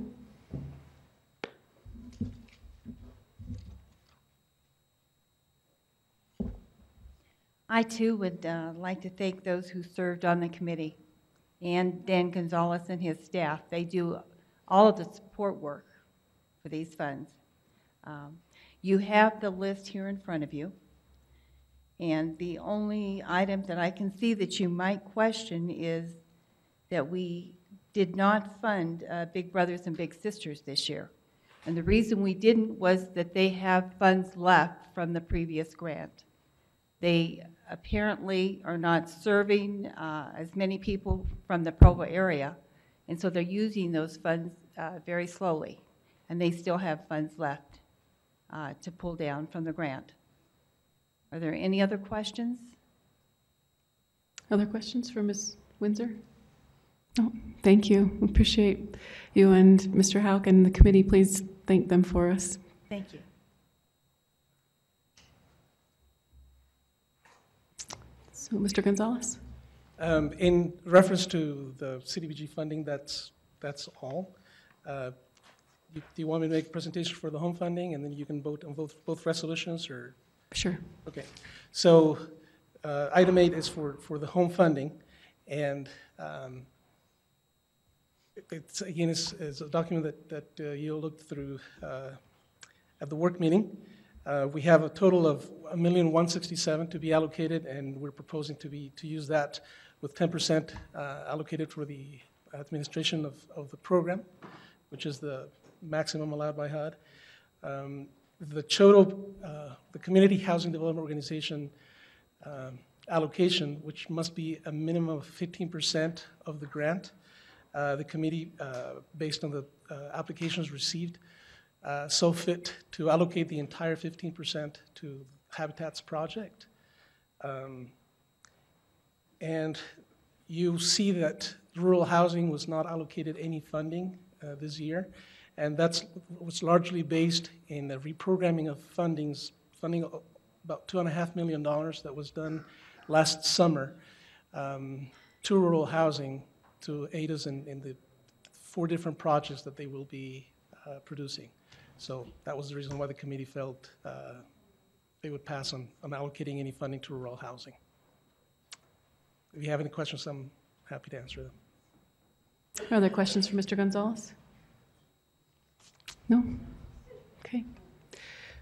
Speaker 3: I too would like to thank those who served on the committee and Dan Gonzalez and his staff. They do all of the support work for these funds. You have the list here in front of you, and the only item that I can see that you might question is that we did not fund Big Brothers and Big Sisters this year. And the reason we didn't was that they have funds left from the previous grant. They apparently are not serving as many people from the Provo area, and so they're using those funds very slowly, and they still have funds left to pull down from the grant. Are there any other questions?
Speaker 1: Other questions for Ms. Windsor? No, thank you. Appreciate you and Mr. Houck and the committee. Please thank them for us.
Speaker 3: Thank you.
Speaker 1: So, Mr. Gonzalez?
Speaker 14: In reference to the CDBG funding, that's all. Do you want me to make a presentation for the home funding, and then you can vote on both resolutions, or?
Speaker 1: Sure.
Speaker 14: Okay. So, item 8 is for the home funding, and it's again is a document that you'll look through at the work meeting. We have a total of $1,167,000 to be allocated, and we're proposing to use that with 10% allocated for the administration of the program, which is the maximum allowed by HUD. The total, the Community Housing Development Organization allocation, which must be a minimum of 15% of the grant. The committee, based on the applications received, so fit to allocate the entire 15% to Habitat's project. And you see that rural housing was not allocated any funding this year, and that was largely based in the reprogramming of funding about $2.5 million that was done last summer to rural housing to aid us in the 4 different projects that they will be producing. So that was the reason why the committee felt they would pass on allocating any funding to rural housing. If you have any questions, I'm happy to answer them.
Speaker 1: Are there questions for Mr. Gonzalez? No? Okay.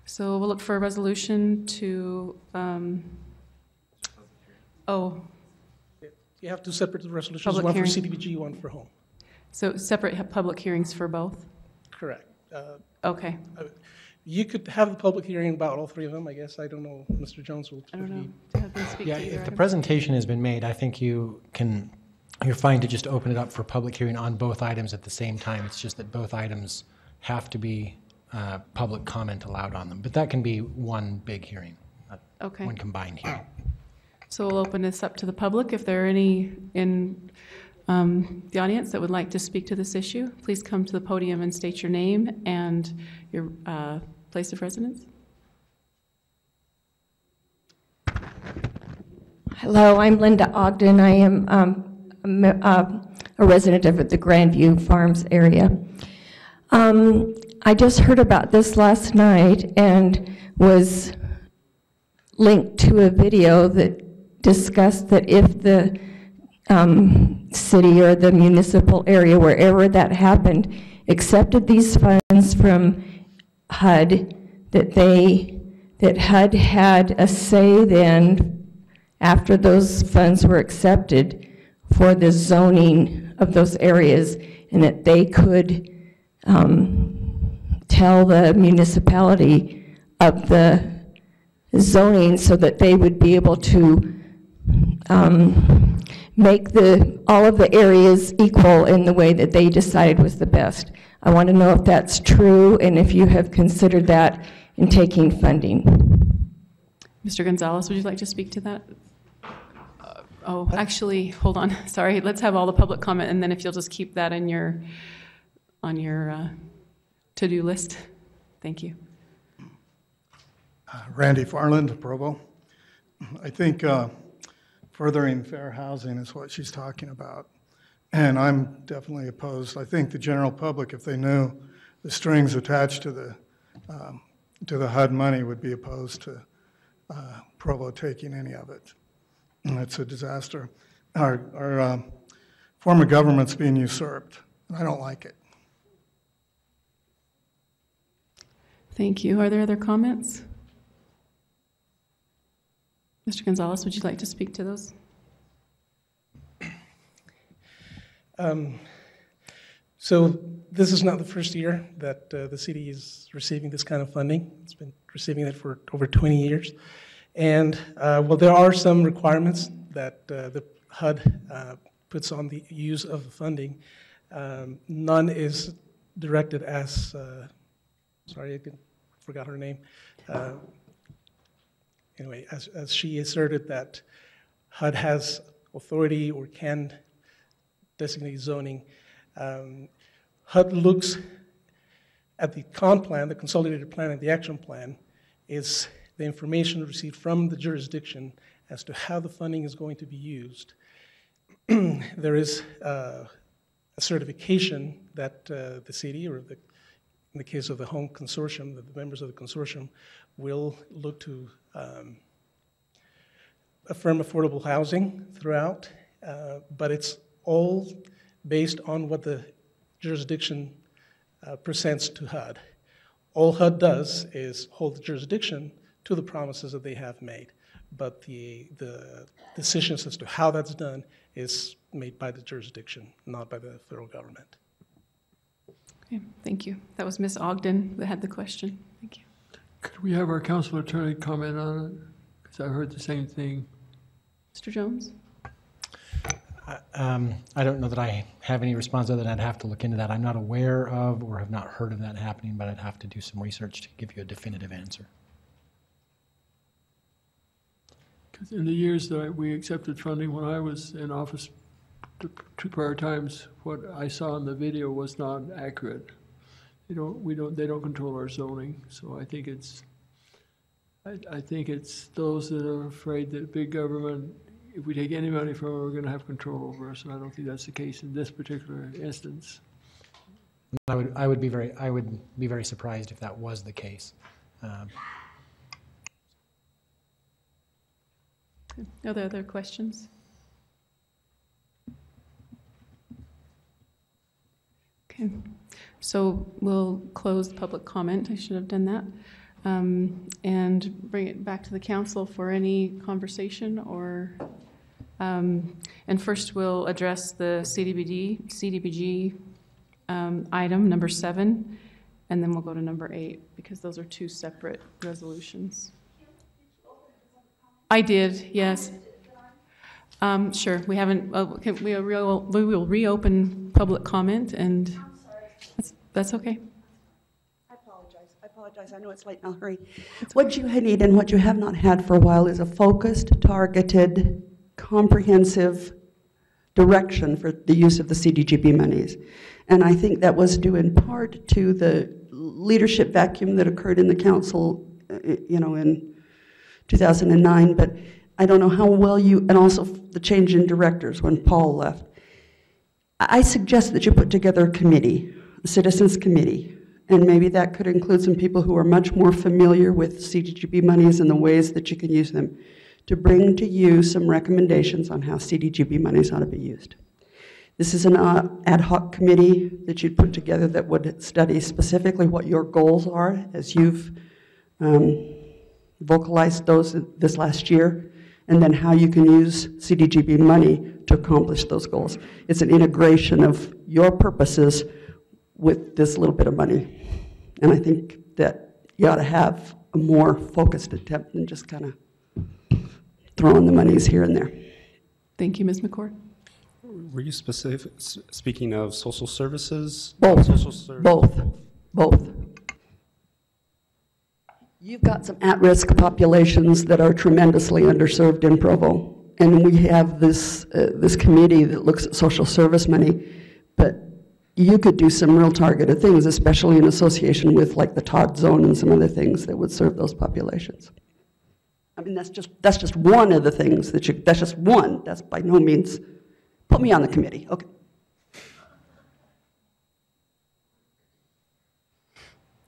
Speaker 1: So we'll look for a resolution to,
Speaker 14: You have 2 separate resolutions,
Speaker 1: Public
Speaker 14: one
Speaker 1: hearing.
Speaker 14: for CDBG, one for home.
Speaker 1: So separate public hearings for both?
Speaker 14: Correct.
Speaker 1: Okay.
Speaker 14: You could have the public hearing about all 3 of them, I guess. I don't know. Mr. Jones will.
Speaker 1: I don't know. Do you have them speak
Speaker 8: Yeah,
Speaker 1: to either
Speaker 8: if the
Speaker 1: item?
Speaker 8: presentation has been made, I think you can you're fine to just open it up for public hearing on both items at the same time. It's just that both items have to be public comment allowed on them. But that can be one big hearing,
Speaker 1: Okay.
Speaker 8: one combined hearing.
Speaker 1: So we'll open this up to the public. If there are any in the audience that would like to speak to this issue, please come to the podium and state your name and your place of residence.
Speaker 16: Hello, I'm Linda Ogden. I am a resident of the Grandview Farms area. I just heard about this last night and was linked to a video that discussed that if the city or the municipal area, wherever that happened, accepted these funds from HUD, that HUD had a say then, after those funds were accepted, for the zoning of those areas, and that they could tell the municipality of the zoning so that they would be able to make all of the areas equal in the way that they decided was the best. I want to know if that's true and if you have considered that in taking funding.
Speaker 1: Mr. Gonzalez, would you like to speak to that? Oh, actually, hold on. Sorry. Let's have all the public comment, and then if you'll just keep that in on your to-do list. Thank you.
Speaker 17: Randy Farland, Provo. I think furthering fair housing is what she's talking about, and I'm definitely opposed. I think the general public, if they knew the strings attached to the HUD money, would be opposed to Provo taking any of it. And it's a disaster. Our form of government's being usurped, and I don't like it.
Speaker 1: Thank you. Are there other comments? Mr. Gonzalez, would you like to speak to those?
Speaker 14: So this is not the first year that the city is receiving this kind of funding. It's been receiving it for over 20 years. And well, there are some requirements that the HUD puts on the use of the funding. None is directed as, sorry, I forgot her name. Anyway, as she asserted that HUD has authority or can designate zoning, HUD looks at the CON plan, the consolidated plan, and the action plan is the information received from the jurisdiction as to how the funding is going to be used. There is a certification that the city, or in the case of the home consortium, that the members of the consortium will look to affirm affordable housing throughout, but it's all based on what the jurisdiction presents to HUD. All HUD does is hold the jurisdiction to the promises that they have made, but the decisions as to how that's done is made by the jurisdiction, not by the federal government.
Speaker 1: Okay, thank you. That was Ms. Ogden that had the question. Thank you.
Speaker 9: Could we have our council attorney comment on it? Because I heard the same thing.
Speaker 1: Mr. Jones?
Speaker 8: I don't know that I have any response other than I'd have to look into that. I'm not aware of or have not heard of that happening, but I'd have to do some research to give you a definitive answer.
Speaker 9: Because in the years that we accepted funding, when I was in office two prior times, what I saw in the video was not accurate. They don't control our zoning, so I think it's those that are afraid that big government, if we take any money from it, we're going to have control over us, and I don't think that's the case in this particular instance.
Speaker 8: I would be very surprised if that was the case.
Speaker 1: Are there other questions? Okay, so we'll close public comment. I should have done that. And bring it back to the council for any conversation or, and first we'll address the CDBG item number 7, and then we'll go to number 8 because those are two separate resolutions. I did, yes. Sure, we haven't, we will reopen public comment, and that's okay.
Speaker 2: I apologize. I know it's late in a hurry. What you need and what you have not had for a while is a focused, targeted, comprehensive direction for the use of the CDGB monies. And I think that was due in part to the leadership vacuum that occurred in the council, in 2009, but I don't know how well and also the change in directors when Paul left. I suggest that you put together a committee, a citizens committee, and maybe that could include some people who are much more familiar with CDGB monies and the ways that you can use them, to bring to you some recommendations on how CDGB monies ought to be used. This is an ad hoc committee that you'd put together that would study specifically what your goals are, as you've vocalized those this last year, and then how you can use CDGB money to accomplish those goals. It's an integration of your purposes with this little bit of money. And I think that you ought to have a more focused attempt than just kind of throwing the monies here and there.
Speaker 1: Thank you, Ms. McCord.
Speaker 7: Were you speaking of social services?
Speaker 2: Both.
Speaker 7: Social
Speaker 2: Both. You've got some at-risk populations that are tremendously underserved in Provo. And we have this committee that looks at social service money, but you could do some real targeted things, especially in association with like the Todd Zone and some other things that would serve those populations. I mean, that's just one of the things that's just one. That's by no means, put me on the committee, okay.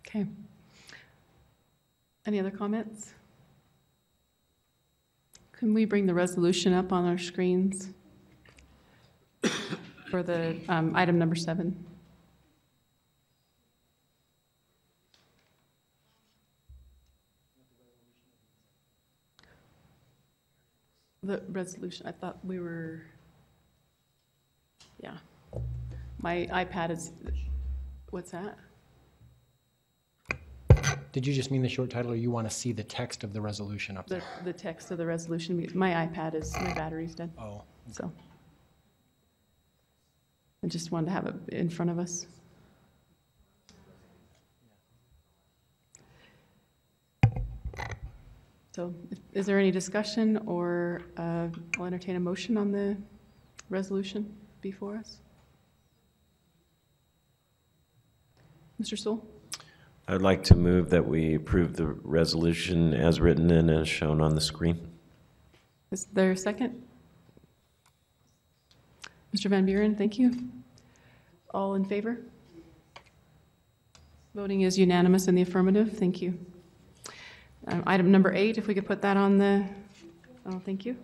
Speaker 1: Okay. Any other comments? Can we bring the resolution up on our screens for the item number 7? The resolution, I thought we were, yeah. My iPad is, what's that?
Speaker 8: Did you just mean the short title, or you want to see the text of the resolution up there?
Speaker 1: The text of the resolution. My iPad is, my battery's dead.
Speaker 8: Oh.
Speaker 1: So I just wanted to have it in front of us. So is there any discussion, or I'll entertain a motion on the resolution before us? Mr. Sewell?
Speaker 11: I'd like to move that we approve the resolution as written and as shown on the screen.
Speaker 1: Is there a second? Mr. Van Buren, thank you. All in favor? Voting is unanimous in the affirmative. Thank you. Item number 8, if we could put that on the, oh, thank you.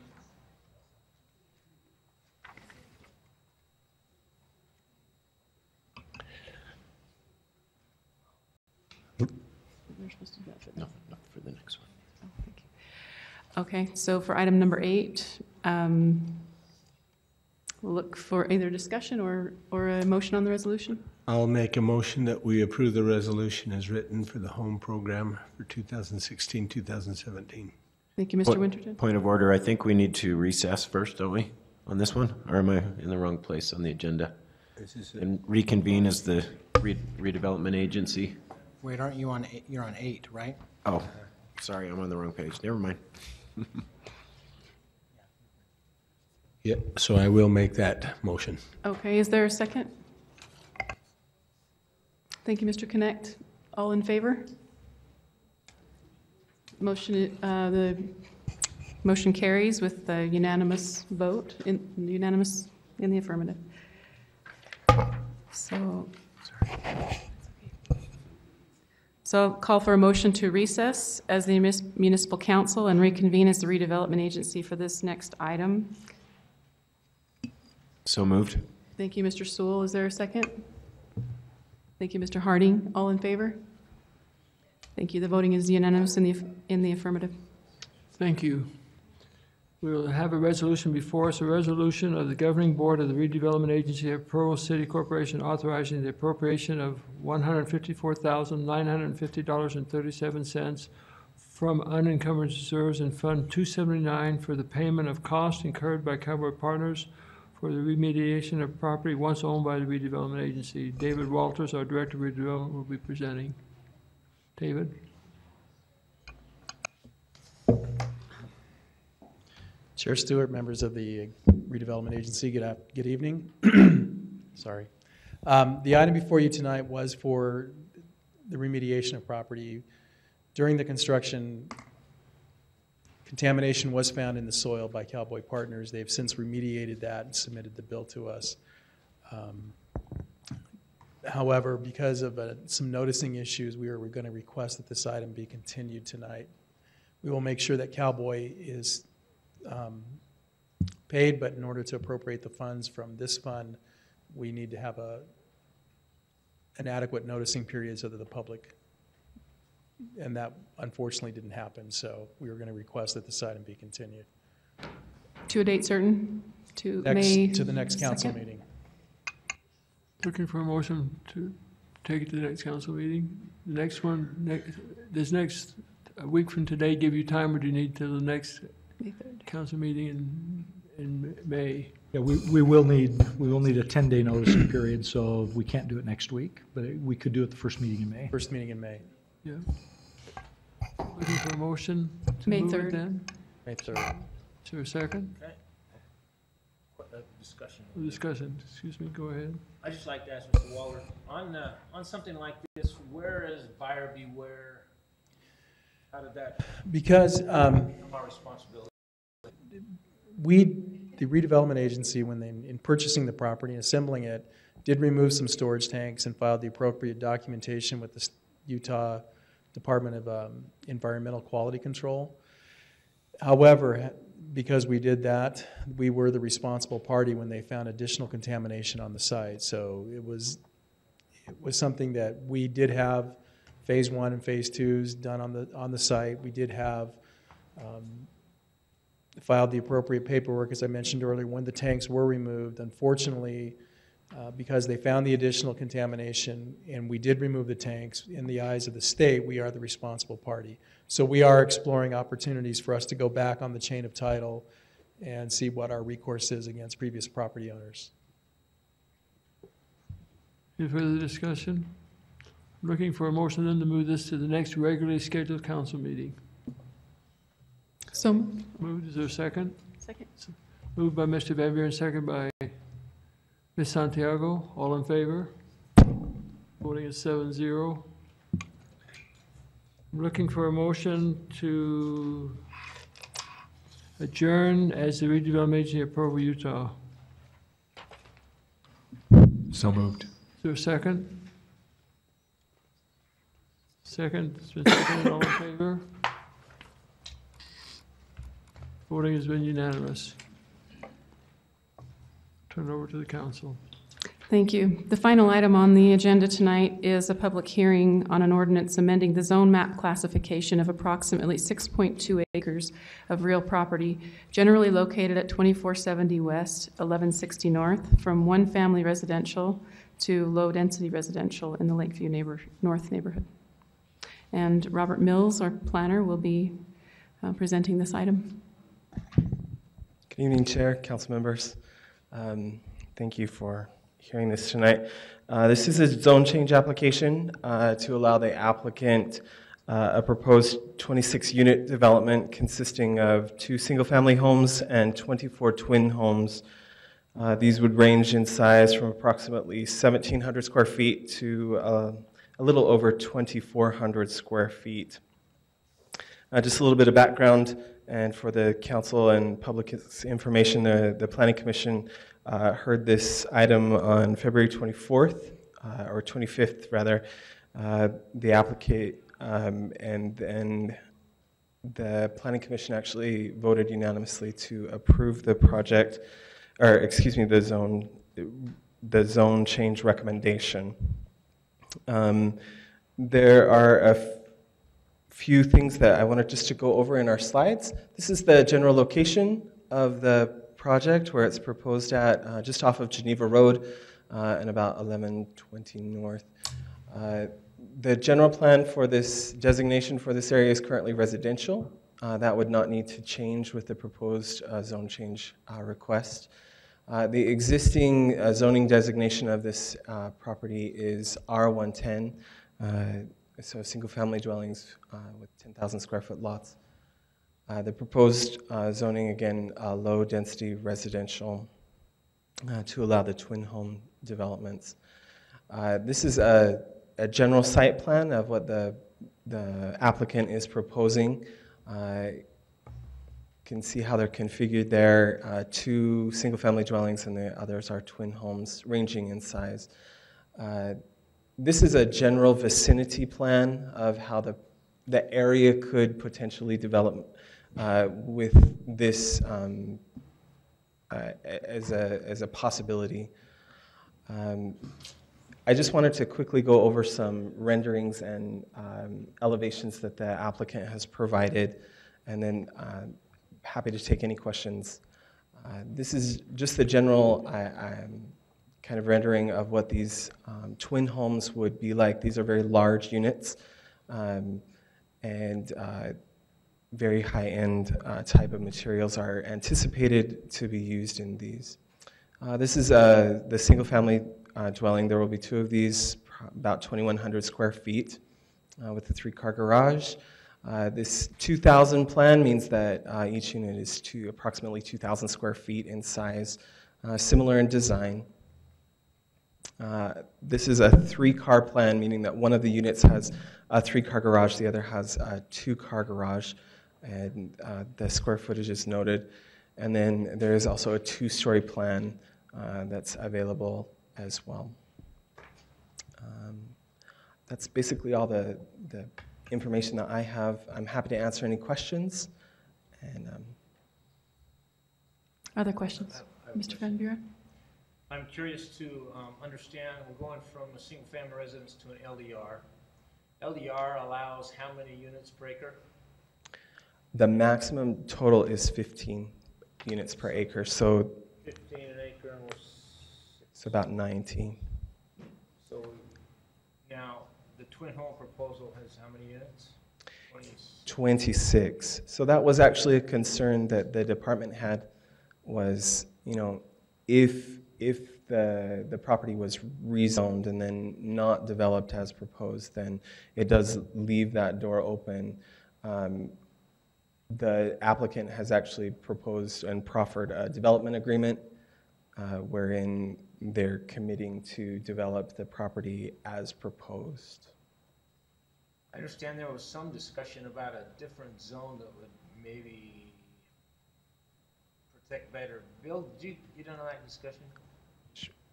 Speaker 11: No, not for the next one.
Speaker 1: Oh, thank you. Okay, so for item number 8, we'll look for either discussion or a motion on the resolution.
Speaker 20: I'll make a motion that we approve the resolution as written for the home program for 2016-2017.
Speaker 1: Thank you, Mr. Winterton.
Speaker 11: Point of order, I think we need to recess first, don't we, on this one? Or am I in the wrong place on the agenda? And reconvene as the redevelopment agency?
Speaker 8: Wait, aren't you on, you're on 8, right?
Speaker 11: Oh, sorry, I'm on the wrong page. Never mind.
Speaker 20: Yeah, so I will make that motion.
Speaker 1: Okay, is there a second? Thank you, Mr. Connect. All in favor? Motion, the motion carries with the unanimous vote, unanimous in the affirmative. So I'll call for a motion to recess as the municipal council and reconvene as the redevelopment agency for this next item.
Speaker 11: So moved.
Speaker 1: Thank you, Mr. Sewell. Is there a second? Thank you, Mr. Harding. All in favor? Thank you. The voting is unanimous in the affirmative.
Speaker 9: Thank you. We'll have a resolution before us, a resolution of the Governing Board of the Redevelopment Agency of Provo City Corporation authorizing the appropriation of $154,950.37 from unencumbered reserves in Fund 279 for the payment of costs incurred by Cowboy Partners for the remediation of property once owned by the redevelopment agency. David Walters, our Director of Redevelopment, will be presenting. David?
Speaker 4: Chair Stewart, members of the redevelopment agency, good evening. Sorry. The item before you tonight was for the remediation of property. During the construction, contamination was found in the soil by Cowboy Partners. They've since remediated that and submitted the bill to us. However, because of some noticing issues, we're going to request that this item be continued tonight. We will make sure that Cowboy is paid, but in order to appropriate the funds from this fund, we need to have an adequate noticing period so that the public, and that unfortunately didn't happen, so we were going to request that this item be continued.
Speaker 1: To a date certain? To
Speaker 4: the next council
Speaker 1: 2nd?
Speaker 4: meeting.
Speaker 9: Looking for a motion to take it to the next council meeting. The next one, does next a week from today give you time, or do you need till the next council meeting in May?
Speaker 21: Yeah, we will need a 10-day noticing period, so we can't do it next week, but we could do it the first meeting in May.
Speaker 4: First meeting in May.
Speaker 9: Yeah. Looking for a motion to
Speaker 1: May
Speaker 9: move
Speaker 1: 3rd.
Speaker 9: it then?
Speaker 4: May 3rd.
Speaker 9: Is there a second?
Speaker 18: Okay. Discussion.
Speaker 9: Discussion, excuse me, go ahead.
Speaker 18: I'd just like to ask Mr. Waller, on something like this, where is buyer beware? How did that
Speaker 4: Because
Speaker 18: become our responsibility?
Speaker 4: the redevelopment agency, when they, in purchasing the property and assembling it, did remove some storage tanks and filed the appropriate documentation with the Utah Department of Environmental Quality Control. However, because we did that, we were the responsible party when they found additional contamination on the site. So it was something that we did have phase 1 and phase 2s done on the site. We did have filed the appropriate paperwork, as I mentioned earlier, when the tanks were removed. Unfortunately, because they found the additional contamination and we did remove the tanks, in the eyes of the state, we are the responsible party. So we are exploring opportunities for us to go back on the chain of title and see what our recourse is against previous property owners.
Speaker 9: Any further discussion? Looking for a motion then to move this to the next regularly scheduled council meeting.
Speaker 1: So
Speaker 9: moved. Is there a second?
Speaker 1: Second.
Speaker 9: Moved by Mr. Van Buren, second by Ms. Santiago. All in favor? Voting is 7-0. I'm looking for a motion to adjourn as the redevelopment agency of Provo, Utah.
Speaker 19: So moved.
Speaker 9: Is there a second? Second. It's been seconded. All in favor? Voting has been unanimous. Turn it over to the council.
Speaker 1: Thank you. The final item on the agenda tonight is a public hearing on an ordinance amending the zone map classification of approximately 6.2 acres of real property generally located at 2470 West, 1160 North, from one-family residential to low-density residential in the Lakeview North neighborhood. And Robert Mills, our planner, will be presenting this item.
Speaker 10: Good evening, Chair, council members. Thank you for hearing this tonight. This is a zone change application to allow the applicant a proposed 26-unit development consisting of 2 single-family homes and 24 twin homes. These would range in size from approximately 1,700 square feet to a little over 2,400 square feet. Just a little bit of background, and for the council and public's information, the Planning Commission heard this item on February 24th, or 25th rather. The applicant and then the Planning Commission actually voted unanimously to approve the project, or excuse me, the zone change recommendation. There are a few things that I wanted just to go over in our slides. This is the general location of the project where it's proposed at, just off of Geneva Road and about 1120 North. The general plan for this designation for this area is currently residential. That would not need to change with the proposed zone change request. The existing zoning designation of this property is R110, so single-family dwellings with 10,000 square foot lots. The proposed zoning, again, low-density residential to allow the twin home developments. This is a general site plan of what the applicant is proposing. Can see how they're configured there. 2 single-family dwellings and the others are twin homes ranging in size. This is a general vicinity plan of how the area could potentially develop with this as a possibility. I just wanted to quickly go over some renderings and elevations that the applicant has provided, and then happy to take any questions. This is just the general kind of rendering of what these twin homes would be like. These are very large units and very high-end type of materials are anticipated to be used in these. This is the single-family dwelling. There will be 2 of these, about 2,100 square feet with a 3-car garage. This 2,000 plan means that each unit is approximately 2,000 square feet in size, similar in design. This is a 3-car plan, meaning that one of the units has a 3-car garage, the other has a 2-car garage, and the square footage is noted. And then there is also a 2-story plan that's available as well. That's basically all the information that I have. I'm happy to answer any questions. And
Speaker 1: Other questions? Mr. Van Buren?
Speaker 18: I'm curious to understand, we're going from a single-family residence to an LDR. LDR allows how many units per acre?
Speaker 10: the maximum total is 15 units per acre, so
Speaker 18: 15 an acre and
Speaker 10: it's about 19.
Speaker 18: So now the twin home proposal has how many units?
Speaker 10: 26. So that was actually a concern that the department had, was, you know, if the property was rezoned and then not developed as proposed, then it does leave that door open. The applicant has actually proposed and proffered a development agreement wherein they're committing to develop the property as proposed.
Speaker 18: I understand there was some discussion about a different zone that would maybe protect better. Bill, you don't know that discussion?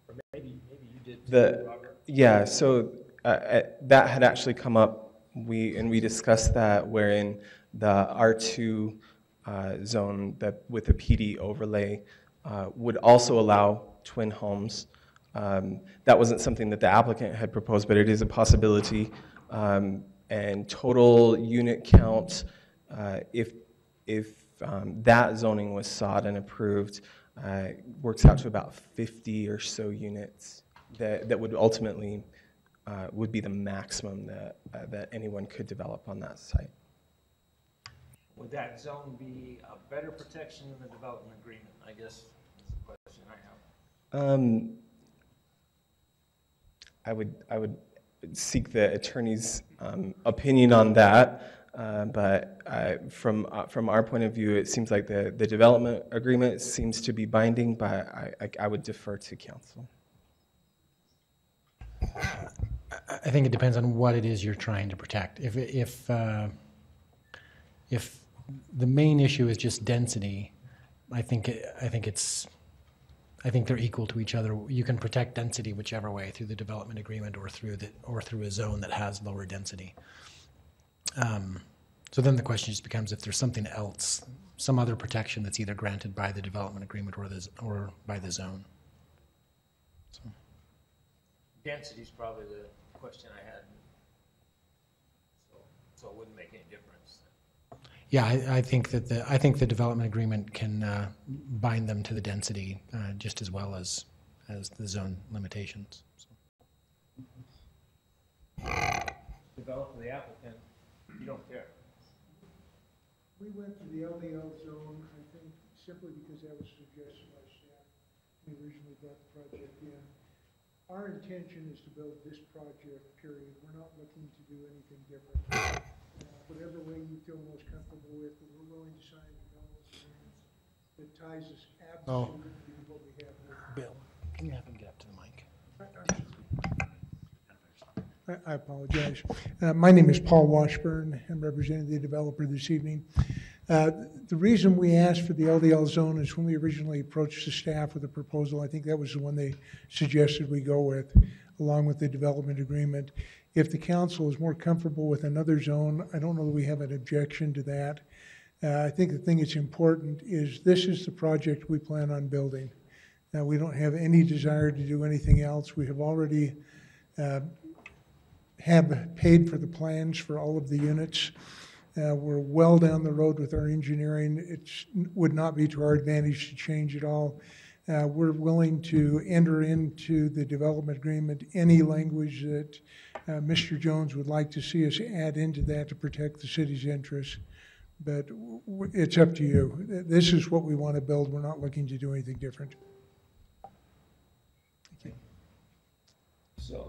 Speaker 18: Or maybe you did too, Robert?
Speaker 10: Yeah, so that had actually come up. We discussed that, wherein the R2 zone that with the PD overlay would also allow twin homes. That wasn't something that the applicant had proposed, but it is a possibility. And total unit count, if that zoning was sought and approved, works out to about 50 or so units that would ultimately would be the maximum that anyone could develop on that site.
Speaker 18: Would that zone be a better protection than the development agreement? I guess is the question I have.
Speaker 10: I would seek the attorney's opinion on that, but from our point of view, it seems like the development agreement seems to be binding, but I would defer to counsel.
Speaker 8: I think it depends on what it is you're trying to protect. If the main issue is just density, I think they're equal to each other. You can protect density whichever way, through the development agreement or through a zone that has lower density. So then the question just becomes if there's something else, some other protection that's either granted by the development agreement or by the zone. So.
Speaker 18: Density is probably the question I had. So it wouldn't make any difference.
Speaker 8: Yeah, I think that the development agreement can bind them to the density just as well as the zone limitations. So.
Speaker 18: developer, the applicant, you don't care.
Speaker 5: We went to the LDL zone, I think, simply because that was suggested by staff. We originally brought the project in. Our intention is to build this project, period. We're not looking to do anything different. Whatever way you feel most comfortable with, but we're willing to sign a development agreement that ties us absolutely to what we have here.
Speaker 8: Bill, can you have him get up to the mic?
Speaker 5: I apologize. My name is Paul Washburn. I'm representing the developer this evening. The reason we asked for the LDL zone is when we originally approached the staff with a proposal, I think that was the one they suggested we go with, along with the development agreement. If the council is more comfortable with another zone, I don't know that we have an objection to that. I think the thing that's important is this is the project we plan on building. Now, we don't have any desire to do anything else. We have already have paid for the plans for all of the units. We're well down the road with our engineering. It would not be to our advantage to change it all. We're willing to enter into the development agreement any language that Mr. Jones would like to see us add into that to protect the city's interests. But it's up to you. This is what we want to build. We're not looking to do anything different.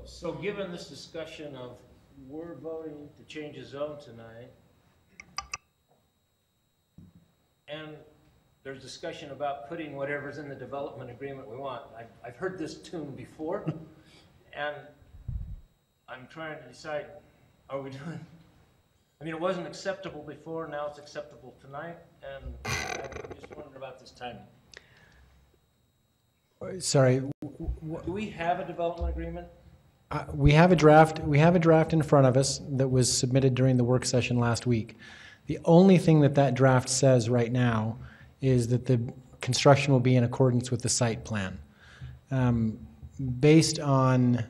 Speaker 18: So given this discussion of we're voting to change the zone tonight, and there's discussion about putting whatever's in the development agreement we want. I've heard this tune before, and I'm trying to decide, are we doing, I mean, it wasn't acceptable before, now it's acceptable tonight, and I'm just wondering about this timing.
Speaker 8: Sorry.
Speaker 18: Do we have a development agreement?
Speaker 8: We have a draft. We have a draft in front of us that was submitted during the work session last week. The only thing that draft says right now is that the construction will be in accordance with the site plan. Based on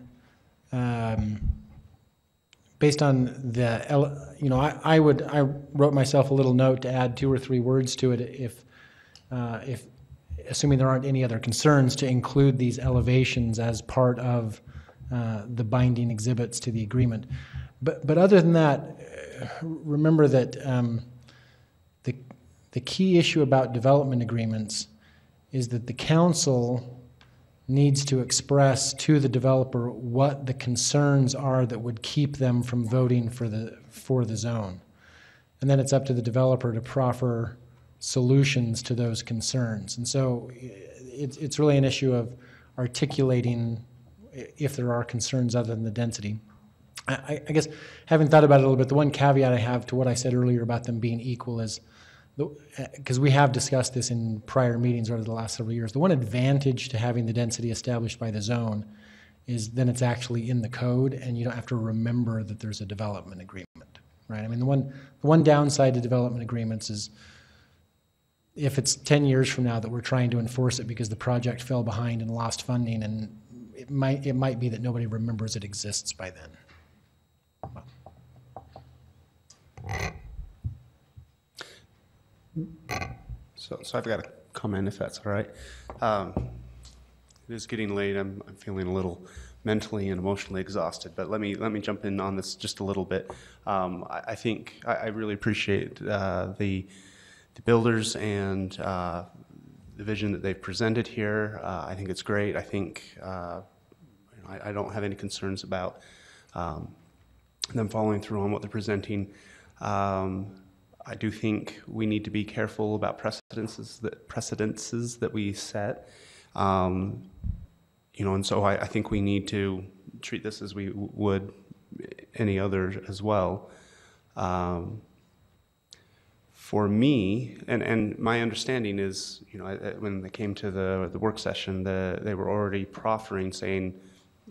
Speaker 8: the, you know, I wrote myself a little note to add 2 or 3 words to it if assuming there aren't any other concerns, to include these elevations as part of the binding exhibits to the agreement. But other than that, remember that the key issue about development agreements is that the council needs to express to the developer what the concerns are that would keep them from voting for the zone. And then it's up to the developer to proffer solutions to those concerns. And so it's really an issue of articulating if there are concerns other than the density. I guess, having thought about it a little bit, the one caveat I have to what I said earlier about them being equal is, because we have discussed this in prior meetings over the last several years, the one advantage to having the density established by the zone is then it's actually in the code and you don't have to remember that there's a development agreement, right? I mean, the one downside to development agreements is if it's 10 years from now that we're trying to enforce it because the project fell behind and lost funding, and it might be that nobody remembers it exists by then.
Speaker 7: So I've got a comment, if that's all right. It is getting late. I'm feeling a little mentally and emotionally exhausted, but let me jump in on this just a little bit. I think I really appreciate the builders and the vision that they've presented here. I think it's great. I think I don't have any concerns about them following through on what they're presenting. I do think we need to be careful about precedences that we set. You know, and so I think we need to treat this as we would any other as well. For me, and my understanding is, you know, when they came to the work session, they were already proffering, saying,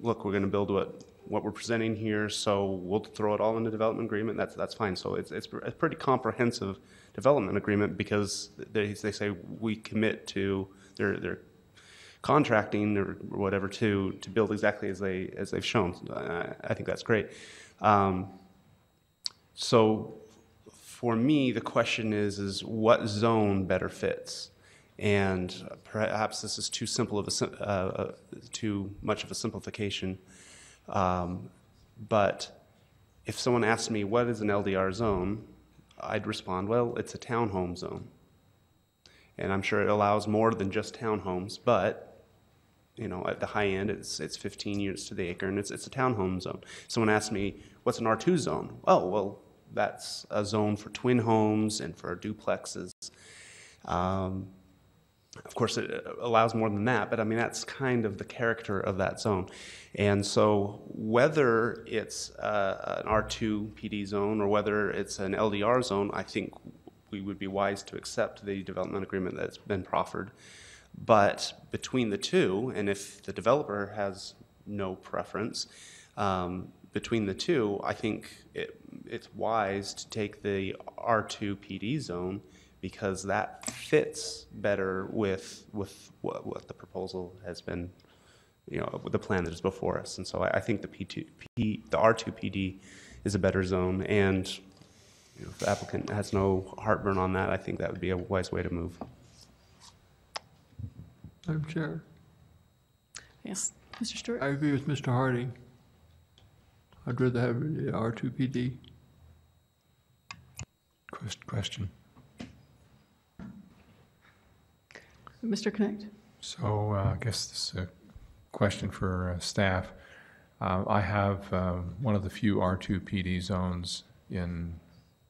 Speaker 7: look, we're going to build what we're presenting here, so we'll throw it all in the development agreement. That's fine. So it's a pretty comprehensive development agreement because they say we commit to their contracting or whatever to build exactly as they've shown. I think that's great. So for me, the question is what zone better fits? And perhaps this is too much of a simplification. But if someone asked me, what is an LDR zone? I'd respond, well, it's a townhome zone. And I'm sure it allows more than just townhomes, but at the high end, it's 15 units to the acre, and it's a townhome zone. Someone asked me, what's an R2 zone? Oh, well, that's a zone for twin homes and for duplexes. Of course, it allows more than that, but I mean, that's kind of the character of that zone. And so whether it's an R2 PD zone or whether it's an LDR zone, I think we would be wise to accept the development agreement that's been proffered. But between the two, and if the developer has no preference, between the two, I think it's wise to take the R2 PD zone because that fits better with what the proposal has been, with the plan that is before us. And so I think the R2 PD is a better zone, and if the applicant has no heartburn on that, I think that would be a wise way to move.
Speaker 9: Madam Chair.
Speaker 1: Yes, Mr. Stewart?
Speaker 9: I agree with Mr. Harding. I'd rather have the R2 PD.
Speaker 6: Question.
Speaker 1: Mr. Connect?
Speaker 6: So I guess this is a question for staff. I have one of the few R2 PD zones in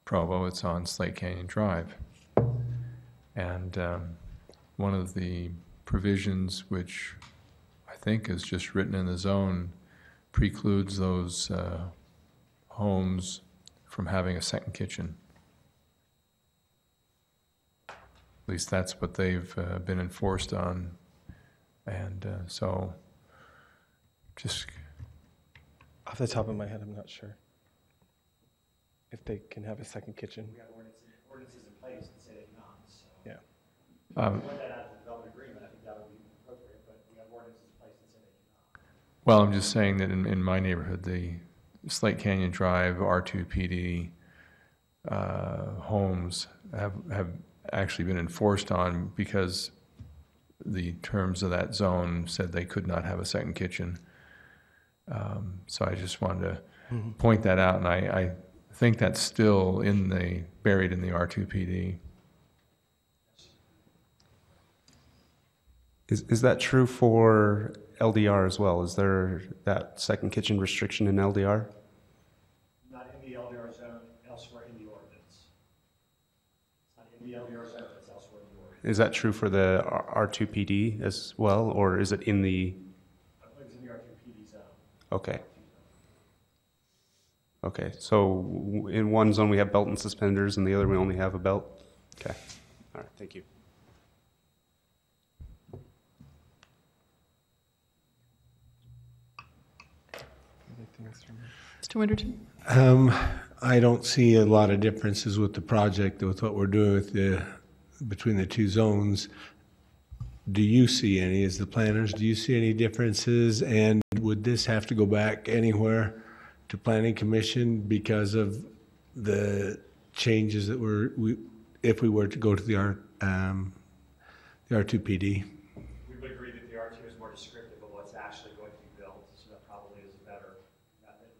Speaker 6: Provo. It's on Slate Canyon Drive. And one of the provisions, which I think is just written in the zone, precludes those homes from having a second kitchen. At least that's what they've been enforced on. And so just...
Speaker 10: Off the top of my head, I'm not sure if they can have a second kitchen.
Speaker 18: We have ordinances in place that say they cannot, so.
Speaker 10: Yeah.
Speaker 18: Put that out of the development agreement, I think that would be appropriate, but we have ordinances in place that say they cannot.
Speaker 6: Well, I'm just saying that in my neighborhood, the Slate Canyon Drive R2 PD homes have actually been enforced on because the terms of that zone said they could not have a second kitchen. So I just wanted to point that out, and I think that's still buried in the R2 PD.
Speaker 7: Is that true for LDR as well? Is there that second kitchen restriction in LDR?
Speaker 18: Not in the LDR zone, elsewhere in the ordinance. It's not in the LDR zone, it's elsewhere in the ordinance.
Speaker 7: Is that true for the R2 PD as well, or is it in the...
Speaker 18: I believe it's in the R2 PD zone.
Speaker 7: Okay. Okay, so in one zone we have belt and suspenders, and the other we only have a belt? Okay, all right, thank you.
Speaker 1: Mr. Winterton?
Speaker 20: I don't see a lot of differences with the project, with what we're doing with between the two zones. Do you see any, as the planners, do you see any differences? And would this have to go back anywhere to Planning Commission because of the changes that if we were to go to the R2 PD?
Speaker 18: We would agree that the R2 is more descriptive of what's actually going to be built, so that probably is a better method.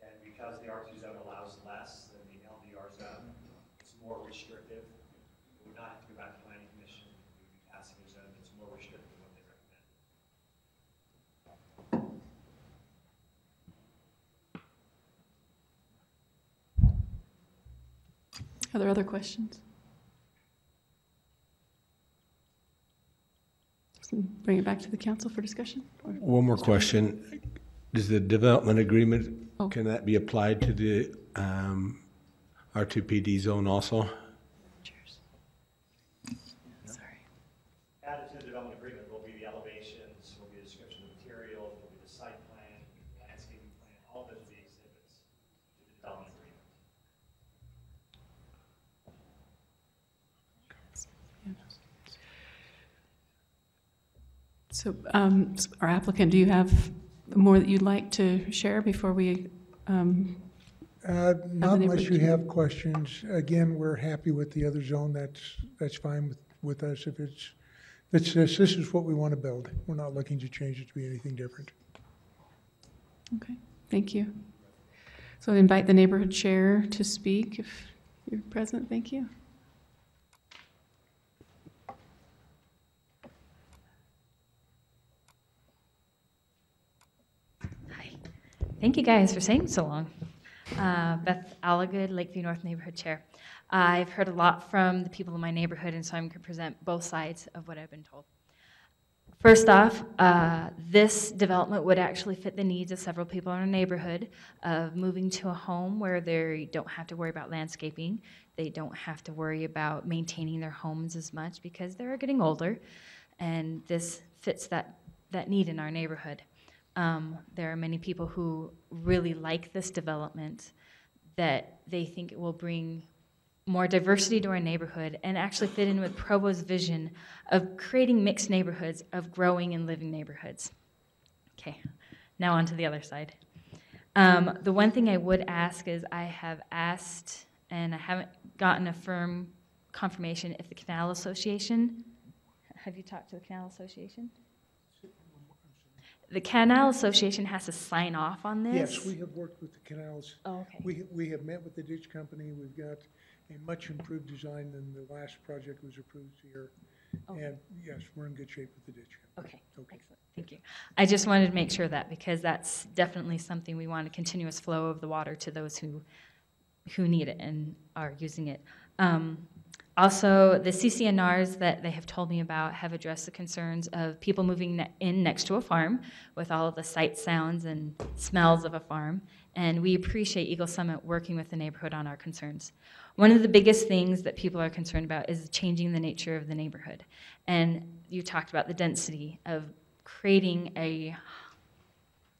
Speaker 18: And because the R2 zone allows less than the LDR zone, it's more restrictive. We would not have to go back to Planning Commission. We would be passing a zone that's more restrictive than what they recommend.
Speaker 1: Are there other questions? Bring it back to the council for discussion?
Speaker 20: One more question. Does the development agreement, can that be applied to the R2 PD zone also?
Speaker 18: Added to the development agreement will be the elevations, will be the description of materials, will be the site plan, landscaping plan, all those will be exhibits to the development agreement.
Speaker 1: So, our applicant, do you have more that you'd like to share before we
Speaker 5: Not unless you have questions. Again, we're happy with the other zone. That's fine with us. If this is what we want to build. We're not looking to change it to be anything different.
Speaker 1: Okay, thank you. So I invite the neighborhood chair to speak if you're present. Thank you.
Speaker 12: Thank you guys for staying so long. Beth Allagood, Lakeview North Neighborhood Chair. I've heard a lot from the people in my neighborhood, and so I'm going to present both sides of what I've been told. First off, this development would actually fit the needs of several people in our neighborhood of moving to a home where they don't have to worry about landscaping. They don't have to worry about maintaining their homes as much because they're getting older, and this fits that need in our neighborhood. There are many people who really like this development, that they think it will bring more diversity to our neighborhood and actually fit in with Provo's vision of creating mixed neighborhoods, of growing and living neighborhoods. Okay, now on to the other side. The one thing I would ask is I have asked, and I haven't gotten a firm confirmation, if the Canal Association, have you talked to the Canal Association? The Canal Association has to sign off on this?
Speaker 5: Yes, we have worked with the canals.
Speaker 12: Oh, okay.
Speaker 5: We have met with the ditch company. We've got a much improved design than the last project was approved here.
Speaker 12: Okay.
Speaker 5: And yes, we're in good shape with the ditch company.
Speaker 12: Okay, excellent, thank you. I just wanted to make sure that, because that's definitely something we want, a continuous flow of the water to those who need it and are using it. Also, the CCNRs that they have told me about have addressed the concerns of people moving in next to a farm with all of the sight sounds and smells of a farm, and we appreciate Eagle Summit working with the neighborhood on our concerns. One of the biggest things that people are concerned about is changing the nature of the neighborhood, and you talked about the density of creating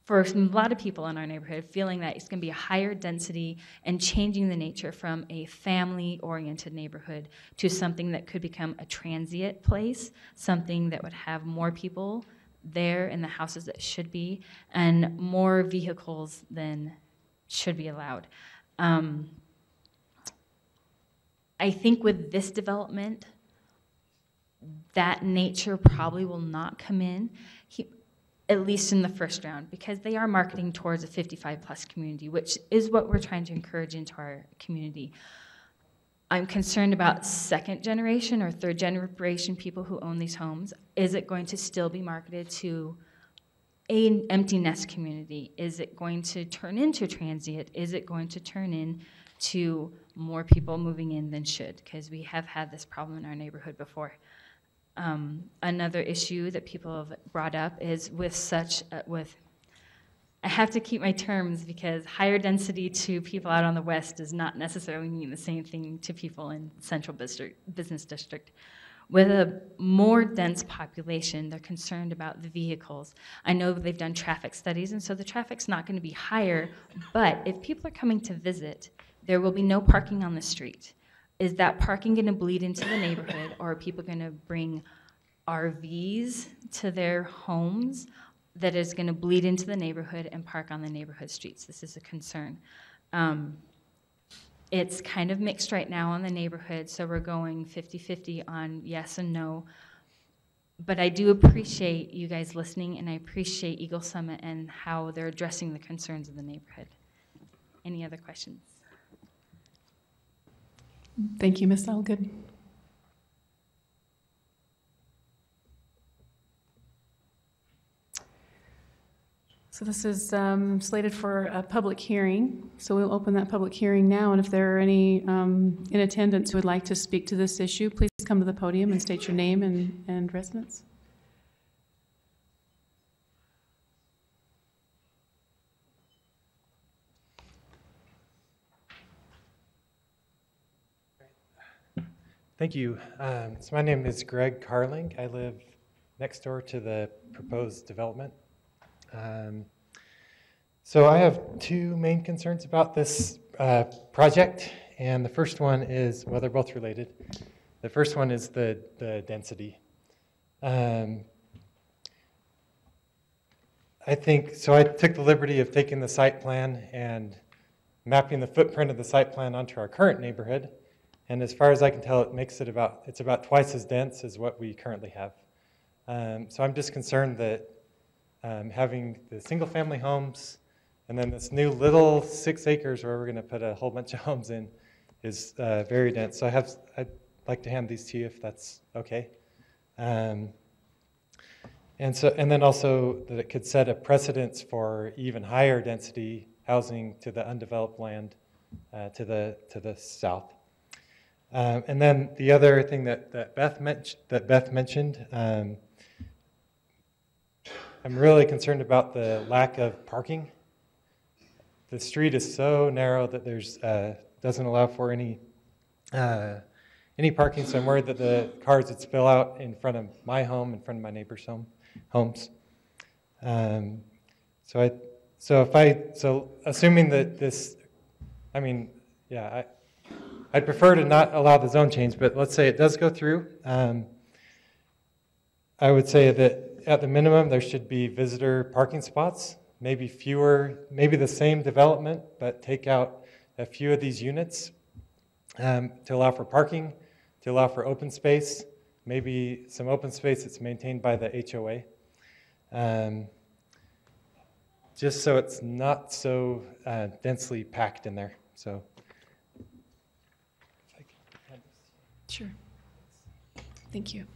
Speaker 12: for a lot of people in our neighborhood, feeling that it's going to be a higher density and changing the nature from a family-oriented neighborhood to something that could become a transient place, something that would have more people there in the houses that should be, and more vehicles than should be allowed. I think with this development, that nature probably will not come in. At least in the first round, because they are marketing towards a 55+ community, which is what we're trying to encourage into our community. I'm concerned about second generation or third generation people who own these homes. Is it going to still be marketed to an empty nest community? Is it going to turn into transient? Is it going to turn into more people moving in than should? Because we have had this problem in our neighborhood before. Another issue that people have brought up is I have to keep my terms because higher density to people out on the west does not necessarily mean the same thing to people in Central Business District. With a more dense population, they're concerned about the vehicles. I know they've done traffic studies, and so the traffic's not going to be higher, but if people are coming to visit, there will be no parking on the street. Is that parking going to bleed into the neighborhood, or are people going to bring RVs to their homes that is going to bleed into the neighborhood and park on the neighborhood streets? This is a concern. It's kind of mixed right now in the neighborhood, so we're going 50-50 on yes and no. But I do appreciate you guys listening, and I appreciate Eagle Summit and how they're addressing the concerns of the neighborhood. Any other questions?
Speaker 1: Thank you, Ms. Allgood. So this is slated for a public hearing. So we'll open that public hearing now. And if there are any in attendance who would like to speak to this issue, please come to the podium and state your name and residence.
Speaker 13: Thank you. So my name is Greg Carling. I live next door to the proposed development. So I have two main concerns about this project, and the first one is, well, they're both related. The first one is the density. I think, so I took the liberty of taking the site plan and mapping the footprint of the site plan onto our current neighborhood. And as far as I can tell, it's about twice as dense as what we currently have. So I'm just concerned that having the single-family homes And then this new little 6 acres where we're going to put a whole bunch of homes in is very dense. So I'd like to hand these to you if that's okay. And then also that it could set a precedence for even higher density housing to the undeveloped land to the south. And then the other thing that Beth mentioned, I'm really concerned about the lack of parking. The street is so narrow that there's doesn't allow for any parking. So I'm worried that the cars would spill out in front of my home, in front of my neighbors' homes. So assuming that this, I mean, yeah, I'd prefer to not allow the zone change, but let's say it does go through. I would say that at the minimum there should be visitor parking spots, maybe fewer, maybe the same development, but take out a few of these units to allow for parking, to allow for open space, maybe some open space that's maintained by the HOA. Just so it's not so densely packed in there. So, if I can hand this.
Speaker 1: Sure. Thank you.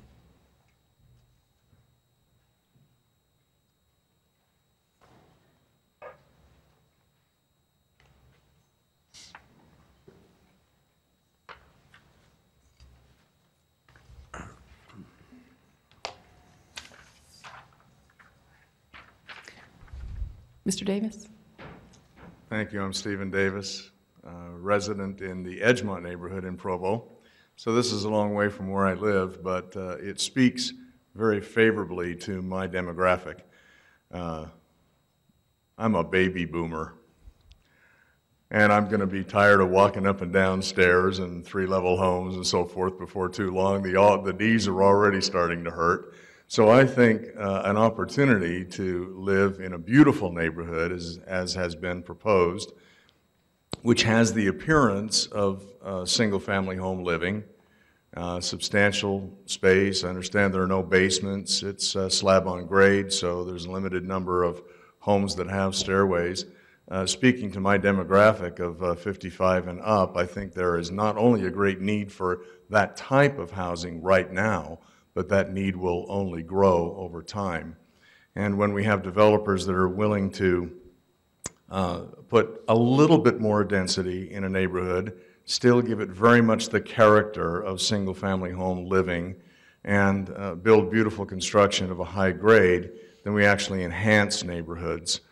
Speaker 1: Mr. Davis.
Speaker 15: Thank you. I'm Stephen Davis, resident in the Edgemont neighborhood in Provo. So this is a long way from where I live, but it speaks very favorably to my demographic. I'm a baby boomer, and I'm going to be tired of walking up and down stairs and 3-level homes and so forth before too long. The knees are already starting to hurt. So I think an opportunity to live in a beautiful neighborhood, as has been proposed, which has the appearance of single-family home living, substantial space. I understand there are no basements. It's slab on grade, so there's a limited number of homes that have stairways. Speaking to my demographic of 55 and up, I think there is not only a great need for that type of housing right now, but that need will only grow over time. And when we have developers that are willing to put a little bit more density in a neighborhood, still give it very much the character of single-family home living, and build beautiful construction of a high grade, then we actually enhance neighborhoods.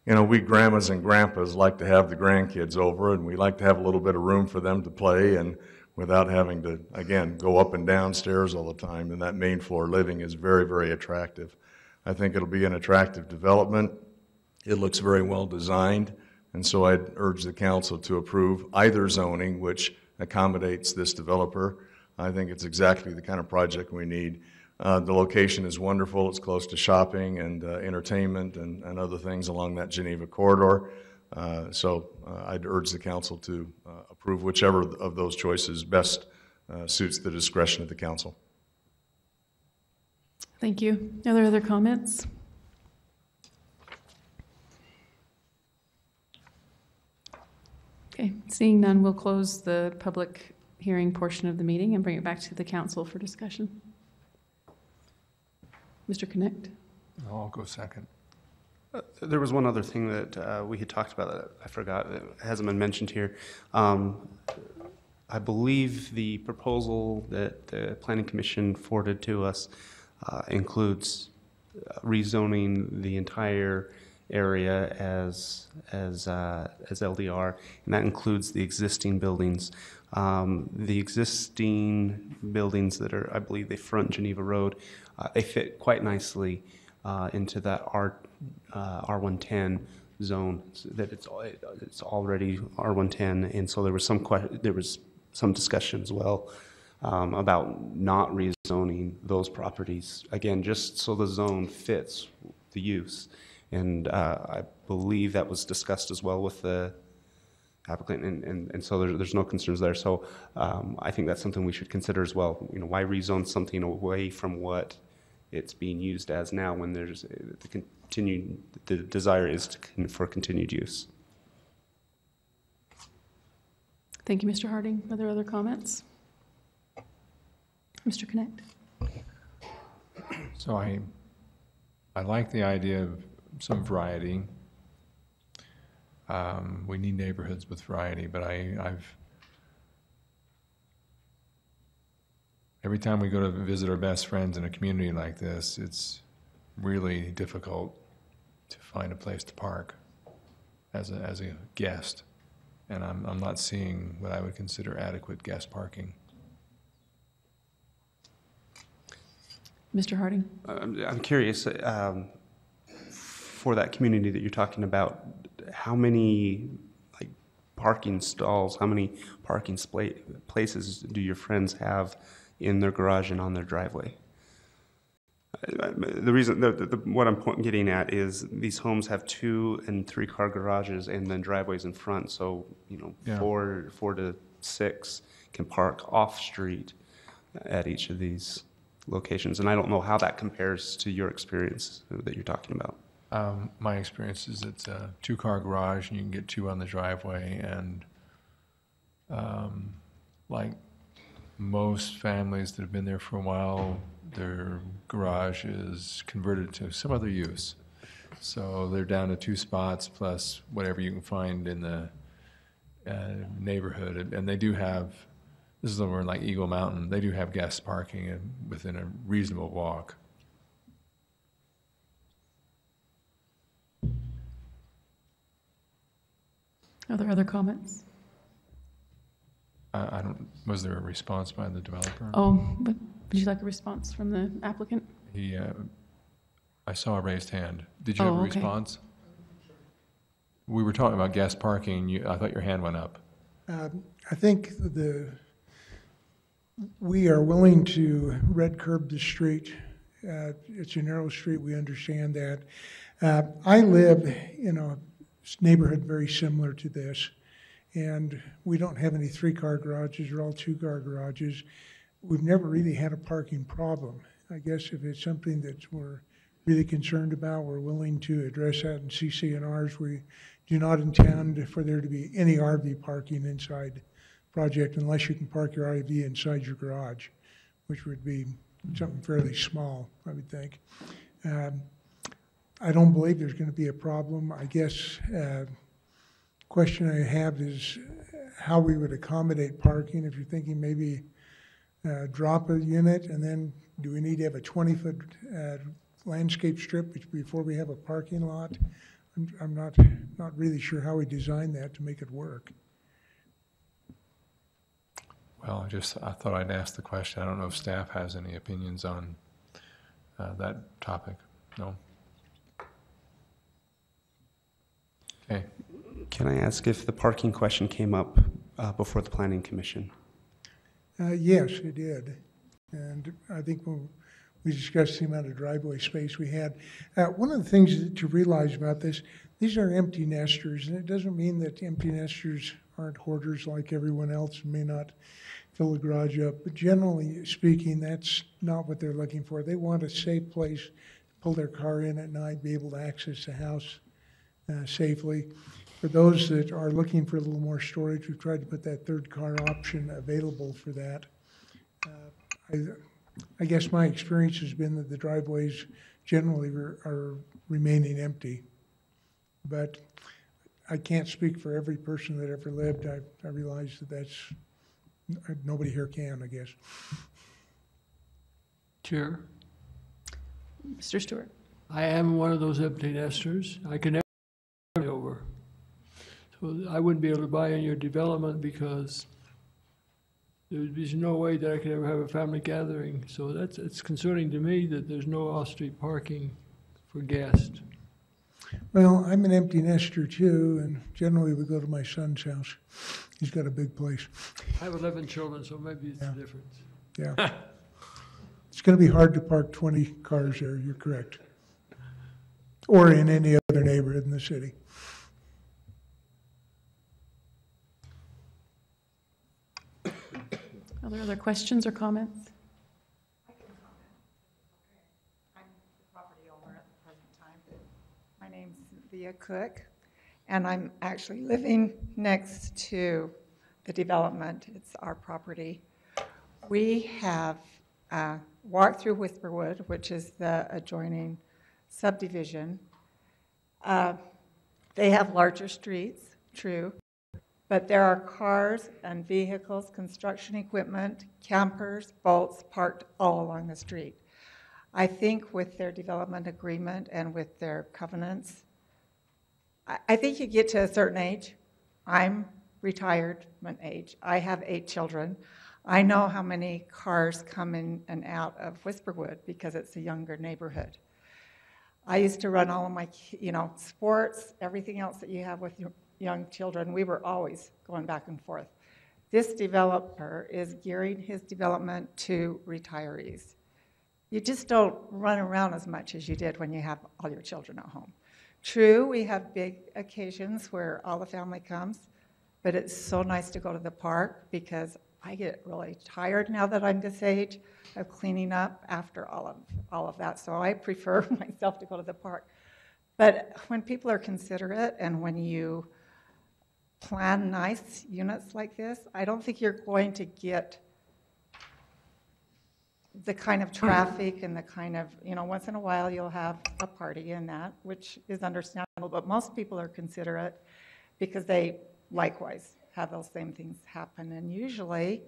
Speaker 15: You know, we grandmas and grandpas like to have the grandkids over, and we like to have a little bit of room for them to play, and without having to, again, go up and down stairs all the time, and that main floor living is very, very attractive. I think it'll be an attractive development. It looks very well designed, and so I'd urge the council to approve either zoning which accommodates this developer. I think it's exactly the kind of project we need. The location is wonderful. It's close to shopping and entertainment and other things along that Geneva corridor. I'd urge the council to approve whichever of those choices best suits the discretion of the council.
Speaker 1: Thank you. Are there other comments? Okay, seeing none, we'll close the public hearing portion of the meeting and bring it back to the council for discussion. Mr. Connect?
Speaker 6: I'll go second.
Speaker 7: There was one other thing that we had talked about that I forgot. It hasn't been mentioned here. I believe the proposal that the Planning Commission forwarded to us includes rezoning the entire area as LDR, and that includes the existing buildings. The existing buildings that are, I believe, they front Geneva Road, they fit quite nicely into that R110 zone. So that it's already R110, and so there was some discussion as well about not rezoning those properties again, just so the zone fits the use. And I believe that was discussed as well with the applicant, and so there's no concerns there. So I think that's something we should consider as well. You know, why rezone something away from what it's being used as now when there's the desire is for continued use.
Speaker 1: Thank you, Mr. Harding. Are there other comments? Mr. Connect?
Speaker 6: So I like the idea of some variety. We need neighborhoods with variety, but every time we go to visit our best friends in a community like this, it's really difficult to find a place to park as a guest. And I'm not seeing what I would consider adequate guest parking.
Speaker 1: Mr. Harding?
Speaker 7: I'm curious, for that community that you're talking about, how many parking stalls, how many parking places do your friends have in their garage and on their driveway? The reason, what I'm getting at is these homes have 2- and 3-car garages and then driveways in front. So,
Speaker 6: Yeah.
Speaker 7: 4 to 6 can park off street at each of these locations. And I don't know how that compares to your experience that you're talking about.
Speaker 6: My experience is it's a 2-car garage and you can get 2 on the driveway, and like most families that have been there for a while, their garage is converted to some other use. So they're down to 2 spots plus whatever you can find in the neighborhood. And they do have, this is over in like Eagle Mountain, they do have guest parking within a reasonable walk.
Speaker 1: Are there other comments?
Speaker 6: I don't, was there a response by the developer?
Speaker 1: Oh, but would you like a response from the applicant?
Speaker 6: He, I saw a raised hand. Did you have a
Speaker 1: Oh, okay.
Speaker 6: response? We were talking about guest parking. I thought your hand went up.
Speaker 5: I think we are willing to red curb the street. It's a narrow street, we understand that. I live in a neighborhood very similar to this, and we don't have any 3-car garages, they're all 2-car garages. We've never really had a parking problem. I guess if it's something that we're really concerned about, we're willing to address that in CC&Rs. We do not intend for there to be any RV parking inside the project unless you can park your RV inside your garage, which would be something fairly small, I would think. I don't believe there's going to be a problem. I guess question I have is how we would accommodate parking. If you're thinking maybe drop a unit, and then do we need to have a 20-foot landscape strip before we have a parking lot? I'm not really sure how we design that to make it work.
Speaker 6: Well, I thought I'd ask the question. I don't know if staff has any opinions on that topic. No? Okay.
Speaker 7: Can I ask if the parking question came up before the Planning Commission?
Speaker 5: Yes, it did. And I think when we discussed the amount of driveway space we had. One of the things to realize about this, these are empty nesters, and it doesn't mean that empty nesters aren't hoarders like everyone else and may not fill the garage up. But generally speaking, that's not what they're looking for. They want a safe place to pull their car in at night, be able to access the house safely. For those that are looking for a little more storage, we've tried to put that 3rd car option available for that. I guess my experience has been that the driveways generally are remaining empty. But I can't speak for every person that ever lived. I realize that nobody here can, I guess.
Speaker 9: Chair,
Speaker 1: Mr. Stewart.
Speaker 9: I am one of those empty nesters. I can never over. So I wouldn't be able to buy in your development because there's no way that I could ever have a family gathering. So it's concerning to me that there's no off-street parking for guests.
Speaker 5: Well, I'm an empty nester too, and generally we go to my son's house. He's got a big place.
Speaker 9: I have 11 children, so maybe it's a difference.
Speaker 5: Yeah. It's going to be hard to park 20 cars there, you're correct. Or in any other neighborhood in the city.
Speaker 1: Are there other questions or comments?
Speaker 3: name's Cynthia Cook, and I'm actually living next to the development. It's our property. We have walked through Whisperwood, which is the adjoining subdivision. They have larger streets, true, but there are cars and vehicles, construction equipment, campers, boats parked all along the street. I think with their development agreement and with their covenants, I think you get to a certain age. I'm retirement age. I have 8 children. I know how many cars come in and out of Whisperwood because it's a younger neighborhood. I used to run all of my, sports, everything else that you have with your young children. We were always going back and forth. This developer is gearing his development to retirees. You just don't run around as much as you did when you have all your children at home. True, we have big occasions where all the family comes, but it's so nice to go to the park because I get really tired now that I'm this age of cleaning up after all of that. So I prefer myself to go to the park. But when people are considerate and when you plan nice units like this, I don't think you're going to get the kind of traffic and the kind of, once in a while you'll have a party in that, which is understandable, but most people are considerate because they likewise have those same things happen. And usually,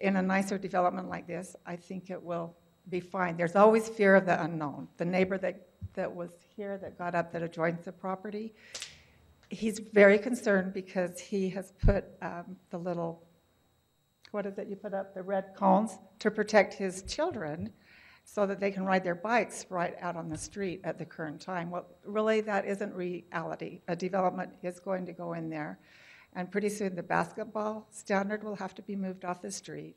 Speaker 3: in a nicer development like this, I think it will be fine. There's always fear of the unknown. The neighbor that was here that got up that adjoins the property, he's very concerned because he has put the little, what is it you put up, the red cones to protect his children so that they can ride their bikes right out on the street at the current time. Well, really, that isn't reality. A development is going to go in there. And pretty soon the basketball standard will have to be moved off the street.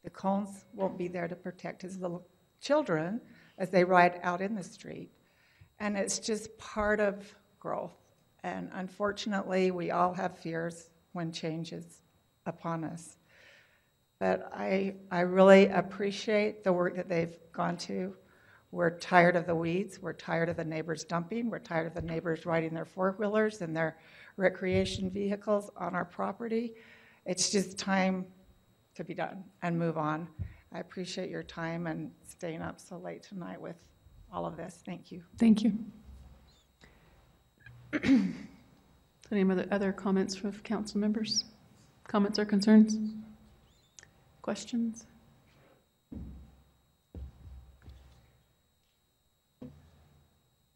Speaker 3: The cones won't be there to protect his little children as they ride out in the street. And it's just part of growth. And unfortunately, we all have fears when change is upon us. But I really appreciate the work that they've gone to. We're tired of the weeds. We're tired of the neighbors dumping. We're tired of the neighbors riding their four-wheelers and their recreation vehicles on our property. It's just time to be done and move on. I appreciate your time and staying up so late tonight with all of this. Thank you.
Speaker 1: Thank you. Any other comments from council members? Comments or concerns? Questions?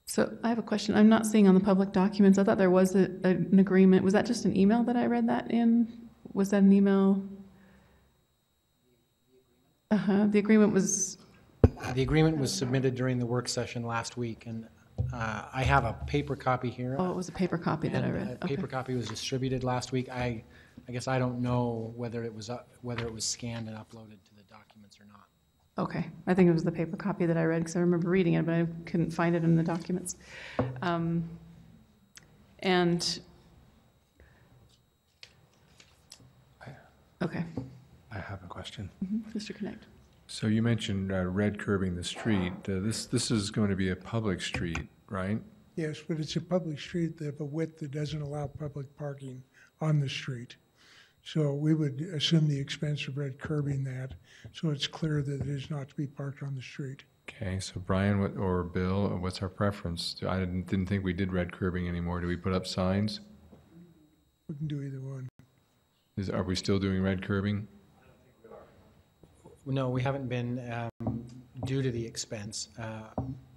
Speaker 1: So I have a question. I'm not seeing on the public documents. I thought there was an agreement. Was that just an email that I read that in? Was that an email? The agreement was...
Speaker 8: The agreement was submitted during the work session last week, and I have a paper copy here.
Speaker 1: Oh, it was a paper copy that I read.
Speaker 8: A paper copy was distributed last week. I guess I don't know whether it was scanned and uploaded to the documents or not.
Speaker 1: Okay, I think it was the paper copy that I read because I remember reading it, but I couldn't find it in the documents. Okay.
Speaker 22: I have a question.
Speaker 1: Mr. Connect.
Speaker 6: So you mentioned red curbing the street. This is going to be a public street, right?
Speaker 5: Yes, but it's a public street of a width that doesn't allow public parking on the street. So we would assume the expense of red curbing that, so it's clear that it is not to be parked on the street.
Speaker 6: Okay, so Brian or Bill, what's our preference? I didn't think we did red curbing anymore. Do we put up signs?
Speaker 5: We can do either one.
Speaker 6: Are we still doing red curbing?
Speaker 8: No, we haven't been due to the expense,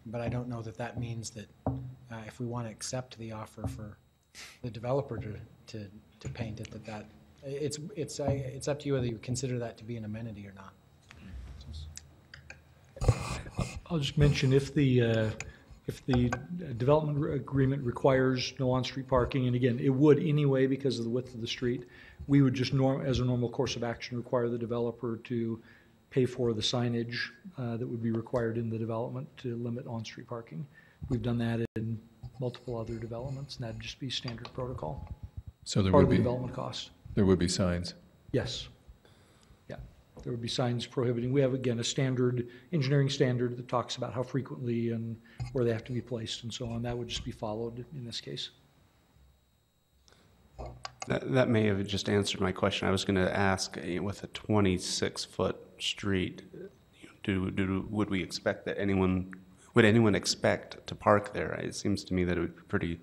Speaker 8: but I don't know that means that if we want to accept the offer for the developer to paint it, that it's up to you whether you consider that to be an amenity or not.
Speaker 21: I'll just mention if the development agreement requires no on-street parking, and again, it would anyway because of the width of the street, we would just as a normal course of action require the developer to pay for the signage that would be required in the development to limit on-street parking. We've done that in multiple other developments, and that'd just be standard protocol.
Speaker 6: So there
Speaker 21: Part
Speaker 6: would
Speaker 21: of the
Speaker 6: be
Speaker 21: development cost.
Speaker 6: There would be signs.
Speaker 21: Yes. Yeah. There would be signs prohibiting. We have, again, a standard, engineering standard that talks about how frequently and where they have to be placed and so on. That would just be followed in this case.
Speaker 7: That may have just answered my question. I was going to ask, with a 26-foot street, would we expect that would anyone expect to park there? It seems to me that it would be pretty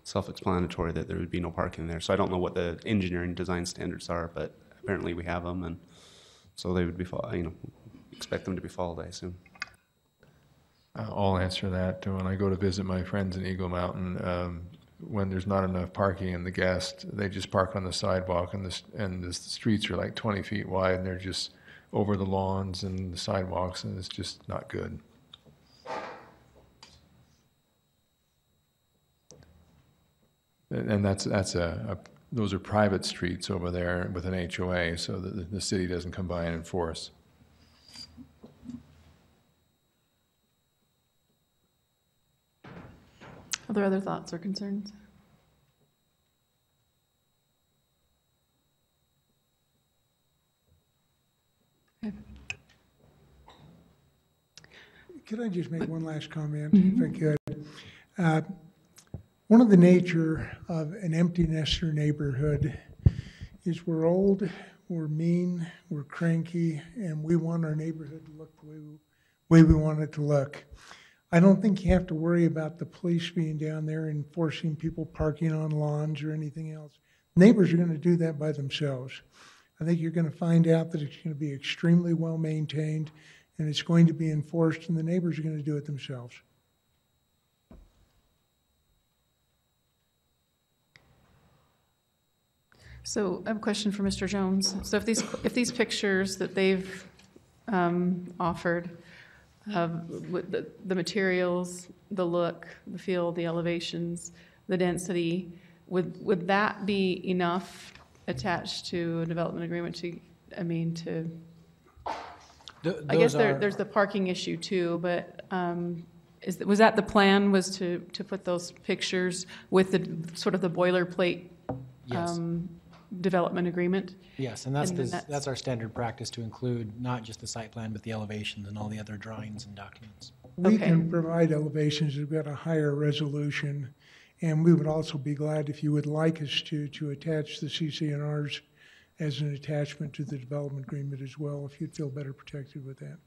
Speaker 7: self-explanatory that there would be no parking there. So I don't know what the engineering design standards are, but apparently we have them, and so they would be, expect them to be followed, I assume.
Speaker 6: I'll answer that. When I go to visit my friends in Eagle Mountain, when there's not enough parking in the guest, they just park on the sidewalk, and the streets are like 20 feet wide, and they're just over the lawns and the sidewalks, and it's just not good. And those are private streets over there with an HOA, so that the city doesn't come by and enforce.
Speaker 1: Are there other thoughts or concerns? Okay.
Speaker 5: Could I just make one last comment, if I could? One of the nature of an empty nester neighborhood is we're old, we're mean, we're cranky, and we want our neighborhood to look the way we want it to look. I don't think you have to worry about the police being down there and forcing people parking on lawns or anything else. Neighbors are going to do that by themselves. I think you're going to find out that it's going to be extremely well maintained, and it's going to be enforced, and the neighbors are going to do it themselves.
Speaker 1: So I have a question for Mr. Jones. So if these pictures that they've offered of the materials, the look, the feel, the elevations, the density, would that be enough attached to a development agreement I guess there's the parking issue too, but was that the plan, was to put those pictures with the sort of the boilerplate
Speaker 8: Yes.
Speaker 1: Development agreement?
Speaker 8: Yes, and that's our standard practice, to include not just the site plan, but the elevations and all the other drawings and documents.
Speaker 5: We can provide elevations that have got a higher resolution, and we would also be glad if you would like us to attach the CCNRs as an attachment to the development agreement as well, if you'd feel better protected with that.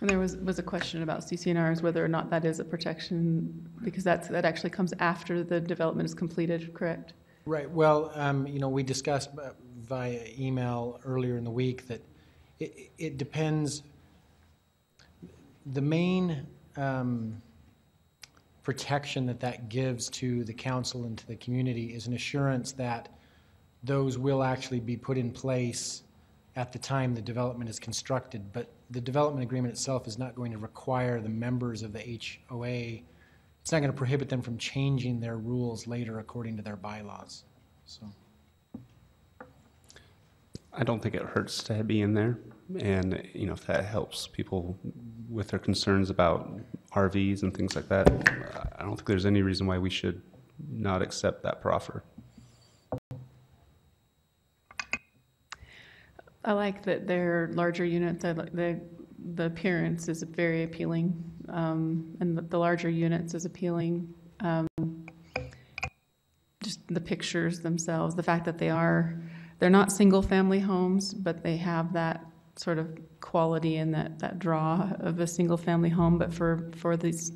Speaker 1: And there was a question about CCNRs, whether or not that is a protection, because that actually comes after the development is completed, correct?
Speaker 8: Right. Well, we discussed via email earlier in the week that it depends. The main protection that gives to the council and to the community is an assurance that those will actually be put in place at the time the development is constructed. But the development agreement itself is not going to require the members of the HOA, it's not going to prohibit them from changing their rules later according to their bylaws. So
Speaker 7: I don't think it hurts to be in there, and if that helps people with their concerns about RVs and things like that, I don't think there's any reason why we should not accept that proffer.
Speaker 1: I like that they're larger units. The appearance is very appealing, and the larger units is appealing. Just the pictures themselves, the fact that they're not single-family homes, but they have that sort of quality and that draw of a single-family home. But for this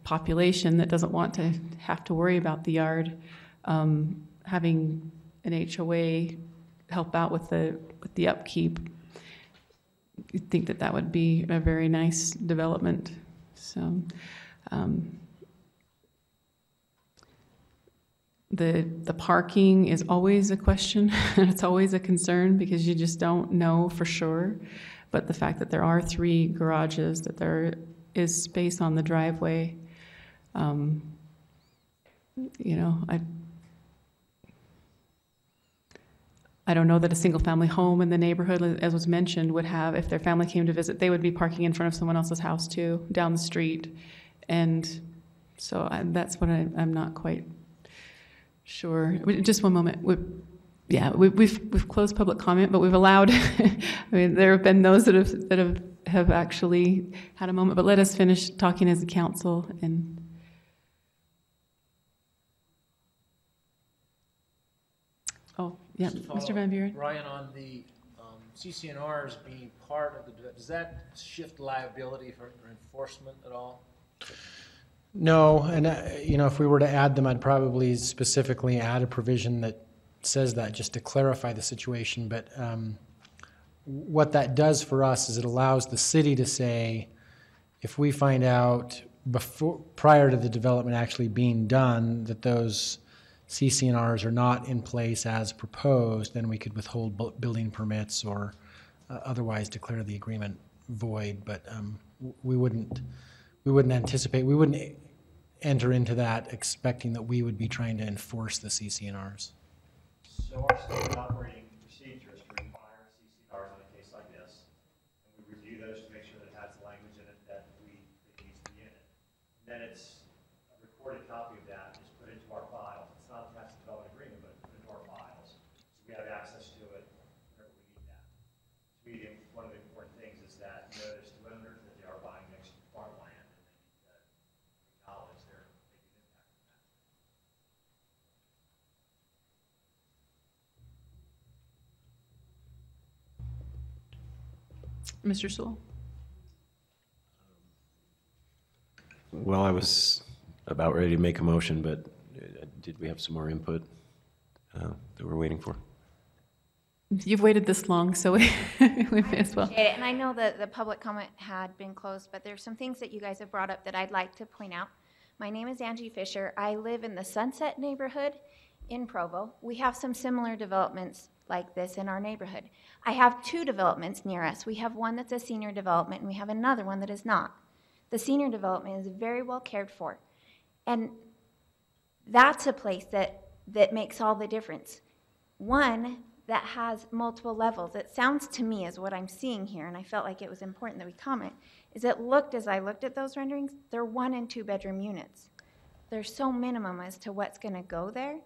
Speaker 1: population that doesn't want to have to worry about the yard, having an HOA help out with the upkeep, you'd think that would be a very nice development. So the parking is always a question. It's always a concern because you just don't know for sure. But the fact that there are 3 garages, that there is space on the driveway, I don't know that a single-family home in the neighborhood, as was mentioned, would have, if their family came to visit, they would be parking in front of someone else's house too, down the street. And so that's what I'm not quite sure. Just one moment. Yeah, we've closed public comment, but we've allowed, I mean, there have been those that have actually had a moment, but let us finish talking as a council. And oh, yeah, Mr. Van Buren.
Speaker 18: Ryan, on the CCNRs being part of the, does that shift liability for enforcement at all?
Speaker 8: No, and you know, if we were to add them, I'd probably specifically add a provision that says that, just to clarify the situation. But what that does for us is it allows the city to say, if we find out prior to the development actually being done that those CCNRs are not in place as proposed, then we could withhold building permits or otherwise declare the agreement void. But we wouldn't anticipate, we wouldn't enter into that expecting that we would be trying to enforce the CCNRs.
Speaker 18: So our standard operating procedure is to require CCNRs in a case like this, and we review those to make sure that it has the language in it that it needs to be in it. And then it's a recorded copy of that is put into our files. It's not attached to the development agreement, but put into our files. So we have access to it whenever we need that. One of the important things is that notice to owners that they are buying next to farmland, and they need to acknowledge their impact on that.
Speaker 1: Mr. Sewell.
Speaker 11: Well, I was about ready to make a motion, but did we have some more input that we're waiting for?
Speaker 1: You've waited this long, so we may as well.
Speaker 16: Appreciate it. And I know that the public comment had been closed, but there's some things that you guys have brought up that I'd like to point out. My name is Angie Fisher. I live in the Sunset neighborhood in Provo. We have some similar developments like this in our neighborhood. I have two developments near us. We have one that's a senior development, and we have another one that is not. The senior development is very well cared for. And that's a place that makes all the difference. One that has multiple levels. It sounds to me, as what I'm seeing here, and I felt like it was important that we comment, is it looked, as I looked at those renderings, they're 1 and 2 bedroom units. They're so minimum as to what's going to go there,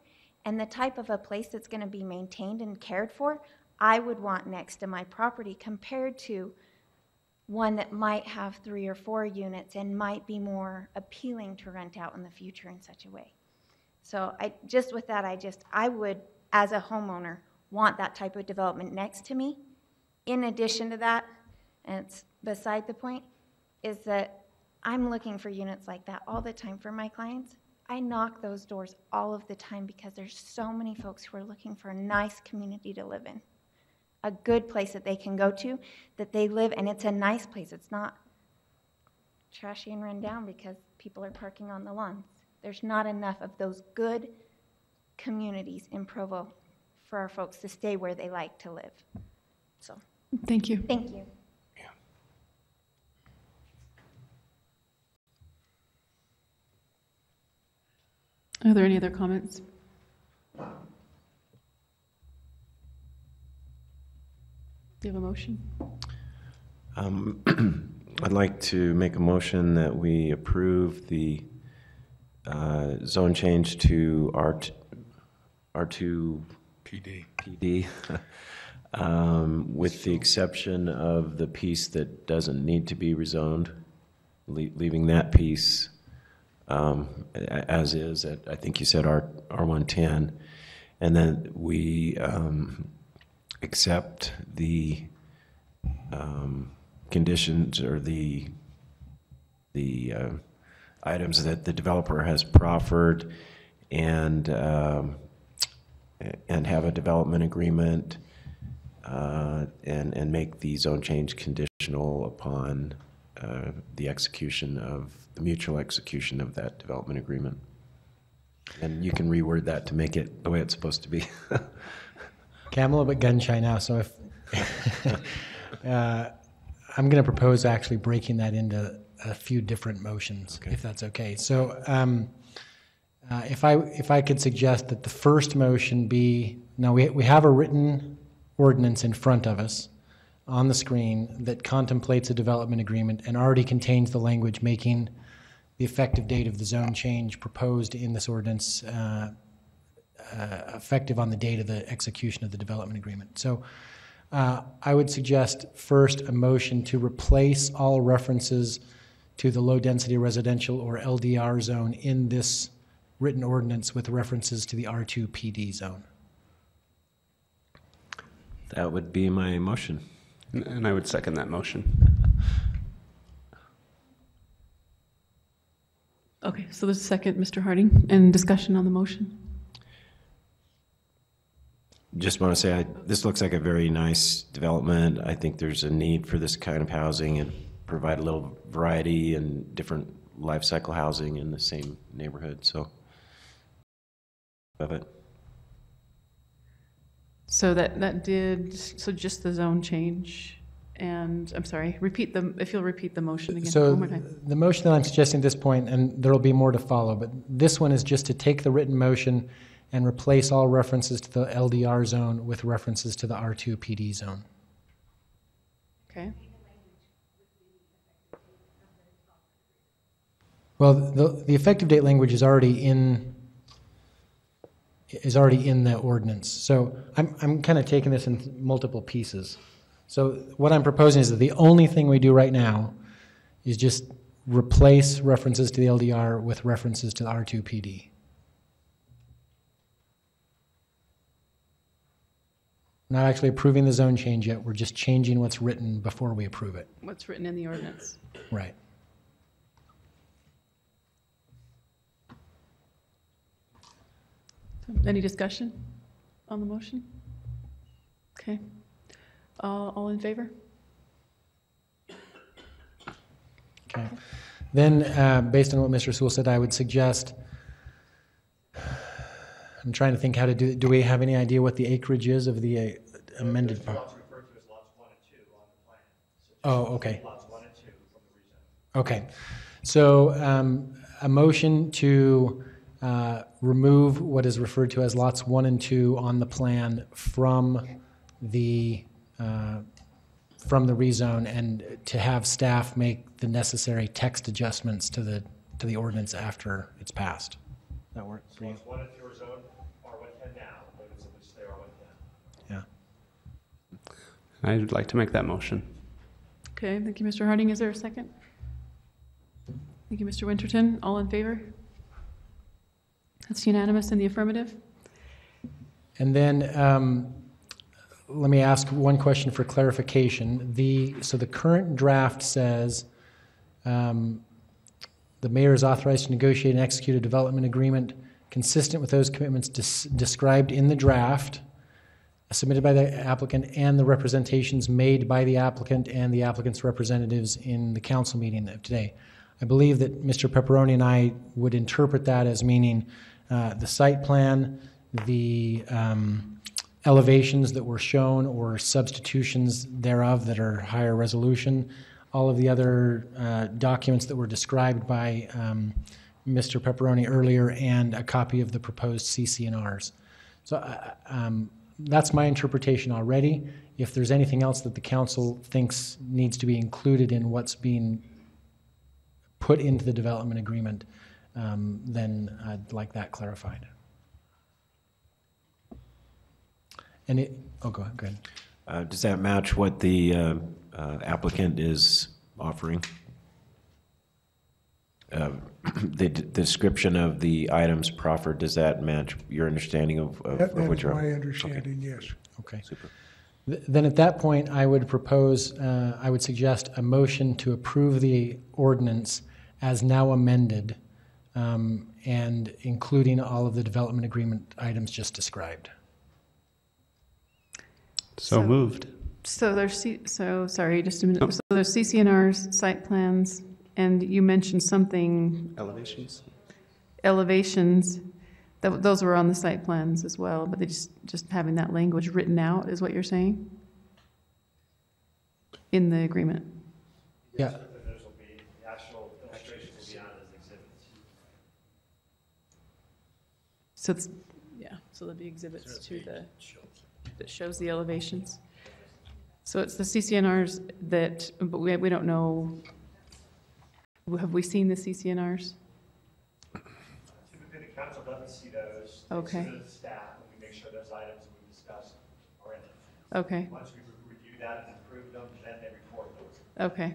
Speaker 16: and the type of a place that's going to be maintained and cared for, I would want next to my property compared to one that might have 3 or 4 units and might be more appealing to rent out in the future in such a way. So I would, as a homeowner, want that type of development next to me. In addition to that, and it's beside the point, is that I'm looking for units like that all the time for my clients. I knock those doors all of the time because there's so many folks who are looking for a nice community to live in. A good place that they can go to, that they live, and it's a nice place. It's not trashy and run down because people are parking on the lawns. There's not enough of those good communities in Provo for our folks to stay where they like to live. So,
Speaker 1: thank you.
Speaker 16: Thank you.
Speaker 1: Are there any other comments? Do you have a motion?
Speaker 11: I'd like to make a motion that we approve the zone change to R2 PD, with the exception of the piece that doesn't need to be rezoned, leaving that piece as is at, I think you said R110, and then we accept the conditions or the items that the developer has proffered, and have a development agreement, and make the zone change conditional upon the mutual execution of that development agreement. And you can reword that to make it the way it's supposed to be.
Speaker 8: Okay, I'm a little bit gun shy now, so if I'm going to propose actually breaking that into a few different motions, if that's okay. So if I could suggest that the first motion be, now we have a written ordinance in front of us on the screen that contemplates a development agreement and already contains the language making the effective date of the zone change proposed in this ordinance effective on the date of the execution of the development agreement. So I would suggest first a motion to replace all references to the low-density residential or LDR zone in this written ordinance with references to the R2 PD zone.
Speaker 11: That would be my motion.
Speaker 7: And I would second that motion.
Speaker 1: Okay, so there's a second, Mr. Harding, and discussion on the motion.
Speaker 11: Just want to say, this looks like a very nice development. I think there's a need for this kind of housing and provide a little variety and different life cycle housing in the same neighborhood. So, love it.
Speaker 1: So that did, so just the zone change, and, I'm sorry, if you'll repeat the motion again
Speaker 8: So
Speaker 1: one more time.
Speaker 8: the motion that I'm suggesting at this point, and there will be more to follow, but this one is just to take the written motion and replace all references to the LDR zone with references to the R2 PD zone.
Speaker 1: Okay.
Speaker 8: Well, the effective date language is already in the ordinance. So I'm kind of taking this in multiple pieces. So what I'm proposing is that the only thing we do right now is just replace references to the LDR with references to the R2 PD. We're not actually approving the zone change yet. We're just changing what's written before we approve it.
Speaker 1: What's written in the ordinance.
Speaker 8: Right.
Speaker 1: Any discussion on the motion? Okay. All in favor?
Speaker 8: Okay. Then, based on what Mr. Sewell said, I would suggest, I'm trying to think how to do we have any idea what the acreage is of the amended part? Oh, okay. Okay. So, a motion to remove what is referred to as lots 1 and 2 on the plan from the rezone, and to have staff make the necessary text adjustments to the ordinance after it's passed. That work for you?
Speaker 18: Lots 1 and 2 are zoned R110 now, but it's supposed to stay R110.
Speaker 8: Yeah.
Speaker 7: I'd like to make that motion.
Speaker 1: Okay, thank you, Mr. Harding. Is there a second? Thank you, Mr. Winterton. All in favor? That's unanimous in the affirmative.
Speaker 8: And then let me ask one question for clarification. So the current draft says the mayor is authorized to negotiate and execute a development agreement consistent with those commitments described in the draft submitted by the applicant and the representations made by the applicant and the applicant's representatives in the council meeting of today. I believe that Mr. Pepperoni and I would interpret that as meaning the site plan, the elevations that were shown or substitutions thereof that are higher resolution, all of the other documents that were described by Mr. Pepperoni earlier, and a copy of the proposed CC&Rs. So that's my interpretation already. If there's anything else that the council thinks needs to be included in what's being put into the development agreement, then I'd like that clarified. And go ahead.
Speaker 11: Does that match what the applicant is offering? The description of the items proffered, does that match your understanding of what you're...
Speaker 5: That's my understanding, yes.
Speaker 8: Okay. Super. Then at that point, I would propose, I would suggest a motion to approve the ordinance as now amended, and including all of the development agreement items just described.
Speaker 7: So moved.
Speaker 1: So there's, sorry, just a minute. Oh. So there's CC&Rs, site plans, and you mentioned something.
Speaker 7: Elevations.
Speaker 1: Elevations. Those were on the site plans as well, but they just having that language written out is what you're saying? In the agreement?
Speaker 8: Yeah.
Speaker 18: The actual illustrations will be on as exhibits.
Speaker 1: So it's, so there'll be exhibits to that shows the elevations. So it's the CC&Rs but we don't know, have we seen the CC&Rs?
Speaker 18: Typically, the council doesn't see those
Speaker 14: choice.
Speaker 1: Okay.
Speaker 14: To the staff, and we make sure those items that we discussed are in it.
Speaker 1: Okay.
Speaker 14: Once we review that and approve them, then they report those.
Speaker 1: Okay.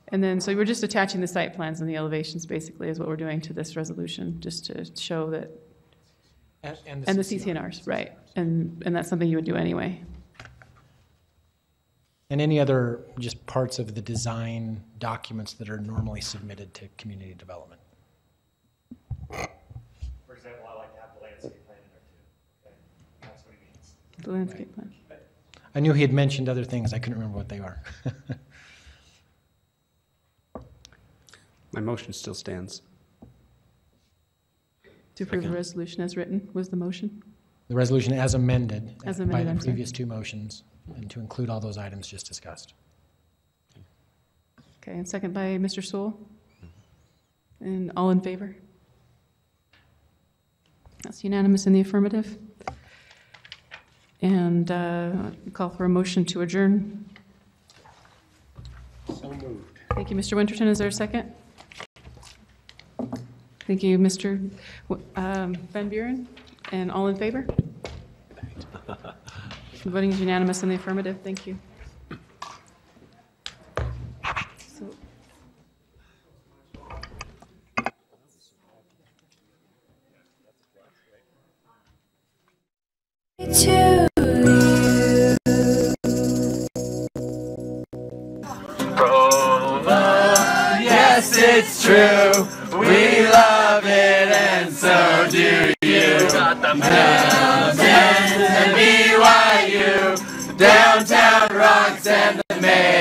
Speaker 1: And then, so we're just attaching the site plans and the elevations, basically, is what we're doing to this resolution, just to show that.
Speaker 8: And
Speaker 1: the CCNRs, right. And that's something you would do anyway.
Speaker 8: And any other just parts of the design documents that are normally submitted to community development.
Speaker 14: For example, I like to have the landscape plan in there too. Okay? That's what he means.
Speaker 1: The landscape plan.
Speaker 8: I knew he had mentioned other things. I couldn't remember what they are.
Speaker 7: My motion still stands.
Speaker 1: To approve the resolution as written was the motion?
Speaker 8: The resolution as amended.
Speaker 1: As amended,
Speaker 8: by
Speaker 1: I'm
Speaker 8: the
Speaker 1: sorry.
Speaker 8: previous two motions, and to include all those items just discussed.
Speaker 1: Okay, and second by Mr. Sewell. And all in favor? That's unanimous in the affirmative. And call for a motion to adjourn.
Speaker 20: So moved.
Speaker 1: Thank you, Mr. Winterton. Is there a second? Thank you, Mr. Van Buren. And all in favor? The voting is unanimous in the affirmative. Thank you. So,
Speaker 17: Yes, it's true. We love it, and so do you. Hamilton and BYU, downtown rocks and the mayor.